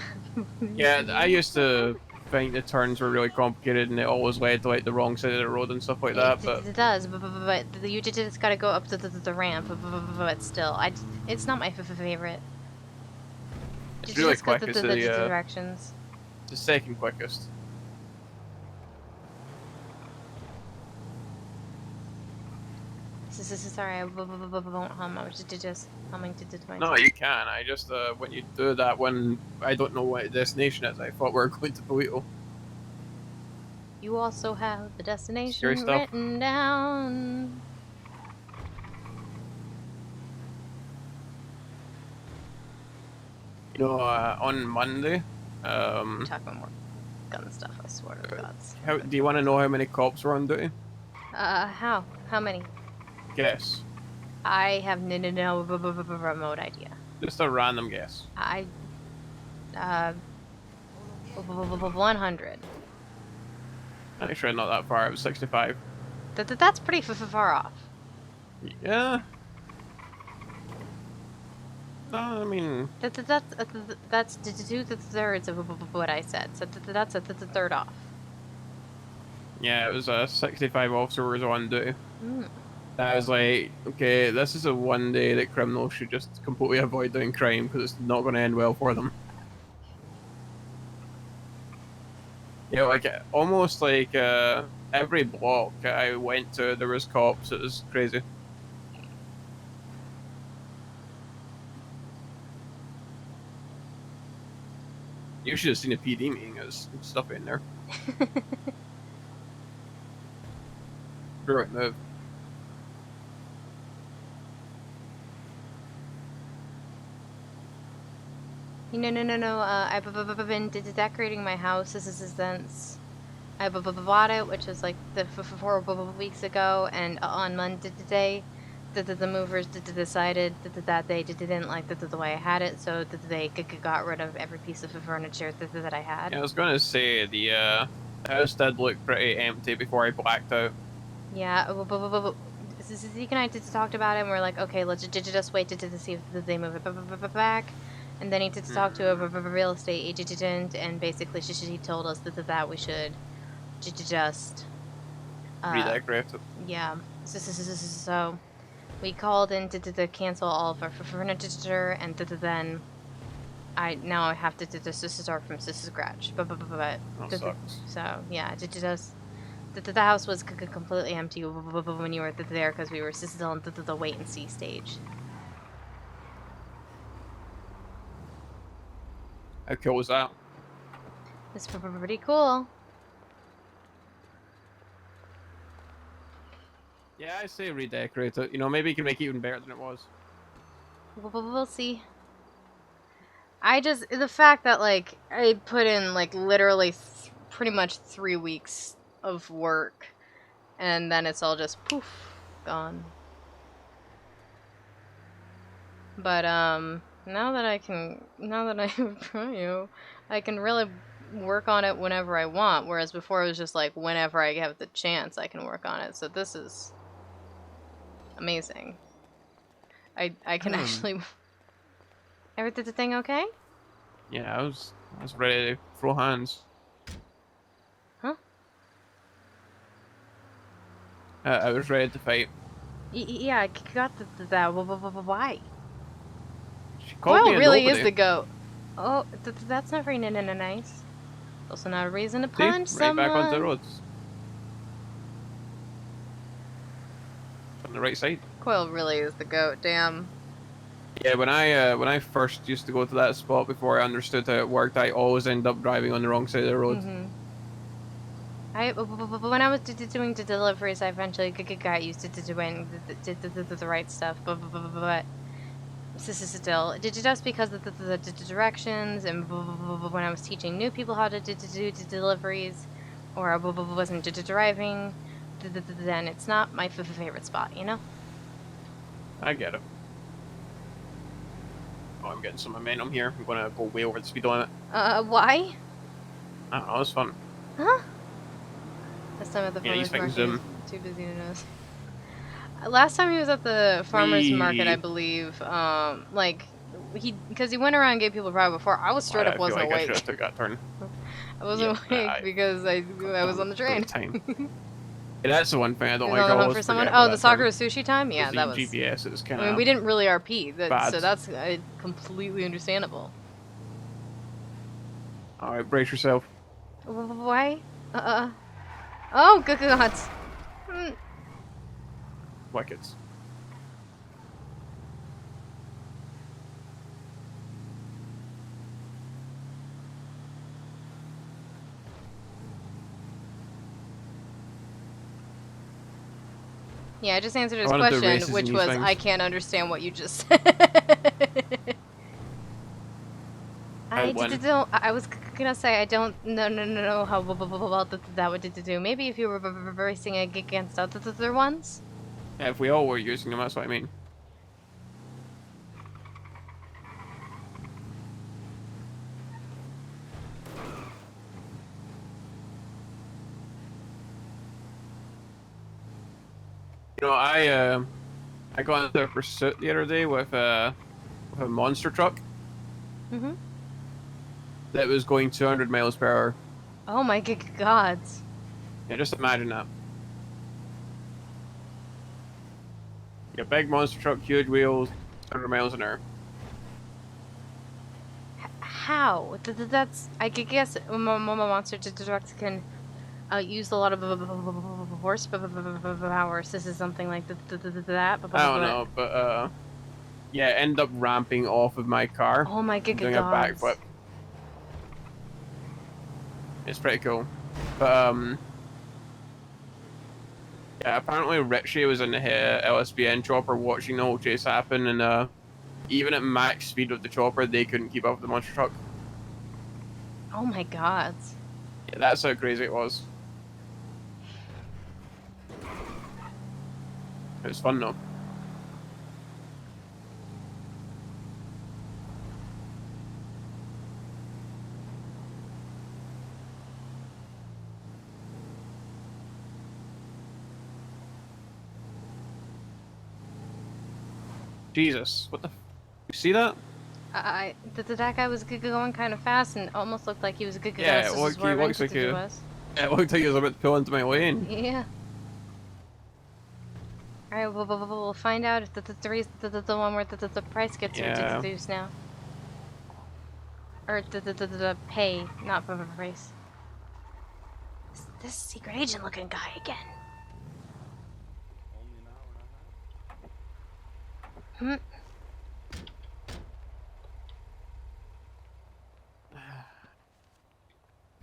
Yeah, I used to think the turns were really complicated and it always led to like the wrong side of the road and stuff like that. But It does, but you just gotta go up to the ramp. But still, it's not my favorite. it's Just really go quick. to It's the the directions. the second quickest. Sorry, I won't hum. I was just humming to myself. No, you can. I just when you do that when I don't know what destination is, I thought we were going to Burrito. You also have the destination Scary stuff. written down. You know, on Monday. Talk about more gun stuff. I swear to God. How do you want to know how many cops were on duty? How many? Guess. I have no remote idea. Just a random guess. 100. Actually, not that far. It was 65. That's pretty far off. Yeah. No, I mean. That's 2/3 of what I said. So that's a third off. Yeah, it was 65 officers on duty. Mm. I was like, okay, this is a one day that criminals should just completely avoid doing crime because it's not going to end well for them. You know, like almost like every block I went to, there was cops. It was crazy. You should have seen a PD meeting. There's stuff in there. Right move. No. I've been decorating my house. This is since I bought it, which was like 4 weeks ago, and on Monday today, the movers decided that they didn't like the way I had it, so they got rid of every piece of furniture that I had. Yeah, I was gonna say the house did look pretty empty before I blacked out. Yeah, Zeke and I talked about it, and we're like, okay, let's just wait to see if they move it back. And then he did talk to a real estate agent, and basically she told us that we should just redecorate it. Yeah. So we called in to cancel all of our furniture, and then now I have to start from scratch. But so yeah, the house was completely empty when you were there because we were still in the wait and see stage. How cool was that? It's pretty cool. Yeah, I say redecorate it. You know, maybe you can make it even better than it was. We'll see. The fact that, like, I put in, like, literally pretty much 3 weeks of work, and then it's all just poof, gone. But, now that I can really work on it whenever I want, whereas before it was just like, whenever I have the chance, I can work on it. So this is amazing. I can actually... Everything okay? Yeah, I was ready to throw hands. Huh? I was ready to fight. Yeah, I got that. Why? She called me really nobody. is the goat. Oh, that's not very nice. Also not a reason to punch See? someone. Right back onto the roads. On the right side. Coil really is the goat. Damn. Yeah, when I first used to go to that spot before I understood how it worked, I always end up driving on the wrong side of the road. When I was doing the deliveries, I eventually got used to doing the right stuff. But still, just because of the directions, and when I was teaching new people how to do deliveries, or I wasn't driving, then it's not my favorite spot, you know? I get it. Oh, I'm getting some momentum here. I'm gonna go way over the speed limit. Why? I don't know, it's fun. Huh? This time at the farmer's market, he's too busy to notice. Last time he was at the farmer's market, I believe, because he went around and gave people a ride before. I was straight up wasn't awake. I should have took that turn. I wasn't awake because I was on the train. Yeah, that's the one thing I don't like. On for someone. Oh, the Sakura sushi time. Yeah, that was. GPS is kind of. I mean, we didn't really RP, so that's completely understandable. All right, brace yourself. Why? Oh, good God. Wickets. Yeah, I just answered his question, which was, I can't understand what you just said. I was gonna say, I don't know how well that would do. Maybe if you were racing against other ones? Yeah, if we all were using them, that's what I mean. You know, I got into a pursuit the other day with a monster truck. Mm-hmm. That was going 200 miles per hour. Oh my God. Yeah, just imagine that. Yeah, big monster truck, huge wheels, 100 miles an hour. How? That's, I guess, monster trucks can use a lot of horsepower. This is something like that. I don't know, but yeah, end up ramping off of my car. Oh my God. Doing a backflip. It's pretty cool. But yeah, apparently Richie was in the LSBN chopper watching the whole chase happen, and even at max speed of the chopper, they couldn't keep up with the monster truck. Oh my god. Yeah, that's how crazy it was. It was fun though. Jesus, what the? You see that? That guy was going kind of fast and almost looked like he was good. Yeah, it looks like it looked like he was about to pull into my lane. Yeah. All right, we'll find out if the one where the price gets reduced now, or the pay, not the price. This secret agent looking guy again. Hmm.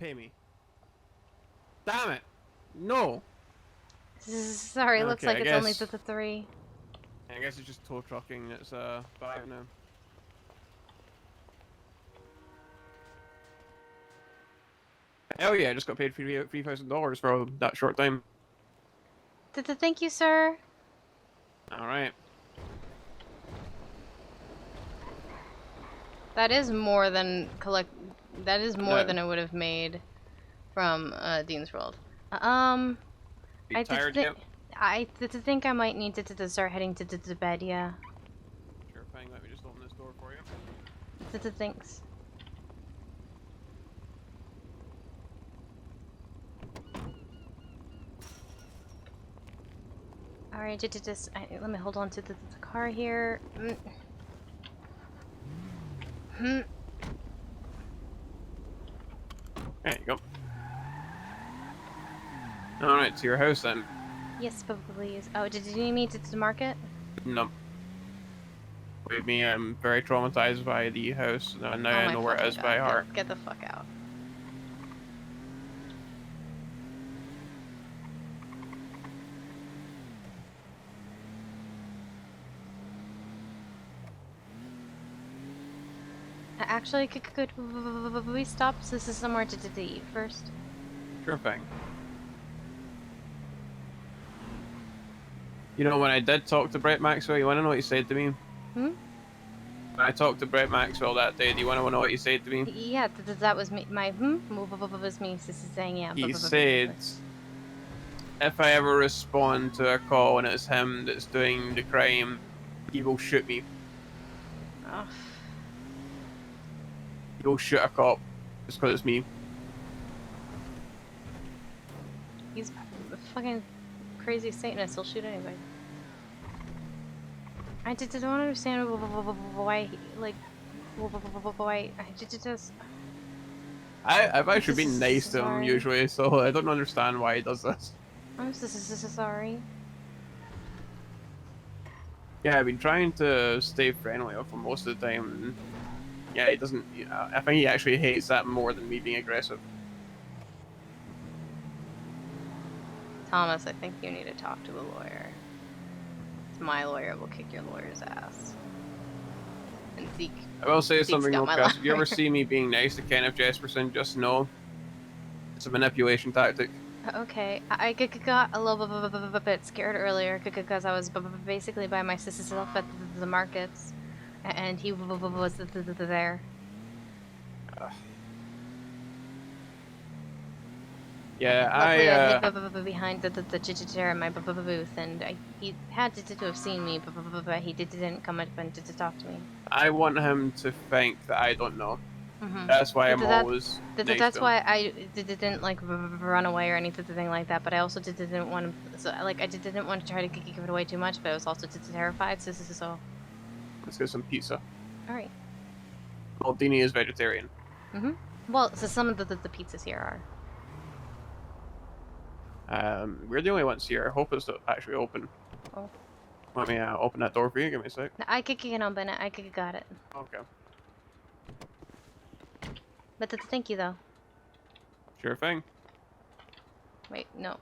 Pay me. Damn it! No. Sorry, looks Okay, like it's only the 3. I guess it's just tow trucking. It's 5 now. Hell yeah! I just got paid $3,000 for that short time. Thank you, sir. All right. That is more than That is more than I would have made from Dean's World. You tired yet? I think I might need to start heading to bed. Yeah. Sure thing. Let me just open this door for you. Thanks. All right, let me hold on to the car here. There you go. Alright, to your house then. Yes, please. Oh, did you need me to mark it? No. Believe me, I'm very traumatized by the house. Now I know where it is by heart. Get the fuck out. Actually, could we stop? This is somewhere to eat first. Sure thing. You know, when I did talk to Brett Maxwell, you want to know what he said to me? Hmm? When I talked to Brett Maxwell that day, do you want to know what he said to me? Yeah, that was me. My was me. This is saying yeah. He said, if I ever respond to a call and it's him that's doing the crime, he will shoot me. Oh. He'll shoot a cop just because it's me. He's a fucking crazy Satanist. He'll shoot anybody. I don't understand why, why I just. I've actually been nice to him usually, so I don't understand why he does this. I'm so sorry. Yeah, I've been trying to stay friendly for most of the time. And yeah, he doesn't. I think he actually hates that more than me being aggressive. Thomas, I think you need to talk to a lawyer. My lawyer will kick your lawyer's ass. And Zeke. I will say something real got fast. If you ever see me being nice to Kenneth Jesperson, just know it's a manipulation tactic. Okay, I got a little bit scared earlier because I was basically by myself at the markets, and he was there. Yeah, I hid behind the chair in my booth, and he had to have seen me, but he didn't come up and to talk to me. I want him to think that I don't know. That's why I'm always nice That's to why him. I didn't like run away or anything like that. But I also didn't want to. So I didn't want to try to give it away too much. But I was also terrified. So. Let's get some pizza. All right. Maldini is vegetarian. Well, so some of the pizzas here are. We're the only ones here. I hope it's actually open. Oh. Let me open that door for you. Give me a sec. I can open it. I got it. Okay. But thank you though. Sure thing. Wait, no.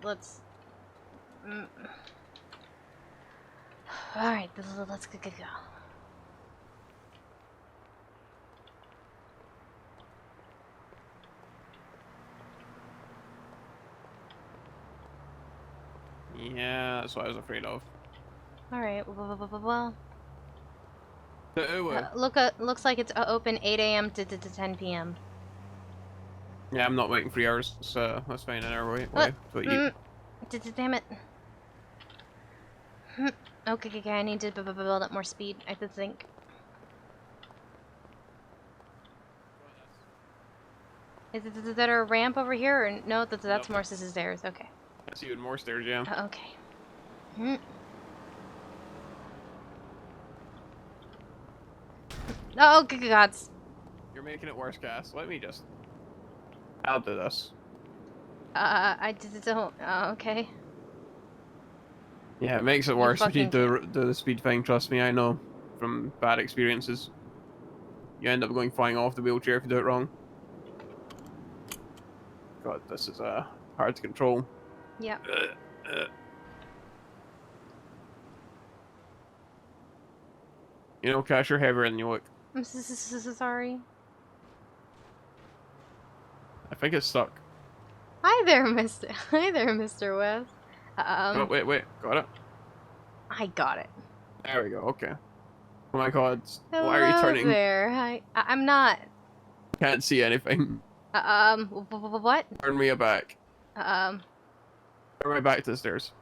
Let's. All right, let's go. Yeah, that's what I was afraid of. All right. Well. The Looks like it's open 8 a.m. to 10 p.m. Yeah, I'm not waiting 3 hours, so that's fine. An hour wait. Damn it. Okay, I need to build up more speed, I think. Is there a ramp over here? Or no, that's more stairs. Okay. That's even more stairs, yeah. Okay. Oh, good gods. You're making it worse, Cass. Let me just... I'll do this. I don't... okay. Yeah, it makes it worse if you fucking do the speed thing, trust me, I know. From bad experiences. You end up going flying off the wheelchair if you do it wrong. God, this is hard to control. Yeah. You know, Cash, you're heavier than you look. I'm sorry. I think it's stuck. Hi there, Mr. West. Oh, wait. Got it? I got it. There we go, okay. Oh my god. Hello Why are you turning? there. I'm not. Can't see anything. What? Turn me back. Um. Turn me back to the stairs.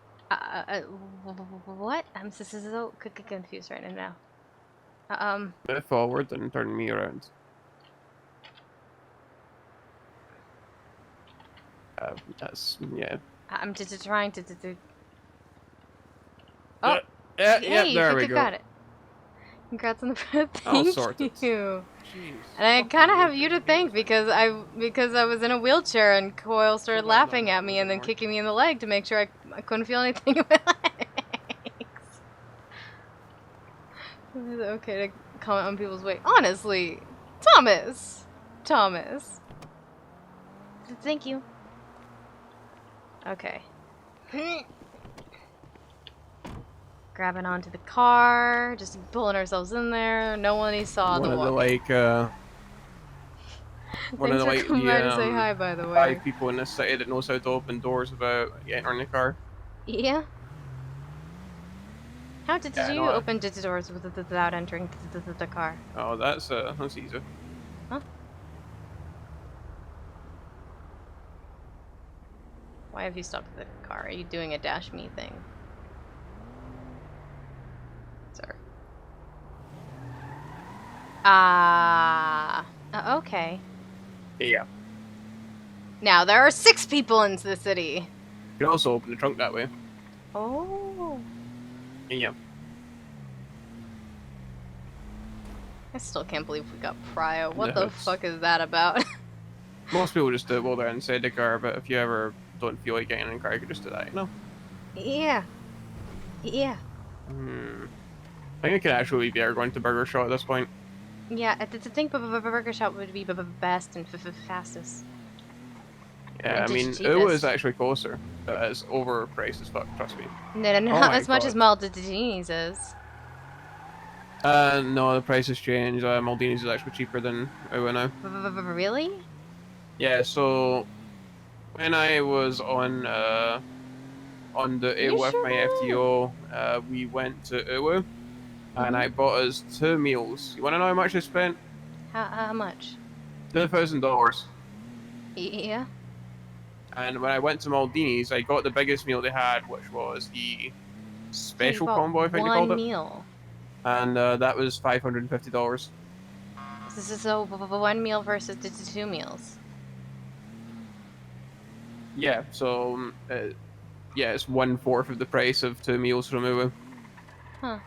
What? I'm so confused right now. Move forward and turn me around. That's, yeah. I'm just trying to Oh, yeah, hey, there we go. Got it. Congrats on the birthday. All Thank sorted. you. Jeez. And I kind of have you to thank because I was in a wheelchair and Coyle started laughing at me and then kicking me in the leg to make sure I couldn't feel anything in my legs. Is it okay to comment on people's weight? Honestly, Thomas. Thank you. Okay. Grabbing onto the car, just pulling ourselves in there. No one saw One the of walk. the like one of the Thanks like for coming by to say the hi, by the way. 5 people in this city that knows how to open doors without entering the car. Yeah. How did Yeah, you no, open the doors without entering the car? Oh, that's easy. Huh? Why have you stopped the car? Are you doing a dash me thing? Sir. Okay. Yeah. Now there are 6 people in the city. You can also open the trunk that way. Oh. Yeah. I still can't believe we got prio. What No, the it's- fuck is that about? Most people just do it while they're inside the car, but if you ever don't feel like getting in the car, you can just do that, you know? Yeah. I think it could actually be better going to Burger Shot at this point. Yeah, I think Burger Shop would be best and fastest. Yeah, I mean, it was actually closer, but it's overpriced as fuck, trust me. No, not as much as Maldini's is. No, the price has changed. Maldini's is actually cheaper than Uwe now. Really? Yeah, so when I was on the with my FTO, we went to Uwe, and I bought us 2 meals. You want to know how much I spent? How much? $2,000. Yeah. And when I went to Maldini's, I got the biggest meal they had, which was the special bought combo, I think they called it. one meal. And that was $550. So 1 meal versus the 2 meals. Yeah, so yeah, it's 1/4 of the price of 2 meals from Uwe. Huh.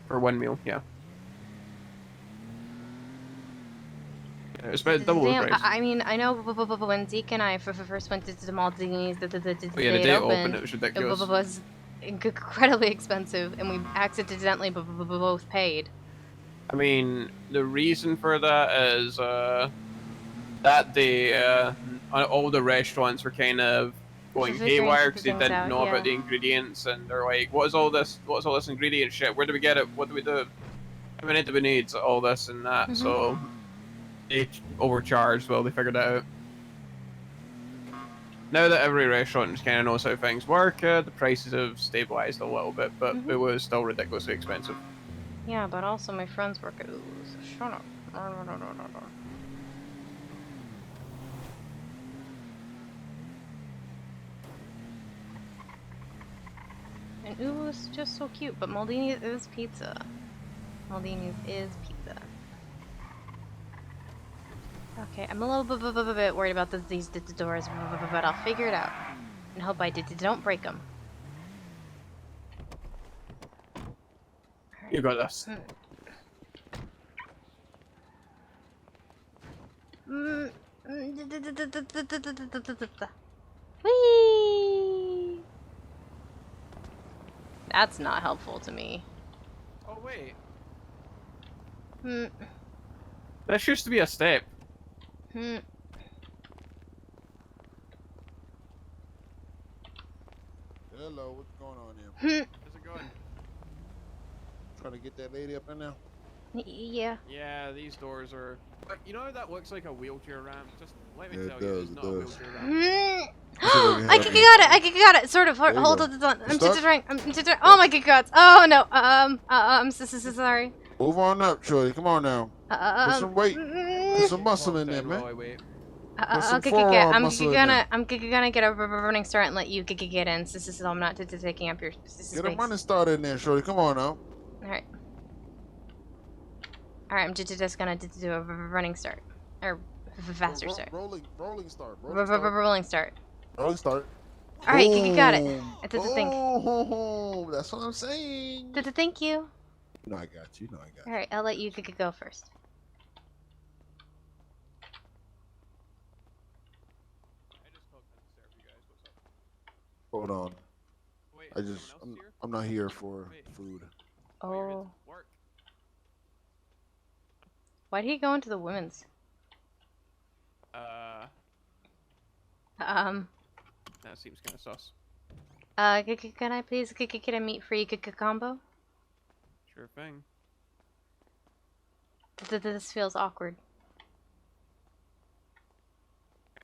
For 1 meal, yeah. It's about double the Damn, price. I mean, I know when Zeke and I first went to the Maldini's, the Oh, yeah, the day day it it opened, opened, it was ridiculous. It was incredibly expensive, and we accidentally both paid. I mean, the reason for that is that day, all the restaurants were kind of going Figuring haywire because they things didn't out, know yeah. about the ingredients, and they're like, "What's all this? What's all this ingredient shit? Where do we get it? What do we do? How many do we need? All this and that." So they overcharged. Well, they figured it out. Now that every restaurant just kind of knows how things work, the prices have stabilized a little bit, but it was still ridiculously expensive. Yeah, but also my friends work at Ooh, so shut up. And Ooh is just so cute, but Maldini's is pizza. Maldini's is pizza. Okay, I'm a little bit worried about these doors, but I'll figure it out. And hope I don't break them. You got this. Whee! That's not helpful to me. Oh wait. Hmm. That used to be a step. Hmm. Hello, what's going on here? How's it going? Trying to get that lady up in there? Yeah. Yeah, these doors are. But you know that looks like a wheelchair ramp? Just let me Yeah, it tell you, does, it's it not a does. wheelchair ramp. I got it. Sort of. There you Hold go. on. You I'm stuck? trying. Oh my god. Oh no. I'm so sorry. Move on up, shorty. Come on now. Put some weight. Put some muscle in there, man. Put some forearm I'm muscle in there. gonna get a running start and let you get in. So I'm not taking up your space. Get a running start in there, shorty. Come on now. Alright. Alright, I'm just gonna do a running start. Or faster start. Rolling start. Rolling start. Rolling start. Alright, you got it. Boom. Thank. Oh, that's what I'm saying. Thank you. No, I got you. Alright, I'll let you go first. Hold on. I'm not here for food. Oh. Why'd he go into the women's? That seems kind of sus. Can I please get a meat-free combo? Sure thing. This feels awkward.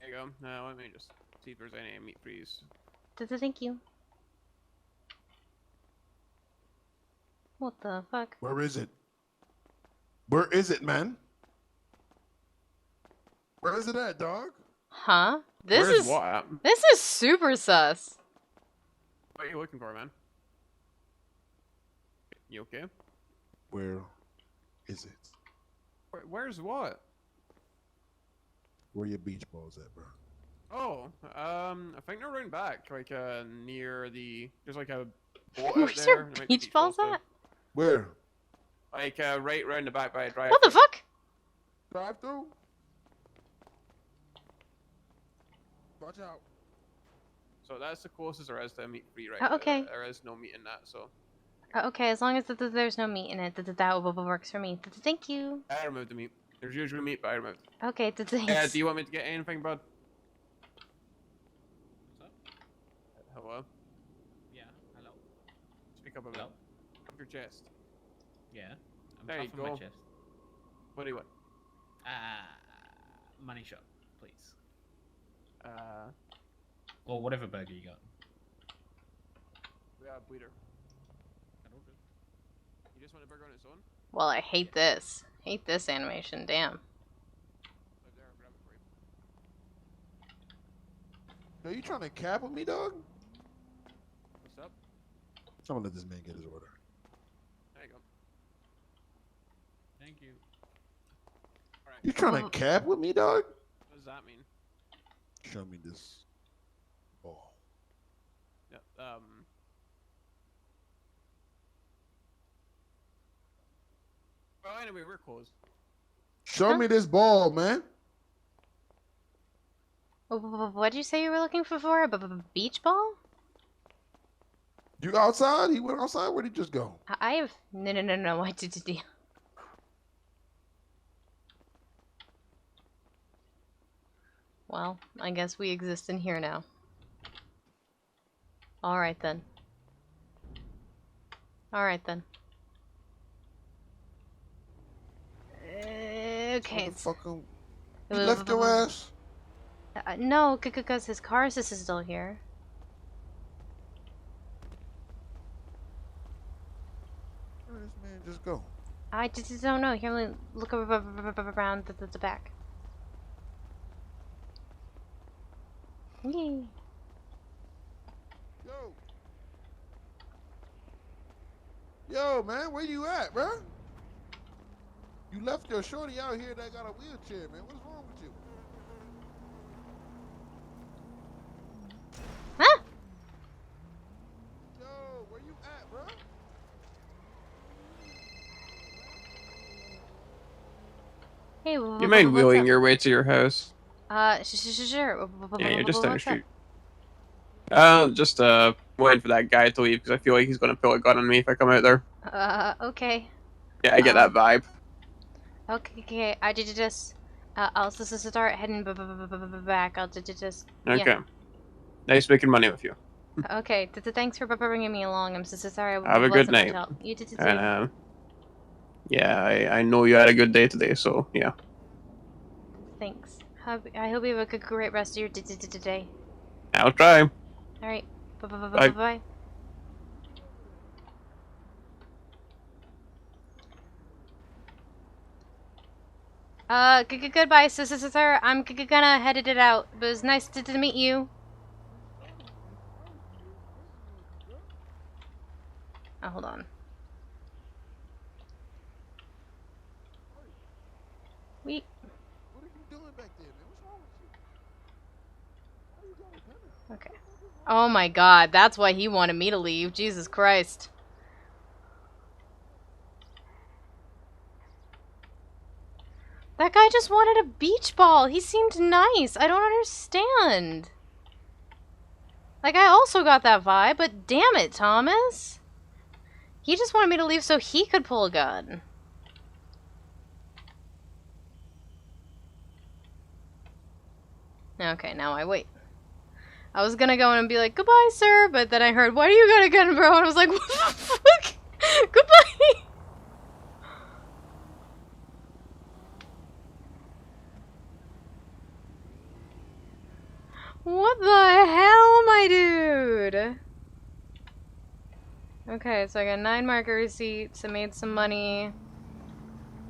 There you go. Now let me just see if there's any meat freeze. Thank you. What the fuck? Where is it? Where is it, man? Where is it at, dog? Huh? Where's what? This is super sus. What are you looking for, man? You okay? Where is it? Where's what? Where your beach balls at, bro? Oh, I think they're around back, like near the. There's like a boat out Where's there. your There might be beach balls at? Where? Like right around the back by a drive. What the fuck? Drive through? Watch out. So that's the closest there is to meat free right Oh, okay. There is no meat in that, so. Okay, as long as there's no meat in it, that works for me. Thank you. I removed the meat. There's usually meat, but I removed. Okay, thanks. Do you want me to get anything, bud? Hello? Yeah, hello. Speak up a bit. Hello? Up your chest. Yeah, I'm There you puffing my go. chest. What do you want? Money shot, please. Uh, Or whatever burger you got. we have bleeder. You just want a burger on its own? Well, I hate this. Hate this animation, damn. Are you trying to cap with me, dog? What's up? Someone let this man get his order. There you go. Thank you. Alright. You trying to cap with me, dog? What does that mean? Show me this ball. Yeah, well, anyway, we're closed. Show me this ball, man. What'd you say you were looking for? A beach ball? You outside? He went outside? Where'd he just go? I have no. What did you do? Well, I guess we exist in here now. Alright then. Alright then. Okay. Motherfucker. You left your ass? No, because his car assist is still here. Where did this man just go? I just don't know. Here, let me look around the back. Yay. Yo, man, where you at, bro? You left your shorty out here that got a wheelchair, man. What's wrong with you? Huh? Yo, where you at, bro? Hey, You mind wheeling your way to your house? Sure. Yeah, you're just down the What's up? street. Just waiting for that guy to leave because I feel like he's gonna pull a gun on me if I come out there. Okay. Yeah, I get that vibe. Okay. I did just. I'll just start heading back. I'll just. Okay. Yeah. Nice making money with you. Okay. Thanks for bringing me along. I'm so sorry. Have a good wasn't much night. help. You did too. And yeah, I know you had a good day today, so yeah. Thanks. I hope you have a great rest of your day. I'll try. All right. Bye. Goodbye, sir. I'm gonna headed it out. But it was nice to meet you. Oh, hold on. What are you doing back there, man? What's wrong with you? Okay. Oh my god, that's why he wanted me to leave. Jesus Christ. That guy just wanted a beach ball. He seemed nice. I don't understand. Like, I also got that vibe, but damn it, Thomas. He just wanted me to leave so he could pull a gun. Okay, now I wait. I was gonna go in and be like, goodbye, sir, but then I heard, why do you got a gun, bro? And I was like, what the fuck? Goodbye! What the hell, my dude? Okay, so I got 9 market receipts. I made some money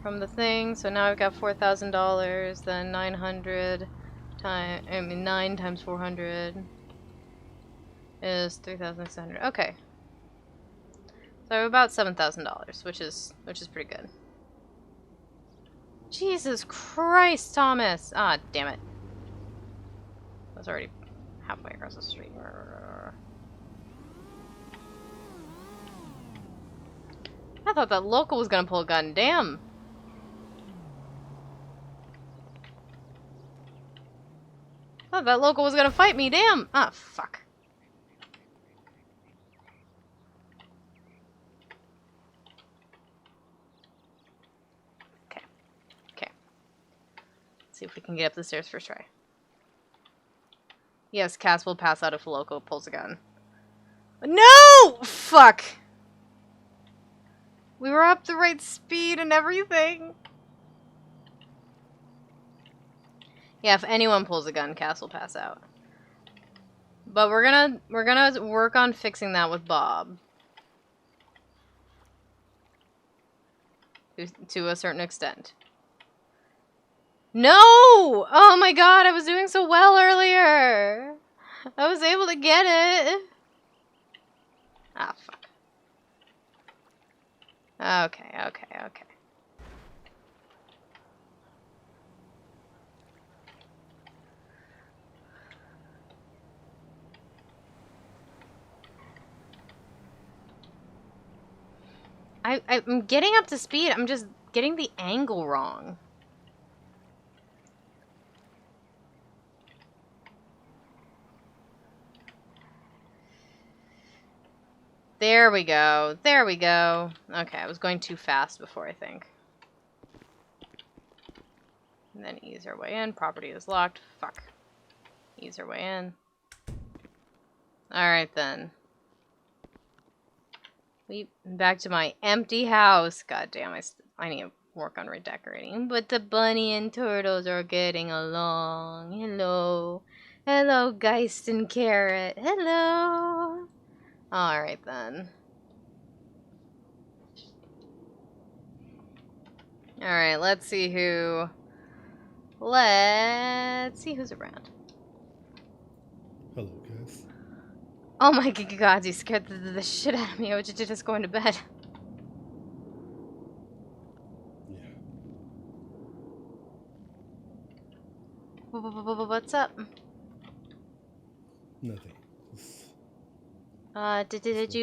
from the thing, so now I've got $4,000. Then 900 times, 9 times 400 is 3,600. Okay, so I have about $7,000, which is pretty good. Jesus Christ, Thomas! Ah, damn it. I was already halfway across the street. I thought that local was gonna pull a gun. Damn. I thought that local was gonna fight me. Damn. Ah, fuck. Okay. Let's see if we can get up the stairs first try. Yes, Cass will pass out if a local pulls a gun. No! Fuck! We were up the right speed and everything. Yeah, if anyone pulls a gun, Cass will pass out. But we're gonna work on fixing that with Bob. To a certain extent. No! Oh my god, I was doing so well earlier. I was able to get it. Ah, fuck. Okay. I'm getting up to speed. I'm just getting the angle wrong. There we go. Okay, I was going too fast before, I think. And then ease our way in. Property is locked. Fuck. Ease her way in. Alright then. Back to my empty house. God damn, I need to work on redecorating. But the bunny and turtles are getting along. Hello. Hello, Geist and Carrot. Hello. Alright then. Alright, let's see who's around. Hello, guys. Oh my god, you scared the shit out of me. I was just going to bed. What's up? Nothing. Did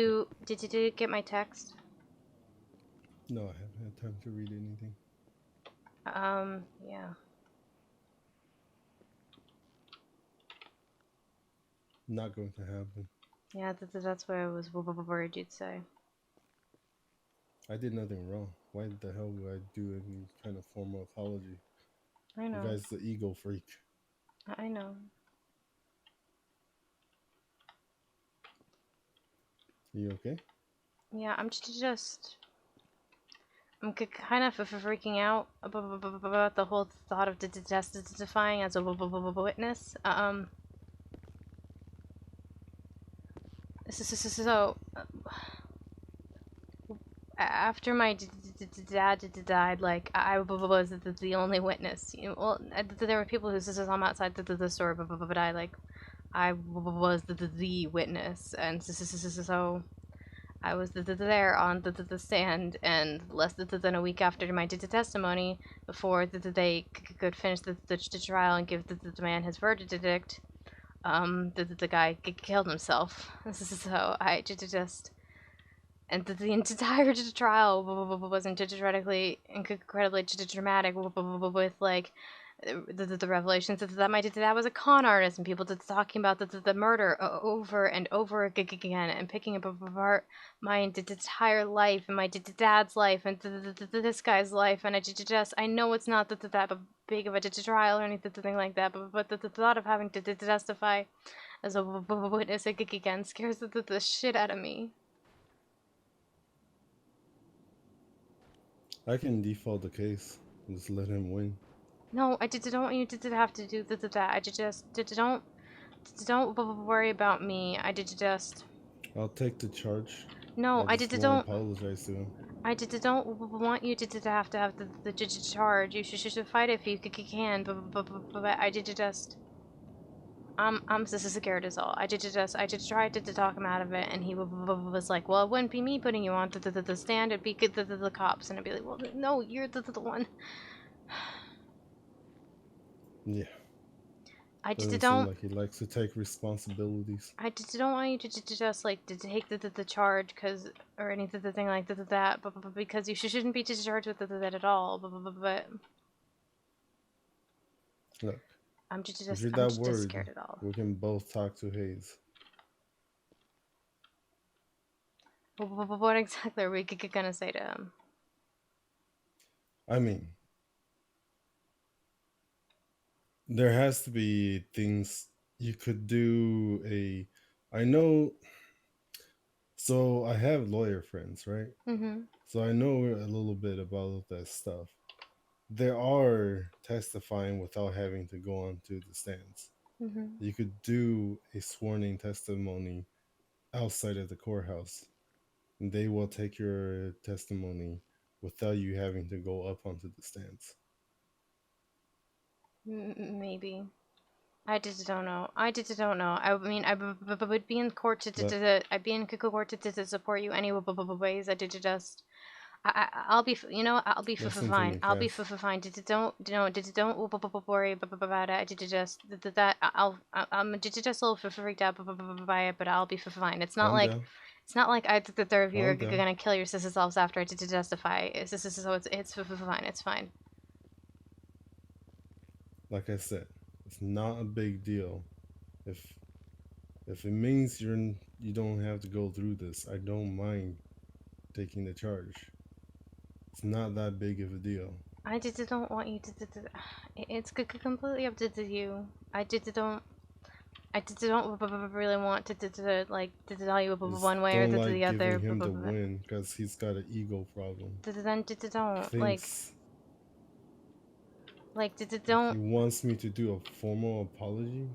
you get my text? No, I haven't had time to read anything. Yeah. Not going to happen. Yeah, that's what I was worried you'd say. I did nothing wrong. Why the hell would I do any kind of formal apology? I know. You guys the ego freak. I know. You okay? Yeah, I'm kind of freaking out about the whole thought of testifying as a witness. So after my dad died, like I was the only witness. You know, well, there were people who said I'm outside the store, but I was the witness, and so I was there on the stand, and less than a week after my testimony, before they could finish the trial and give the man his verdict, the guy killed himself. So I just. And the entire trial was incredibly dramatic with like the revelations that my dad was a con artist and people talking about the murder over and over again and picking apart my entire life and my dad's life and this guy's life, and I know it's not that big of a trial or anything like that, but the thought of having to testify as a witness again scares the shit out of me. I can default the case. Just let him win. No, I don't want you to have to do that. I just don't worry about me. I'll take the charge. No, I just don't apologize to him. I don't want you to have the charge. You should fight it if you can. But I'm so scared as all. I tried to talk him out of it, and he was like, "Well, it wouldn't be me putting you on the stand. It'd be the cops." And I'd be like, "Well, no, you're the one." Yeah. I Doesn't don't seem like he likes to take responsibilities. I don't want you to just like to take the charge or anything like that, but because you shouldn't be discharged with that at all. But Look, I'm if you're that just worried, scared at all. we can both talk to Hayes. What exactly are we gonna say to him? I mean, there has to be things you could do. I know. So I have lawyer friends, right? Mm-hmm. So I know a little bit about that stuff. There are testifying without having to go onto the stands. Mm-hmm. You could do a sworn-in testimony outside of the courthouse. And they will take your testimony without you having to go up onto the stands. Maybe. I just don't know. I mean, I would be in court I'd be in court to support you any ways. I'll be, I'll be fine. I'll be fine. Don't worry about it. I'm just a little freaked out by it, but I'll be fine. It's not like the third of you are gonna kill your sisters after I testify. It's fine. It's fine. Like I said, it's not a big deal. If it means you don't have to go through this, I don't mind taking the charge. It's not that big of a deal. I just don't want you to. It's completely up to you. I just don't. don't really want to like to tell you Just one way or don't like the other. giving him the win because he's got an ego problem. Then don't like Thinks he don't. wants me to do a formal apology?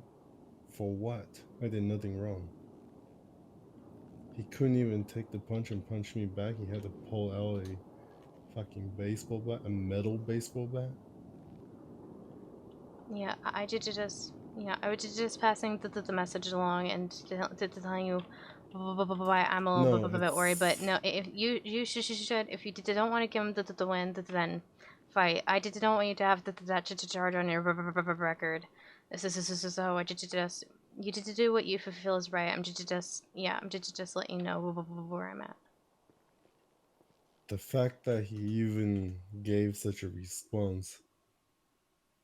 For what? I did nothing wrong. He couldn't even take the punch and punch me back. He had to pull out a fucking baseball bat, a metal baseball bat. Yeah, I was just passing the message along and to telling you why I'm a little bit worried. But no, if you should if you don't want to give him the win, then fight. I don't want you to have that charge on your record. So I just you did do what you feel is right. I'm just letting you know where I'm at. The fact that he even gave such a response.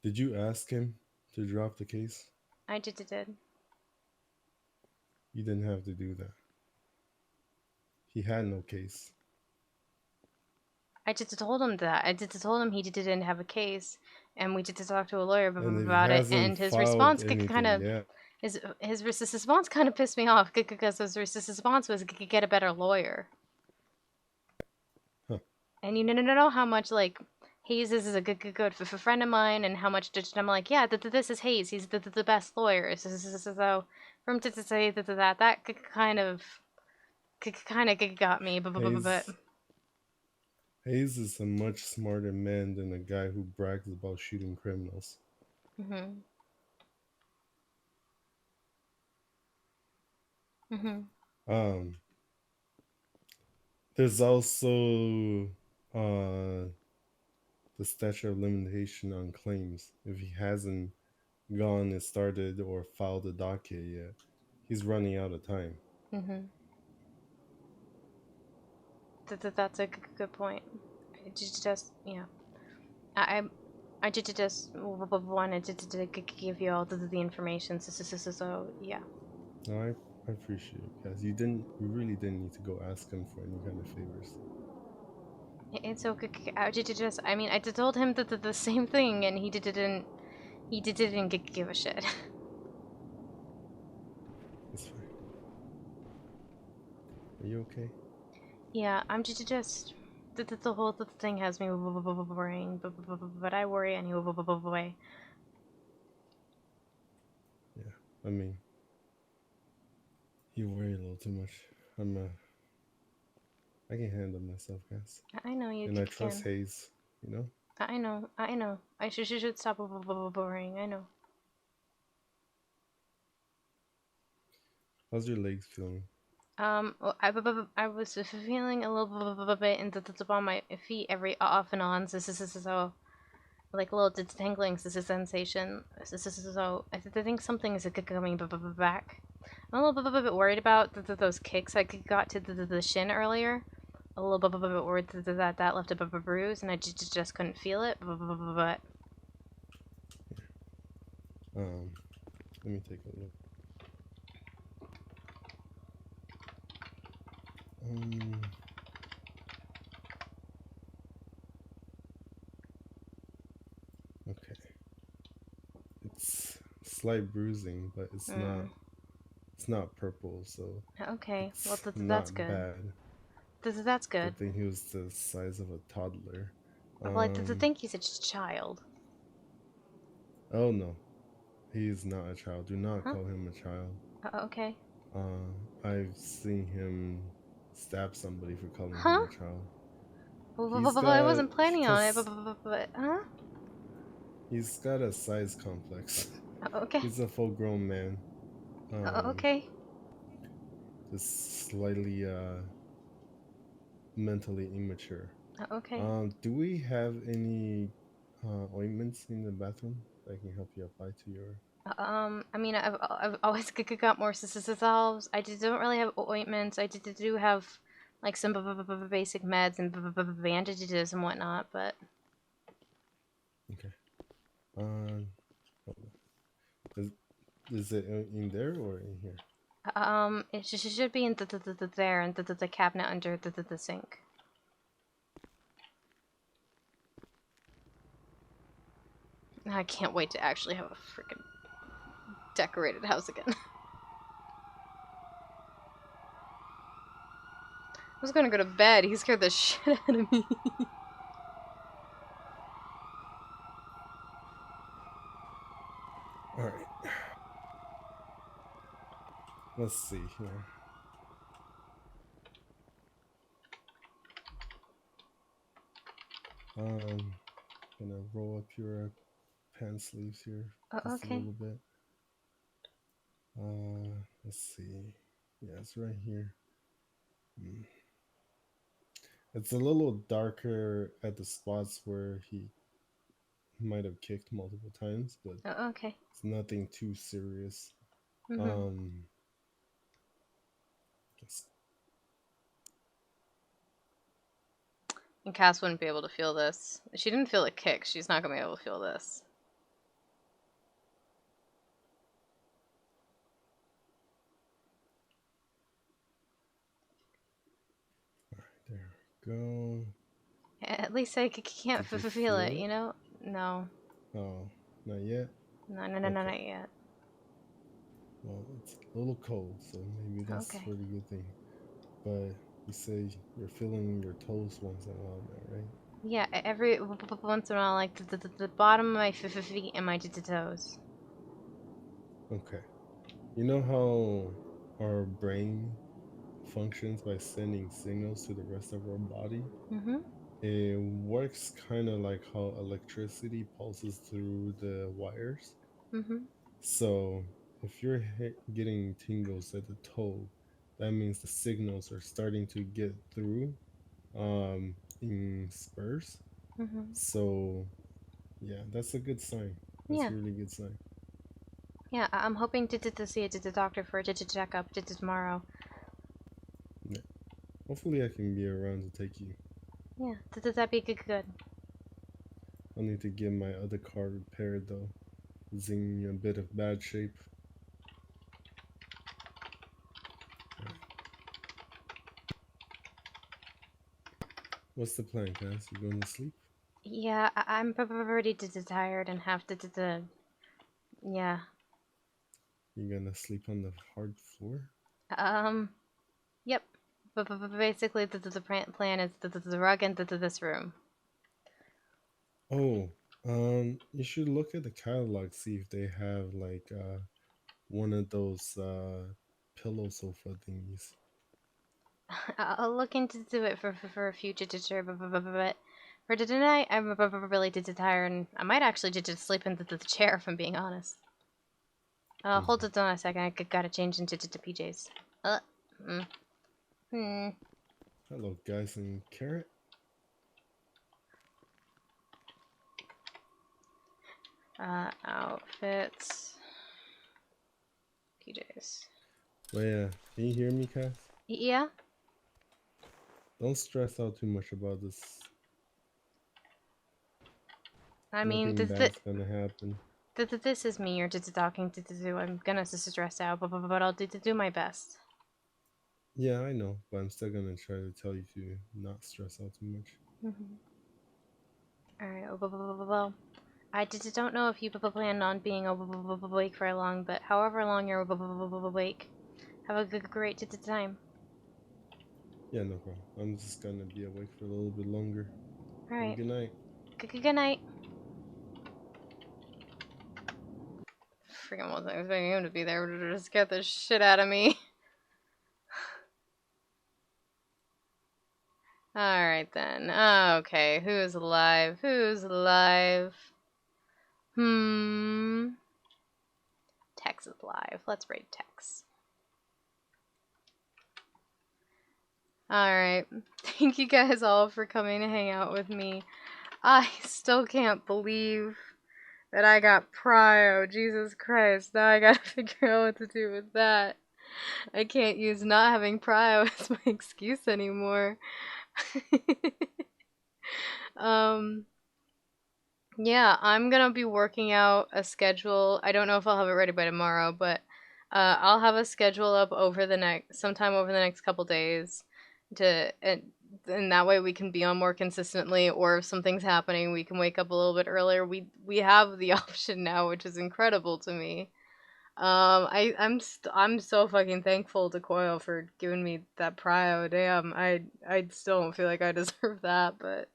Did you ask him to drop the case? I did. You didn't have to do that. He had no case. I just told him that. I just told him he didn't have a case, and we did talk to a lawyer And about it. And his response kind of yet. his response kind of pissed me off because his response was get a better lawyer. Huh. And you know how much like Hayes is a good friend of mine, and how much I'm like, yeah, this is Hayes. He's the best lawyer. So for him to say that kind of got me. But Hayes is a much smarter man than a guy who brags about shooting criminals. Mhm. There's also the statute of limitation on claims. If he hasn't gone and started or filed a docket yet, he's running out of time. That's a good point. I just wanted to give you all the information. So yeah. No, I appreciate it, guys. You really didn't need to go ask him for any kind of favors. It's okay. I told him the same thing, and he didn't give a shit. It's fine. Are you okay? Yeah, I'm just the whole thing has me worrying, but I worry anyway. Yeah, I mean, you worry a little too much. I can handle myself, guys. I know you and can. I trust Hayes, you know? I know. I should stop worrying. I know. How's your legs feeling? Well, I was feeling a little bit in the on my feet every off and on. So like a little detangling sensation. So I think something is coming back. I'm a little bit worried about those kicks I got to the shin earlier. A little bit worried that left a bruise, and I just couldn't feel it. But let me take a look. Okay. It's slight bruising, but it's not purple, so okay. Well, that's good. Bad. That's good. I think he was the size of a toddler. Well, I think he's a child. Oh no, he's not a child. Do not call him a child. Okay. I've seen him stab somebody for calling him a child. Well, I wasn't planning on it, but He's got a size complex. Okay. He's a full-grown man. Okay. Just slightly mentally immature. Okay. Do we have any ointments in the bathroom that I can help you apply to your? I mean, I've always got more salves. I don't really have ointments. I do have like some basic meds and bandages and whatnot, but. Okay. Is it in there or in here? It should be in there and the cabinet under the sink. I can't wait to actually have a freaking decorated house again. I was gonna go to bed. He scared the shit out of me. All right. Let's see here. Gonna roll up your pants sleeves here just a Okay. little bit. Let's see. Yeah, it's right here. It's a little darker at the spots where he might have kicked multiple times, but Okay. it's nothing too serious. Guess And Cass wouldn't be able to feel this. She didn't feel a kick. She's not gonna be able to feel this. there we go. At least I can't Did you feel it, feel you know? No. Oh, not yet? No, not yet. Well, it's a little cold, so maybe that's Okay. a really good thing. But you say you're feeling your toes once in a while now, right? Yeah, every once in a while, like the bottom of my feet and my toes. Okay. You know how our brain functions by sending signals to the rest of our body? Mm-hmm. It works kind of like how electricity pulses through the wires. Mm-hmm. So if you're getting tingles at the toe, that means the signals are starting to get through in spurs. Mm-hmm. So yeah, that's a good sign. That's Yeah. a really good sign. Yeah, I'm hoping to see the doctor for a checkup tomorrow. Yeah. Hopefully I can be around to take you. Yeah, that'd be good. I'll need to get my other car repaired though. It's in a bit of bad shape. What's the plan, Cass? You going to sleep? Yeah, I'm pretty tired and have to. Yeah. You gonna sleep on the hard floor? Yep. But basically, the plan is the rug into this room. Oh, you should look at the catalog, see if they have like one of those pillow sofa thingies. I'll look into it for a future but for tonight, I'm really tired, and I might actually just sleep in the chair, if I'm being honest. Hold it on a second. I gotta change into PJs. Hello, guys, and Carrot. Outfits. PJs. Well, yeah, can you hear me, Cass? Yeah? Don't stress out too much about this. I mean, nothing bad's gonna happen. This is me you're talking to. I'm gonna stress out, but I'll do my best. Yeah, I know, but I'm still gonna try to tell you to not stress out too much. Alright, well, I don't know if you plan on being awake for long, but however long you're awake, have a great time. Yeah, no problem. I'm just gonna be awake for a little bit longer. Alright. Good night. Good night. Freaking wasn't expecting him to be there, but it just scared the shit out of me. Alright then. Okay, who's alive? Tex is alive. Let's raid Tex. Alright. Thank you guys all for coming to hang out with me. I still can't believe that I got prio. Jesus Christ. Now I gotta figure out what to do with that. I can't use not having prio as my excuse anymore. Yeah, I'm gonna be working out a schedule. I don't know if I'll have it ready by tomorrow, but I'll have a schedule up sometime over the next couple days and that way we can be on more consistently, or if something's happening, we can wake up a little bit earlier. We have the option now, which is incredible to me. I'm so fucking thankful to Coil for giving me that prio. Damn, I still don't feel like I deserve that, but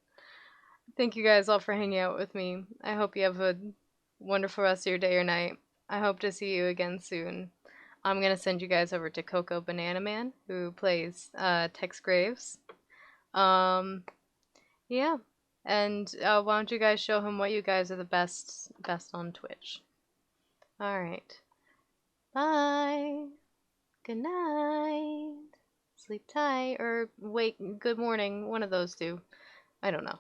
thank you guys all for hanging out with me. I hope you have a wonderful rest of your day or night. I hope to see you again soon. I'm gonna send you guys over to Coco Banana Man, who plays Tex Graves. Yeah. And why don't you guys show him what you guys are the best on Twitch. Alright. Bye. Good night. Sleep tight or wake good morning, one of those two. I don't know.